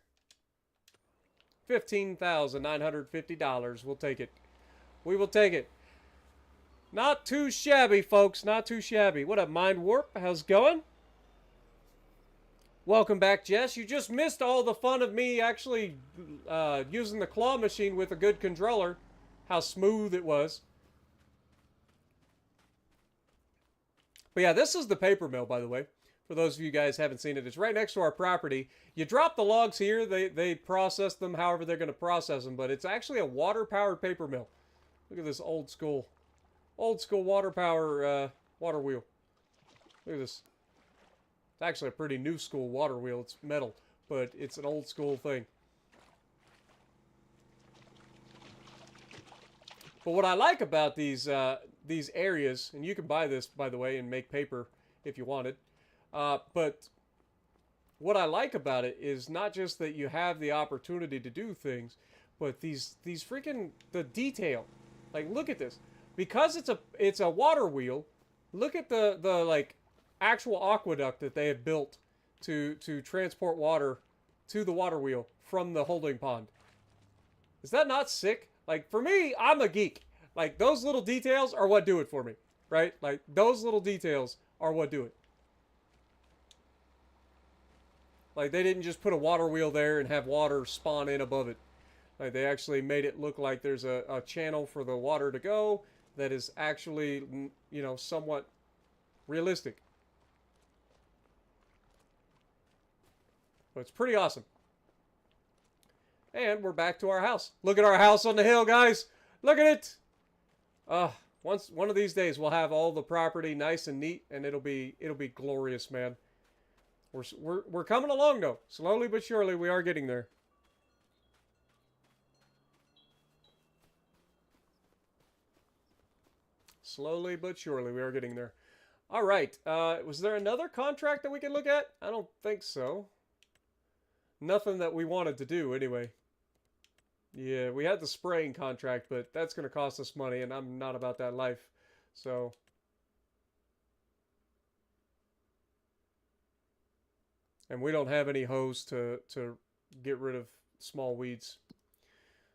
$15,950. We'll take it. We will take it. Not too shabby, folks. Not too shabby. What up, Mind Warp? How's it going? Welcome back, Jess. You just missed all the fun of me actually using the claw machine with a good controller. How smooth it was. But yeah, this is the paper mill, by the way. For those of you guys who haven't seen it, it's right next to our property. You drop the logs here, they process them however they're going to process them, but it's actually a water-powered paper mill. Look at this old school water power water wheel. Look at this. It's actually a pretty new school water wheel. It's metal, but it's an old school thing. But what I like about these areas, and you can buy this, by the way, and make paper if you wanted. But what I like about it is not just that you have the opportunity to do things, but these freaking the detail. Like, look at this. Because it's a water wheel. Look at the like actual aqueduct that they have built to transport water to the water wheel from the holding pond. Is that not sick? Like, for me, I'm a geek. Like, those little details are what do it for me, right? Like, those little details are what do it. Like, they didn't just put a water wheel there and have water spawn in above it. Like, they actually made it look like there's a channel for the water to go that is actually, you know, somewhat realistic. But it's pretty awesome. And we're back to our house. Look at our house on the hill, guys. Look at it. One of these days we'll have all the property nice and neat, and it'll be glorious, man. We're coming along though. Slowly but surely we are getting there. Slowly but surely we are getting there. All right. Was there another contract that we could look at? I don't think so. Nothing that we wanted to do anyway. Yeah, we had the spraying contract, but that's going to cost us money, and I'm not about that life. So... and we don't have any hose to get rid of small weeds.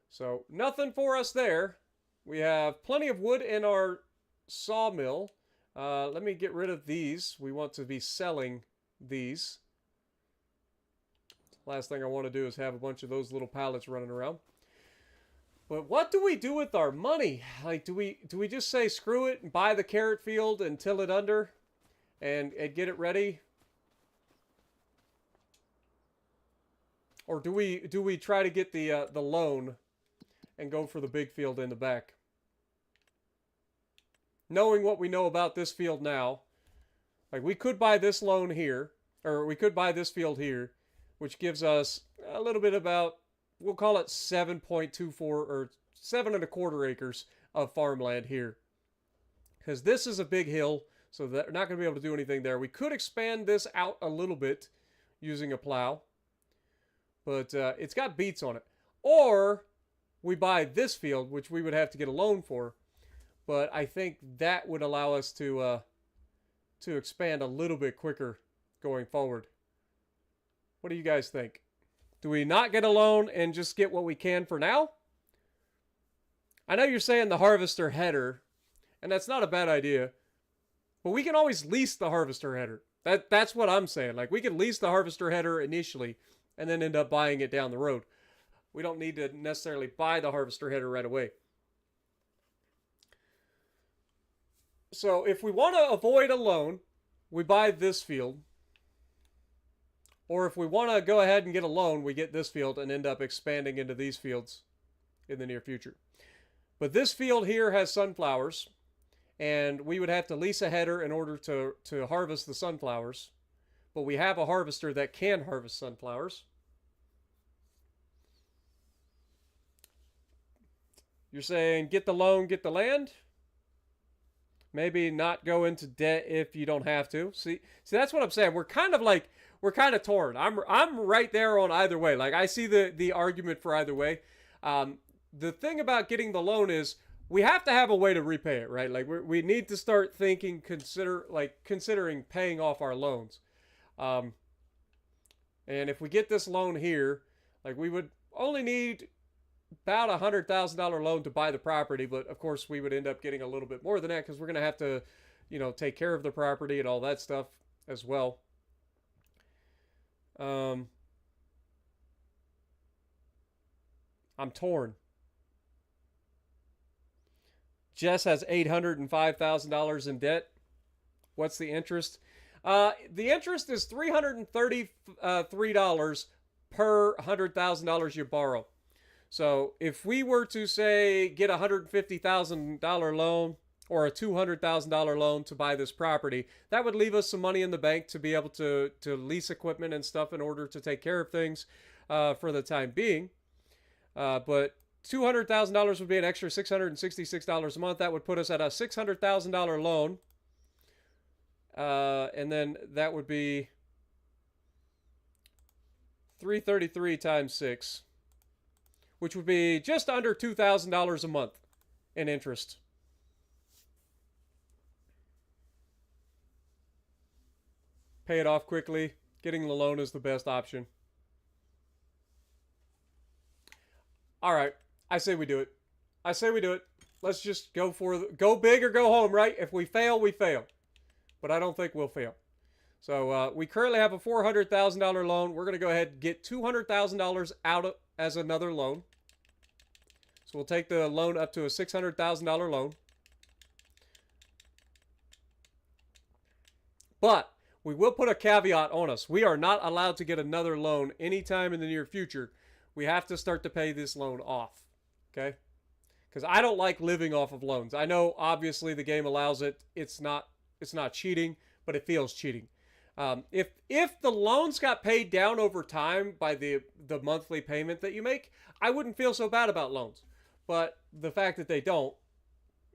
So, nothing for us there. We have plenty of wood in our sawmill. Let me get rid of these. We want to be selling these. Last thing I want to do is have a bunch of those little pallets running around. But what do we do with our money? Like, do we just say screw it and buy the carrot field and till it under and get it ready? Or do we try to get the loan and go for the big field in the back? Knowing what we know about this field now, like we could buy this loan here, or we could buy this field here, which gives us a little bit about, we'll call it 7.24 or 7.25 acres of farmland here. Because this is a big hill, so they're not going to be able to do anything there. We could expand this out a little bit using a plow. But it's got beets on it. Or we buy this field, which we would have to get a loan for. But I think that would allow us to expand a little bit quicker going forward. What do you guys think? Do we not get a loan and just get what we can for now? I know you're saying the harvester header, and that's not a bad idea. But we can always lease the harvester header. That's what I'm saying. Like, we can lease the harvester header initially and then end up buying it down the road. We don't need to necessarily buy the harvester header right away. So if we want to avoid a loan, we buy this field. Or if we want to go ahead and get a loan, we get this field and end up expanding into these fields in the near future. But this field here has sunflowers, and we would have to lease a header in order to harvest the sunflowers. But we have a harvester that can harvest sunflowers. You're saying get the loan, get the land? Maybe not go into debt if you don't have to. See, that's what I'm saying. We're kind of torn. I'm right there on either way. Like, I see the argument for either way. The thing about getting the loan is we have to have a way to repay it, right? Like, we need to start thinking, considering paying off our loans. And if we get this loan here, like, we would only need about $100,000 loan to buy the property, but of course we would end up getting a little bit more than that because we're going to have to, take care of the property and all that stuff as well. I'm torn. Jess has $805,000 in debt. What's the interest? The interest is $333 per $100,000 you borrow. So if we were to, say, get a $150,000 loan or a $200,000 loan to buy this property, that would leave us some money in the bank to be able to lease equipment and stuff in order to take care of things for the time being. But $200,000 would be an extra $666 a month. That would put us at a $600,000 loan. And then that would be $333 times 6. Which would be just under $2,000 a month in interest. Pay it off quickly. Getting the loan is the best option. All right. I say we do it. Let's just go big or go home, right? If we fail, we fail. But I don't think we'll fail. So we currently have a $400,000 loan. We're going to go ahead and get $200,000 out as another loan. So we'll take the loan up to a $600,000 loan. But we will put a caveat on us. We are not allowed to get another loan anytime in the near future. We have to start to pay this loan off. Okay? Because I don't like living off of loans. I know obviously the game allows it. It's not cheating, but it feels cheating. If the loans got paid down over time by the monthly payment that you make, I wouldn't feel so bad about loans. But the fact that they don't,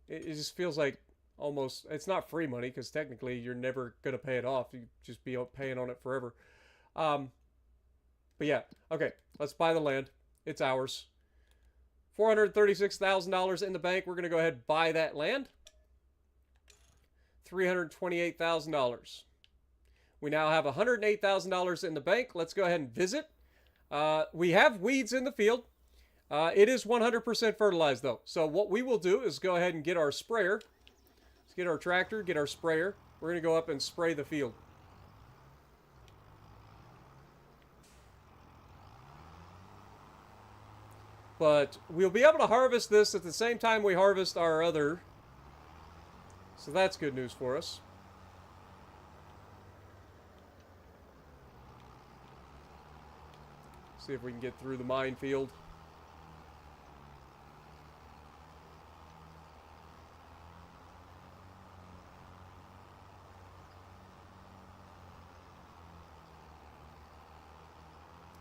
it just feels like almost, it's not free money because technically you're never going to pay it off. You just be paying on it forever. But yeah, okay, let's buy the land. It's ours. $436,000 in the bank. We're going to go ahead and buy that land. $328,000. We now have $108,000 in the bank. Let's go ahead and visit. We have weeds in the field. It is 100% fertilized though. So what we will do is go ahead and get our sprayer. Let's get our tractor, get our sprayer. We're going to go up and spray the field. But we'll be able to harvest this at the same time we harvest our other. So that's good news for us. See if we can get through the minefield.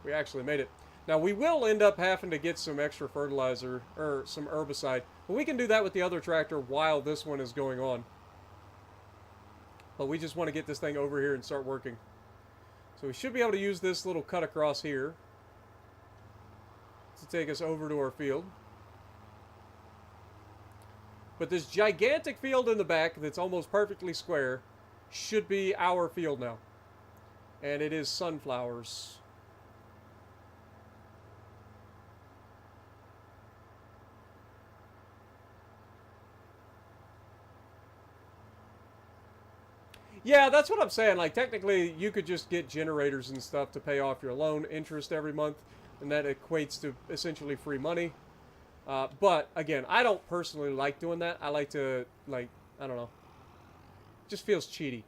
We actually made it. Now we will end up having to get some extra fertilizer or some herbicide, but we can do that with the other tractor while this one is going on. But we just want to get this thing over here and start working. So we should be able to use this little cut across here to take us over to our field. But this gigantic field in the back that's almost perfectly square should be our field now. And it is sunflowers. Yeah, that's what I'm saying. Like, technically, you could just get generators and stuff to pay off your loan interest every month. and that equates to essentially free money. But again, I don't personally like doing that. I like to, like, I don't know, it just feels cheaty.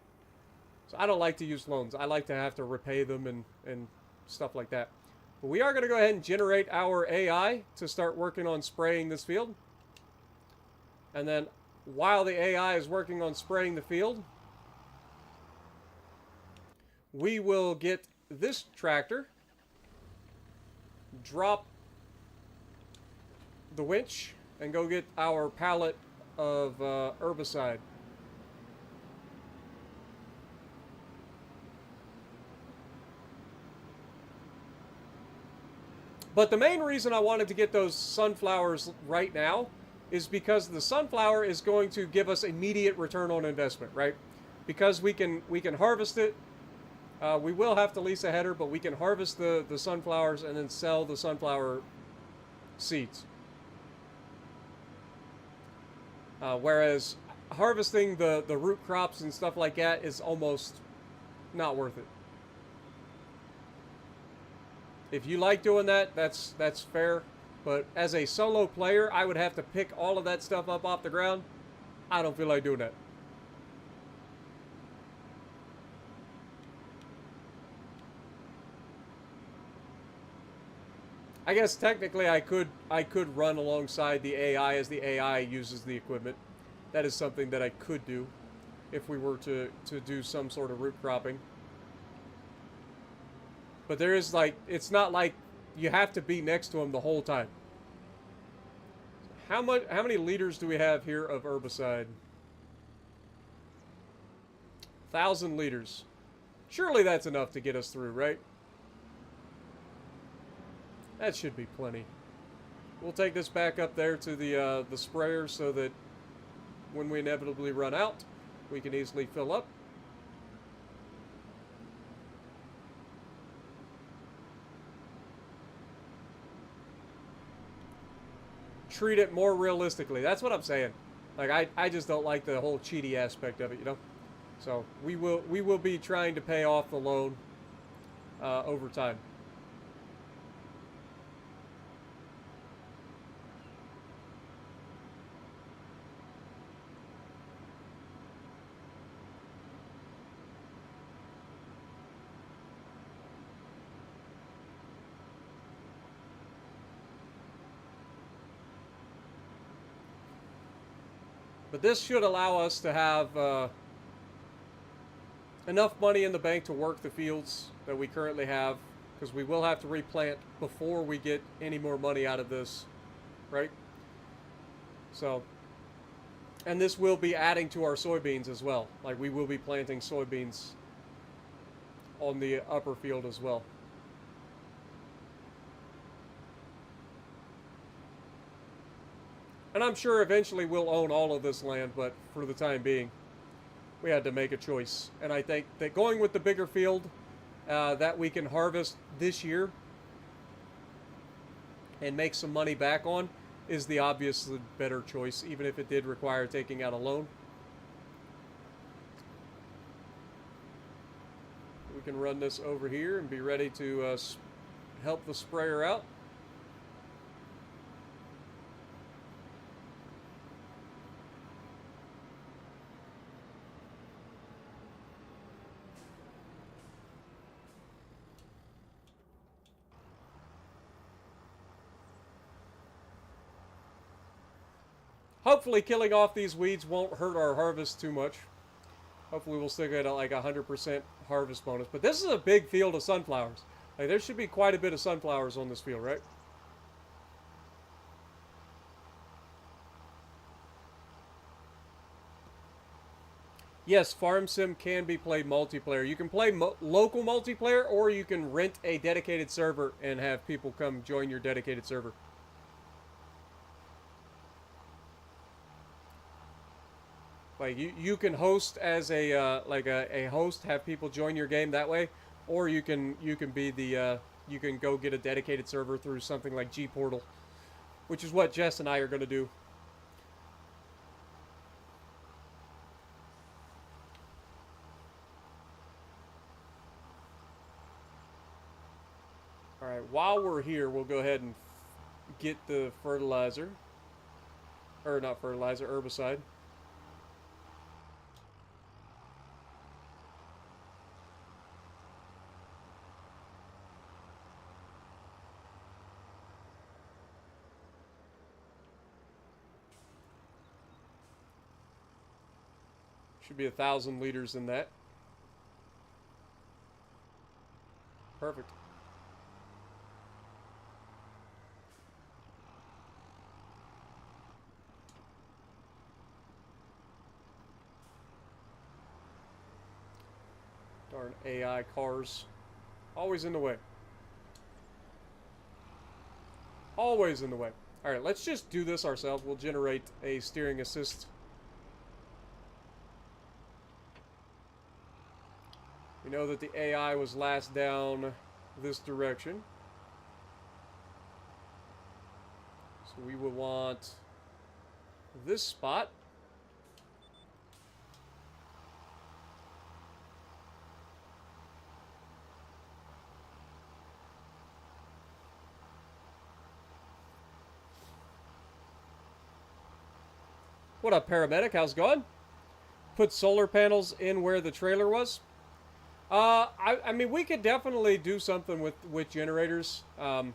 So I don't like to use loans. I like to have to repay them and stuff like that. But we are going to go ahead and generate our AI to start working on spraying this field. And then while the AI is working on spraying the field, we will get this tractor, drop the winch, and go get our pallet of herbicide. But the main reason I wanted to get those sunflowers right now is because the sunflower is going to give us immediate return on investment, right? Because we can harvest it. We will have to lease a header, but we can harvest the sunflowers and then sell the sunflower seeds. Whereas harvesting the root crops and stuff like that is almost not worth it. If you like doing that, that's fair. But as a solo player, I would have to pick all of that stuff up off the ground. I don't feel like doing that. I guess technically I could run alongside the AI as the AI uses the equipment. That is something that I could do if we were to do some sort of root cropping. But there is, like, it's not like you have to be next to him the whole time. How many liters do we have here of herbicide? 1,000 liters. Surely that's enough to get us through, right? That should be plenty. We'll take this back up there to the sprayer so that when we inevitably run out, we can easily fill up. Treat it more realistically. That's what I'm saying. Like, I just don't like the whole cheaty aspect of it, you know? So we will be trying to pay off the loan over time. But this should allow us to have enough money in the bank to work the fields that we currently have, because we will have to replant before we get any more money out of this, right? So, and this will be adding to our soybeans as well. Like, we will be planting soybeans on the upper field as well. And I'm sure eventually we'll own all of this land, but for the time being, we had to make a choice. And I think that going with the bigger field that we can harvest this year and make some money back on is the obviously better choice, even if it did require taking out a loan. We can run this over here and be ready to help the sprayer out. Hopefully killing off these weeds won't hurt our harvest too much. Hopefully we'll still get like 100% harvest bonus. But this is a big field of sunflowers. Like, there should be quite a bit of sunflowers on this field, right? Yes, Farm Sim can be played multiplayer. You can play local multiplayer, or you can rent a dedicated server and have people come join your dedicated server. Like, you can host as a like a host, have people join your game that way, or you can be the you can go get a dedicated server through something like G Portal, which is what Jess and I are going to do. All Alright, while we're here, we'll go ahead and get the fertilizer. Or not fertilizer, herbicide. Should be 1,000 liters in that. Perfect. Darn AI cars. Always in the way. Always in the way. Alright, let's just do this ourselves. We'll generate a steering assist. We know that the AI was last down this direction. So we will want this spot. What up, paramedic? How's it going? Put solar panels in where the trailer was. I mean, we could definitely do something with generators. I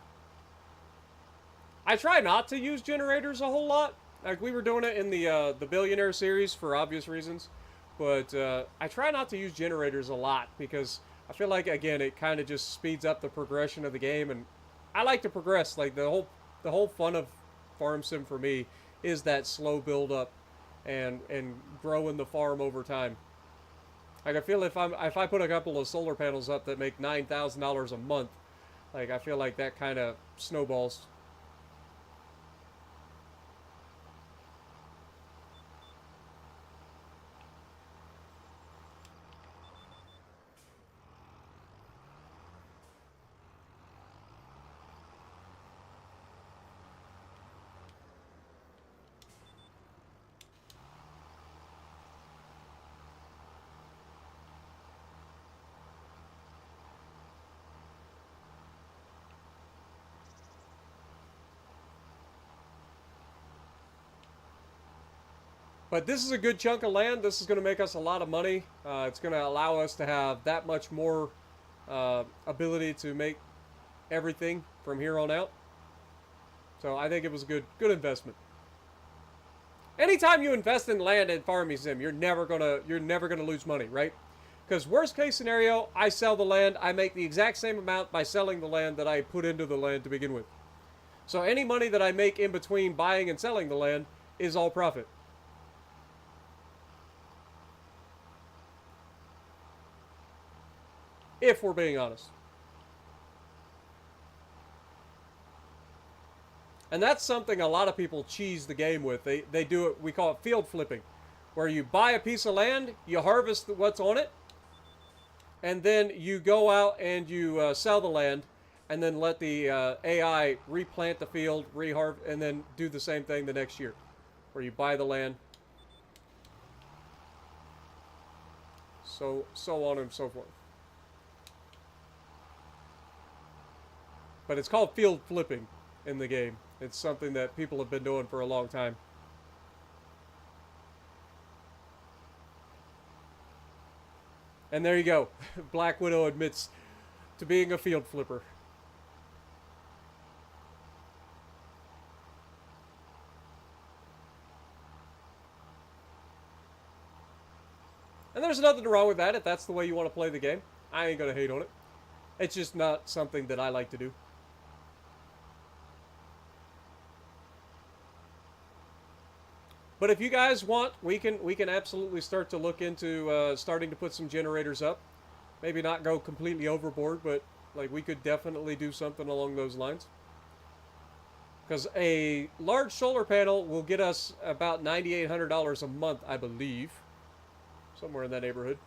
try not to use generators a whole lot. Like, we were doing it in the Billionaire series for obvious reasons. But I try not to use generators a lot because I feel like, again, it kind of just speeds up the progression of the game. And I like to progress. Like, the whole fun of Farm Sim for me is that slow build up and growing the farm over time. Like, I feel if I put a couple of solar panels up that make $9,000 a month, like, I feel like that kind of snowballs. But this is a good chunk of land. This is going to make us a lot of money. It's going to allow us to have that much more ability to make everything from here on out. So I think it was a good investment. Anytime you invest in land in Farming Sim, you're never gonna lose money, right? Because worst case scenario, I sell the land, I make the exact same amount by selling the land that I put into the land to begin with. So any money that I make in between buying and selling the land is all profit. If we're being honest. And that's something a lot of people cheese the game with. They do it, we call it field flipping, where you buy a piece of land, you harvest what's on it, and then you go out and you sell the land, and then let the AI replant the field, and then do the same thing the next year, where you buy the land, so on and so forth. But it's called field flipping in the game. It's something that people have been doing for a long time. And there you go. Black Widow admits to being a field flipper. And there's nothing wrong with that if that's the way you want to play the game. I ain't gonna hate on it. It's just not something that I like to do. But if you guys want, we can absolutely start to look into starting to put some generators up. Maybe not go completely overboard, but like we could definitely do something along those lines. Because a large solar panel will get us about $9,800 a month, I believe. Somewhere in that neighborhood.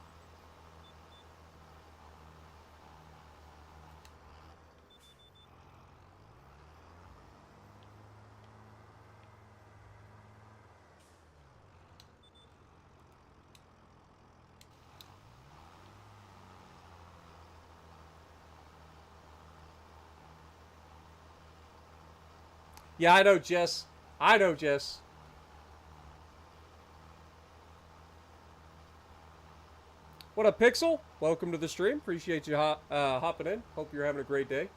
Yeah, I know, Jess. I know, Jess. What up, Pixel? Welcome to the stream. Appreciate you hopping in. Hope you're having a great day.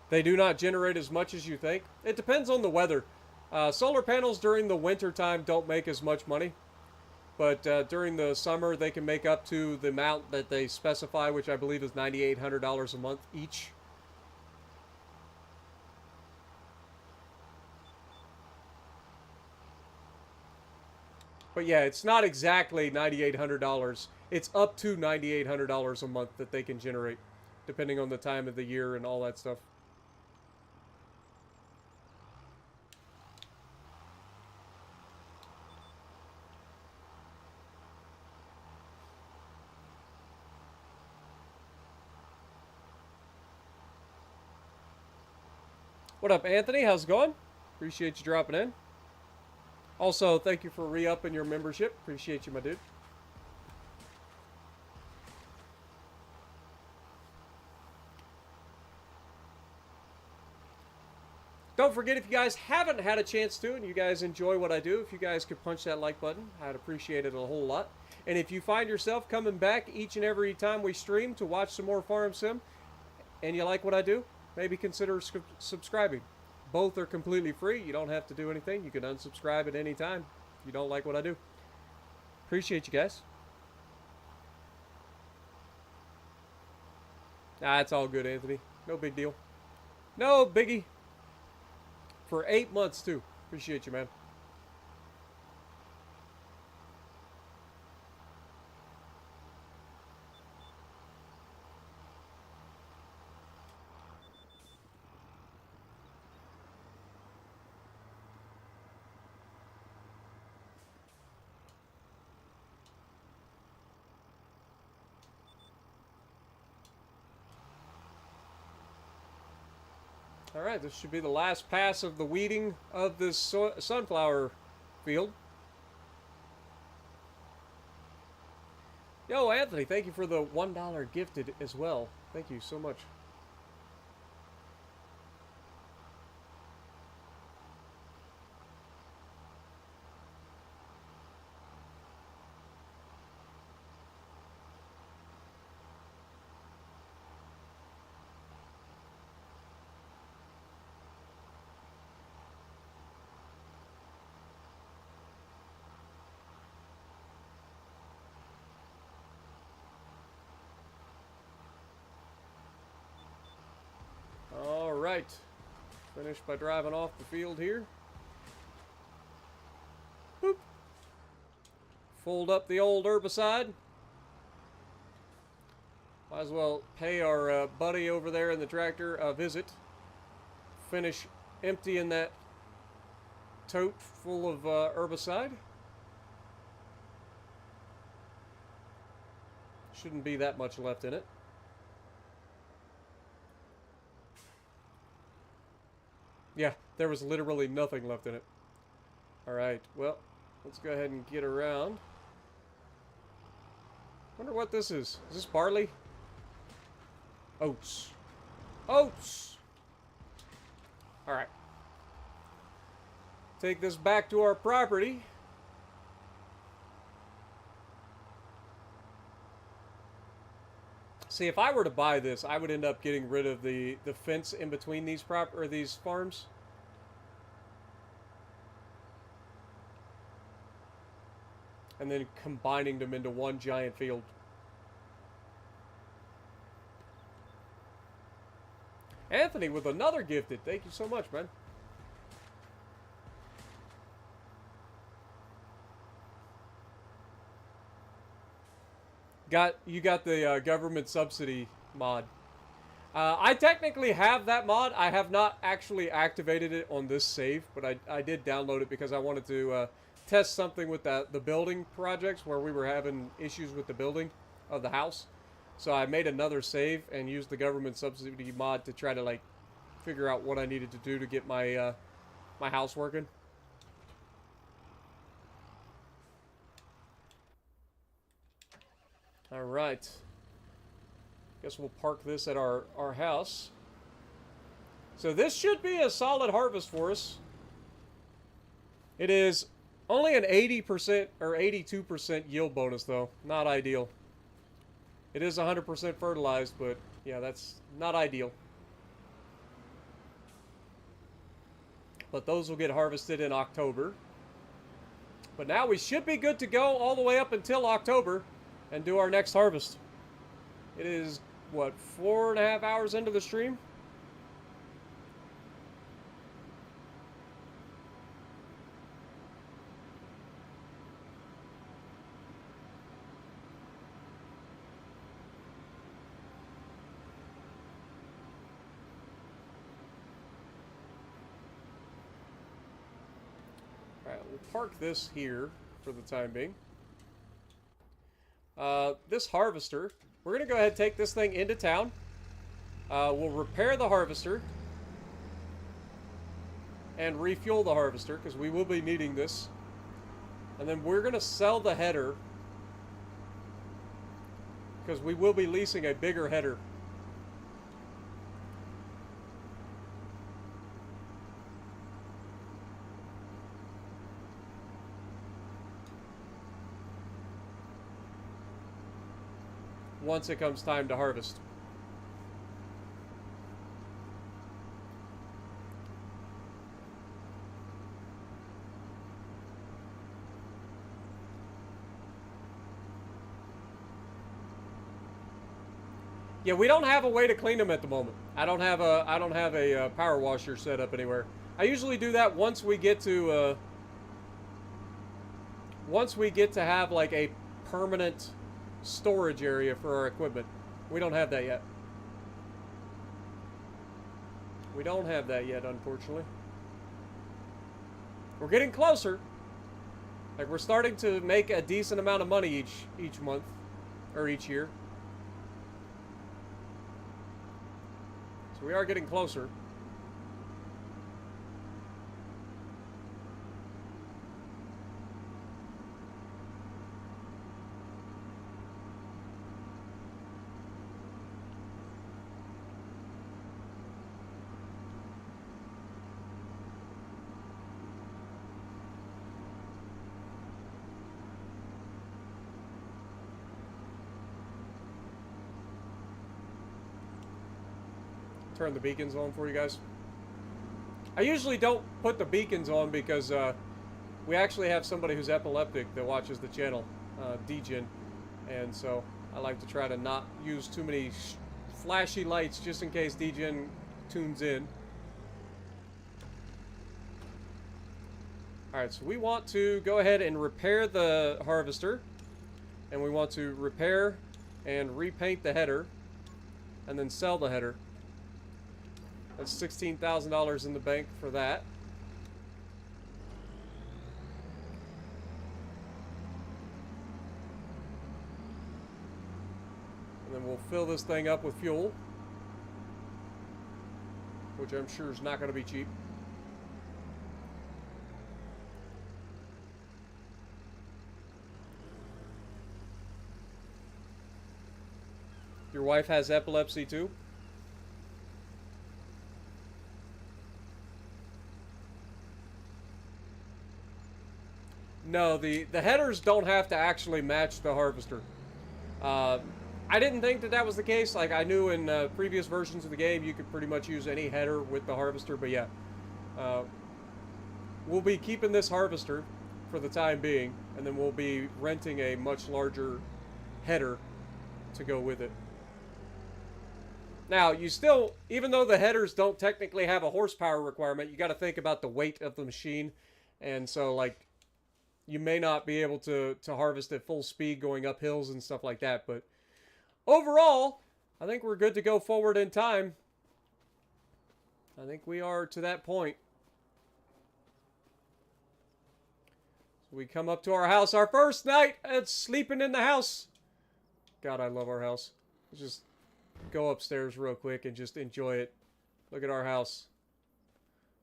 They do not generate as much as you think. It depends on the weather. Solar panels during the winter time don't make as much money. But during the summer, they can make up to the amount that they specify, which I believe is $9,800 a month each. But yeah, it's not exactly $9,800. It's up to $9,800 a month that they can generate, depending on the time of the year and all that stuff. What up, Anthony? How's it going? Appreciate you dropping in. Also, thank you for re-upping your membership. Appreciate you, my dude. Don't forget, if you guys haven't had a chance to and you guys enjoy what I do, if you guys could punch that like button, I'd appreciate it a whole lot. And if you find yourself coming back each and every time we stream to watch some more Farm Sim, and you like what I do, maybe consider subscribing. Both are completely free. You don't have to do anything. You can unsubscribe at any time if you don't like what I do. Appreciate you guys. Ah, it's all good, Anthony. No big deal. No biggie. For 8 months, too. Appreciate you, man. Alright, this should be the last pass of the weeding of this sunflower field. Yo, Anthony, thank you for the $1 gifted as well. Thank you so much. Alright. Finish by driving off the field here. Boop. Fold up the old herbicide. Might as well pay our buddy over there in the tractor a visit. Finish emptying that tote full of herbicide. Shouldn't be that much left in it. Yeah, there was literally nothing left in it. Alright, well, let's go ahead and get around. Wonder what this is. Is this barley? Oats. Oats! Alright. Take this back to our property. See, if I were to buy this, I would end up getting rid of the fence in between these these farms. And then combining them into one giant field. Anthony with another gifted. Thank you so much, man. You got the government subsidy mod. I technically have that mod. I have not actually activated it on this save, but I did download it because I wanted to test something with the building projects where we were having issues with the building of the house. So I made another save and used the government subsidy mod to try to like figure out what I needed to do to get my my house working. All right. Guess we'll park this at our house. So this should be a solid harvest for us. It is only an 80% or 82% yield bonus, though. Not ideal. It is 100% fertilized, but yeah, that's not ideal. But those will get harvested in October. But now we should be good to go all the way up until October and do our next harvest. It is, what, 4.5 hours into the stream? Alright, we'll park this here for the time being. This harvester, we're going to go ahead and take this thing into town. We'll repair the harvester and refuel the harvester because we will be needing this. And then we're going to sell the header because we will be leasing a bigger header. Once it comes time to harvest. Yeah, we don't have a way to clean them at the moment. I don't have a power washer set up anywhere. I usually do that once we get to have like a permanent storage area for our equipment. We don't have that yet. We don't have that yet, unfortunately. We're getting closer. Like, we're starting to make a decent amount of money each month or each year. So we are getting closer. Turn the beacons on for you guys. I usually don't put the beacons on because we actually have somebody who's epileptic that watches the channel, DGen, and so I like to try to not use too many flashy lights just in case DGen tunes in. Alright, so we want to go ahead and repair the harvester, and we want to repair and repaint the header, and then sell the header. That's $16,000 in the bank for that. And then we'll fill this thing up with fuel, which I'm sure is not going to be cheap. Your wife has epilepsy too? No, the headers don't have to actually match the harvester. I didn't think that was the case. Like, I knew in previous versions of the game you could pretty much use any header with the harvester, but yeah. We'll be keeping this harvester for the time being, and then we'll be renting a much larger header to go with it. Now, you still, even though the headers don't technically have a horsepower requirement, you got to think about the weight of the machine, and so, like, you may not be able to harvest at full speed going up hills and stuff like that. But overall, I think we're good to go forward in time. I think we are to that point. So we come up to our house. Our first night at sleeping in the house. God, I love our house. Let's just go upstairs real quick and just enjoy it. Look at our house.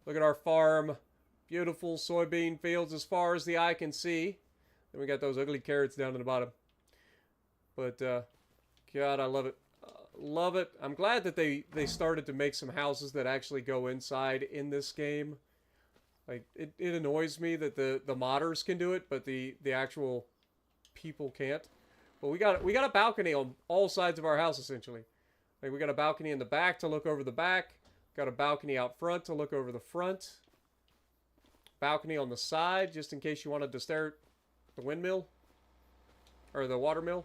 Look at our farm. Beautiful soybean fields as far as the eye can see. Then we got those ugly carrots down in the bottom. But, God, I love it. Love it. I'm glad that they started to make some houses that actually go inside in this game. Like, it annoys me that the modders can do it, but the actual people can't. But we got a balcony on all sides of our house, essentially. Like, we got a balcony in the back to look over the back. Got a balcony out front to look over the front. Balcony on the side, just in case you wanted to stare at the windmill. Or the water mill.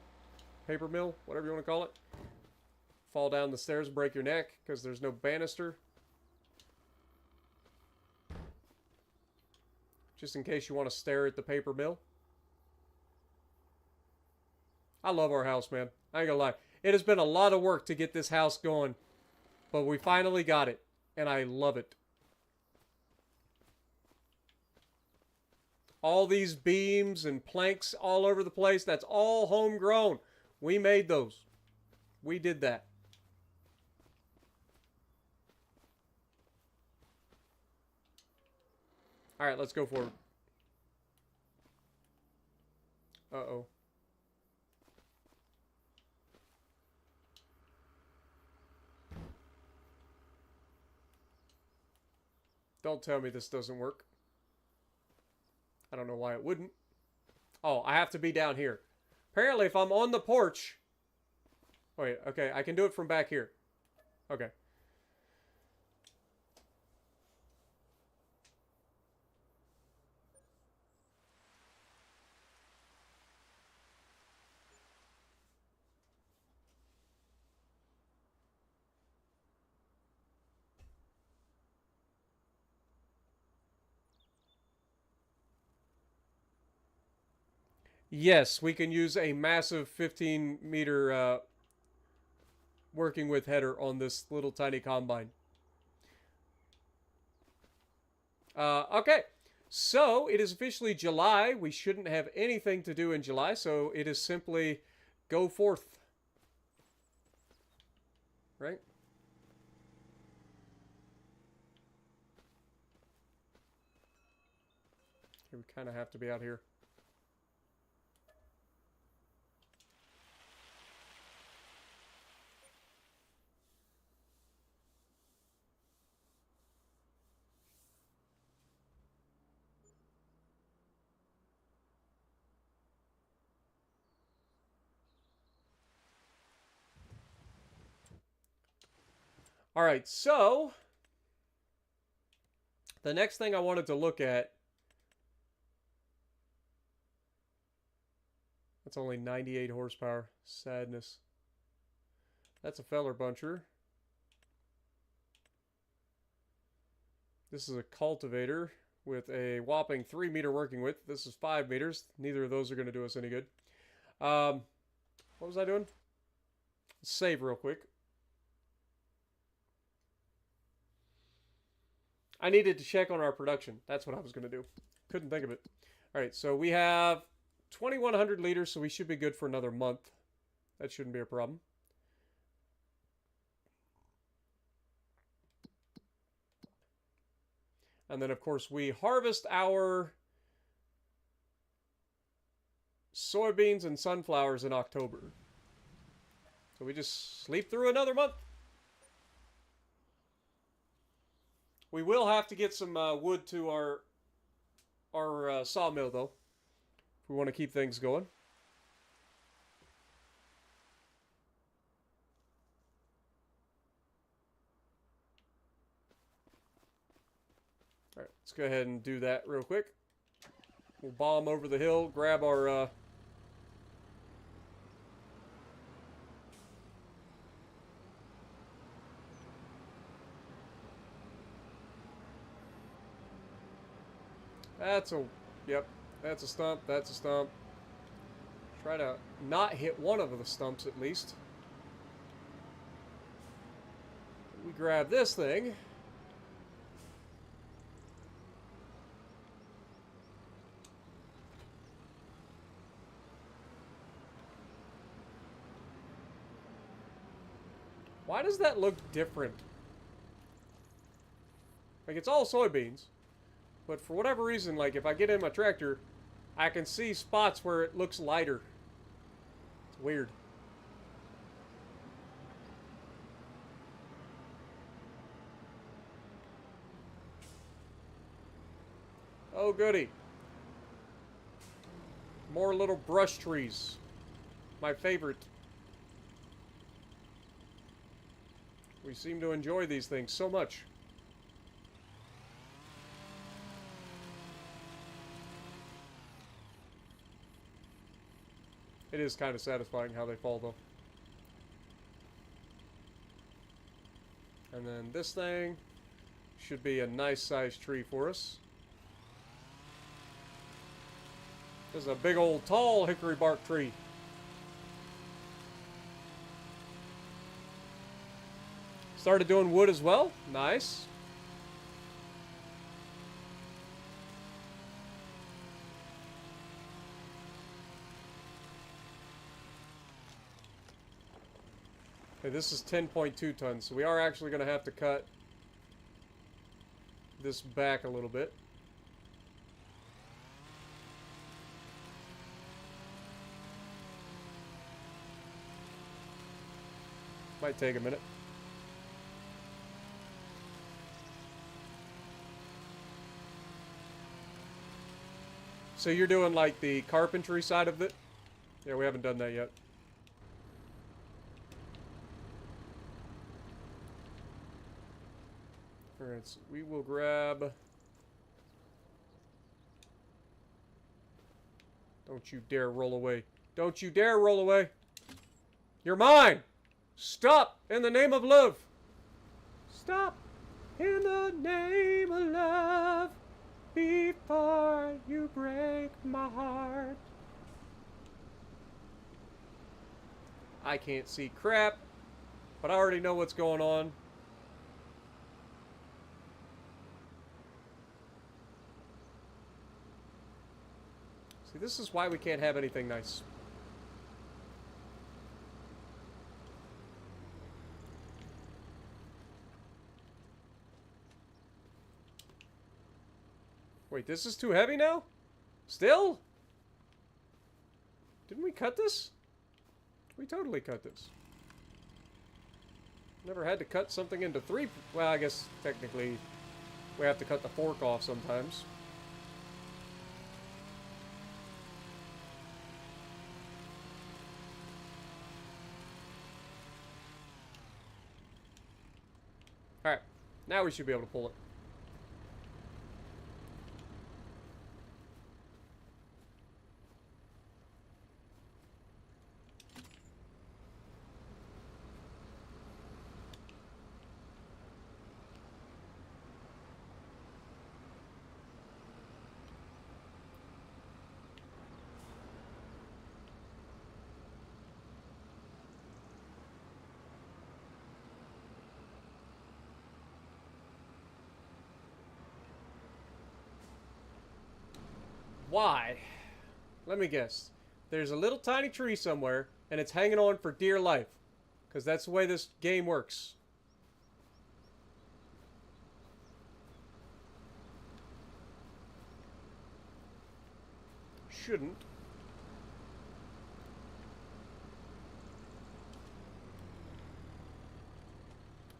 Paper mill, whatever you want to call it. Fall down the stairs and break your neck, because there's no banister. Just in case you want to stare at the paper mill. I love our house, man. I ain't gonna lie. It has been a lot of work to get this house going. But we finally got it. And I love it. All these beams and planks all over the place. That's all homegrown. We made those. We did that. Alright, let's go forward. Uh-oh. Don't tell me this doesn't work. I don't know why it wouldn't. Oh, I have to be down here. Apparently, if I'm on the porch... Wait, okay, I can do it from back here. Okay. Yes, we can use a massive 15-meter working with header on this little tiny combine. Okay, so it is officially July. We shouldn't have anything to do in July, so it is simply go forth. Right? We kind of have to be out here. All right, so the next thing I wanted to look at, that's only 98 horsepower. Sadness. That's a feller buncher. This is a cultivator with a whopping 3-meter working width. This is 5 meters. Neither of those are going to do us any good. What was I doing? Let's save real quick. I needed to check on our production. That's what I was going to do. Couldn't think of it. All right, so we have 2,100 liters, so we should be good for another month. That shouldn't be a problem. And then, of course, we harvest our soybeans and sunflowers in October. So we just sleep through another month. We will have to get some wood to our sawmill, though, if we want to keep things going. All right, let's go ahead and do that real quick. We'll bomb over the hill, grab our... That's a... Yep, that's a stump, that's a stump. Try to not hit one of the stumps, at least. We grab this thing. Why does that look different? Like, it's all soybeans. But for whatever reason, like, if I get in my tractor, I can see spots where it looks lighter. It's weird. Oh, goody. More little brush trees. My favorite. We seem to enjoy these things so much. It is kind of satisfying how they fall, though. And then this thing should be a nice sized tree for us. This is a big old tall hickory bark tree. Started doing wood as well. Nice. Okay, this is 10.2 tons, so we are actually going to have to cut this back a little bit. Might take a minute. So you're doing like the carpentry side of it? Yeah, we haven't done that yet. Alright, so we will grab... Don't you dare roll away. Don't you dare roll away. You're mine! Stop! In the name of love! Stop! In the name of love! Before you break my heart. I can't see crap, but I already know what's going on. See, this is why we can't have anything nice. Wait, this is too heavy now? Still? Didn't we cut this? We totally cut this. Never had to cut something into three... Well, I guess technically we have to cut the fork off sometimes. Alright, now we should be able to pull it. Why? Let me guess. There's a little tiny tree somewhere, and it's hanging on for dear life. Because that's the way this game works. Shouldn't.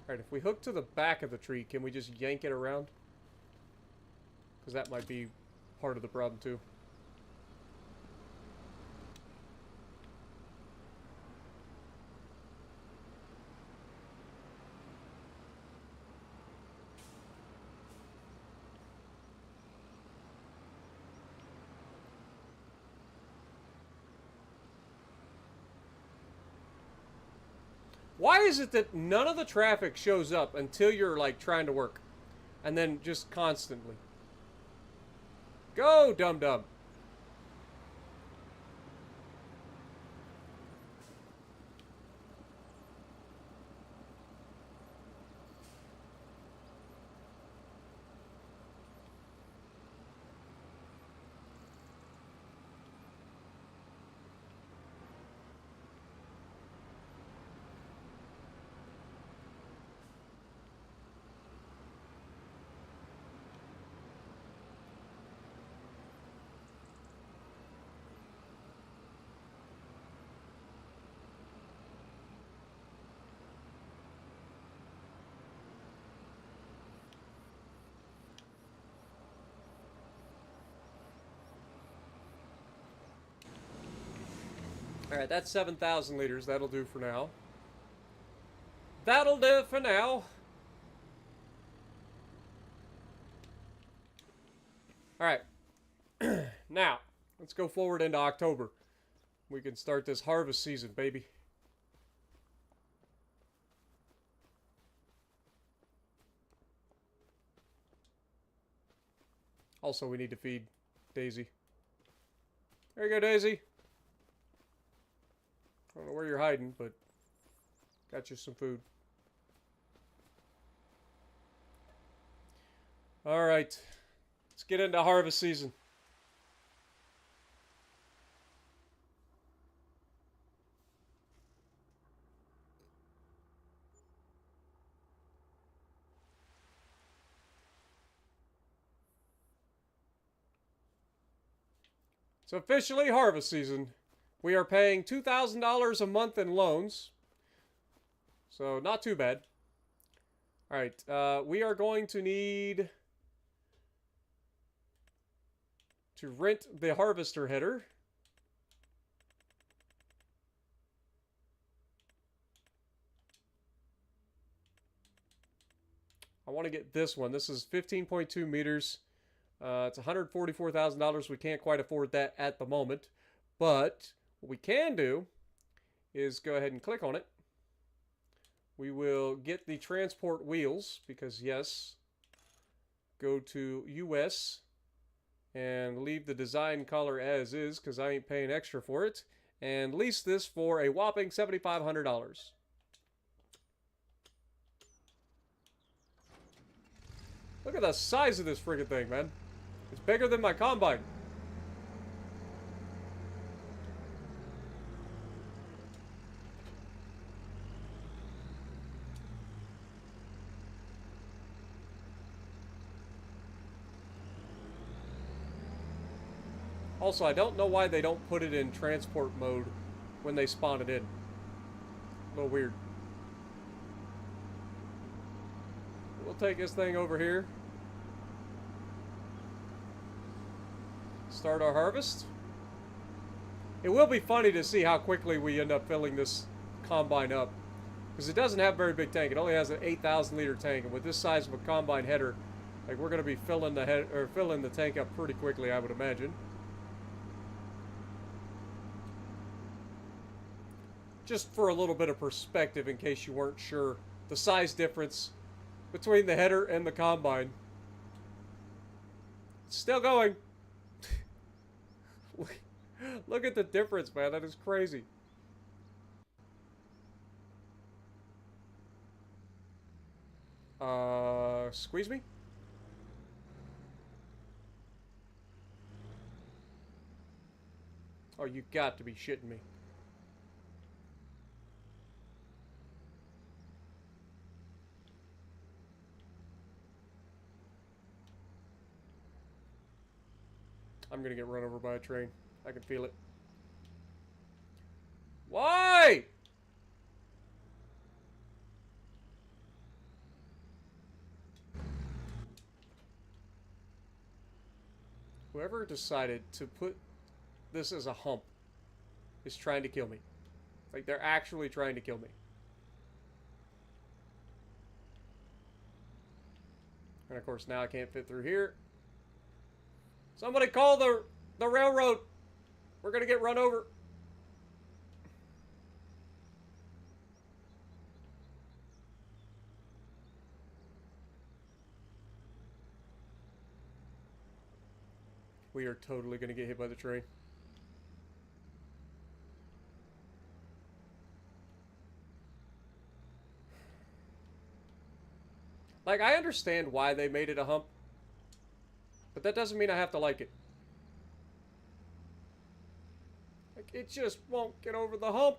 Alright, if we hook to the back of the tree, can we just yank it around? Because that might be part of the problem too. Why is it that none of the traffic shows up until you're like trying to work? And then just constantly. Go, dum-dum. Alright, that's 7,000 liters. That'll do for now. That'll do for now. Alright. Now, let's go forward into October. We can start this harvest season, baby. Also, we need to feed Daisy. There you go, Daisy. I don't know where you're hiding, but got you some food. Alright. Let's get into harvest season. It's officially harvest season. We are paying $2,000 a month in loans. So, not too bad. Alright, we are going to need to rent the harvester header. I want to get this one. This is 15.2 meters. It's $144,000. We can't quite afford that at the moment. But what we can do is go ahead and click on it. We will get the transport wheels because, yes, go to US and leave the design color as is because I ain't paying extra for it. And lease this for a whopping $7,500. Look at the size of this friggin' thing, man. It's bigger than my combine. Also, I don't know why they don't put it in transport mode when they spawn it in. A little weird. We'll take this thing over here. Start our harvest. It will be funny to see how quickly we end up filling this combine up. Because it doesn't have a very big tank. It only has an 8,000 liter tank. And with this size of a combine header, like we're going to be filling the tank up pretty quickly, I would imagine. Just for a little bit of perspective in case you weren't sure. The size difference between the header and the combine. It's still going. Look at the difference, man. That is crazy. Squeeze me? Oh, you got to be shitting me. I'm gonna get run over by a train. I can feel it. Why? Whoever decided to put this as a hump is trying to kill me. Like, they're actually trying to kill me. And of course, now I can't fit through here. Somebody call the railroad. We're gonna get run over. We are totally gonna get hit by the train. Like, I understand why they made it a hump, but that doesn't mean I have to like it. Like, it just won't get over the hump.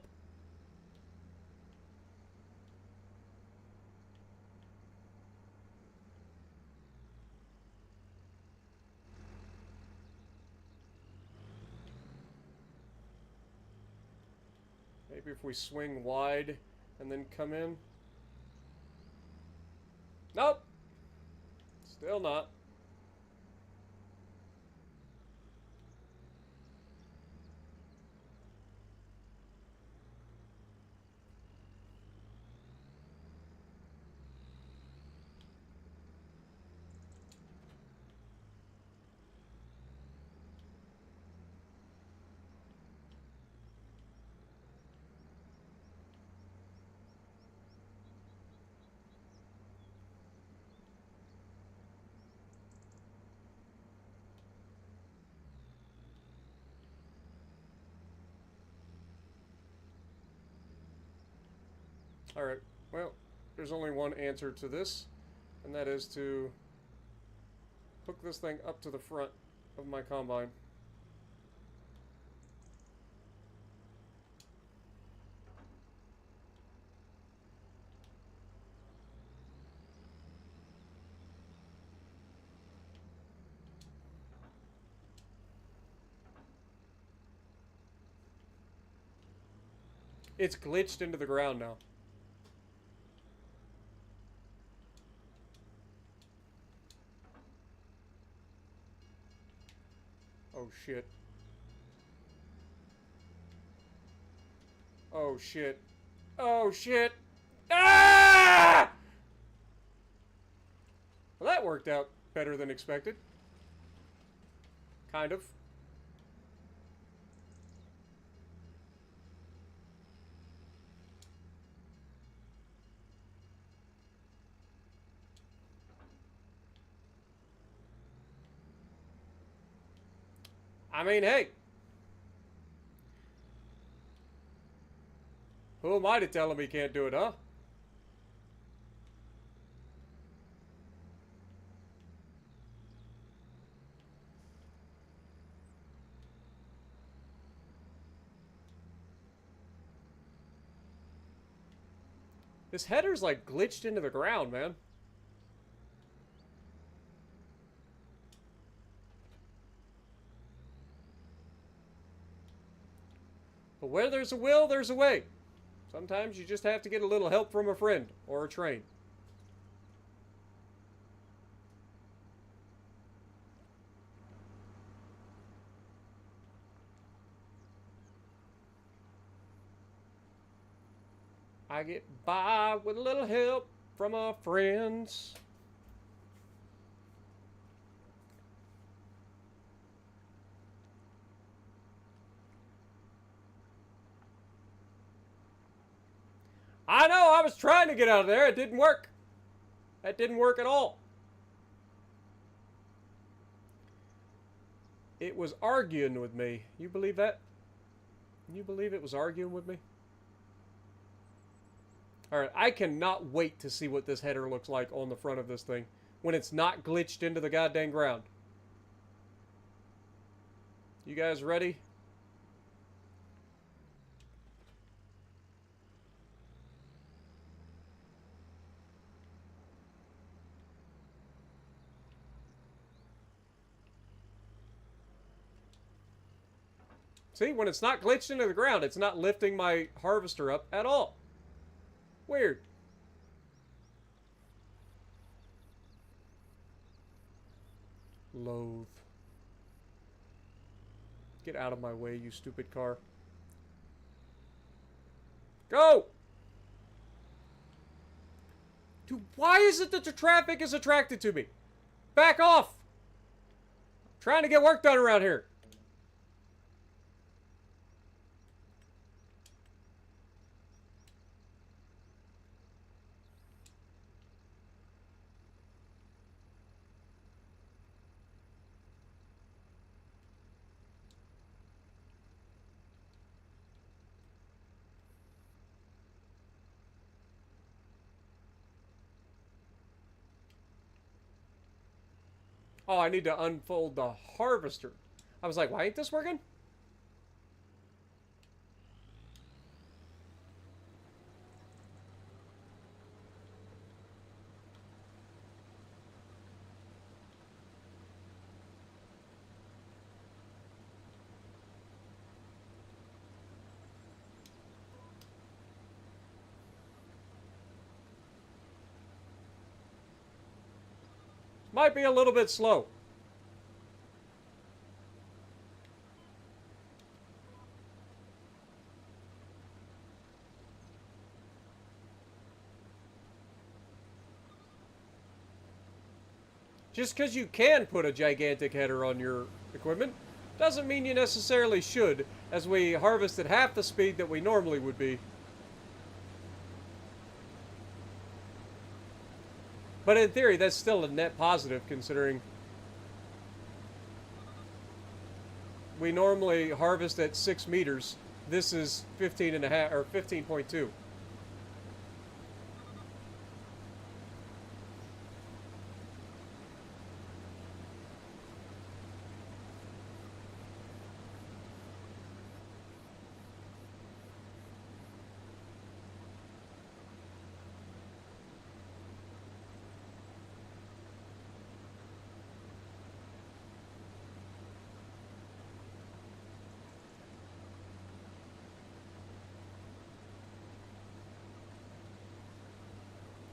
Maybe if we swing wide and then come in. Nope. Still not. Alright, well, there's only one answer to this, and that is to hook this thing up to the front of my combine. It's glitched into the ground now. Oh shit. Oh shit. Oh shit. Ah! Well, that worked out better than expected. Kind of. I mean, hey. Who am I to tell him he can't do it, huh? This header's like glitched into the ground, man. But where there's a will, there's a way. Sometimes you just have to get a little help from a friend or a train. I get by with a little help from a friends. I know, I was trying to get out of there. It didn't work. That didn't work at all. It was arguing with me. You believe that? You believe it was arguing with me? Alright, I cannot wait to see what this header looks like on the front of this thing when it's not glitched into the goddamn ground. You guys ready? See, when it's not glitched into the ground, it's not lifting my harvester up at all. Weird. Loathe. Get out of my way, you stupid car. Go! Dude, why is it that the traffic is attracted to me? Back off! I'm trying to get work done around here. Oh, I need to unfold the harvester. I was like, why ain't this working? Might be a little bit slow. Just because you can put a gigantic header on your equipment doesn't mean you necessarily should, as we harvest at half the speed that we normally would be. But in theory, that's still a net positive, considering we normally harvest at 6 meters. This is 15 and a half, or 15.2.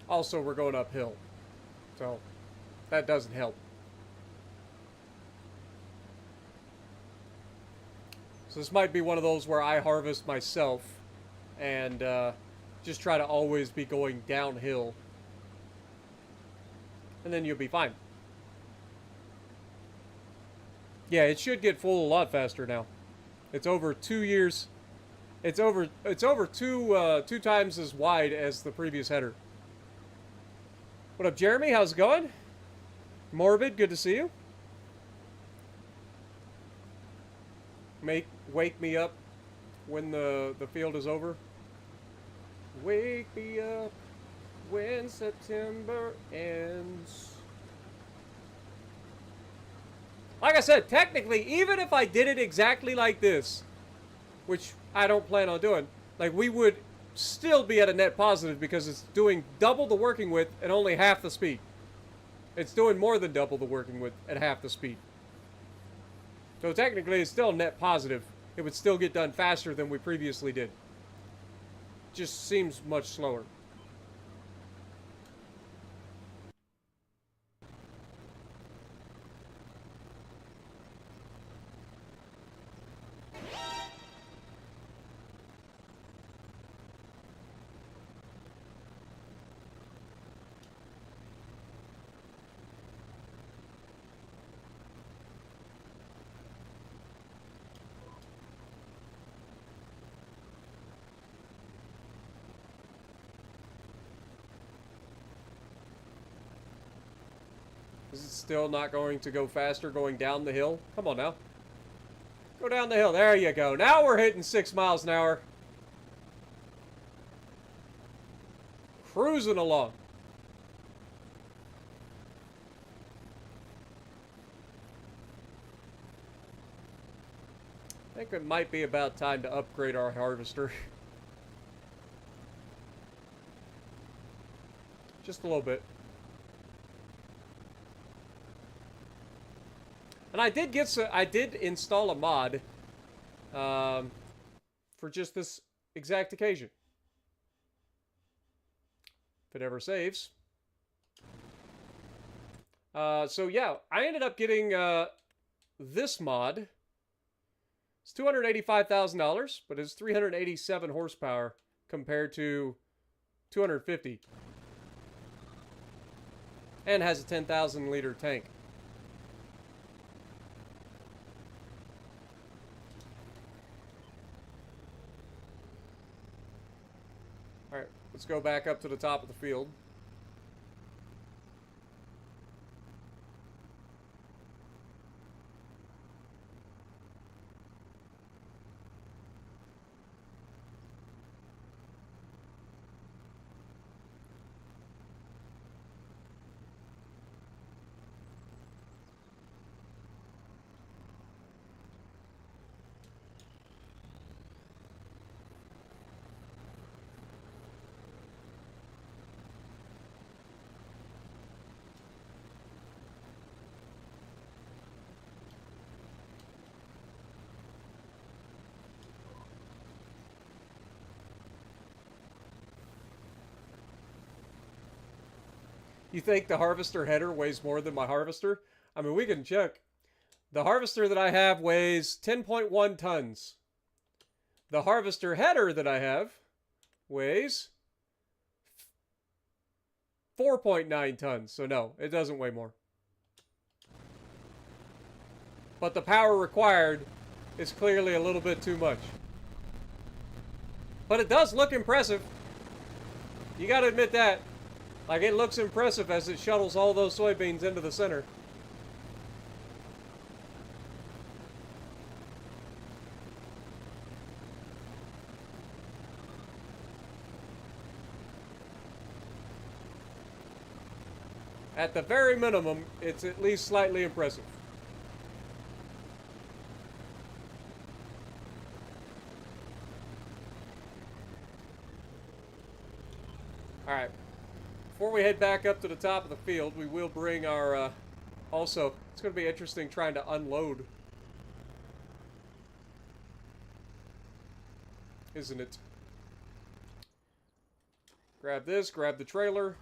Also, we're going uphill. So, that doesn't help. So this might be one of those where I harvest myself and just try to always be going downhill. And then you'll be fine. Yeah, it should get full a lot faster now. It's over 2 years. It's over two times as wide as the previous header. What up, Jeremy? How's it going? Morbid, good to see you. Wake me up when the field is over. Wake me up when September ends. Like I said, technically, even if I did it exactly like this, which I don't plan on doing, like, we would still be at a net positive because it's doing double the working width and only half the speed. It's doing more than double the working width at half the speed. So technically, it's still net positive. It would still get done faster than we previously did. Just seems much slower. Is it still not going to go faster going down the hill? Come on now. Go down the hill. There you go. Now we're hitting 6 miles an hour. Cruising along. I think it might be about time to upgrade our harvester. Just a little bit. And I did install a mod for just this exact occasion. If it ever saves. So yeah, I ended up getting this mod. It's $285,000, but it's 387 horsepower compared to 250. And has a 10,000 liter tank. Alright, let's go back up to the top of the field. You think the harvester header weighs more than my harvester? I mean, we can check. The harvester that I have weighs 10.1 tons. The harvester header that I have weighs 4.9 tons. So no, it doesn't weigh more. But the power required is clearly a little bit too much. But it does look impressive. You gotta admit that. Like, it looks impressive as it shuttles all those soybeans into the center. At the very minimum, it's at least slightly impressive. Alright. Before we head back up to the top of the field, we will bring our, also, it's going to be interesting trying to unload. Isn't it? Grab this, grab the trailer.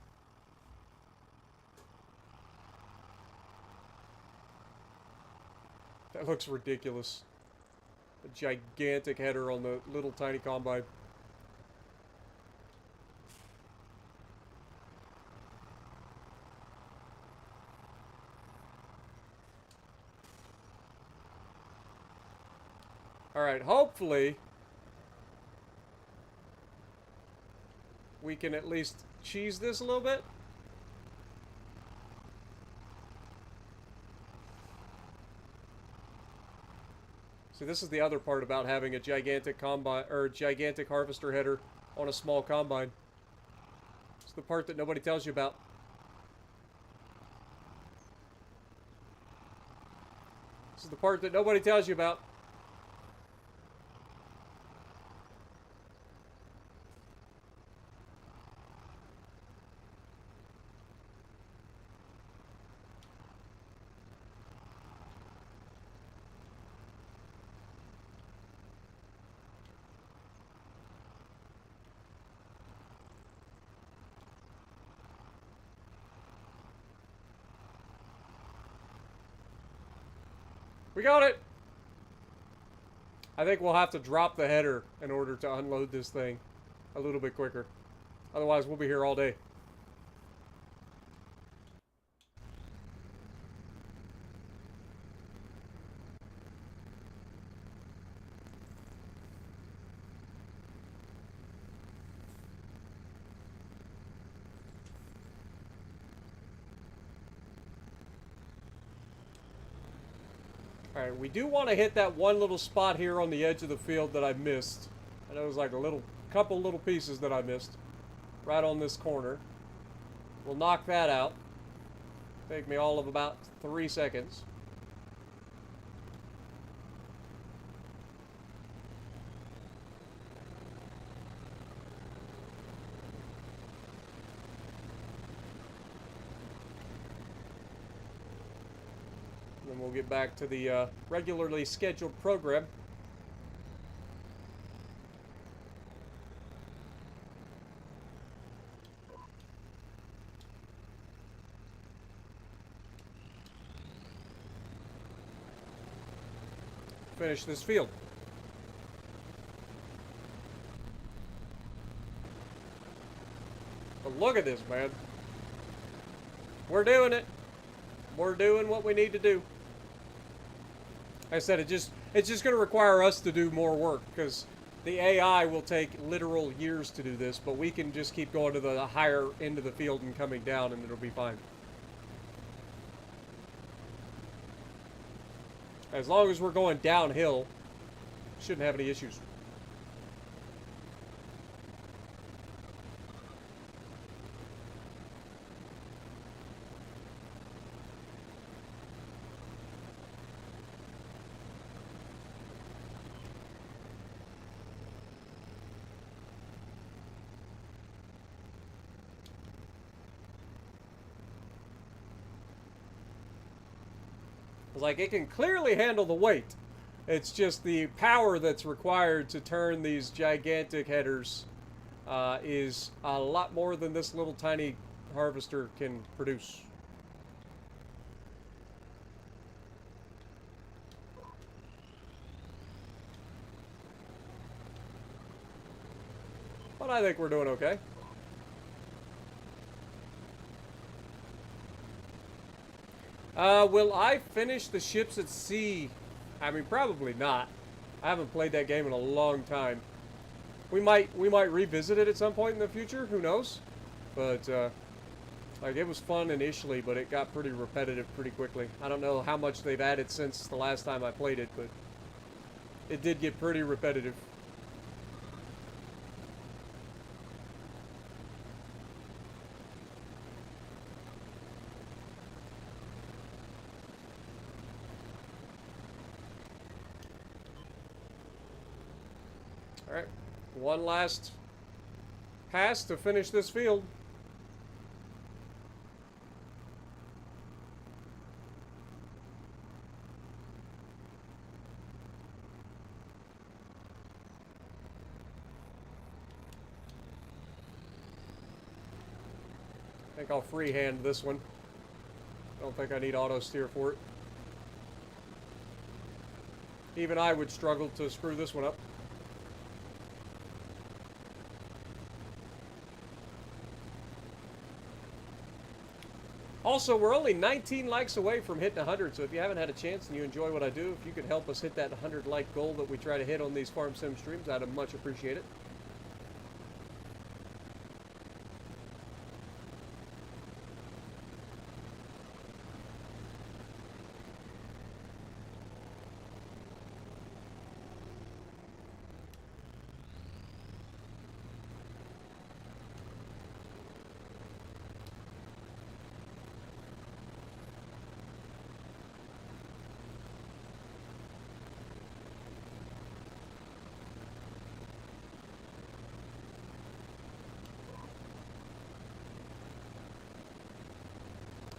That looks ridiculous. A gigantic header on the little tiny combine. Alright, hopefully we can at least cheese this a little bit. See, this is the other part about having a gigantic combine or gigantic harvester header on a small combine. It's the part that nobody tells you about. This is the part that nobody tells you about. We got it! I think we'll have to drop the header in order to unload this thing a little bit quicker. Otherwise, we'll be here all day. Alright, we do want to hit that one little spot here on the edge of the field that I missed. I know it was like a couple little pieces that I missed. Right on this corner. We'll knock that out. Take me all of about 3 seconds. Then we'll get back to the regularly scheduled program. Finish this field. But look at this, man. We're doing it. We're doing what we need to do. Like I said, it's just going to require us to do more work, because the AI will take literal years to do this, but we can just keep going to the higher end of the field and coming down, and it'll be fine. As long as we're going downhill, shouldn't have any issues. Like, it can clearly handle the weight. It's just the power that's required to turn these gigantic headers is a lot more than this little tiny harvester can produce. But I think we're doing okay. Will I finish the ships at sea? I mean, probably not. I haven't played that game in a long time. We might revisit it at some point in the future. Who knows? But like, it was fun initially, but it got pretty repetitive pretty quickly. I don't know how much they've added since the last time I played it, but it did get pretty repetitive. Alright, one last pass to finish this field. I think I'll freehand this one. Don't think I need auto steer for it. Even I would struggle to screw this one up. Also, we're only 19 likes away from hitting 100, so if you haven't had a chance and you enjoy what I do, if you could help us hit that 100 like goal that we try to hit on these Farm Sim streams, I'd much appreciate it.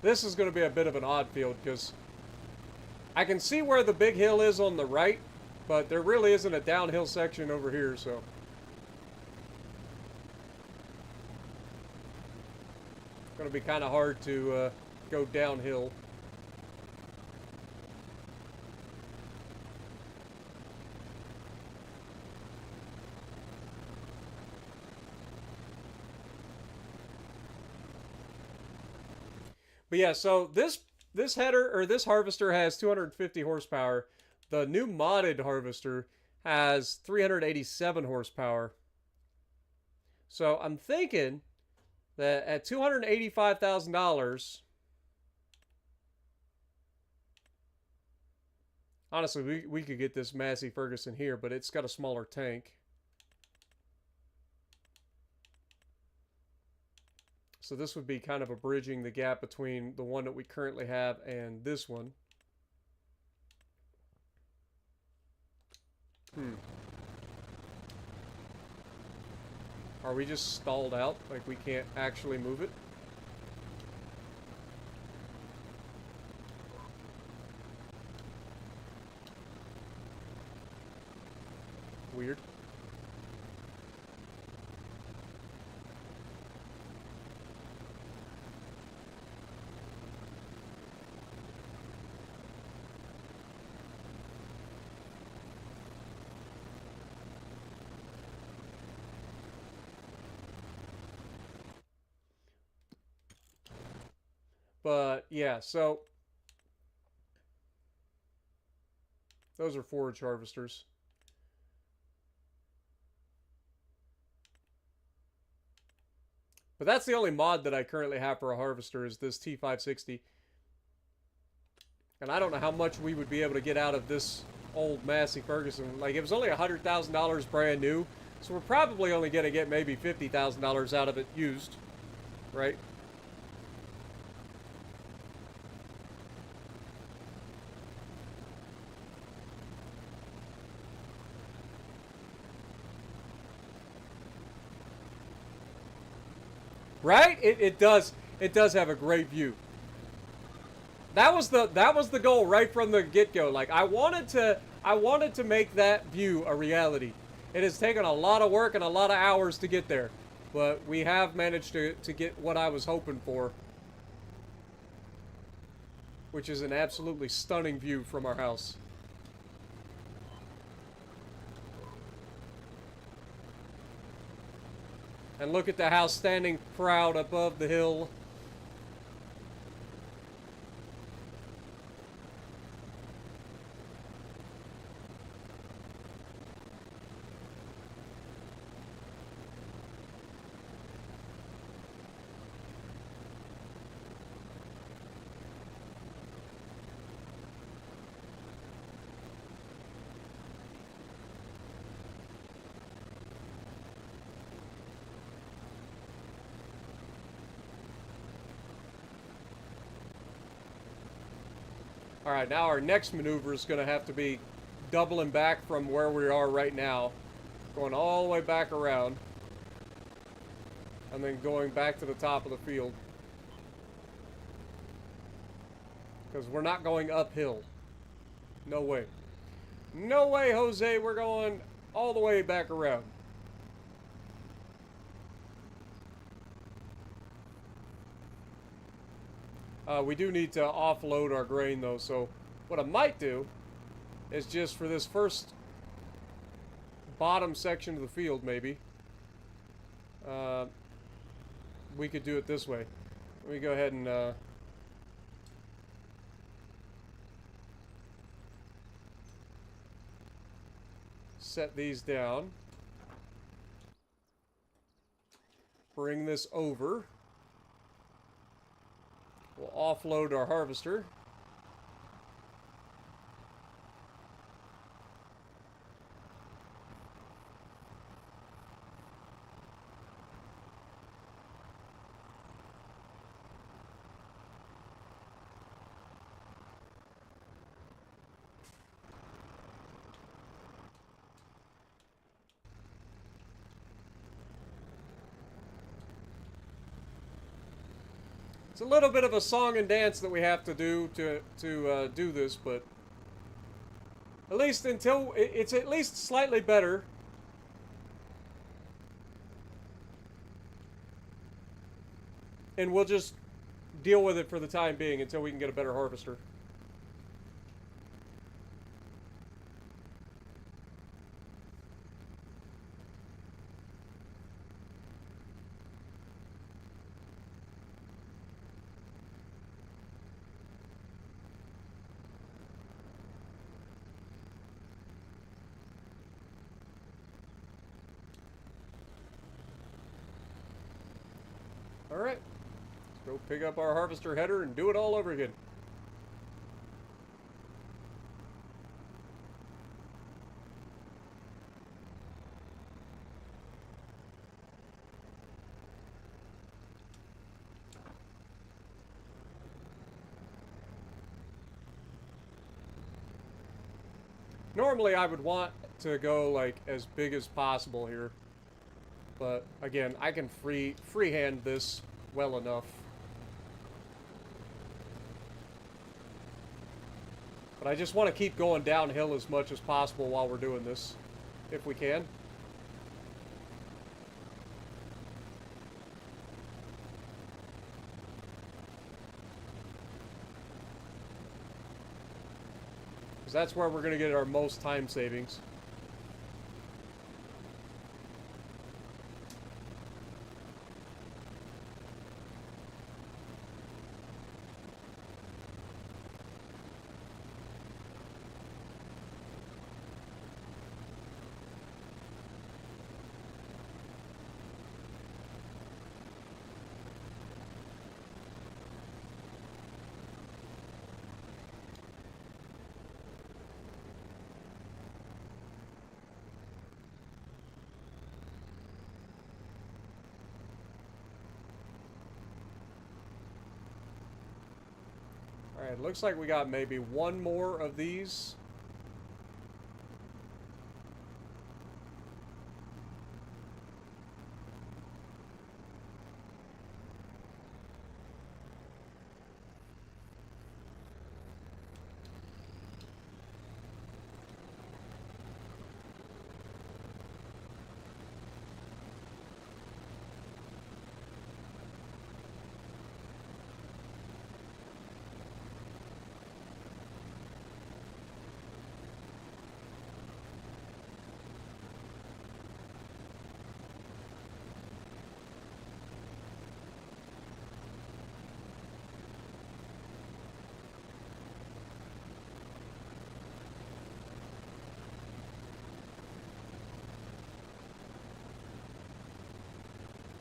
This is going to be a bit of an odd field because I can see where the big hill is on the right, but there really isn't a downhill section over here, so. It's going to be kind of hard to go downhill. But yeah, so this header or this harvester has 250 horsepower. The new modded harvester has 387 horsepower. So I'm thinking that at $285,000, honestly, we could get this Massey Ferguson here, but it's got a smaller tank. So this would be kind of a bridging the gap between the one that we currently have and this one. Are we just stalled out? Like we can't actually move it? Weird. But yeah, so those are forage harvesters. But that's the only mod that I currently have for a harvester is this T560. And I don't know how much we would be able to get out of this old Massey Ferguson. Like, it was only $100,000 brand new, so we're probably only going to get maybe $50,000 out of it used, right? Right? It does have a great view. That was the goal right from the get-go. Like I wanted to make that view a reality. It has taken a lot of work and a lot of hours to get there, but we have managed to get what I was hoping for, which is an absolutely stunning view from our house. And look at the house standing proud above the hill. Alright, now our next maneuver is going to have to be doubling back from where we are right now. Going all the way back around. And then going back to the top of the field. Because we're not going uphill. No way. No way, Jose. We're going all the way back around. We do need to offload our grain, though, so what I might do is just for this first bottom section of the field, maybe. We could do it this way. Let me go ahead and set these down. Bring this over. We'll offload our harvester. It's a little bit of a song and dance that we have to do to do this, but at least until it's at least slightly better. And we'll just deal with it for the time being until we can get a better harvester. Alright, let's go pick up our harvester header and do it all over again. Normally I would want to go like as big as possible here. But again, I can freehand this well enough. But I just want to keep going downhill as much as possible while we're doing this, if we can. Because that's where we're going to get our most time savings. Alright, looks like we got maybe one more of these.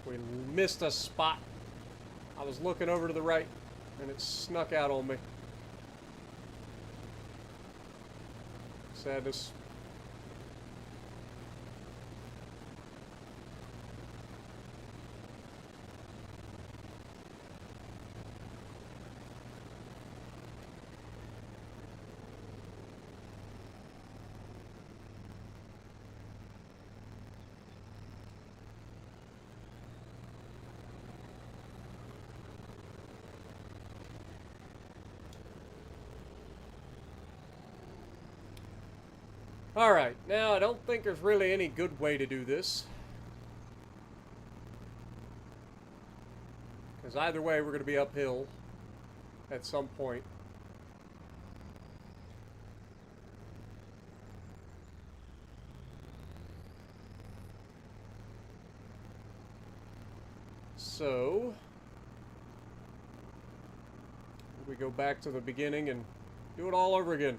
We missed a spot. I was looking over to the right, and it snuck out on me. Sadness. Alright, now I don't think there's really any good way to do this. Because either way, we're going to be uphill at some point. So we go back to the beginning and do it all over again.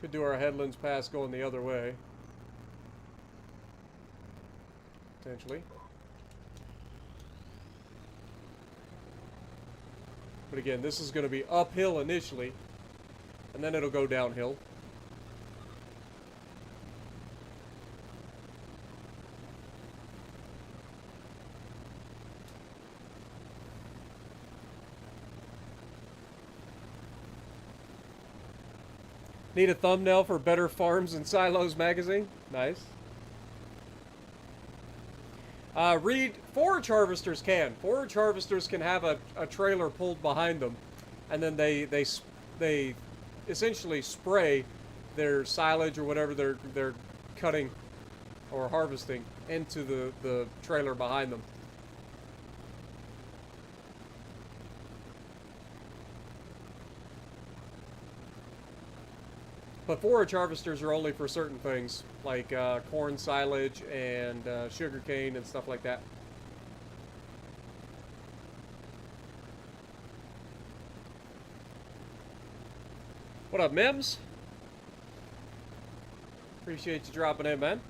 Could do our Headlands Pass going the other way. Potentially. But again, this is going to be uphill initially, and then it'll go downhill. Need a thumbnail for Better Farms and Silos magazine? Nice. Read, forage harvesters can. Forage harvesters can have a trailer pulled behind them, and then they essentially spray their silage or whatever they're cutting or harvesting into the trailer behind them. But forage harvesters are only for certain things, like corn silage and sugarcane and stuff like that. What up, Mims? Appreciate you dropping in, man.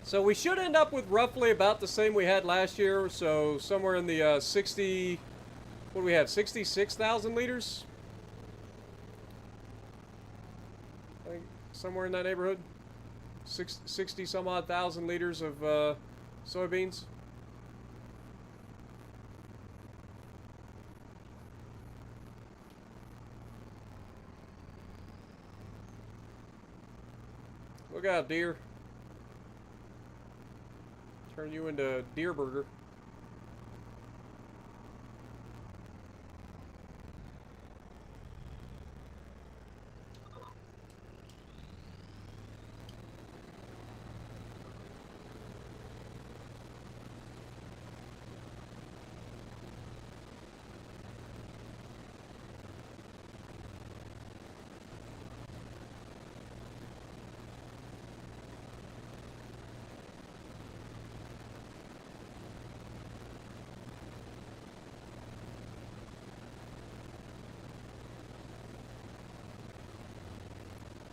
So we should end up with roughly about the same we had last year. So somewhere in the 60, what do we have, 66,000 liters? I think somewhere in that neighborhood. 60 some odd thousand liters of soybeans. Look out, deer. Turn you into deer burger.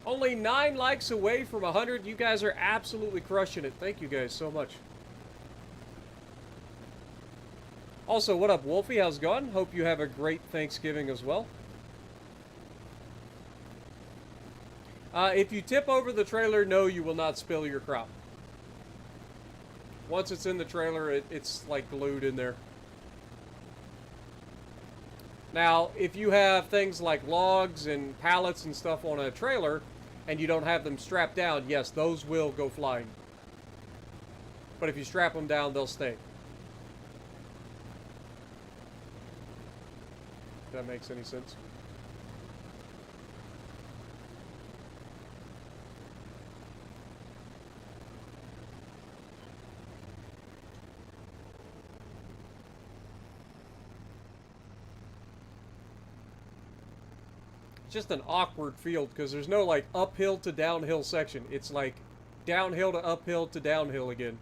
Only 9 likes away from 100. You guys are absolutely crushing it. Thank you guys so much. Also, what up, Wolfie? How's it going? Hope you have a great Thanksgiving as well. If you tip over the trailer, no, you will not spill your crop. Once it's in the trailer, it's like glued in there. Now, if you have things like logs and pallets and stuff on a trailer, and you don't have them strapped down, yes, those will go flying. But if you strap them down, they'll stay. If that makes any sense. Just an awkward field because there's no like uphill to downhill section. It's like downhill to uphill to downhill again.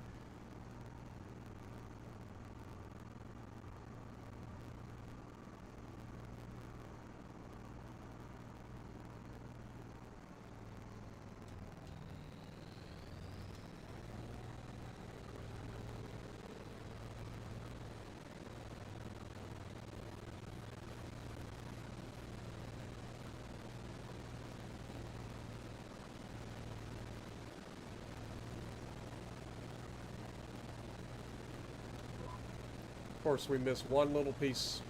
Of course, we miss one little piece.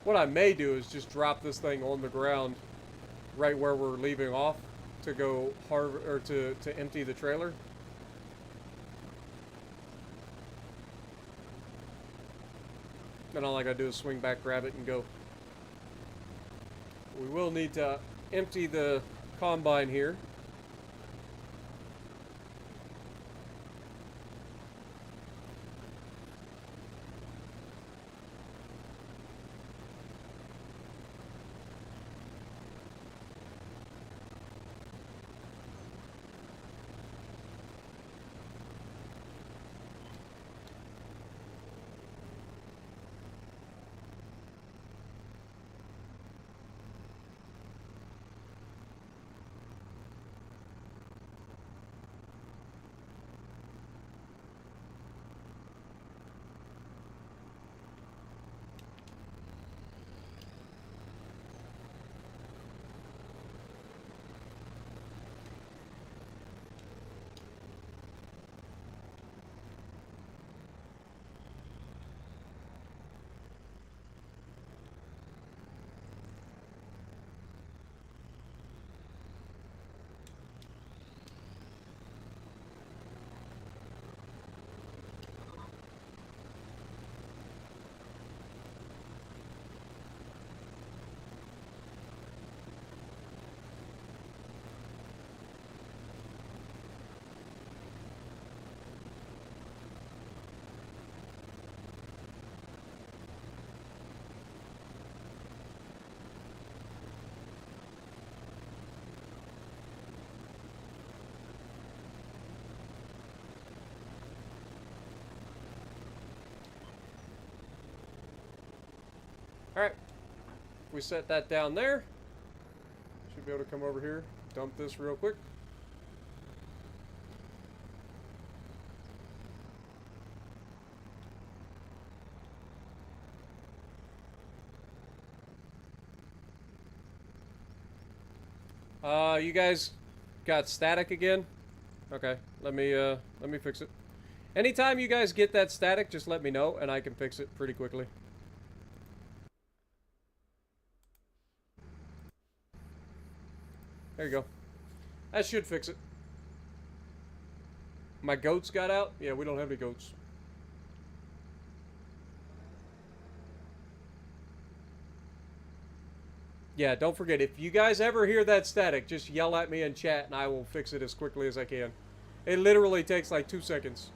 What I may do is just drop this thing on the ground right where we're leaving off to go to empty the trailer. Then all I gotta do is swing back, grab it, and go. We will need to empty the combine here. Alright, we set that down there. Should be able to come over here, dump this real quick. You guys got static again? Okay, let me fix it. Anytime you guys get that static, just let me know and I can fix it pretty quickly. There you go. That should fix it. My goats got out? Yeah, we don't have any goats. Yeah, don't forget, if you guys ever hear that static, just yell at me in chat and I will fix it as quickly as I can. It literally takes like 2 seconds.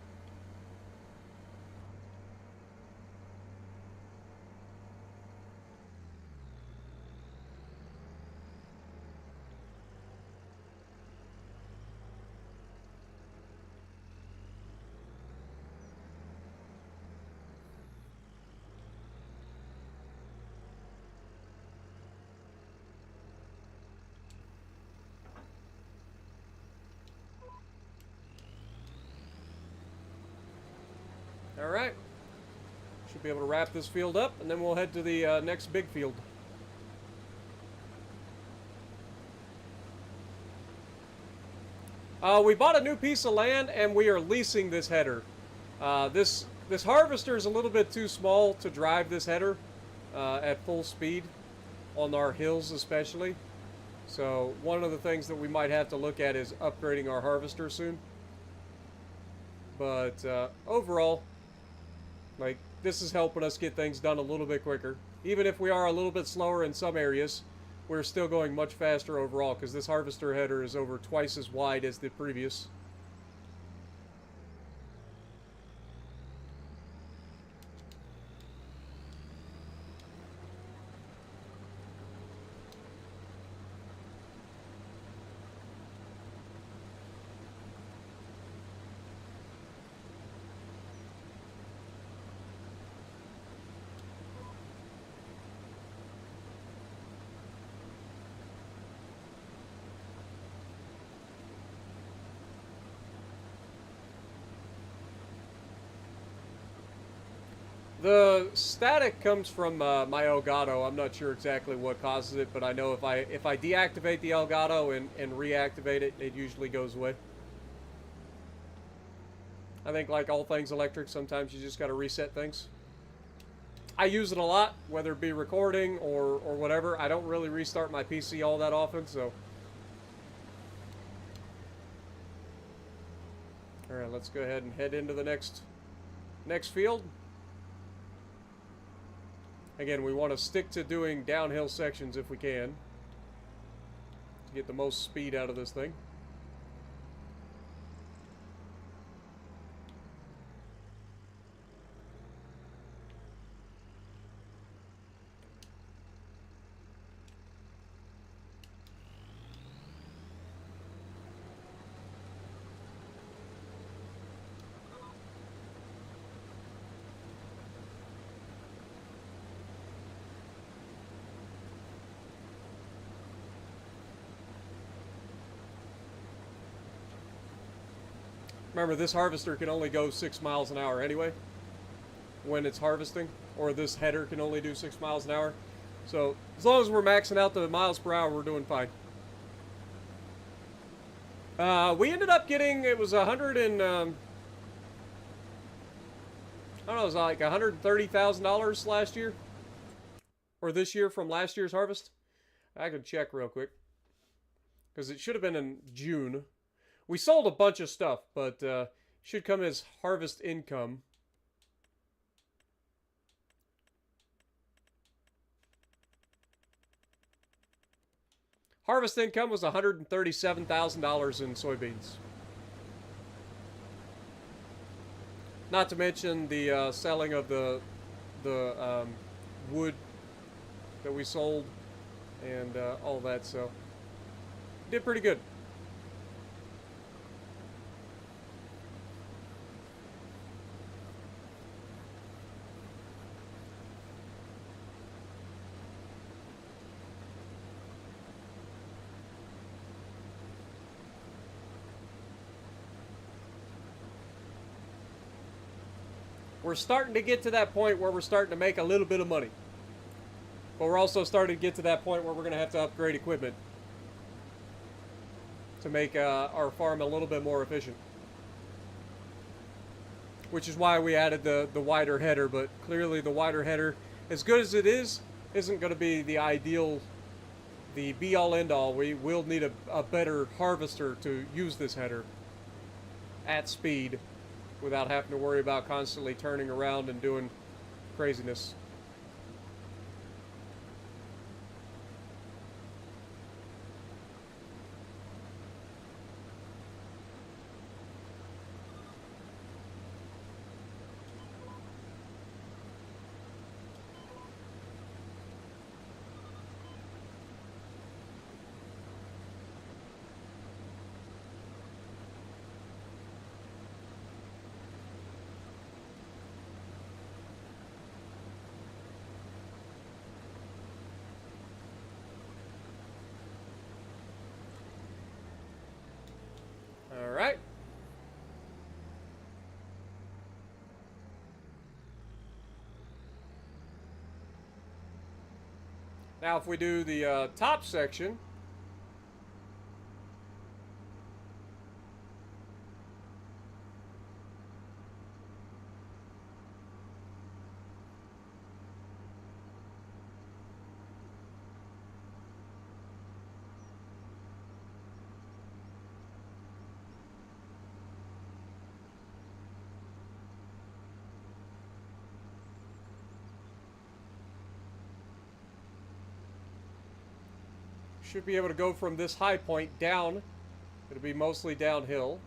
Alright. Should be able to wrap this field up, and then we'll head to the next big field. We bought a new piece of land, and we are leasing this header. This harvester is a little bit too small to drive this header at full speed, on our hills especially. So one of the things that we might have to look at is upgrading our harvester soon. But overall, like, this is helping us get things done a little bit quicker. Even if we are a little bit slower in some areas, we're still going much faster overall, because this harvester header is over twice as wide as the previous. The static comes from my Elgato. I'm not sure exactly what causes it, but I know if I deactivate the Elgato and reactivate it, it usually goes away. I think, like all things electric, sometimes you just got to reset things. I use it a lot, whether it be recording or whatever. I don't really restart my PC all that often, so. Alright, let's go ahead and head into the next field. Again, we want to stick to doing downhill sections if we can, to get the most speed out of this thing. Remember, this harvester can only go 6 miles an hour anyway when it's harvesting, or this header can only do 6 miles an hour. So as long as we're maxing out the miles per hour, we're doing fine. We ended up getting, it was 100 and, I don't know, it was like $130,000 last year, or this year from last year's harvest. I could check real quick, because it should have been in June. We sold a bunch of stuff, but should come as harvest income. Harvest income was $137,000 in soybeans. Not to mention the selling of the wood that we sold and all that, so did pretty good. We're starting to get to that point where we're starting to make a little bit of money. But we're also starting to get to that point where we're going to have to upgrade equipment to make our farm a little bit more efficient. Which is why we added the wider header, but clearly the wider header, as good as it is, isn't going to be the ideal, the be-all end-all. We will need a better harvester to use this header at speed, without having to worry about constantly turning around and doing craziness. Alright. Now if we do the top section, should be able to go from this high point down. It'll be mostly downhill.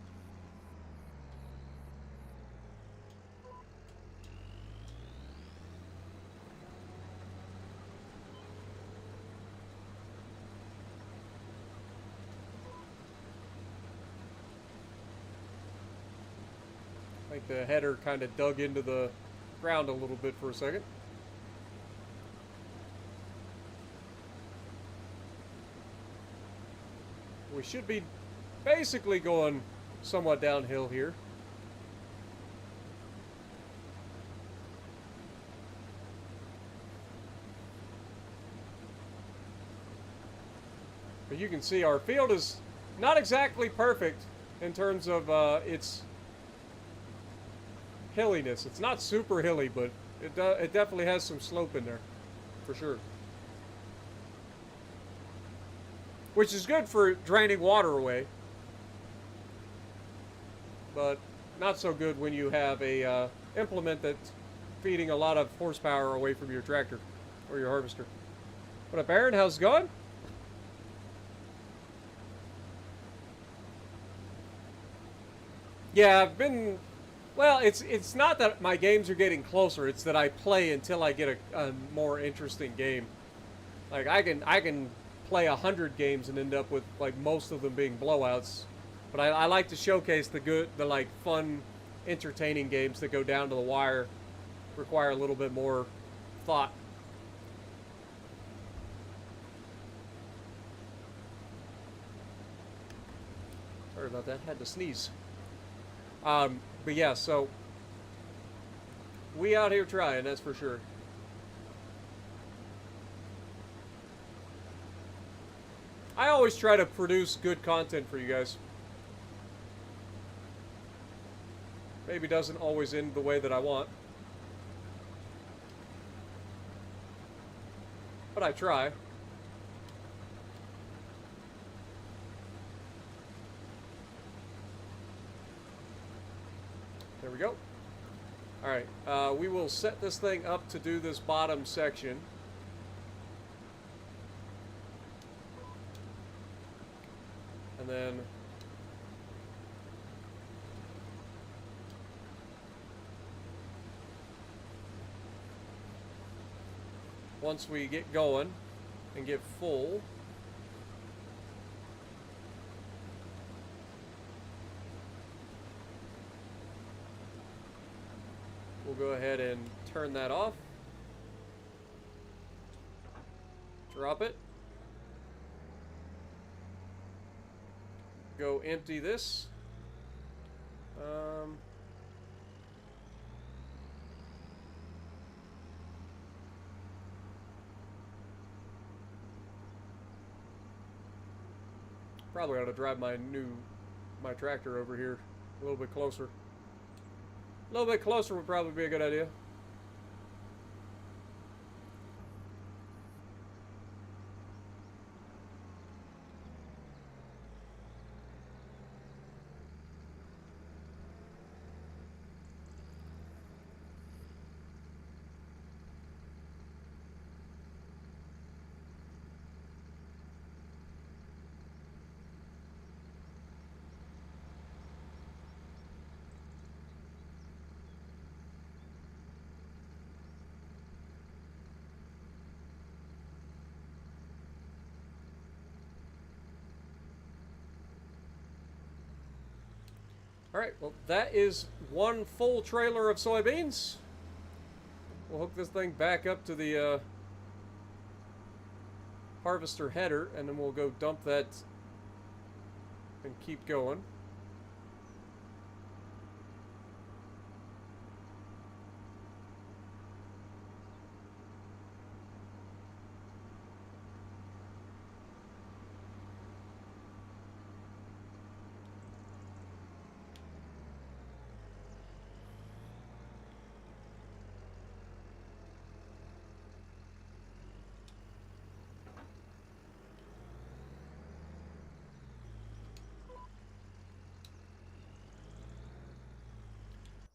I think the header kind of dug into the ground a little bit for a second. We should be basically going somewhat downhill here. But you can see our field is not exactly perfect in terms of its hilliness. It's not super hilly, but It definitely has some slope in there, for sure. Which is good for draining water away, but not so good when you have a implement that's feeding a lot of horsepower away from your tractor or your harvester. What up, Aaron? How's it going? Yeah, I've been. Well, it's not that my games are getting closer. It's that I play until I get a more interesting game. Like I can play 100 games and end up with like most of them being blowouts. But I like to showcase the like fun, entertaining games that go down to the wire, require a little bit more thought. Sorry about that. Had to sneeze. But yeah, so we out here trying, that's for sure. I always try to produce good content for you guys. Maybe doesn't always end the way that I want, but I try. There we go. Alright, we will set this thing up to do this bottom section. And then once we get going and get full, we'll go ahead and turn that off. Drop it. Go empty this. Probably ought to drive my tractor over here a little bit closer. A little bit closer would probably be a good idea. Alright, well that is one full trailer of soybeans. We'll hook this thing back up to the harvester header, and then we'll go dump that and keep going.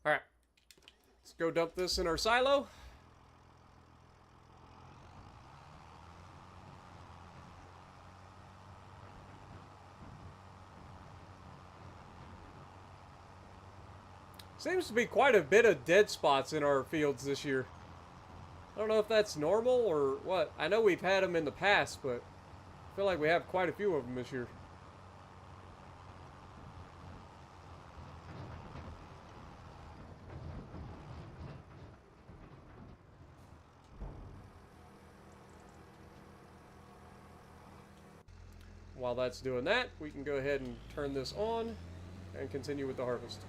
Alright, let's go dump this in our silo. Seems to be quite a bit of dead spots in our fields this year. I don't know if that's normal or what. I know we've had them in the past, but I feel like we have quite a few of them this year. While that's doing that, we can go ahead and turn this on and continue with the harvest.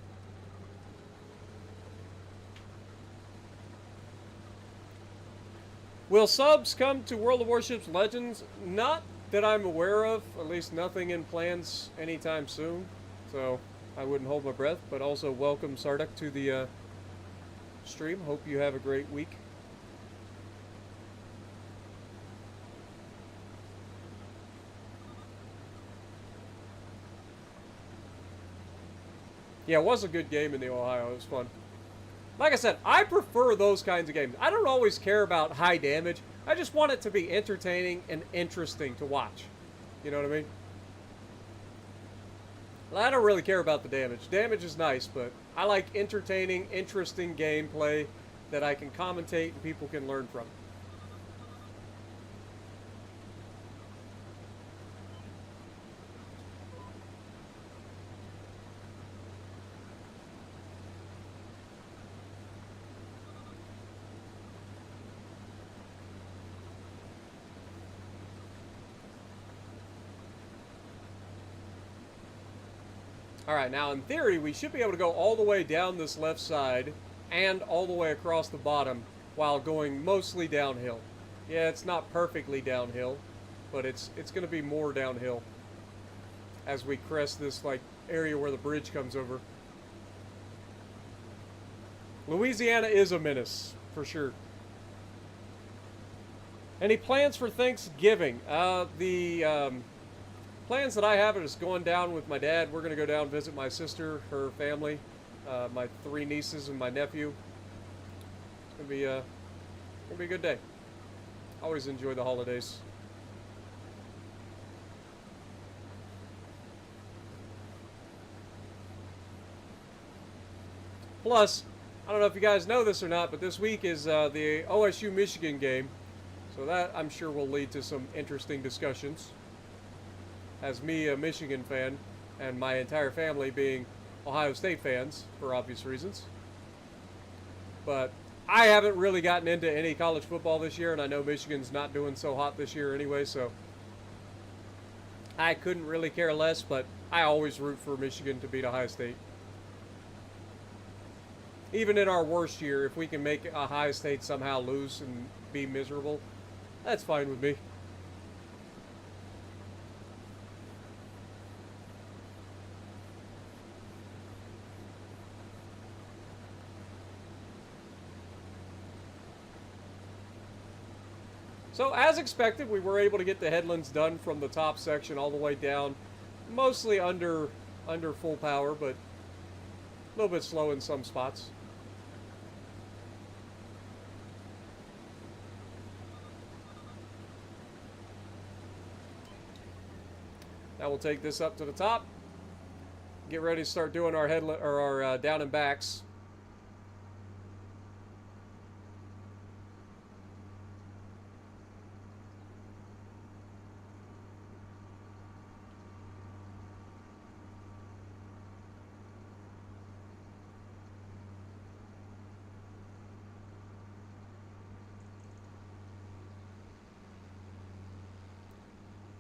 Will subs come to World of Warships Legends? Not that I'm aware of, at least nothing in plans anytime soon. So I wouldn't hold my breath, but also welcome Sarduk to the stream. Hope you have a great week. Yeah, it was a good game in the Ohio. It was fun. Like I said, I prefer those kinds of games. I don't always care about high damage. I just want it to be entertaining and interesting to watch. You know what I mean? Well, I don't really care about the damage. Damage is nice, but I like entertaining, interesting gameplay that I can commentate and people can learn from. Alright, now in theory, we should be able to go all the way down this left side and all the way across the bottom while going mostly downhill. Yeah, it's not perfectly downhill, but it's going to be more downhill as we crest this like area where the bridge comes over. Louisiana is a menace, for sure. Any plans for Thanksgiving? Plans that I have is going down with my dad. We're going to go down and visit my sister, her family, my 3 nieces, and my nephew. It's going to be a good day. I always enjoy the holidays. Plus, I don't know if you guys know this or not, but this week is the OSU-Michigan game. So that, I'm sure, will lead to some interesting discussions. As me, a Michigan fan, and my entire family being Ohio State fans, for obvious reasons. But I haven't really gotten into any college football this year, and I know Michigan's not doing so hot this year anyway, so I couldn't really care less, but I always root for Michigan to beat Ohio State. Even in our worst year, if we can make Ohio State somehow lose and be miserable, that's fine with me. So as expected, we were able to get the headlands done from the top section all the way down, mostly under full power, but a little bit slow in some spots. Now we'll take this up to the top. Get ready to start doing our our down and backs.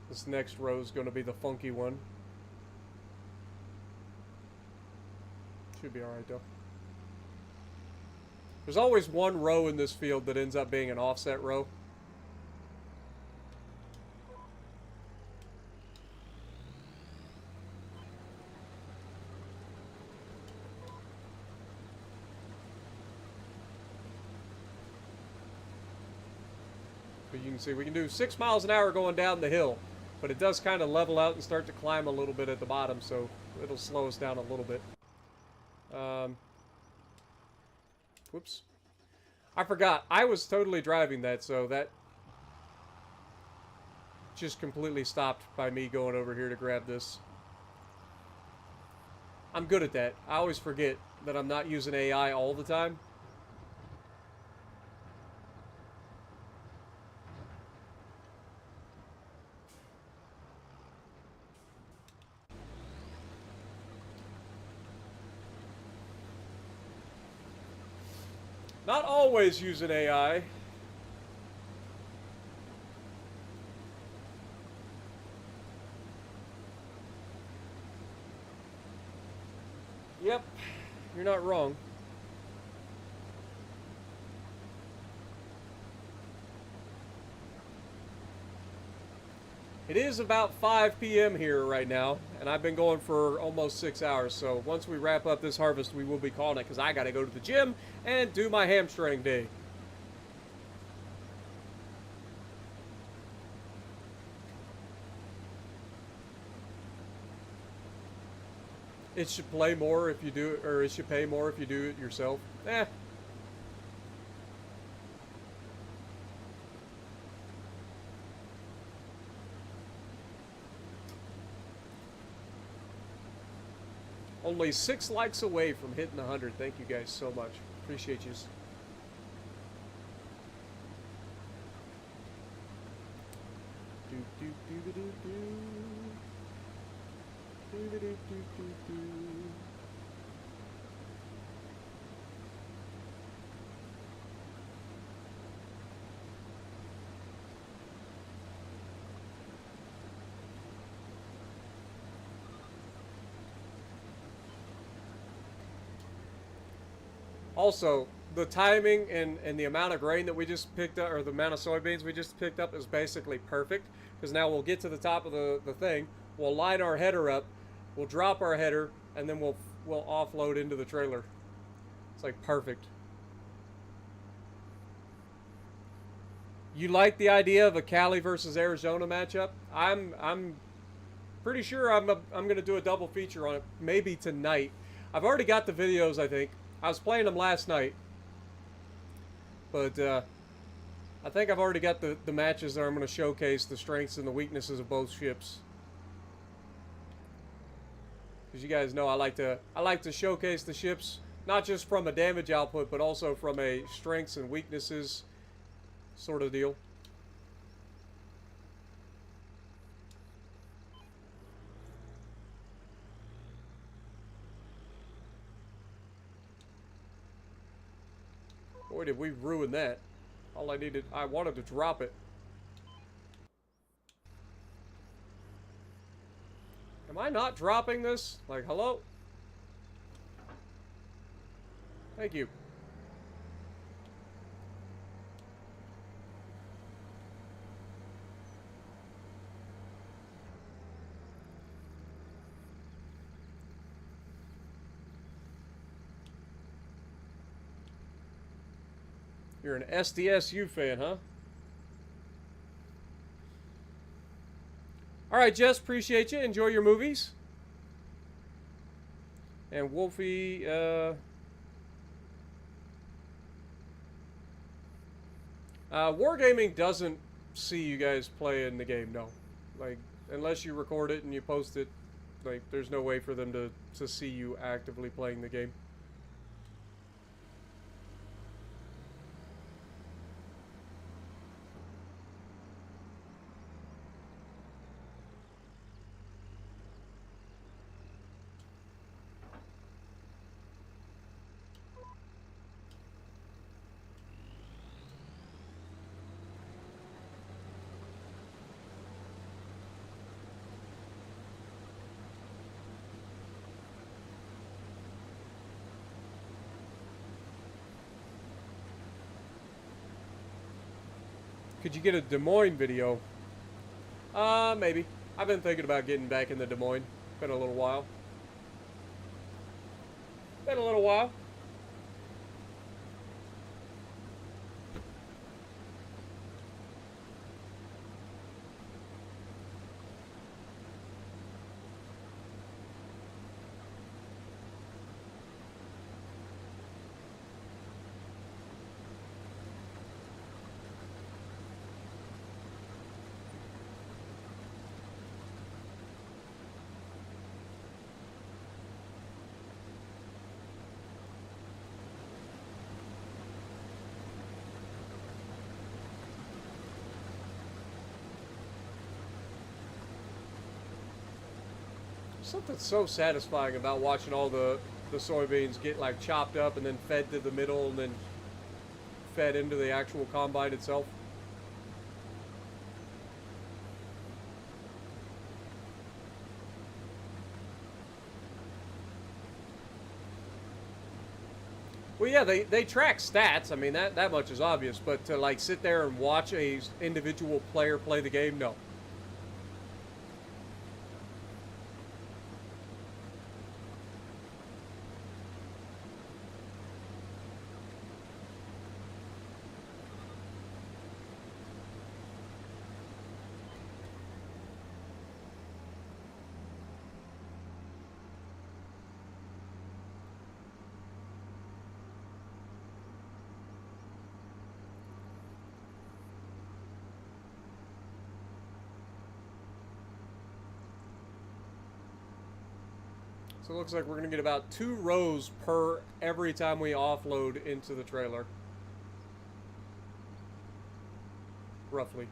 This next row is going to be the funky one. Should be alright though. There's always one row in this field that ends up being an offset row. But you can see we can do 6 miles an hour going down the hill. But it does kind of level out and start to climb a little bit at the bottom, so it'll slow us down a little bit. Whoops. I forgot. I was totally driving that, so that just completely stopped by me going over here to grab this. I'm good at that. I always forget that I'm not using AI all the time. Not always using AI. Yep, you're not wrong. It is about 5 p.m. here right now, and I've been going for almost 6 hours. So once we wrap up this harvest, we will be calling it because I got to go to the gym and do my hamstring day. It should play more if you do it, or it should pay more if you do it yourself. Eh. Only 6 likes away from hitting 100. Thank you guys so much. Appreciate you. Do do do do do. Do do do do do. Also, the timing and the amount of grain that we just picked up, or the amount of soybeans we just picked up, is basically perfect. Because now we'll get to the top of the thing, we'll line our header up, we'll drop our header, and then we'll offload into the trailer. It's like perfect. You like the idea of a Cali versus Arizona matchup? I'm pretty sure I'm gonna do a double feature on it, maybe tonight. I've already got the videos, I think. I was playing them last night, but I think I've already got the matches that I'm going to showcase the strengths and the weaknesses of both ships. Because you guys know I like to showcase the ships, not just from a damage output, but also from a strengths and weaknesses sort of deal. Boy, did we ruin that. All I wanted to drop it. Am I not dropping this? Like, hello? Thank you. You're an SDSU fan, huh? Alright, Jess, appreciate you. Enjoy your movies. And Wolfie, Wargaming doesn't see you guys play in the game, no. Like, unless you record it and you post it, like, there's no way for them to see you actively playing the game. Could you get a Des Moines video? Maybe. I've been thinking about getting back into Des Moines. Been a little while. Been a little while. Something so satisfying about watching all the soybeans get like chopped up and then fed to the middle and then fed into the actual combine itself. Well, yeah, they track stats. I mean, that much is obvious. But to like sit there and watch a individual player play the game, no. So it looks like we're going to get about 2 rows per every time we offload into the trailer. Roughly.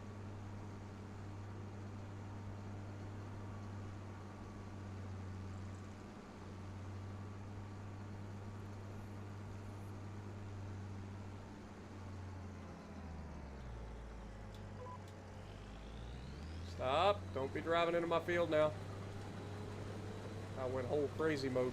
Stop. Don't be driving into my field now. I went whole crazy mode.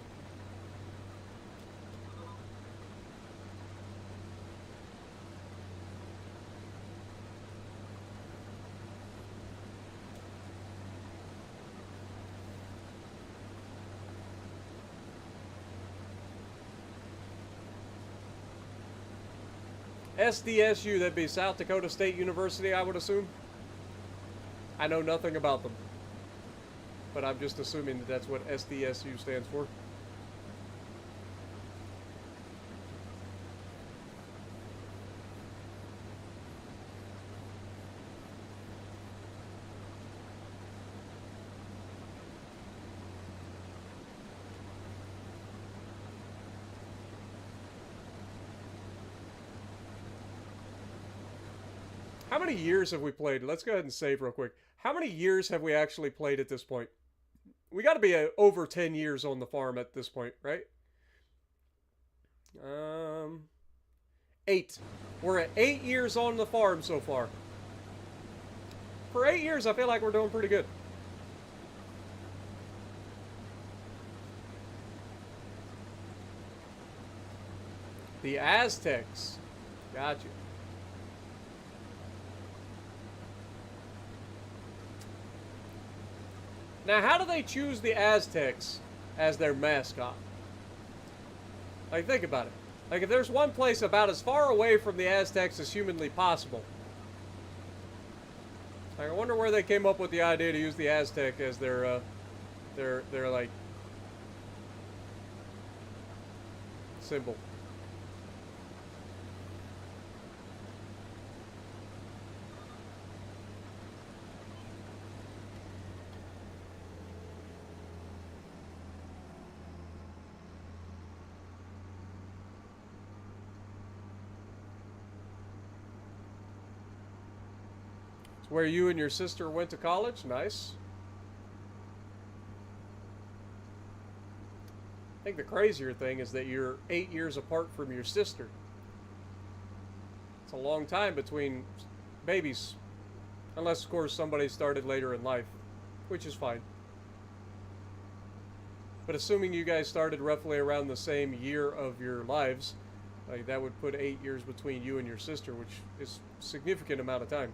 SDSU, that'd be South Dakota State University, I would assume. I know nothing about them, but I'm just assuming that that's what SDSU stands for. How many years have we played? Let's go ahead and save real quick. How many years have we actually played at this point? We got to be over 10 years on the farm at this point, right? 8. We're at 8 years on the farm so far. For 8 years, I feel like we're doing pretty good. The Aztecs. Gotcha. Now, how do they choose the Aztecs as their mascot? Like, think about it. Like, if there's one place about as far away from the Aztecs as humanly possible, like, I wonder where they came up with the idea to use the Aztec as their like, symbol. Where you and your sister went to college? Nice. I think the crazier thing is that you're 8 years apart from your sister. It's a long time between babies. Unless, of course, somebody started later in life, which is fine. But assuming you guys started roughly around the same year of your lives, like, that would put 8 years between you and your sister, which is a significant amount of time.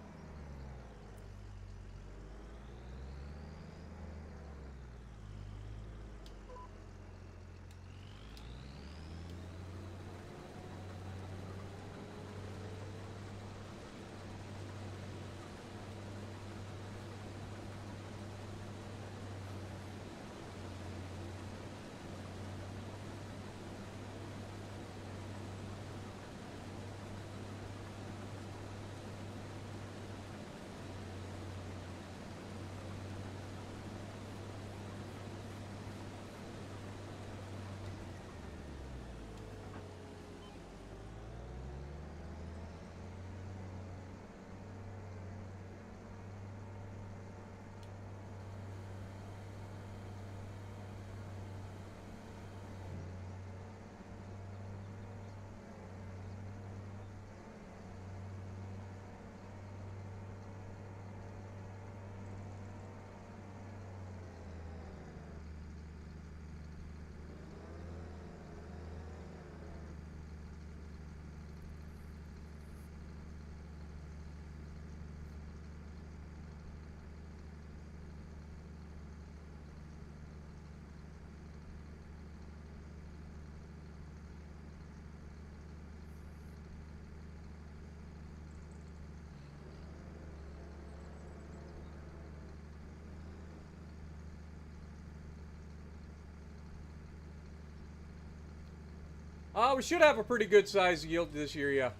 We should have a pretty good size yield this year, yeah.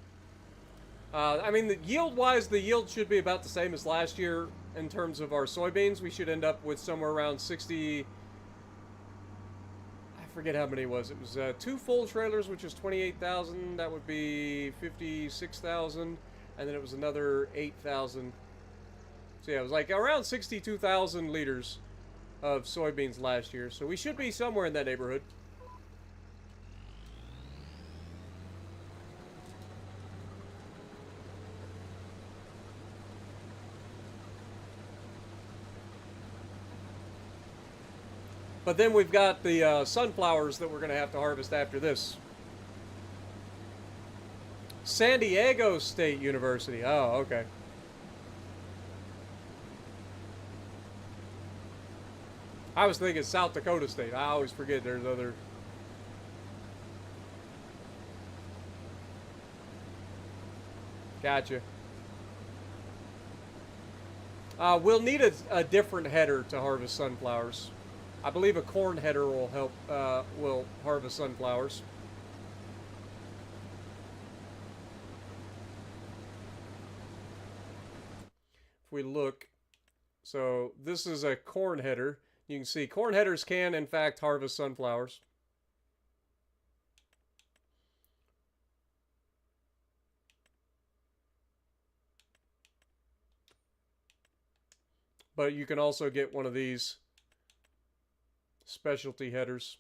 I mean, yield-wise, the yield should be about the same as last year in terms of our soybeans. We should end up with somewhere around 60... forget how many it was. It was 2 full trailers, which is 28,000. That would be 56,000. And then it was another 8,000. So yeah, it was like around 62,000 liters of soybeans last year. So we should be somewhere in that neighborhood. But then we've got the sunflowers that we're going to have to harvest after this. San Diego State University. Oh, okay. I was thinking South Dakota State. I always forget there's other... Gotcha. We'll need a different header to harvest sunflowers. I believe a corn header will help, will harvest sunflowers. If we look, so this is a corn header. You can see corn headers can, in fact, harvest sunflowers. But you can also get one of these specialty headers.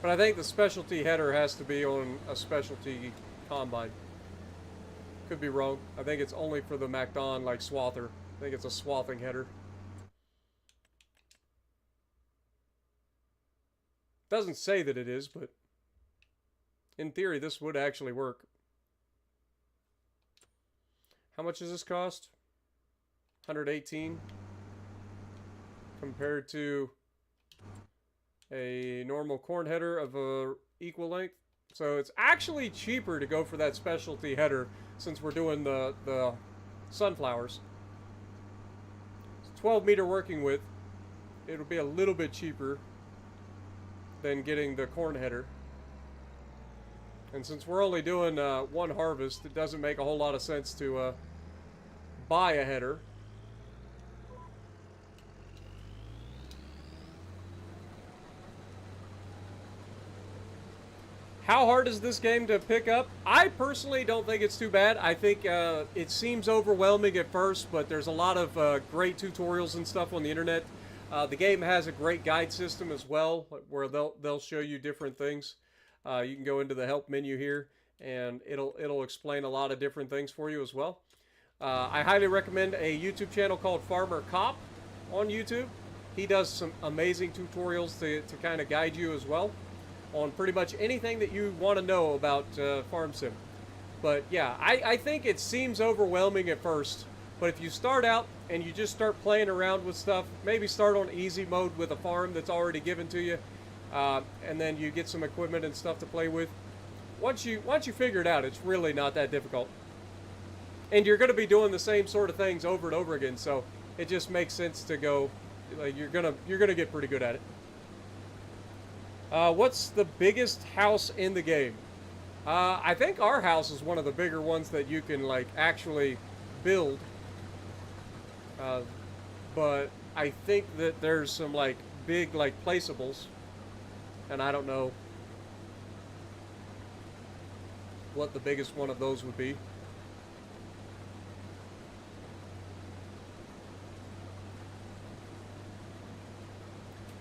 But I think the specialty header has to be on a specialty combine. Could be wrong. I think it's only for the MacDon, like swather. I think it's a swathing header. Doesn't say that it is, but in theory this would actually work. How much does this cost? 118 compared to a normal corn header of a equal length. So it's actually cheaper to go for that specialty header since we're doing the sunflowers. It's 12 meter working width. It'll be a little bit cheaper than getting the corn header. And since we're only doing one harvest, it doesn't make a whole lot of sense to buy a header. How hard is this game to pick up? I personally don't think it's too bad. I think it seems overwhelming at first, but there's a lot of great tutorials and stuff on the internet. The game has a great guide system as well, where they'll show you different things. You can go into the help menu here, and it'll explain a lot of different things for you as well. I highly recommend a YouTube channel called Farmer Cop on YouTube. He does some amazing tutorials to kind of guide you as well on pretty much anything that you want to know about Farm Sim. But yeah, I think it seems overwhelming at first, but if you start out and you just start playing around with stuff, maybe start on easy mode with a farm that's already given to you, and then you get some equipment and stuff to play with. Once you figure it out, it's really not that difficult. And you're going to be doing the same sort of things over and over again, so it just makes sense to go. Like, you're gonna get pretty good at it. What's the biggest house in the game? I think our house is one of the bigger ones that you can like actually build. But I think that there's some like big like placeables, and I don't know what the biggest one of those would be.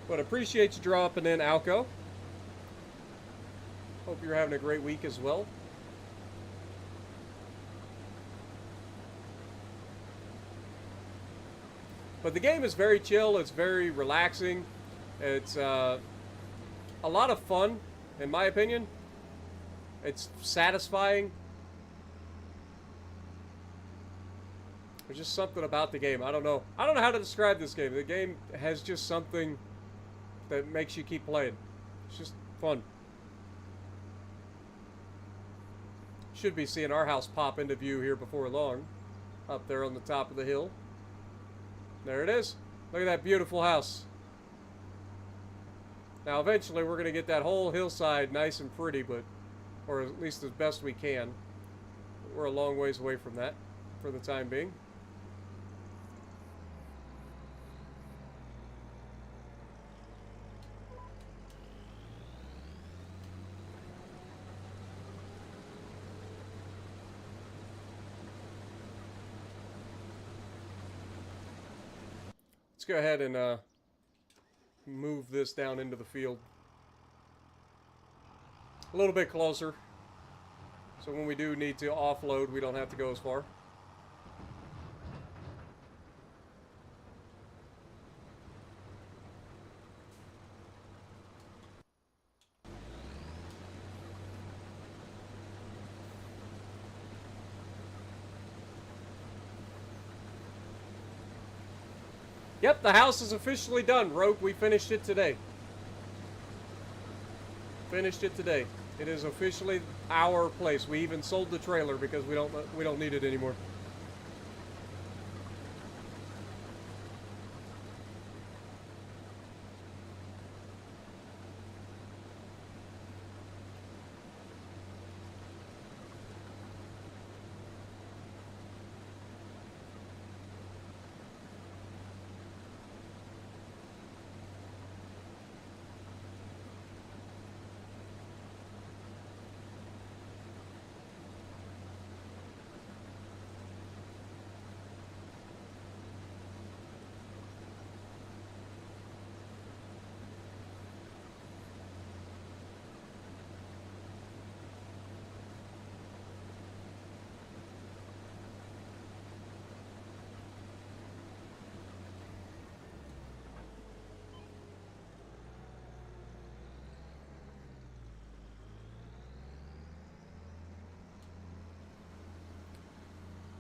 But appreciate you dropping in, Alco. Hope you're having a great week as well. But the game is very chill. It's very relaxing. It's a lot of fun, in my opinion. It's satisfying. There's just something about the game. I don't know how to describe this game. The game has just something that makes you keep playing. It's just fun. Should be seeing our house pop into view here before long. Up there on the top of the hill. There it is. Look at that beautiful house. Now eventually we're going to get that whole hillside nice and pretty, but, or at least as best we can. We're a long ways away from that. for the time being. Let's go ahead and move this down into the field. A little bit closer. So when we do need to offload, we don't have to go as far. Yep, the house is officially done, Rogue. We finished it today. Finished it today. It is officially our place. We even sold the trailer because we don't need it anymore.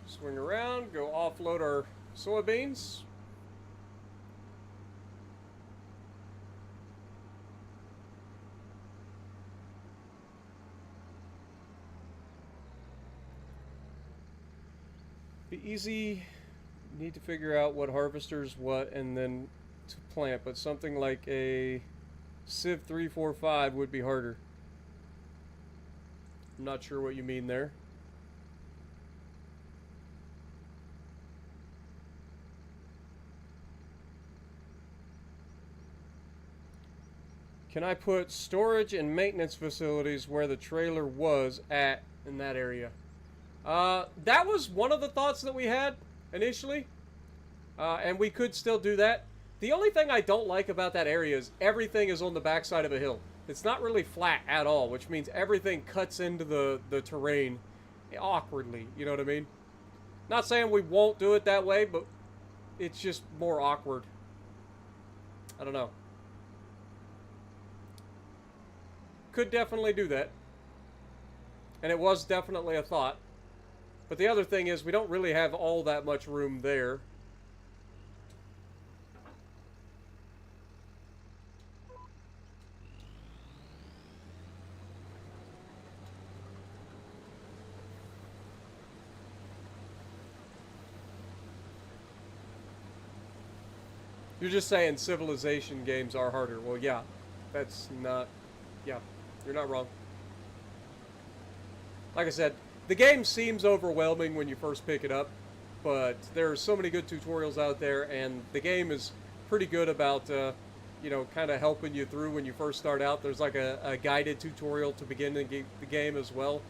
Swing around, go offload our soybeans. Be easy. Need to figure out what harvesters what and then to plant, but something like a Civ 345 would be harder. I'm not sure what you mean there. Can I put storage and maintenance facilities where the trailer was at in that area? That was one of the thoughts that we had initially. And we could still do that. The only thing I don't like about that area is everything is on the backside of a hill. It's not really flat at all, which means everything cuts into the terrain awkwardly. You know what I mean? Not saying we won't do it that way, but it's just more awkward. I don't know. Could definitely do that. And it was definitely a thought. But the other thing is we don't really have all that much room there. You're just saying Civilization games are harder. Well, yeah. That's not... Yeah. You're not wrong. Like I said, the game seems overwhelming when you first pick it up, but there are so many good tutorials out there, and the game is pretty good about, you know, kind of helping you through when you first start out. There's like a guided tutorial to begin the game as well.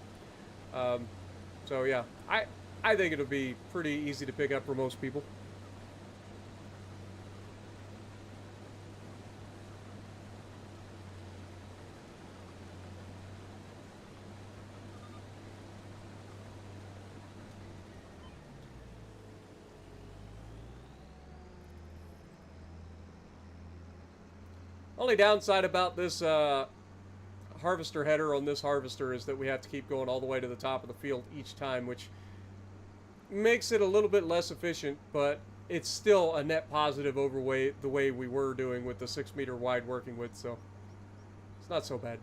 So yeah, I think it'll be pretty easy to pick up for most people. Only downside about this harvester header on this harvester is that we have to keep going all the way to the top of the field each time, which makes it a little bit less efficient, but it's still a net positive over the way we were doing with the 6 meter wide working width, so it's not so bad.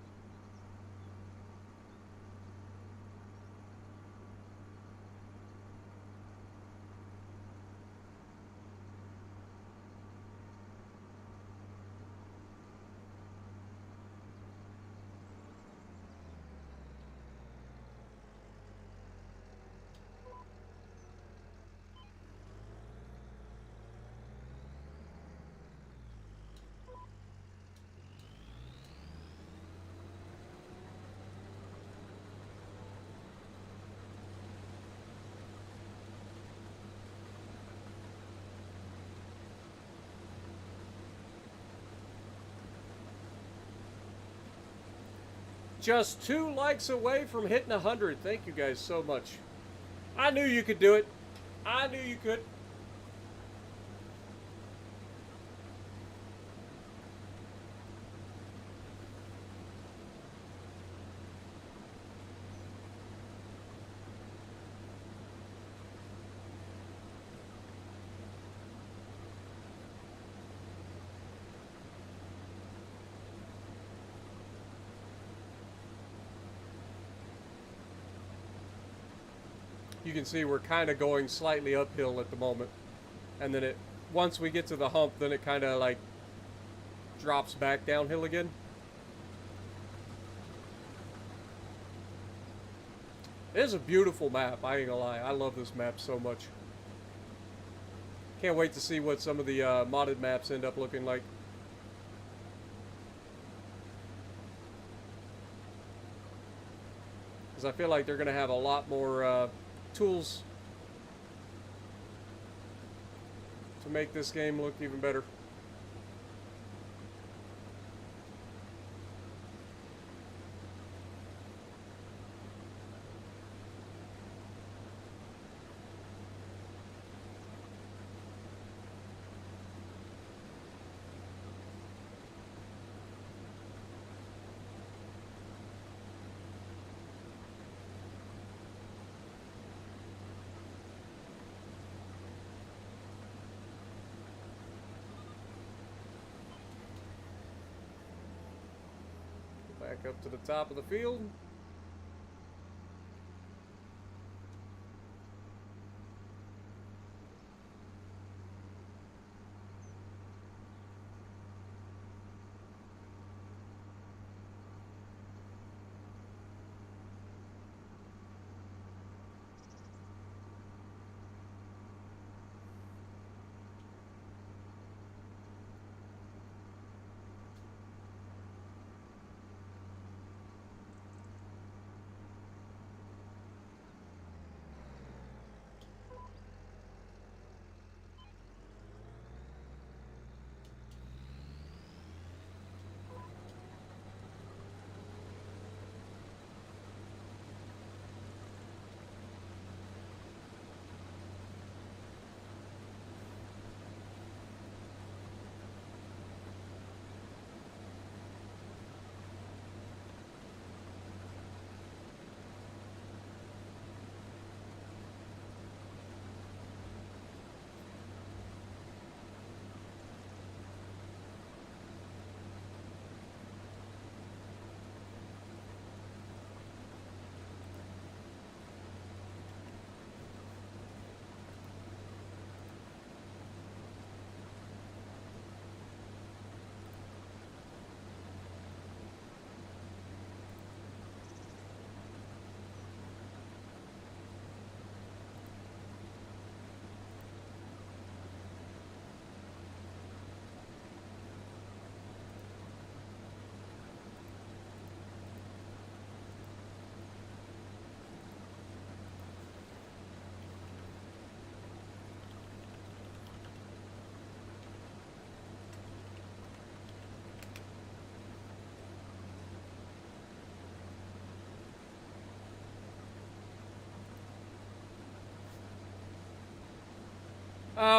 Just 2 likes away from hitting 100. Thank you guys so much. I knew you could do it. I knew you could. You can see we're kind of going slightly uphill at the moment. And then once we get to the hump, then it kind of like drops back downhill again. It is a beautiful map, I ain't gonna lie. I love this map so much. Can't wait to see what some of the modded maps end up looking like. Because I feel like they're gonna have a lot more tools to make this game look even better. Back up to the top of the field.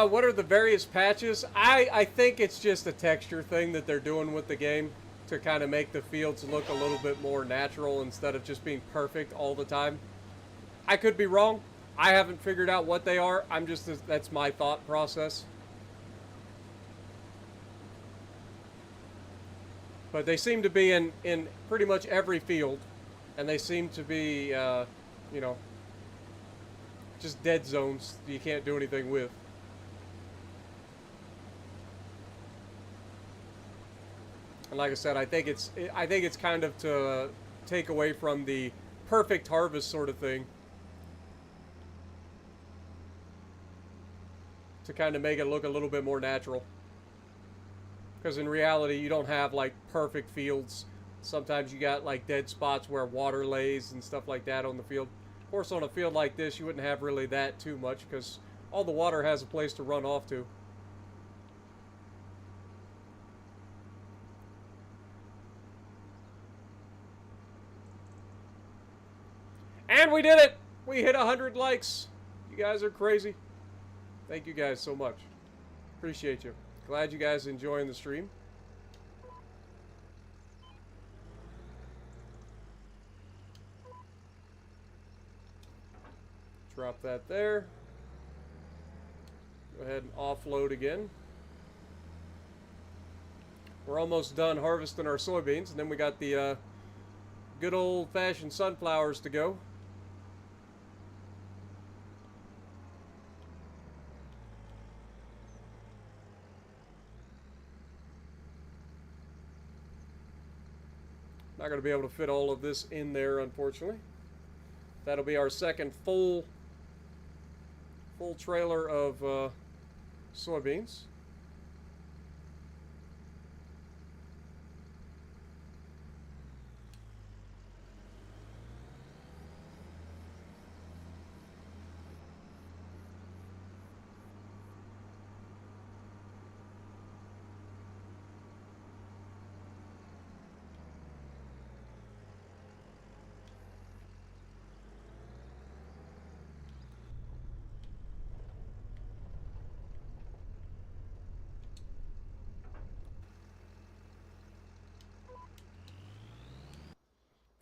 What are the various patches? I think it's just a texture thing that they're doing with the game to kind of make the fields look a little bit more natural instead of just being perfect all the time. I could be wrong. I haven't figured out what they are. That's my thought process. But they seem to be in pretty much every field. And they seem to be, you know, just dead zones you can't do anything with. And like I said, I think it's kind of to take away from the perfect harvest sort of thing. To kind of make it look a little bit more natural. Because in reality, you don't have like perfect fields. Sometimes you got like dead spots where water lays and stuff like that on the field. Of course, on a field like this, you wouldn't have really that too much because all the water has a place to run off to. And we did it! We hit 100 likes. You guys are crazy. Thank you guys so much. Appreciate you. Glad you guys are enjoying the stream. Drop that there. Go ahead and offload again. We're almost done harvesting our soybeans, and then we got the good old-fashioned sunflowers to go. Not going to be able to fit all of this in there, unfortunately. That'll be our second full trailer of soybeans.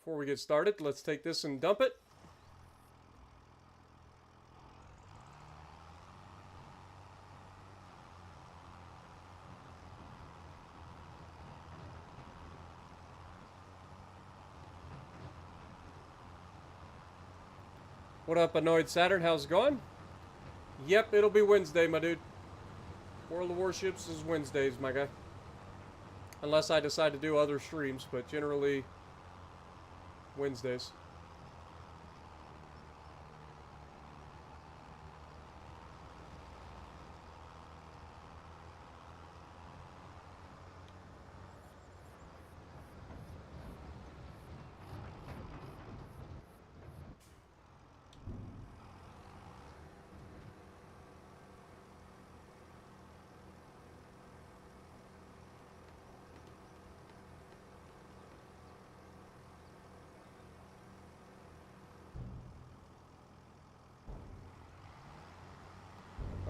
Before we get started, let's take this and dump it. What up, Annoyed Saturn? How's it going? Yep, it'll be Wednesday, my dude. World of Warships is Wednesdays, my guy. Unless I decide to do other streams, but generally Wednesdays.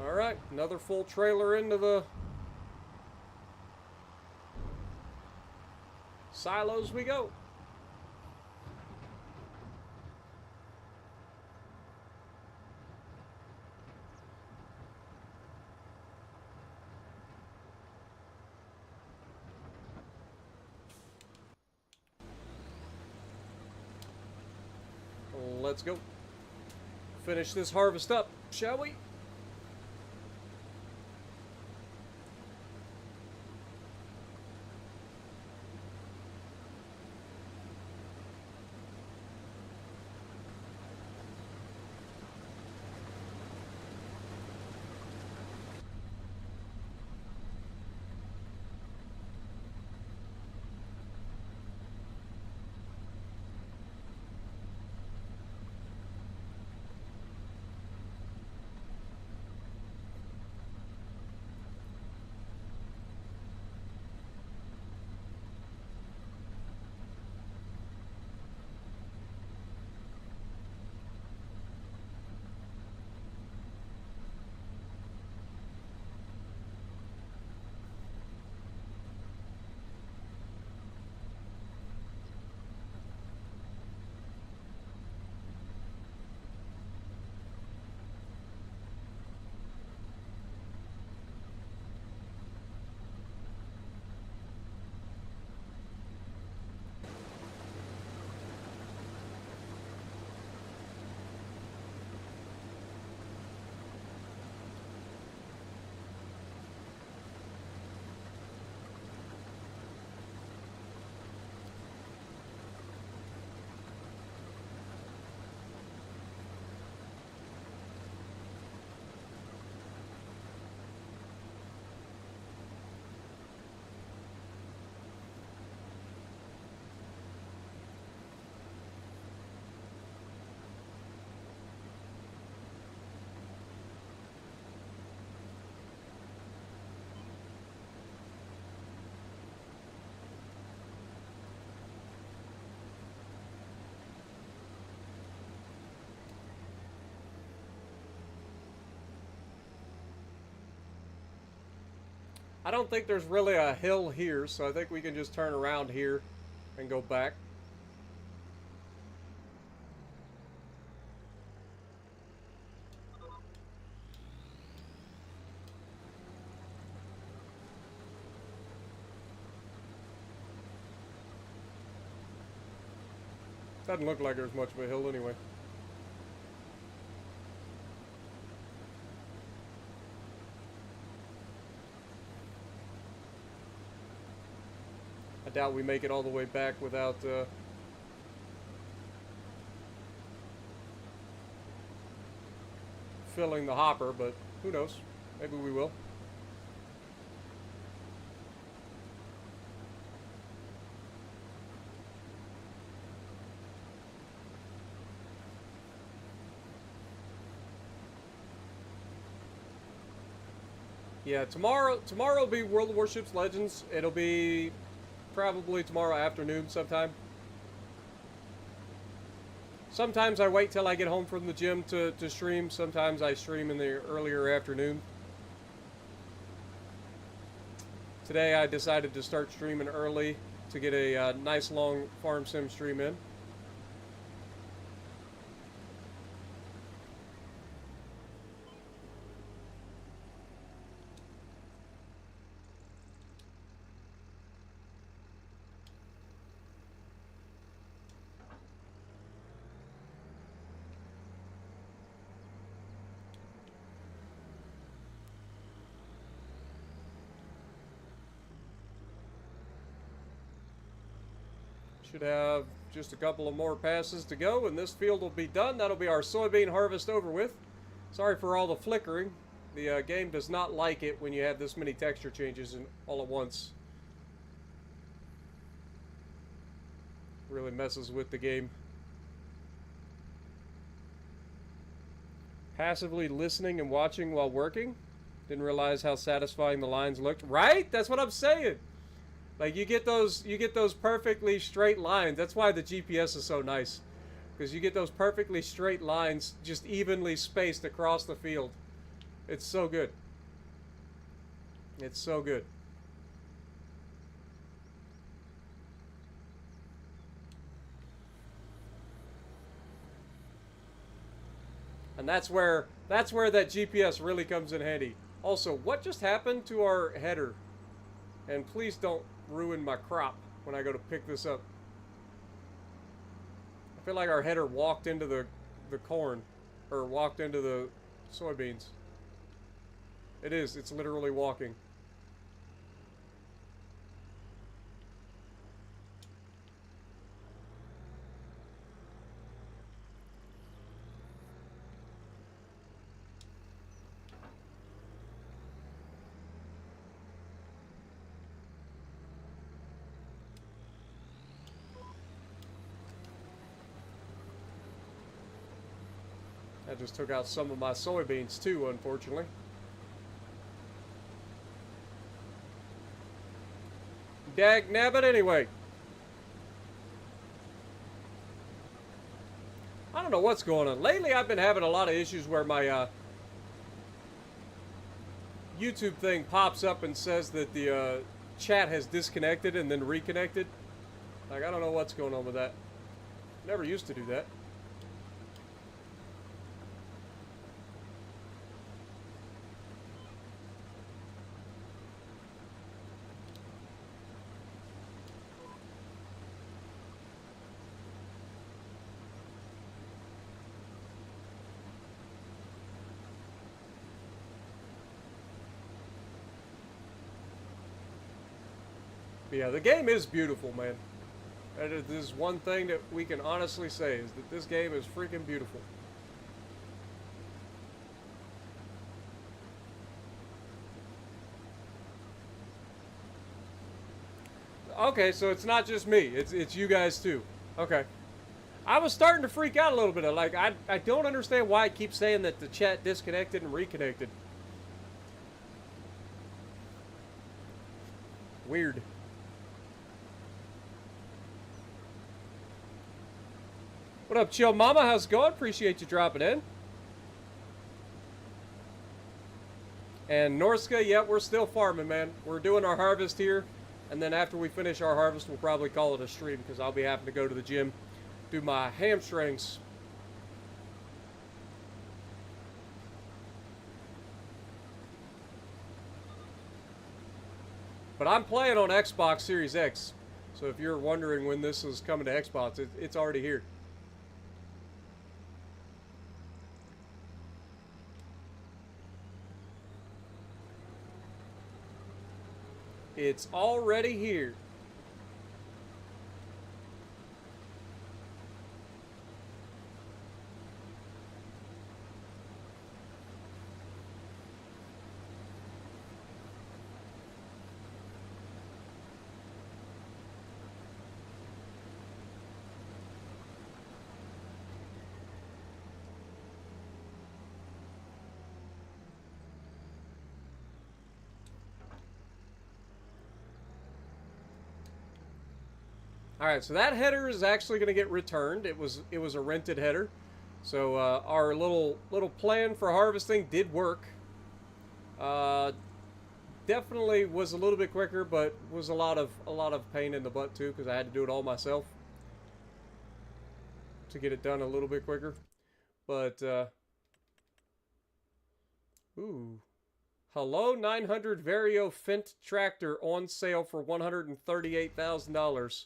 Alright, another full trailer into the silos we go. Let's go. Finish this harvest up, shall we? I don't think there's really a hill here, so I think we can just turn around here and go back. Doesn't look like there's much of a hill anyway. I doubt we make it all the way back without filling the hopper, but who knows? Maybe we will. Yeah, tomorrow will be World of Warships Legends. It'll be probably tomorrow afternoon sometime. Sometimes I wait till I get home from the gym to stream. Sometimes I stream in the earlier afternoon. Today I decided to start streaming early to get a nice long farm sim stream in. Should have just a couple of more passes to go, and this field will be done. That'll be our soybean harvest over with. Sorry for all the flickering. The game does not like it when you have this many texture changes all at once. Really messes with the game. Passively listening and watching while working. Didn't realize how satisfying the lines looked. Right? That's what I'm saying. Like you get those perfectly straight lines. That's why the GPS is so nice. Because you get those perfectly straight lines just evenly spaced across the field. It's so good. It's so good. And that's where that GPS really comes in handy. Also, what just happened to our header? And please don't ruin my crop when I go to pick this up. I feel like our header walked into the corn, or walked into the soybeans. It is. It's literally walking. I just took out some of my soybeans too, unfortunately. Dag nabbit anyway. I don't know what's going on. Lately I've been having a lot of issues where my YouTube thing pops up and says that the chat has disconnected and then reconnected. Like, I don't know what's going on with that. Never used to do that. But yeah, the game is beautiful, man. That is one thing that we can honestly say, is that this game is freaking beautiful. Okay, so it's not just me. It's you guys too. Okay. I was starting to freak out a little bit. Like, I don't understand why it keeps saying that the chat disconnected and reconnected. Weird. What up, Chill Mama? How's it going? Appreciate you dropping in. And Norska, yeah, we're still farming, man. We're doing our harvest here. And then after we finish our harvest, we'll probably call it a stream because I'll be having to go to the gym, do my hamstrings. But I'm playing on Xbox Series X. So if you're wondering when this is coming to Xbox, it's already here. It's already here. All right, so that header is actually going to get returned. It was a rented header, so our little plan for harvesting did work. Definitely was a little bit quicker, but was a lot of pain in the butt too because I had to do it all myself to get it done a little bit quicker. But ooh. Hello 900 Vario Fendt tractor on sale for $138,000.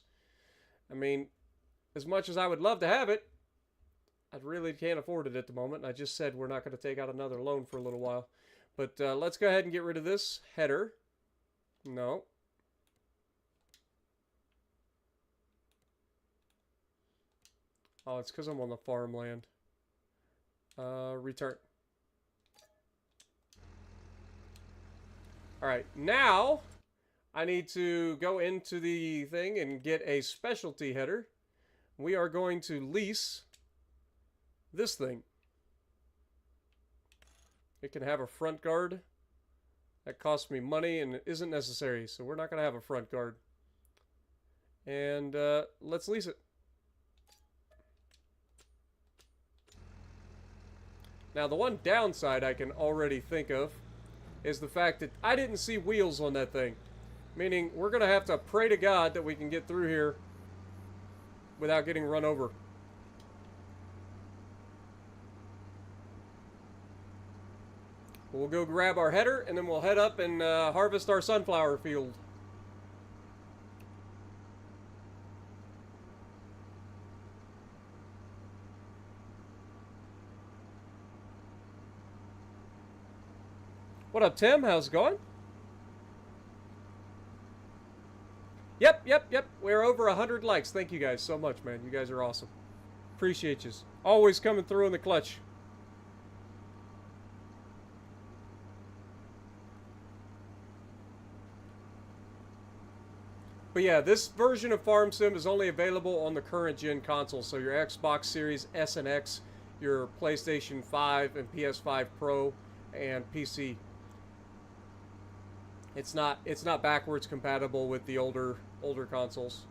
I mean, as much as I would love to have it, I really can't afford it at the moment. I just said we're not going to take out another loan for a little while. But let's go ahead and get rid of this header. No. Oh, it's because I'm on the farmland. Return. Alright, now I need to go into the thing and get a specialty header. We are going to lease this thing. It can have a front guard. That costs me money and it isn't necessary, so we're not going to have a front guard. And let's lease it. Now, the one downside I can already think of is the fact that I didn't see wheels on that thing. Meaning, we're going to have to pray to God that we can get through here without getting run over. We'll go grab our header, and then we'll head up and harvest our sunflower field. What up, Tim? How's it going? Yep. We're over 100 likes. Thank you guys so much, man. You guys are awesome. Appreciate you. Always coming through in the clutch. But yeah, this version of Farm Sim is only available on the current gen consoles. So your Xbox Series S and X, your PlayStation 5 and PS5 Pro, and PC. It's not backwards compatible with the older consoles.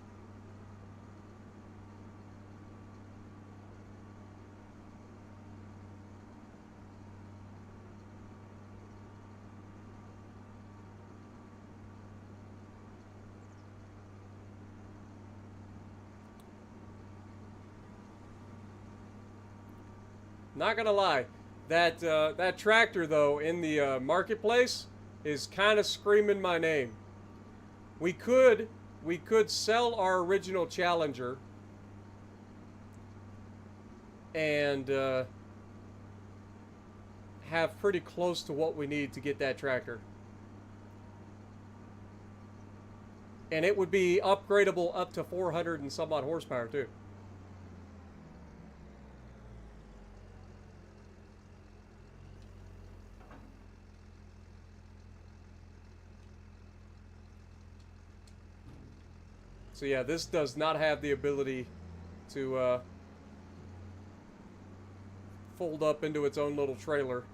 Not gonna lie, that tractor though in the marketplace is kind of screaming my name. We could sell our original Challenger and have pretty close to what we need to get that tractor. And it would be upgradable up to 400 and some odd horsepower too. So yeah, this does not have the ability to fold up into its own little trailer.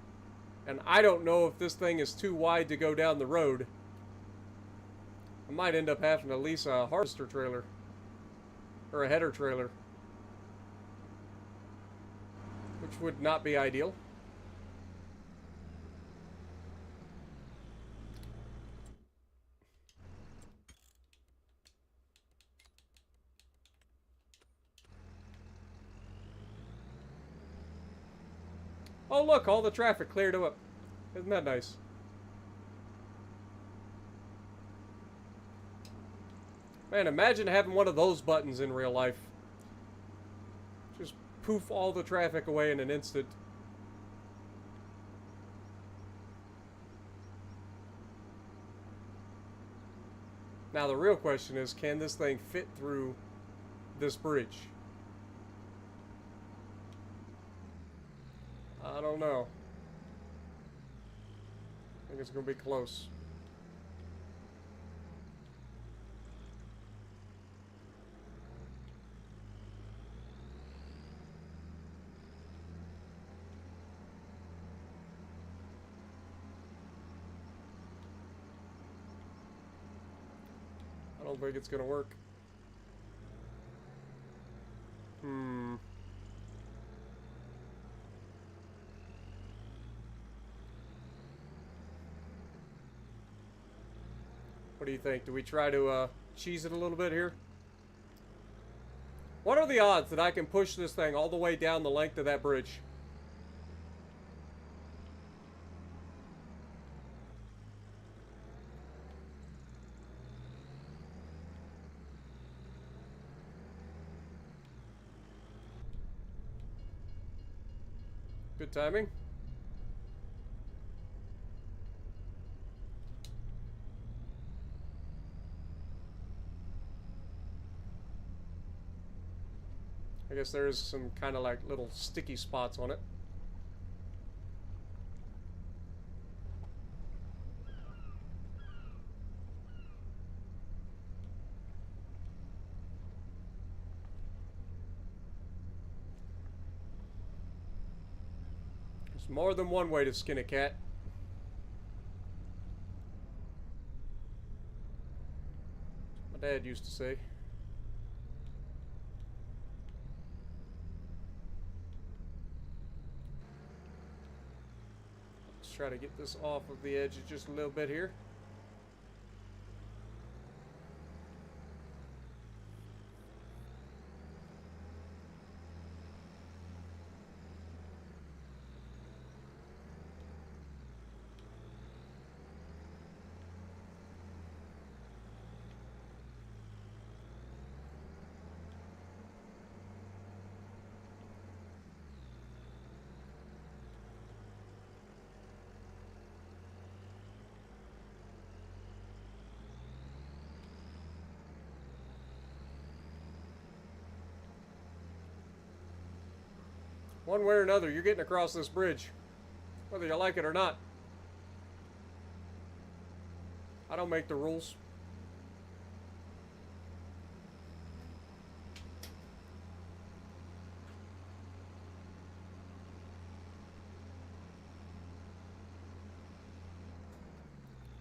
And I don't know if this thing is too wide to go down the road. I might end up having to lease a harvester trailer. Or a header trailer. Which would not be ideal. Oh, look, all the traffic cleared up. Isn't that nice? Man, imagine having one of those buttons in real life. Just poof all the traffic away in an instant. Now the real question is, can this thing fit through this bridge? I don't know. I think it's going to be close. I don't think it's going to work. What do you think? Do we try to cheese it a little bit here? What are the odds that I can push this thing all the way down the length of that bridge? Good timing. I guess there's some kind of like little sticky spots on it. There's more than one way to skin a cat. My dad used to say. Try to get this off of the edge just a little bit here. One way or another, you're getting across this bridge, whether you like it or not. I don't make the rules.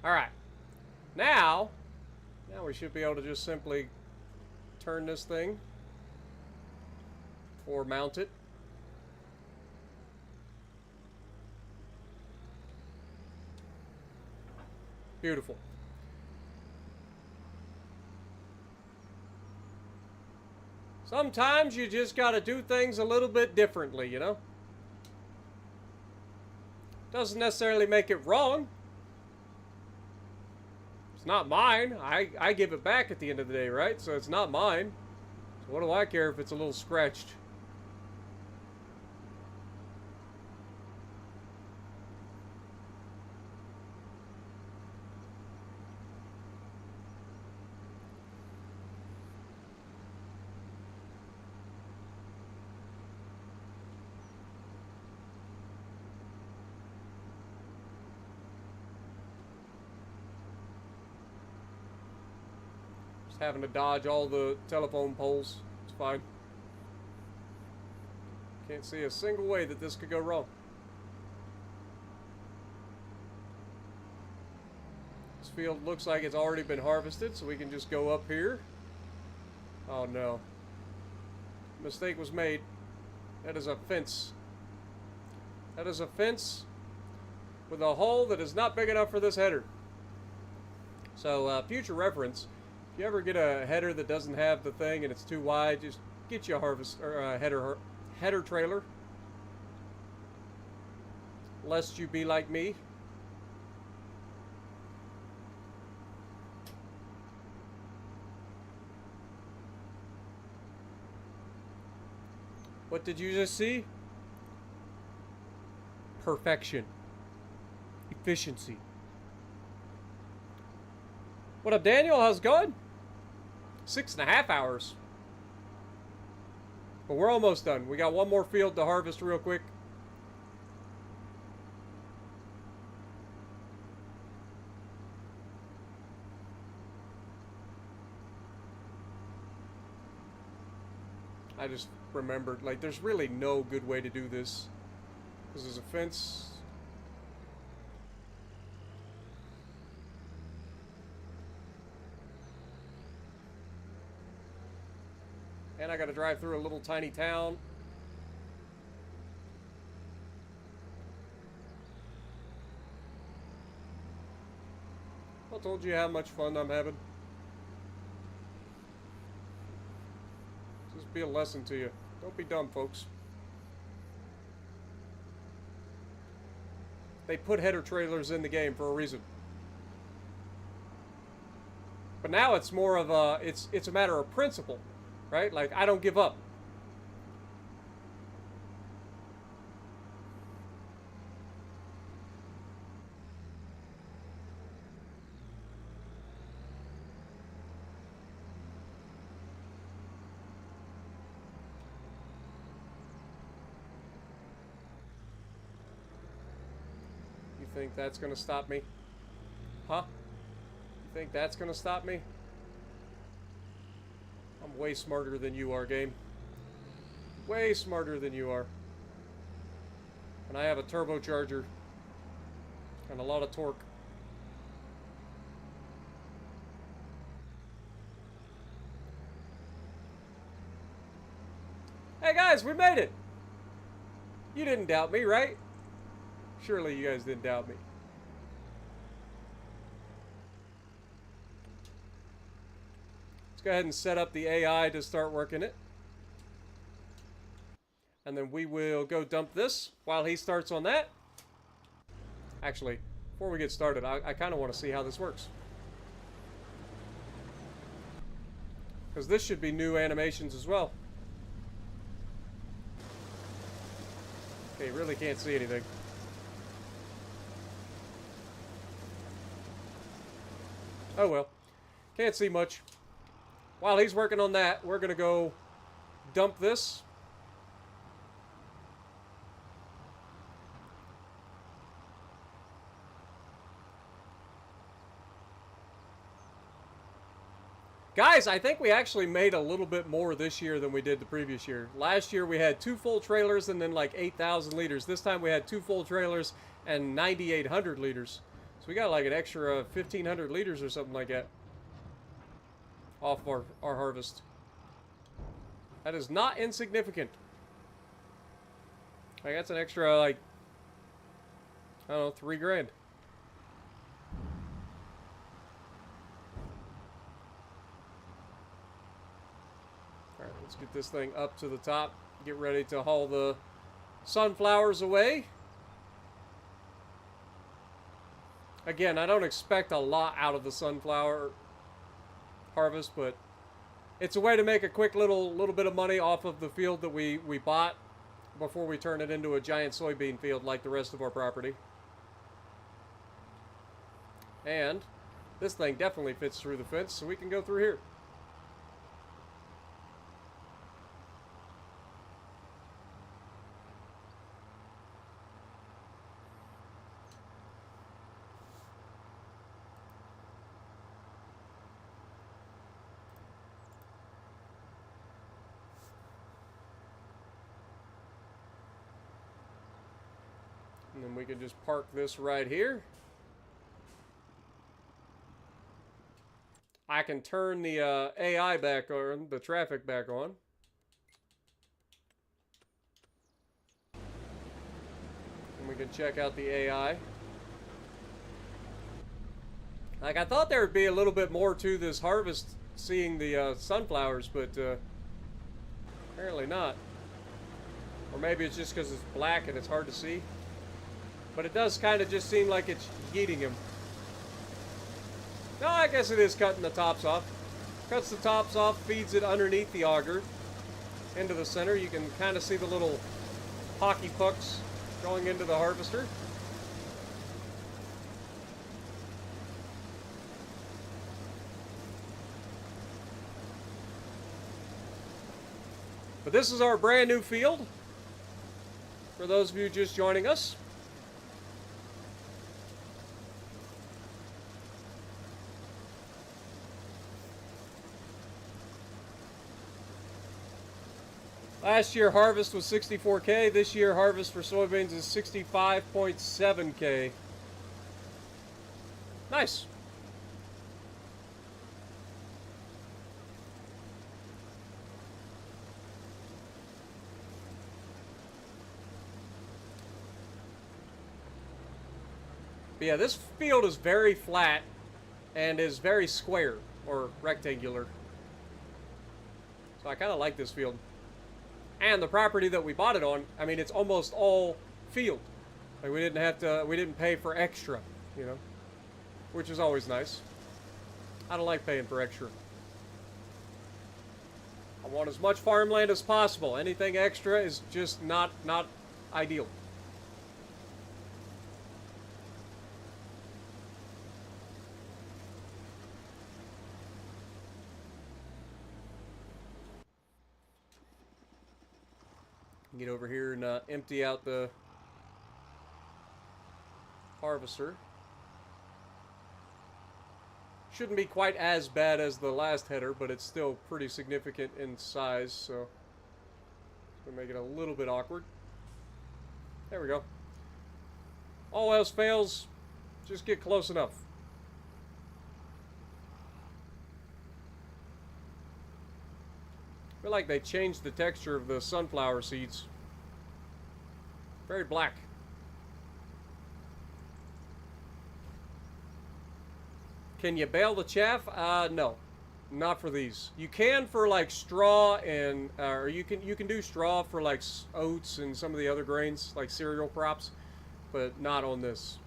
Alright. Now we should be able to just simply turn this thing or mount it. Beautiful. Sometimes you just gotta do things a little bit differently, you know? Doesn't necessarily make it wrong. It's not mine. I give it back at the end of the day, right? So it's not mine. So what do I care if it's a little scratched? Having to dodge all the telephone poles. It's fine. Can't see a single way that this could go wrong. This field looks like it's already been harvested, so we can just go up here. Oh no. Mistake was made. That is a fence. That is a fence with a hole that is not big enough for this header. So, future reference. If you ever get a header that doesn't have the thing and it's too wide, just get you a header trailer. lest you be like me. What did you just see? Perfection. Efficiency. What up, Daniel? How's it going? 6.5 hours. But we're almost done. We got one more field to harvest real quick. I just remembered, like, there's really no good way to do this. Because there's a fence. And I gotta drive through a little tiny town. I told you how much fun I'm having. Just be a lesson to you. Don't be dumb, folks. They put header trailers in the game for a reason. But now it's more of a, it's a matter of principle, right? Like, I don't give up. You think that's gonna stop me? Huh? You think that's gonna stop me? I'm way smarter than you are, game. Way smarter than you are. And I have a turbocharger. And a lot of torque. Hey guys, we made it! You didn't doubt me, right? Surely you guys didn't doubt me. Let's go ahead and set up the AI to start working it. And then we will go dump this while he starts on that. Actually, before we get started, I kind of want to see how this works. Because this should be new animations as well. Okay, really can't see anything. Oh well, can't see much. While he's working on that, we're gonna go dump this. Guys, I think we actually made a little bit more this year than we did the previous year. Last year we had 2 full trailers and then like 8,000 liters. This time we had 2 full trailers and 9,800 liters. So we got like an extra 1,500 liters or something like that off our harvest. That is not insignificant. Like, that's an extra, like, I don't know, 3 grand. Alright, let's get this thing up to the top. Get ready to haul the sunflowers away. Again, I don't expect a lot out of the sunflower harvest, but it's a way to make a quick little bit of money off of the field that we bought before we turn it into a giant soybean field like the rest of our property. And this thing definitely fits through the fence, so we can go through here. And then we can just park this right here. I can turn the AI back on, the traffic back on. And we can check out the AI. Like, I thought there would be a little bit more to this harvest, seeing the sunflowers, but apparently not. Or maybe it's just because it's black and it's hard to see. But it does kind of just seem like it's yeeting him. No, I guess it is cutting the tops off. Cuts the tops off, feeds it underneath the auger into the center. You can kind of see the little hockey pucks going into the harvester. But this is our brand new field, for those of you just joining us. Last year harvest was 64K. This year harvest for soybeans is 65.7K. Nice. But yeah, this field is very flat and is very square or rectangular. So I kind of like this field. And the property that we bought it on, I mean, it's almost all field. Like we didn't pay for extra, you know, which is always nice. I don't like paying for extra. I want as much farmland as possible. Anything extra is just not ideal. Get over here and empty out the harvester. Shouldn't be quite as bad as the last header, but it's still pretty significant in size, so it's gonna make it a little bit awkward. There we go. All else fails, just get close enough. I feel like they changed the texture of the sunflower seeds. Very black. Can you bale the chaff? No, not for these. You can for like straw and, or you can do straw for like oats and some of the other grains, like cereal crops, but not on this.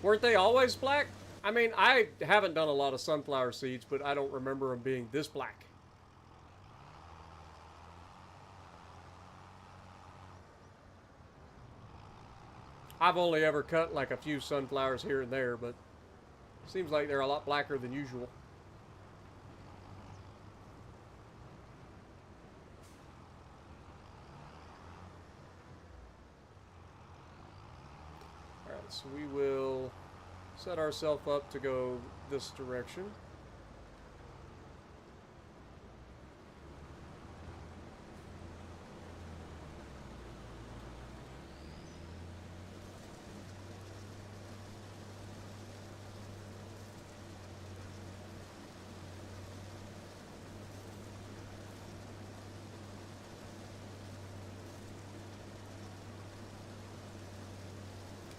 Weren't they always black? I mean, I haven't done a lot of sunflower seeds, but I don't remember them being this black. I've only ever cut like a few sunflowers here and there, but it seems like they're a lot blacker than usual. Alright, so we will set ourselves up to go this direction.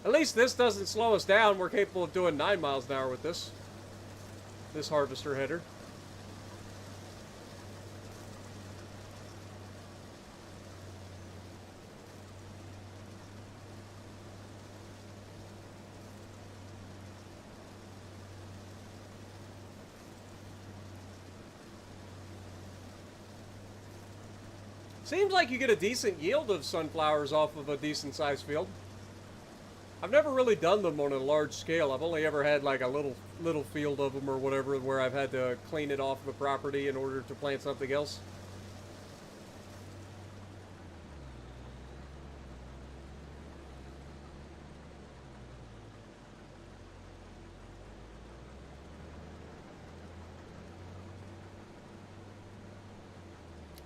At least this doesn't slow us down. We're capable of doing 9 miles an hour with this harvester header. Seems like you get a decent yield of sunflowers off of a decent sized field. I've never really done them on a large scale. I've only ever had like a little field of them or whatever where I've had to clean it off the property in order to plant something else.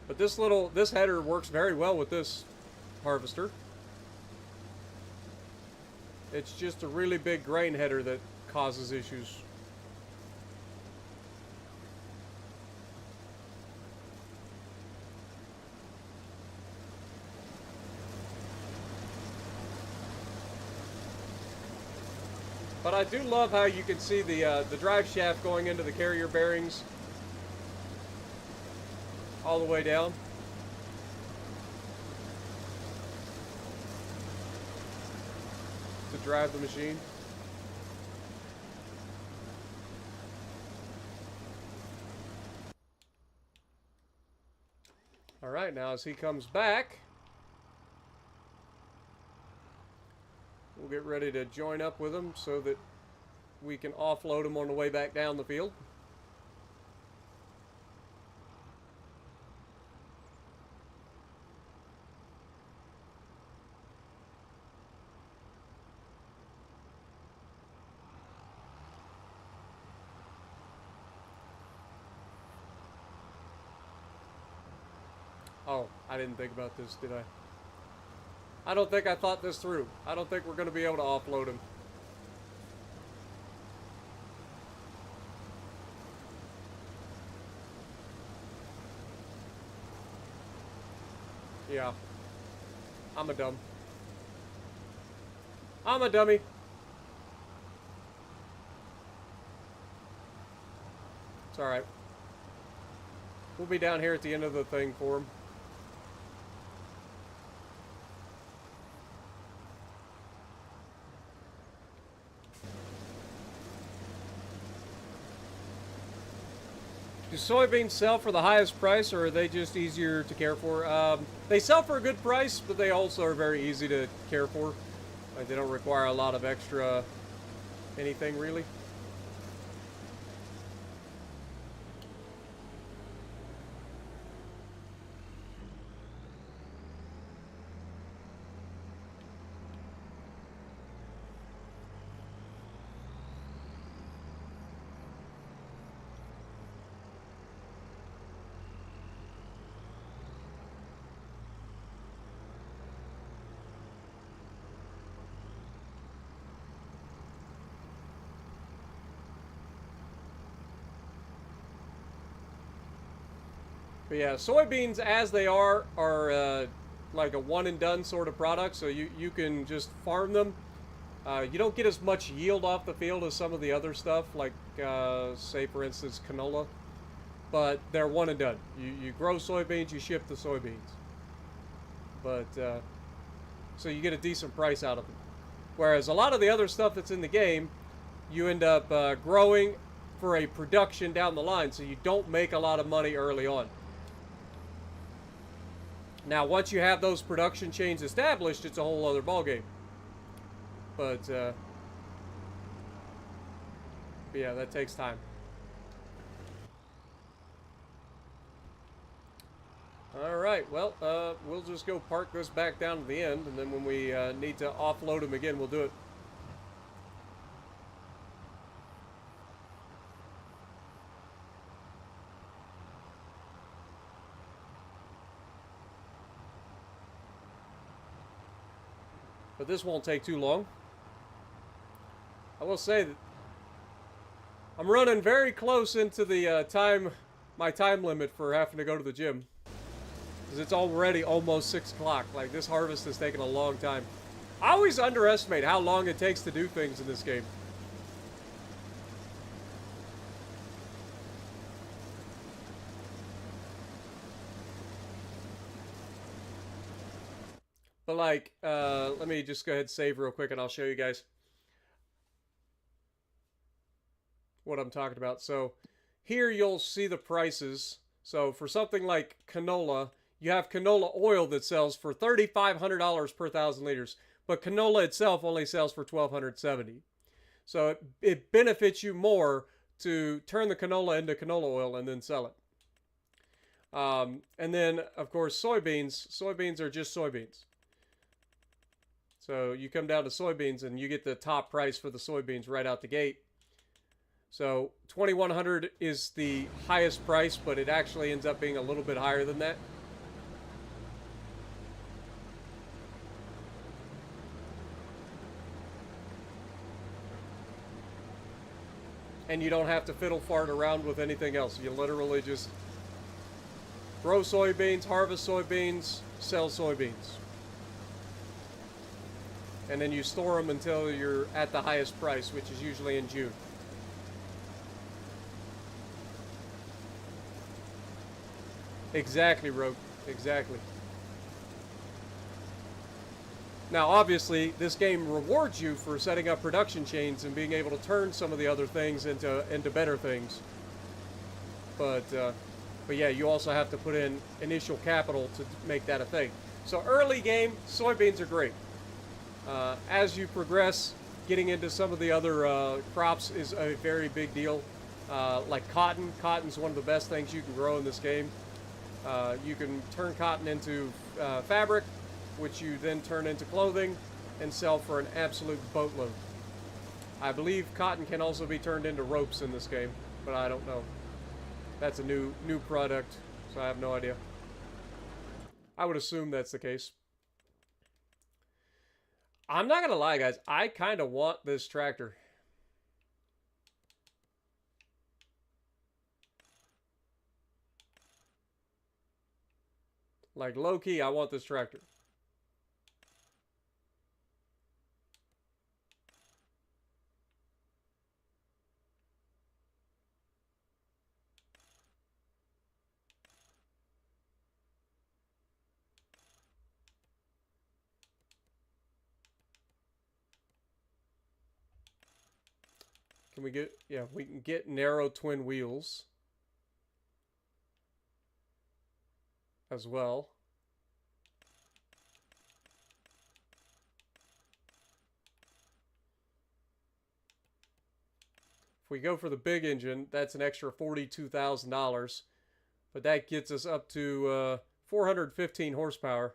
But this header works very well with this harvester. It's just a really big grain header that causes issues. But I do love how you can see the drive shaft going into the carrier bearings all the way down. To drive the machine. All right, now as he comes back, we'll get ready to join up with him so that we can offload him on the way back down the field. Oh, I didn't think about this, did I? I don't think I thought this through. I don't think we're going to be able to offload him. Yeah. I'm a dumb. I'm a dummy. It's alright. We'll be down here at the end of the thing for him. Do soybeans sell for the highest price, or are they just easier to care for? They sell for a good price, but they also are very easy to care for. Like, they don't require a lot of extra anything, really. But yeah, soybeans as they are like a one and done sort of product, so you can just farm them. You don't get as much yield off the field as some of the other stuff, like say for instance canola, but they're one and done. You grow soybeans, you ship the soybeans. But so you get a decent price out of them. Whereas a lot of the other stuff that's in the game, you end up growing for a production down the line, so you don't make a lot of money early on. Now, once you have those production chains established, it's a whole other ballgame. But yeah, that takes time. All right, well, we'll just go park this back down to the end, and then when we need to offload them again, we'll do it. But this won't take too long. I will say that I'm running very close into the my time limit for having to go to the gym. Because it's already almost 6 o'clock. Like, this harvest has taken a long time. I always underestimate how long it takes to do things in this game. But like, let me just go ahead and save real quick and I'll show you guys what I'm talking about. So here you'll see the prices. So for something like canola, you have canola oil that sells for $3,500 per 1,000 liters, but canola itself only sells for $1,270. So it benefits you more to turn the canola into canola oil and then sell it. And then, of course, soybeans. Soybeans are just soybeans. So you come down to soybeans and you get the top price for the soybeans right out the gate. So $2,100 is the highest price, but it actually ends up being a little bit higher than that. and you don't have to fiddle fart around with anything else. You literally just grow soybeans, harvest soybeans, sell soybeans. And then you store them until you're at the highest price, which is usually in June. Exactly, Rogue. Exactly. Now, obviously, this game rewards you for setting up production chains and being able to turn some of the other things into better things. But yeah, you also have to put in initial capital to make that a thing. So early game, soybeans are great. As you progress, getting into some of the other crops is a very big deal. Like cotton. Cotton's one of the best things you can grow in this game. You can turn cotton into fabric, which you then turn into clothing and sell for an absolute boatload. I believe cotton can also be turned into ropes in this game, but I don't know. That's a new product, so I have no idea. I would assume that's the case. I'm not gonna lie, guys. I kind of want this tractor. Like, low-key, I want this tractor. Can we get... Yeah, we can get narrow twin wheels as well. If we go for the big engine, that's an extra $42,000. But that gets us up to 415 horsepower.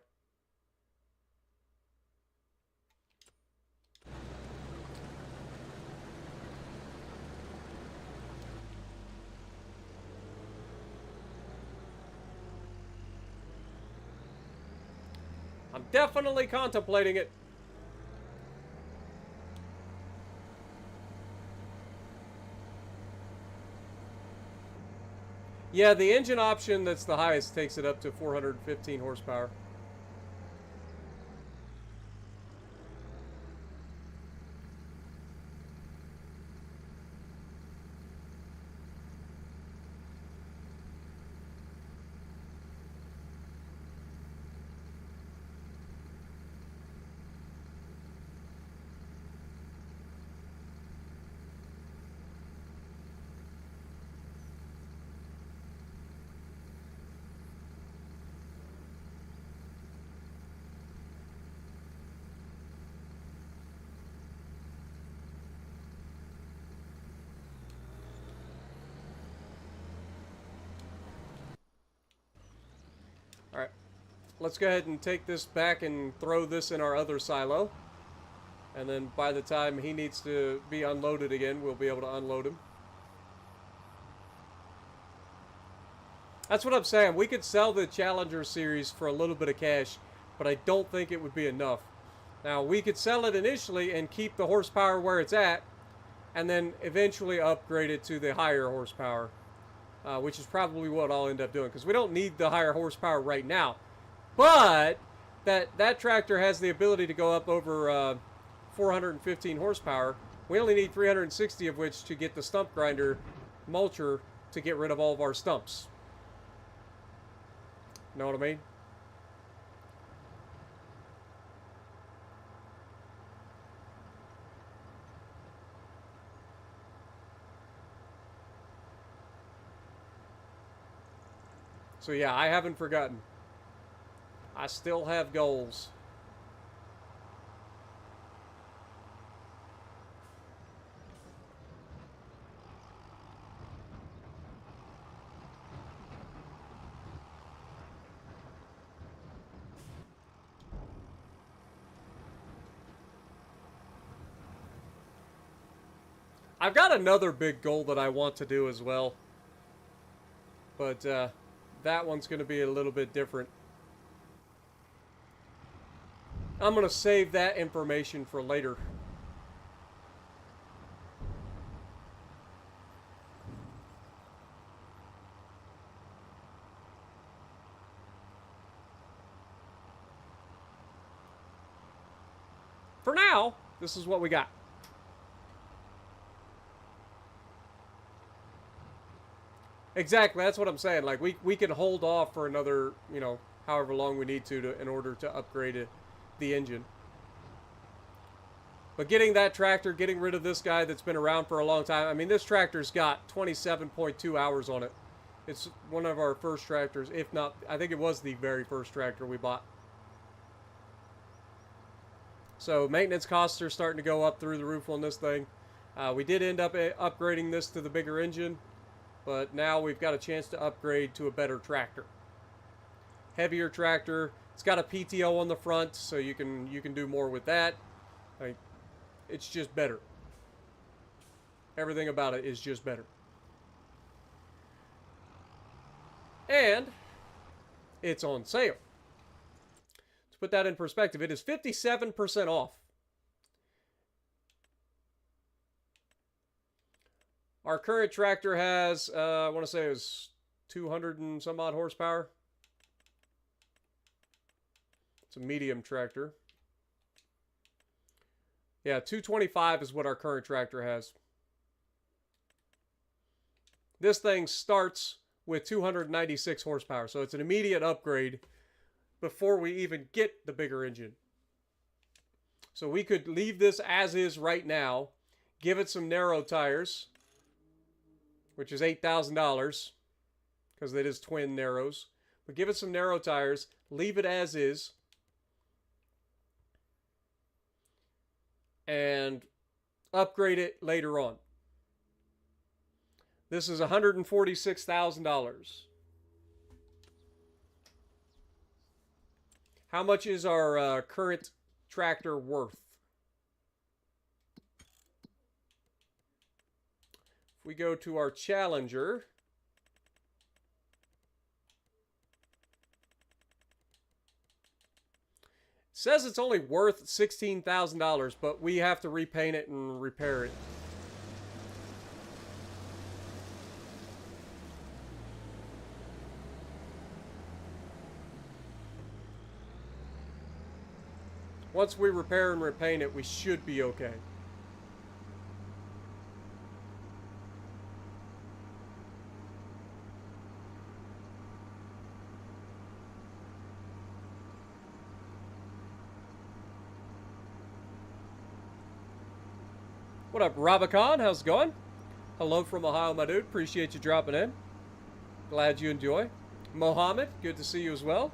I'm definitely contemplating it. Yeah, the engine option that's the highest takes it up to 415 horsepower. Alright, let's go ahead and take this back and throw this in our other silo. And then by the time he needs to be unloaded again, we'll be able to unload him. That's what I'm saying. We could sell the Challenger series for a little bit of cash, but I don't think it would be enough. Now, we could sell it initially and keep the horsepower where it's at, and then eventually upgrade it to the higher horsepower. Which is probably what I'll end up doing, because we don't need the higher horsepower right now. But that tractor has the ability to go up over 415 horsepower. We only need 360 of which to get the stump grinder mulcher to get rid of all of our stumps. Know what I mean? So yeah, I haven't forgotten. I still have goals. I've got another big goal that I want to do as well. But, that one's going to be a little bit different. I'm going to save that information for later. for now, this is what we got. Exactly, that's what I'm saying. Like, we can hold off for another, you know, however long we need to in order to upgrade the engine. But getting that tractor, getting rid of this guy that's been around for a long time. I mean, this tractor's got 27.2 hours on it. It's one of our first tractors, if not, I think it was the very first tractor we bought. So maintenance costs are starting to go up through the roof on this thing. We did end up upgrading this to the bigger engine, but now we've got a chance to upgrade to a better tractor. Heavier tractor. It's got a PTO on the front, so you can do more with that. Like, it's just better. Everything about it is just better. And it's on sale. To put that in perspective, it is 57% off. Our current tractor has, I want to say it was 200 and some odd horsepower. It's a medium tractor. Yeah, 225 is what our current tractor has. This thing starts with 296 horsepower, so it's an immediate upgrade before we even get the bigger engine. So we could leave this as is right now, give it some narrow tires, which is $8,000 because it is twin narrows. But give it some narrow tires, leave it as is, and upgrade it later on. This is $146,000. How much is our current tractor worth? If we go to our Challenger, it says it's only worth $16,000, but we have to repaint it and repair it. Once we repair and repaint it, we should be okay. What up, Robicon? How's it going? Hello from Ohio, my dude. Appreciate you dropping in. Glad you enjoy. Mohammed, good to see you as well.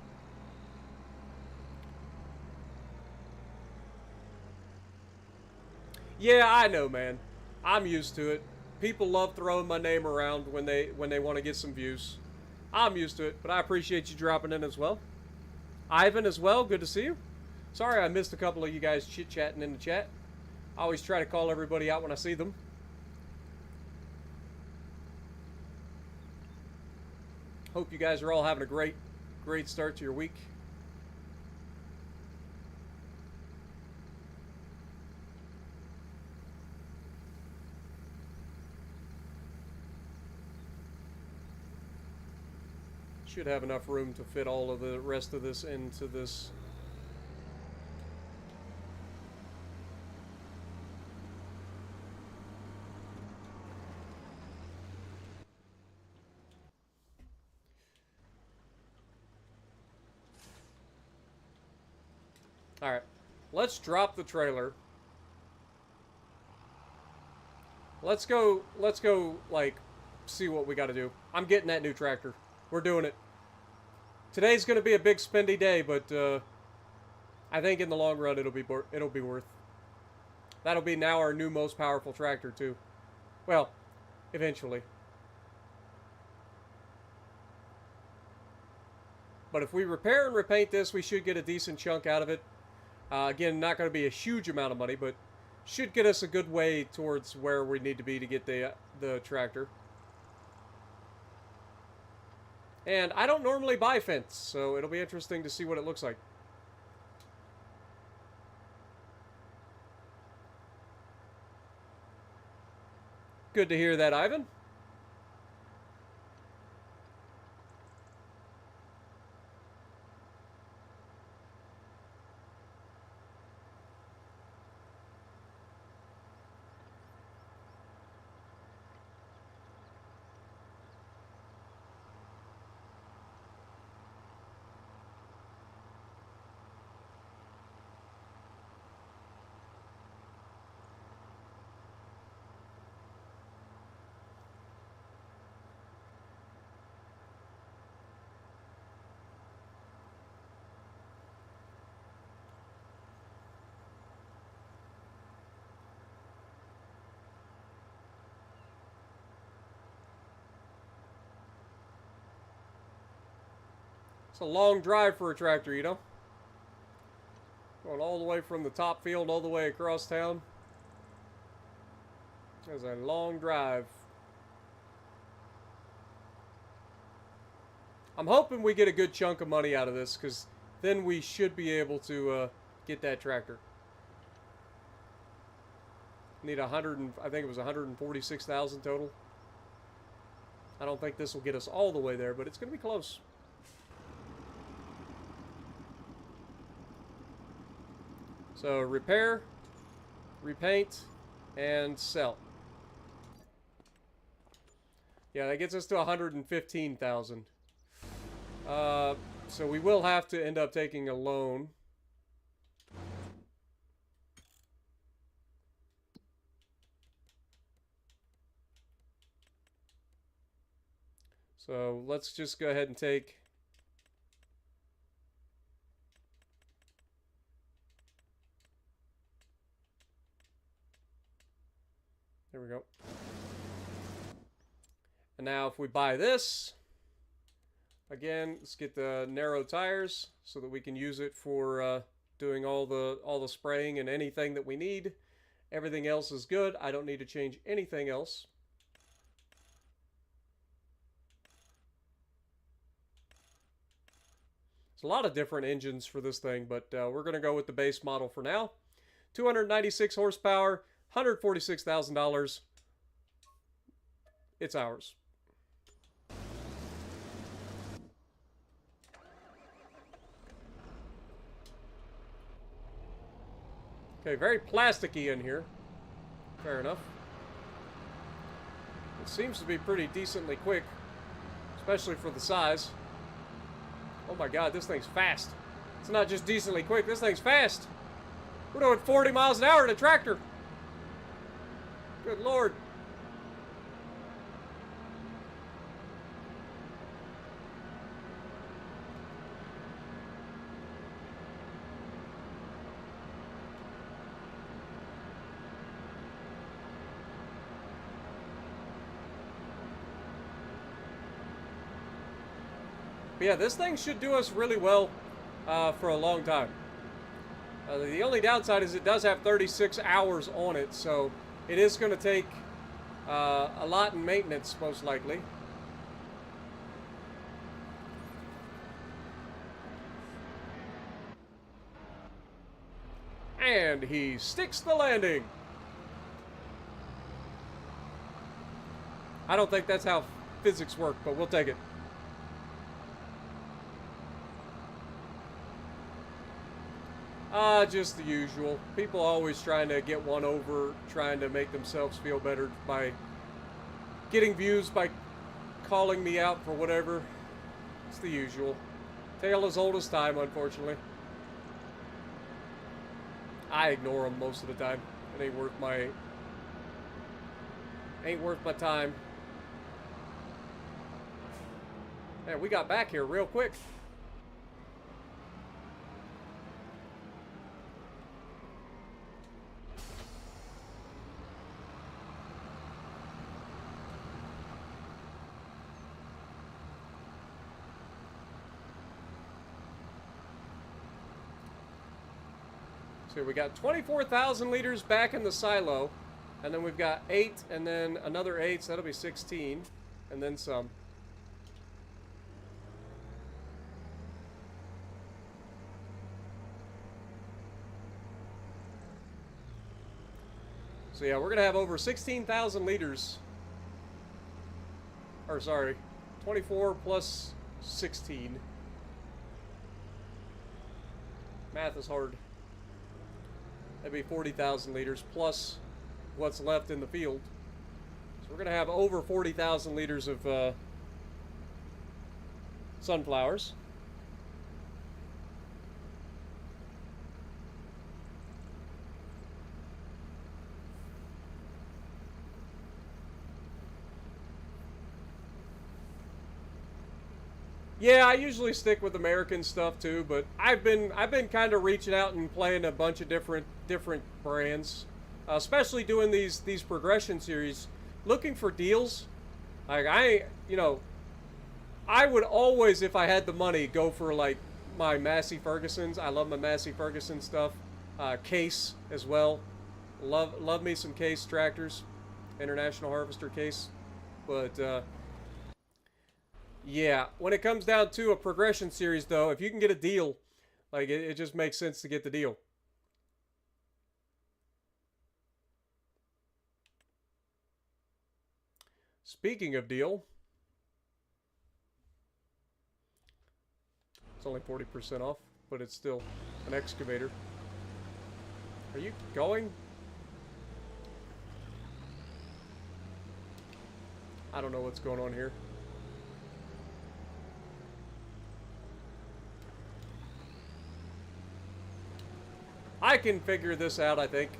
Yeah, I know, man. I'm used to it. People love throwing my name around when they want to get some views. I'm used to it, but I appreciate you dropping in as well. Ivan as well, good to see you. Sorry I missed a couple of you guys chit-chatting in the chat. I always try to call everybody out when I see them. Hope you guys are all having a great start to your week. Should have enough room to fit all of the rest of this into this. All right, let's drop the trailer. Let's go, like, see what we got to do. I'm getting that new tractor. We're doing it. Today's going to be a big spendy day, but I think in the long run it'll be worth. That'll be now our new most powerful tractor too. Well, eventually. But if we repair and repaint this, we should get a decent chunk out of it. Again, not going to be a huge amount of money, but should get us a good way towards where we need to be to get the tractor. And I don't normally buy fence, so it'll be interesting to see what it looks like. Good to hear that, Ivan. It's a long drive for a tractor, you know? Going all the way from the top field all the way across town. It's a long drive. I'm hoping we get a good chunk of money out of this, because then we should be able to get that tractor. Need I think it was 146,000 total. I don't think this will get us all the way there, but it's going to be close. So repair, repaint, and sell. Yeah, that gets us to 115,000. So we will have to end up taking a loan. So let's just go ahead and take... There we go. And now if we buy this, again, let's get the narrow tires so that we can use it for doing all the spraying and anything that we need. Everything else is good. I don't need to change anything else. There's a lot of different engines for this thing, but we're going to go with the base model for now. 296 horsepower, $146,000. It's ours. Okay, very plasticky in here. Fair enough. It seems to be pretty decently quick, especially for the size. Oh my god, this thing's fast. It's not just decently quick, this thing's fast. We're doing 40 miles an hour in a tractor. Good lord. But yeah, this thing should do us really well for a long time. The only downside is it does have 36 hours on it, so it is going to take a lot in maintenance, most likely. And he sticks the landing. I don't think that's how physics work, but we'll take it. Just the usual. People always trying to get one over, trying to make themselves feel better by getting views, by calling me out for whatever. It's the usual. Tale as old as time, unfortunately. I ignore them most of the time. It ain't worth my time. Man, we got back here real quick. So we got 24,000 liters back in the silo, and then we've got 8, and then another 8, so that'll be 16, and then some. So yeah, we're going to have over 16,000 liters. Or sorry, 24 plus 16. Math is hard. That'd be 40,000 liters plus what's left in the field. So we're going to have over 40,000 liters of sunflowers. Yeah, I usually stick with American stuff too, but I've been kind of reaching out and playing a bunch of different brands, especially doing these progression series, looking for deals. Like I would always, if I had the money, go for like my Massey Fergusons. I love my Massey Ferguson stuff. Case as well. Love me some Case tractors. International Harvester Case. But yeah, when it comes down to a progression series though, if you can get a deal, like it just makes sense to get the deal. Speaking of deal, it's only 40% off, but it's still an excavator. Are you going? I don't know what's going on here. I can figure this out, I think.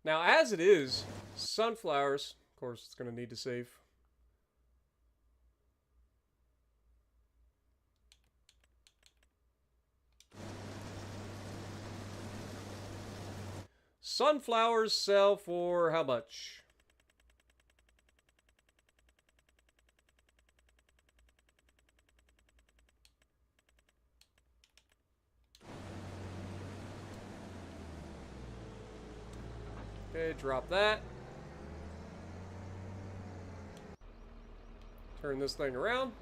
Now, as it is, sunflowers, of course, it's going to need to save. Sunflowers sell for how much? Okay, drop that. Turn this thing around.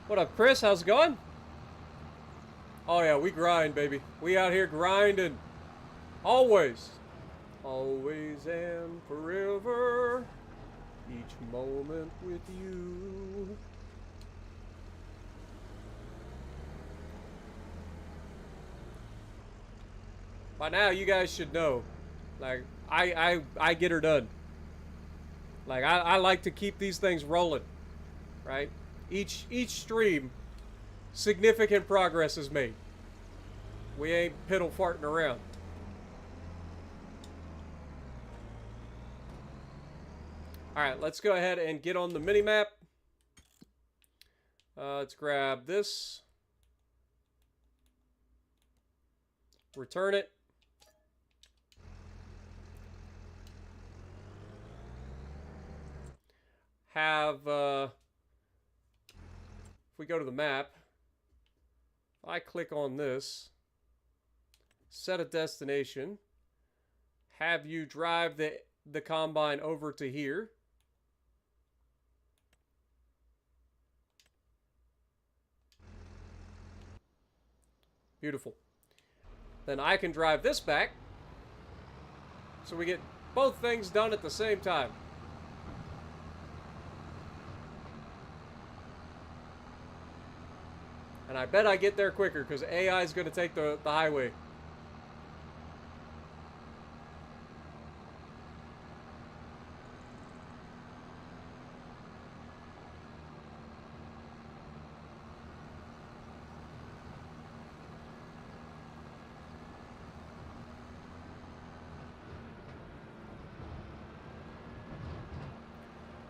What up, Chris? How's it going? Oh yeah, we grind, baby. We out here grinding. Always. Always and forever. Each moment with you. By now, you guys should know, like, I get her done. Like, I like to keep these things rolling, right? Each stream, significant progress is made. We ain't piddle farting around. All right, let's go ahead and get on the mini map. Let's grab this. Return it. Have, if we go to the map, if I click on this, set a destination, have you drive the combine over to here. Beautiful. Then I can drive this back, so we get both things done at the same time. And I bet I get there quicker because AI is going to take the highway.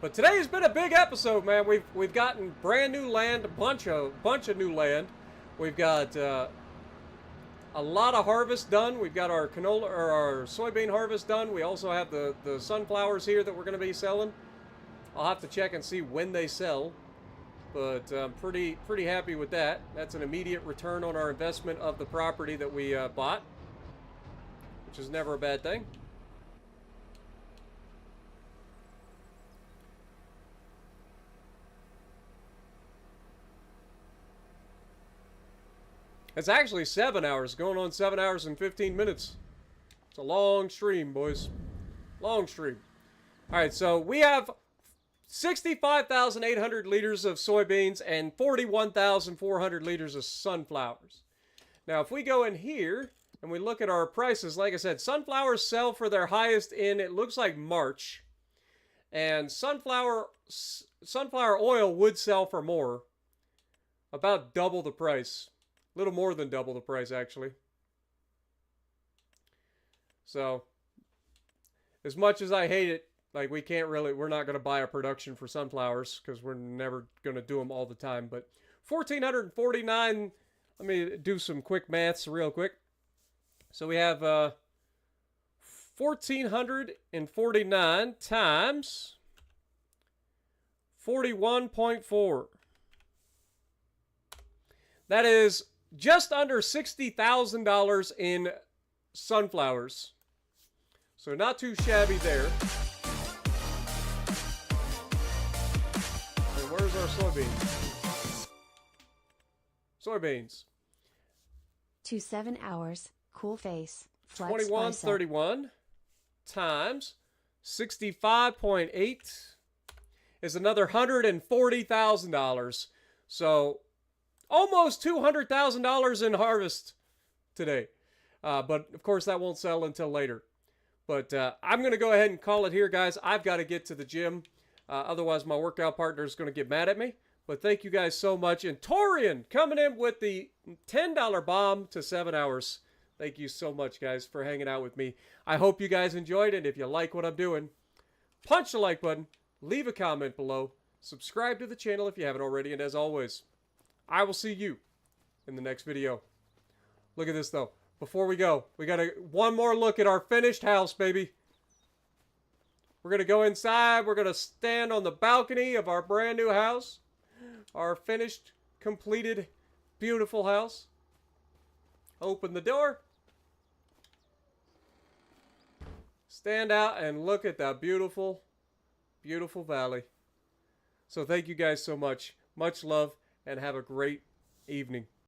But today has been a big episode, man. We've gotten brand new land, a bunch of new land. We've got a lot of harvest done. We've got our canola or our soybean harvest done. We also have the sunflowers here that we're going to be selling. I'll have to check and see when they sell, but I'm pretty happy with that. That's an immediate return on our investment of the property that we bought, which is never a bad thing. It's actually 7 hours, going on 7 hours and 15 minutes. It's a long stream, boys. Long stream. All right, so we have 65,800 liters of soybeans and 41,400 liters of sunflowers. Now, if we go in here and we look at our prices, like I said, sunflowers sell for their highest in, it looks like March. And sunflower oil would sell for more. About double the price. A little more than double the price, actually. So, as much as I hate it, like we're not going to buy a production for sunflowers because we're never going to do them all the time. But 1,449, let me do some quick maths real quick. So we have 1,449 times 41.4. That is just under $60,000 in sunflowers. So not too shabby there. And where's our soybeans? Soybeans. To 7 hours, cool face, flex 2131 times 65.8 is another $140,000. So almost $200,000 in harvest today. But of course that won't sell until later. But I'm going to go ahead and call it here, guys. I've got to get to the gym. Otherwise, my workout partner is going to get mad at me. But thank you guys so much. And Torian coming in with the $10 bomb to 7 hours. Thank you so much, guys, for hanging out with me. I hope you guys enjoyed it. If you like what I'm doing, punch the like button. Leave a comment below. Subscribe to the channel if you haven't already. And as always, I will see you in the next video. Look at this, though. Before we go, we got one more look at our finished house, baby. We're going to go inside. We're going to stand on the balcony of our brand new house. Our finished, completed, beautiful house. Open the door. Stand out and look at that beautiful, beautiful valley. So thank you guys so much. Much love and have a great evening.